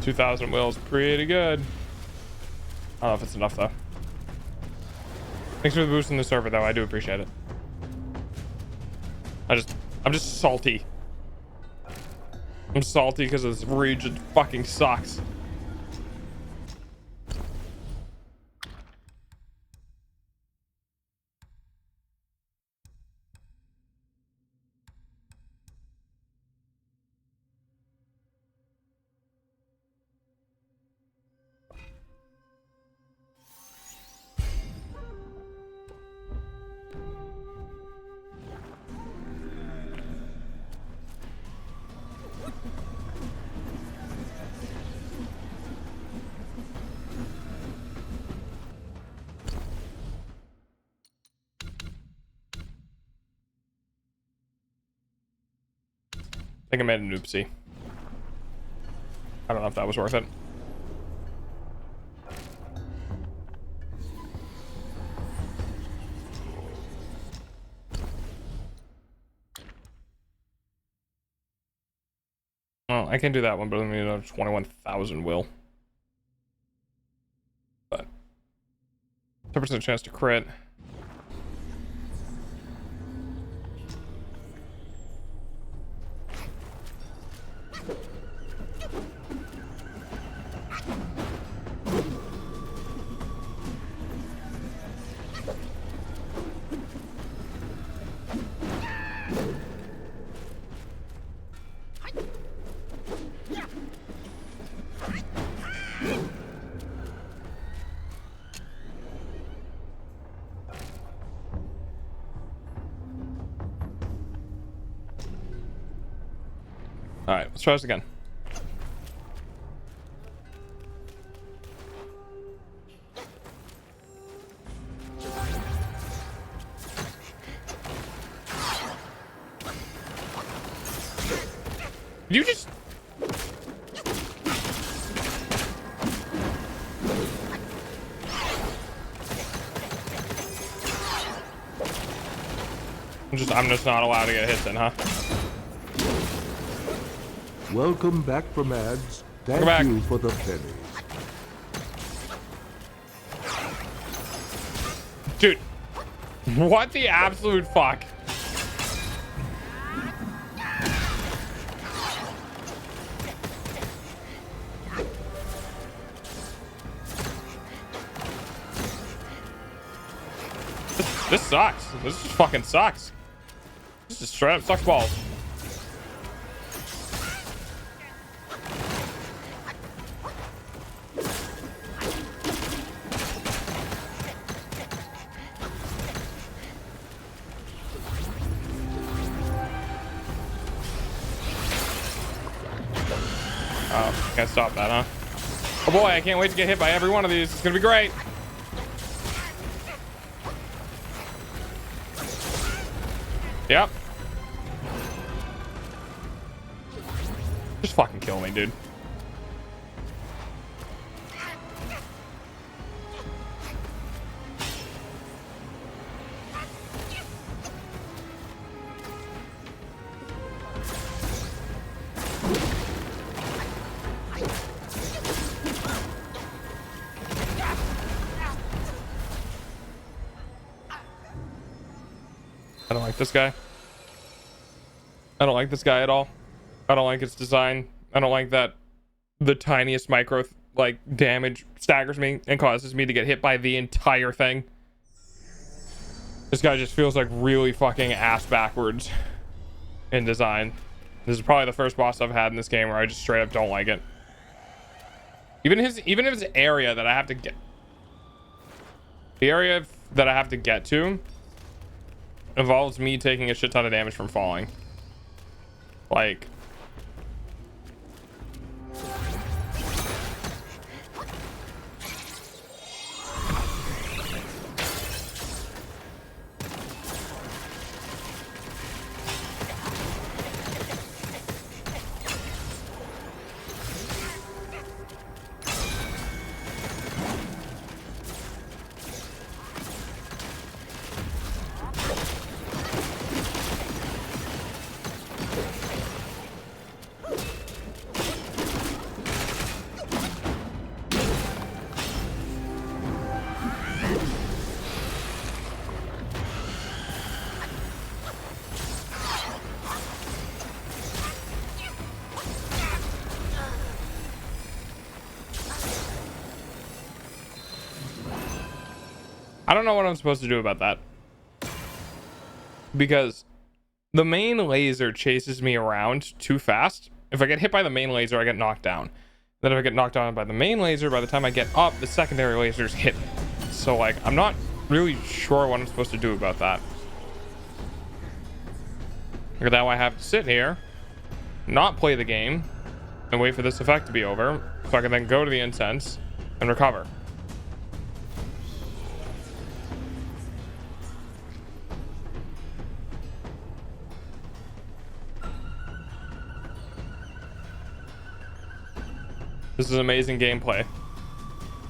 $2,000 wheels, pretty good. I don't know if it's enough though. Thanks for the boost in the server though. I do appreciate it. I'm just salty. I'm salty because this region fucking sucks. think I made an oopsie. I don't know if that was worth it. Well, I can do that one, but I mean, another 21,000 will. But 10% chance to crit. All right, let's try this again. You just... I'm just not allowed to get hit then, huh? Welcome back from ads. Welcome back. Thank you for the pennies. Dude, what the absolute fuck? This sucks. This just fucking sucks. This just straight up sucks balls. Oh, can't stop that, huh? Oh boy, I can't wait to get hit by every one of these. It's gonna be great. Yep. Just fucking kill me, dude. I don't like this guy. I don't like this guy at all. I don't like its design. I don't like that the tiniest micro like damage staggers me and causes me to get hit by the entire thing. This guy just feels like really fucking ass backwards in design. This is probably the first boss I've had in this game where I just straight up don't like it. Even his area that I have to get, the area that I have to get to involves me taking a shit ton of damage from falling. Like, I don't know what I'm supposed to do about that, because the main laser chases me around too fast. If I get hit by the main laser, I get knocked down. Then if I get knocked down by the main laser, by the time I get up, the secondary lasers hit me. So like, I'm not really sure what I'm supposed to do about that. Or now I have to sit here, not play the game, and wait for this effect to be over, so I can then go to the incense and recover. This is amazing gameplay.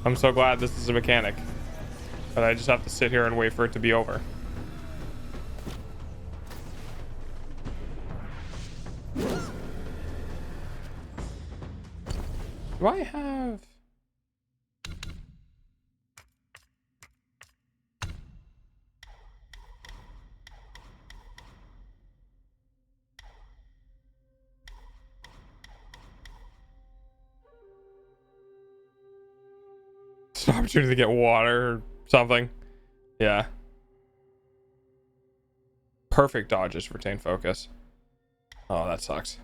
I'm so glad this is a mechanic. But I just have to sit here and wait for it to be over. Do I have... It's an opportunity to get water or something. Yeah. Perfect dodges retain focus. Oh, that sucks.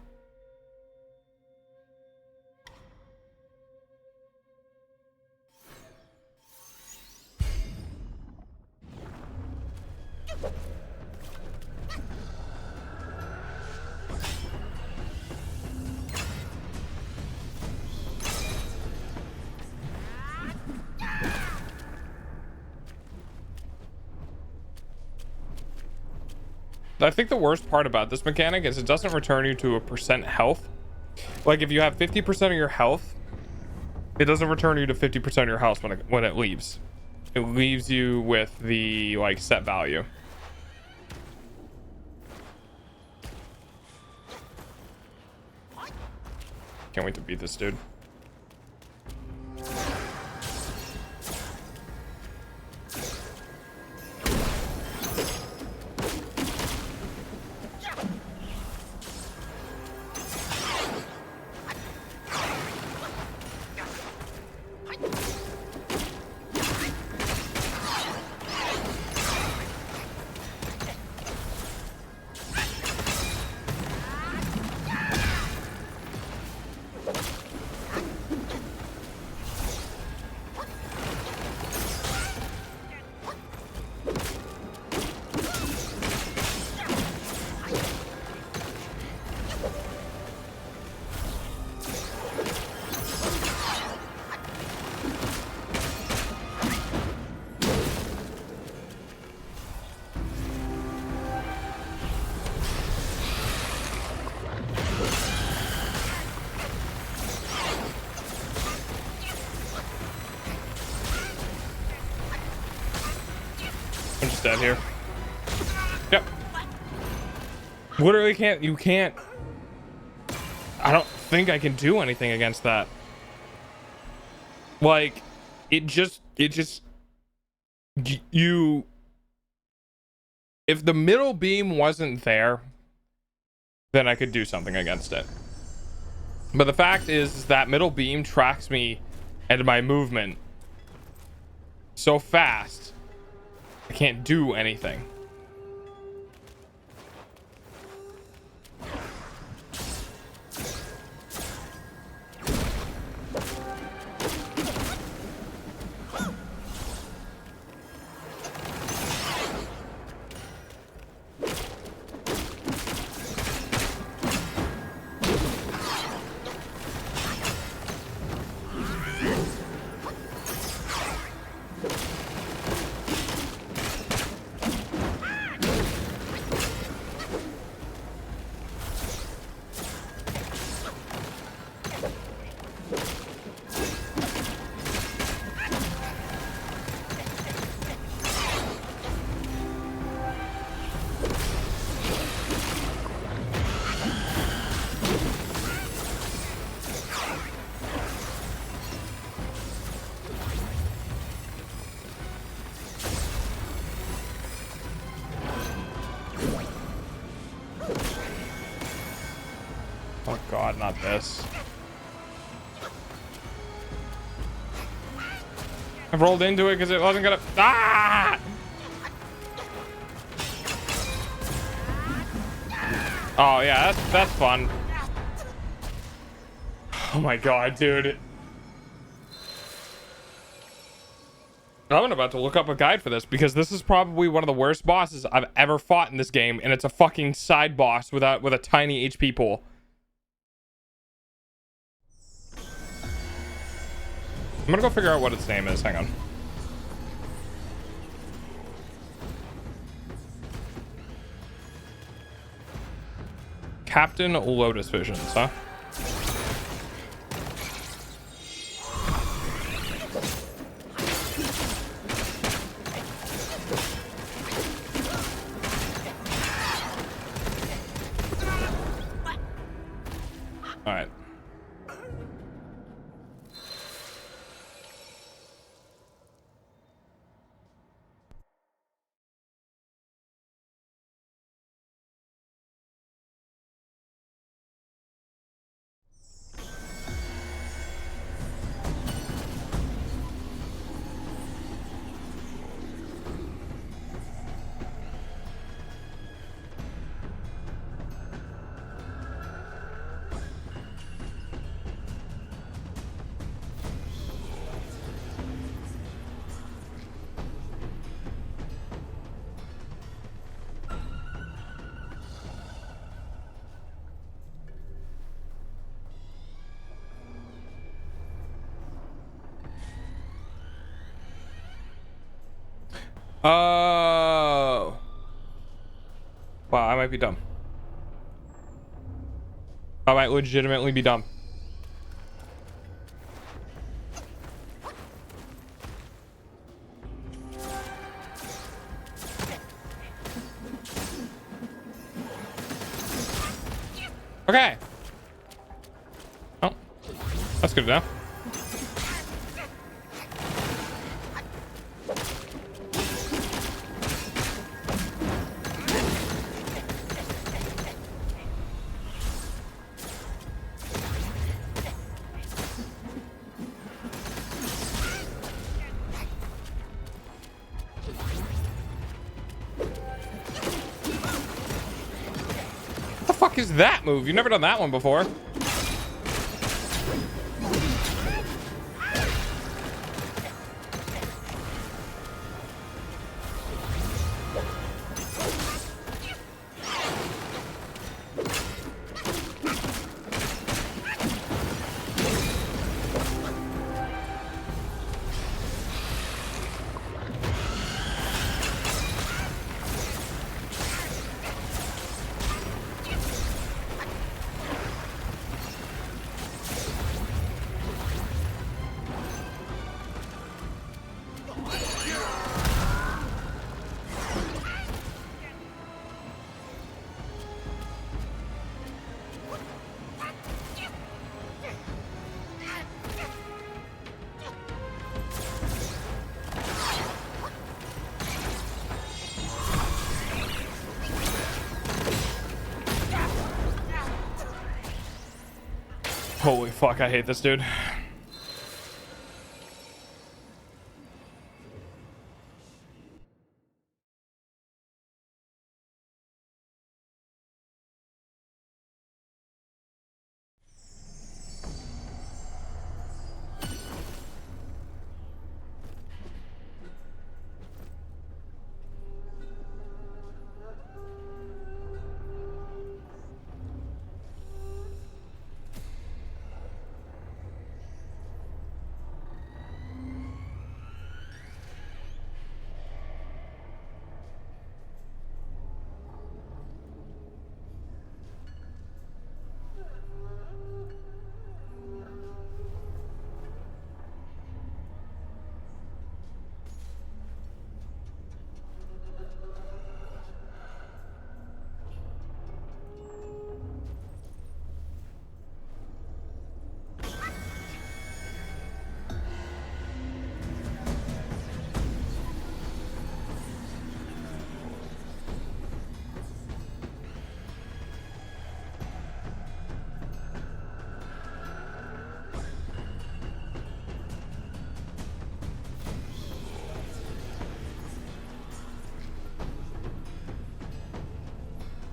I think the worst part about this mechanic is it doesn't return you to a percent health. Like if you have 50% of your health, it doesn't return you to 50% of your health when it leaves. It leaves you with the like set value. Can't wait to beat this dude. I'm just dead here. Yep. Literally you can't. I don't think I can do anything against that. Like, it just, you, if the middle beam wasn't there, then I could do something against it. But the fact is that middle beam tracks me and my movement so fast, I can't do anything. Oh god, not this. I rolled into it because it wasn't gonna. Ah! Oh yeah, that's fun. Oh my god, dude. I'm about to look up a guide for this because this is probably one of the worst bosses I've ever fought in this game, and it's a fucking side boss with a tiny HP pool. I'm gonna go figure out what its name is. Hang on. Captain Lotus Visions, huh? All right. Oh. Wow, I might be dumb. I might legitimately be dumb. Okay. Oh, that's good enough. What the fuck is that move? You've never done that one before. Holy fuck, I hate this dude.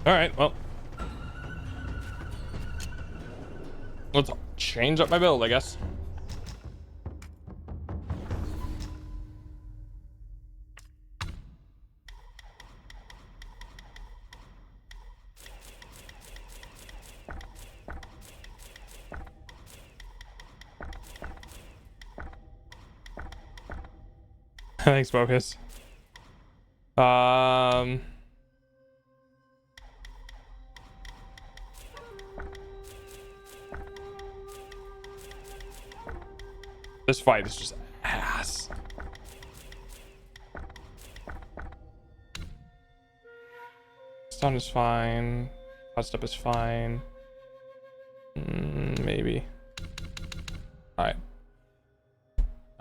All right, well, let's change up my build, I guess. Thanks, Focus. This fight is just ass. Stun is fine. Hot step is fine.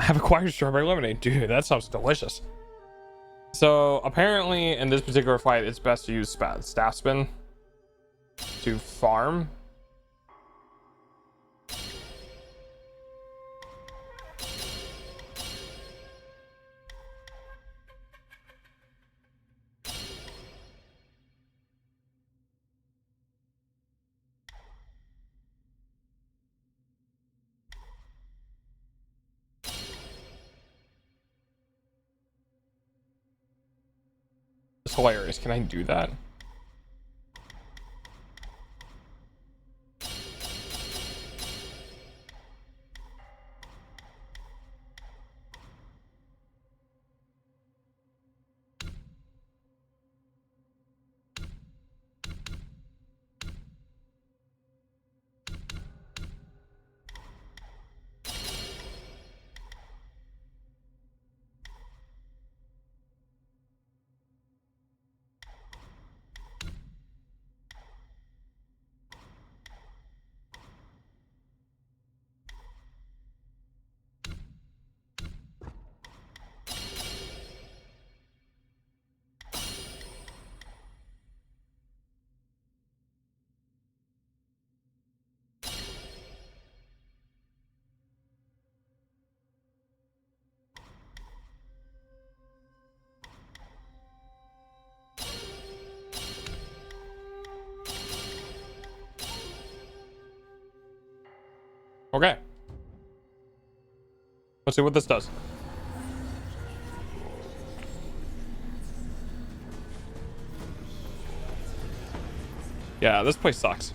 have acquired strawberry lemonade. Dude, that sounds delicious. So apparently in this particular fight, it's best to use staff spin to farm. It's hilarious. Can I do that? Okay. Let's see what this does. Yeah, this place sucks.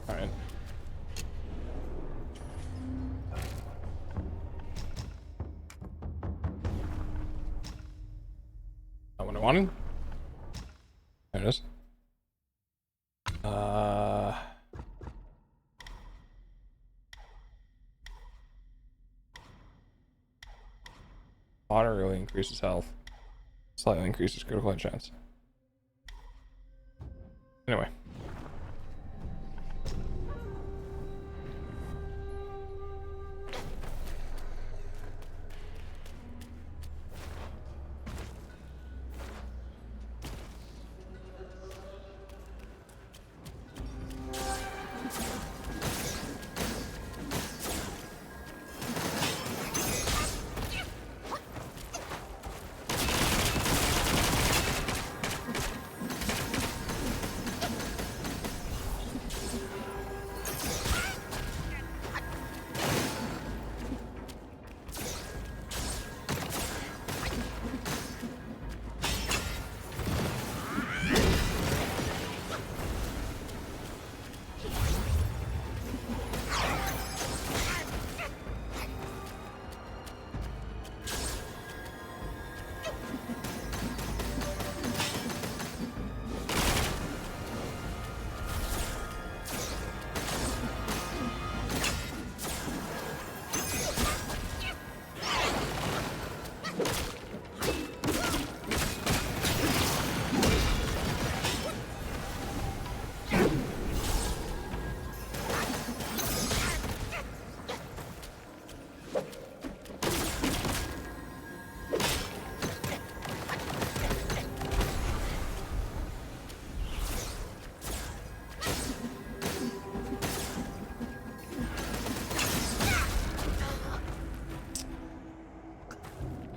All right. Not what I wanted. There it is. Water really increases health. Slightly increases critical hit chance. Anyway.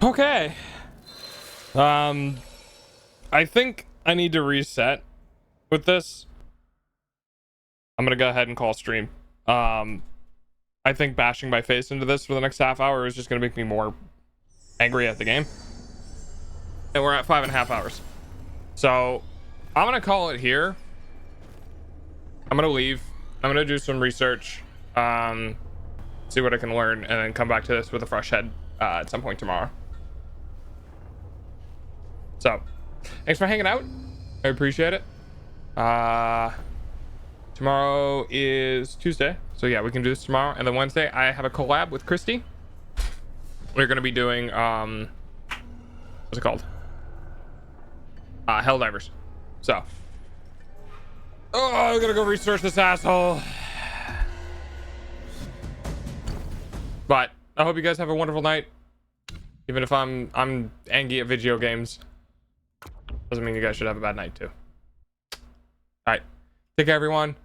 Okay. I think I need to reset with this. I'm gonna go ahead and call stream. I think bashing my face into this for the next half hour is just gonna make me more angry at the game. And we're at 5.5 hours. So I'm gonna call it here. I'm gonna leave. I'm gonna do some research, see what I can learn, and then come back to this with a fresh head at some point tomorrow. So thanks for hanging out. I appreciate it. Tomorrow is Tuesday, so yeah, we can do this tomorrow. And then Wednesday I have a collab with Christy. We're gonna be doing what's it called, Helldivers. So I'm gonna go research this asshole. But I hope you guys have a wonderful night. Even if I'm angry at video games, doesn't mean you guys should have a bad night too. All right, take care everyone.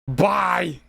Bye.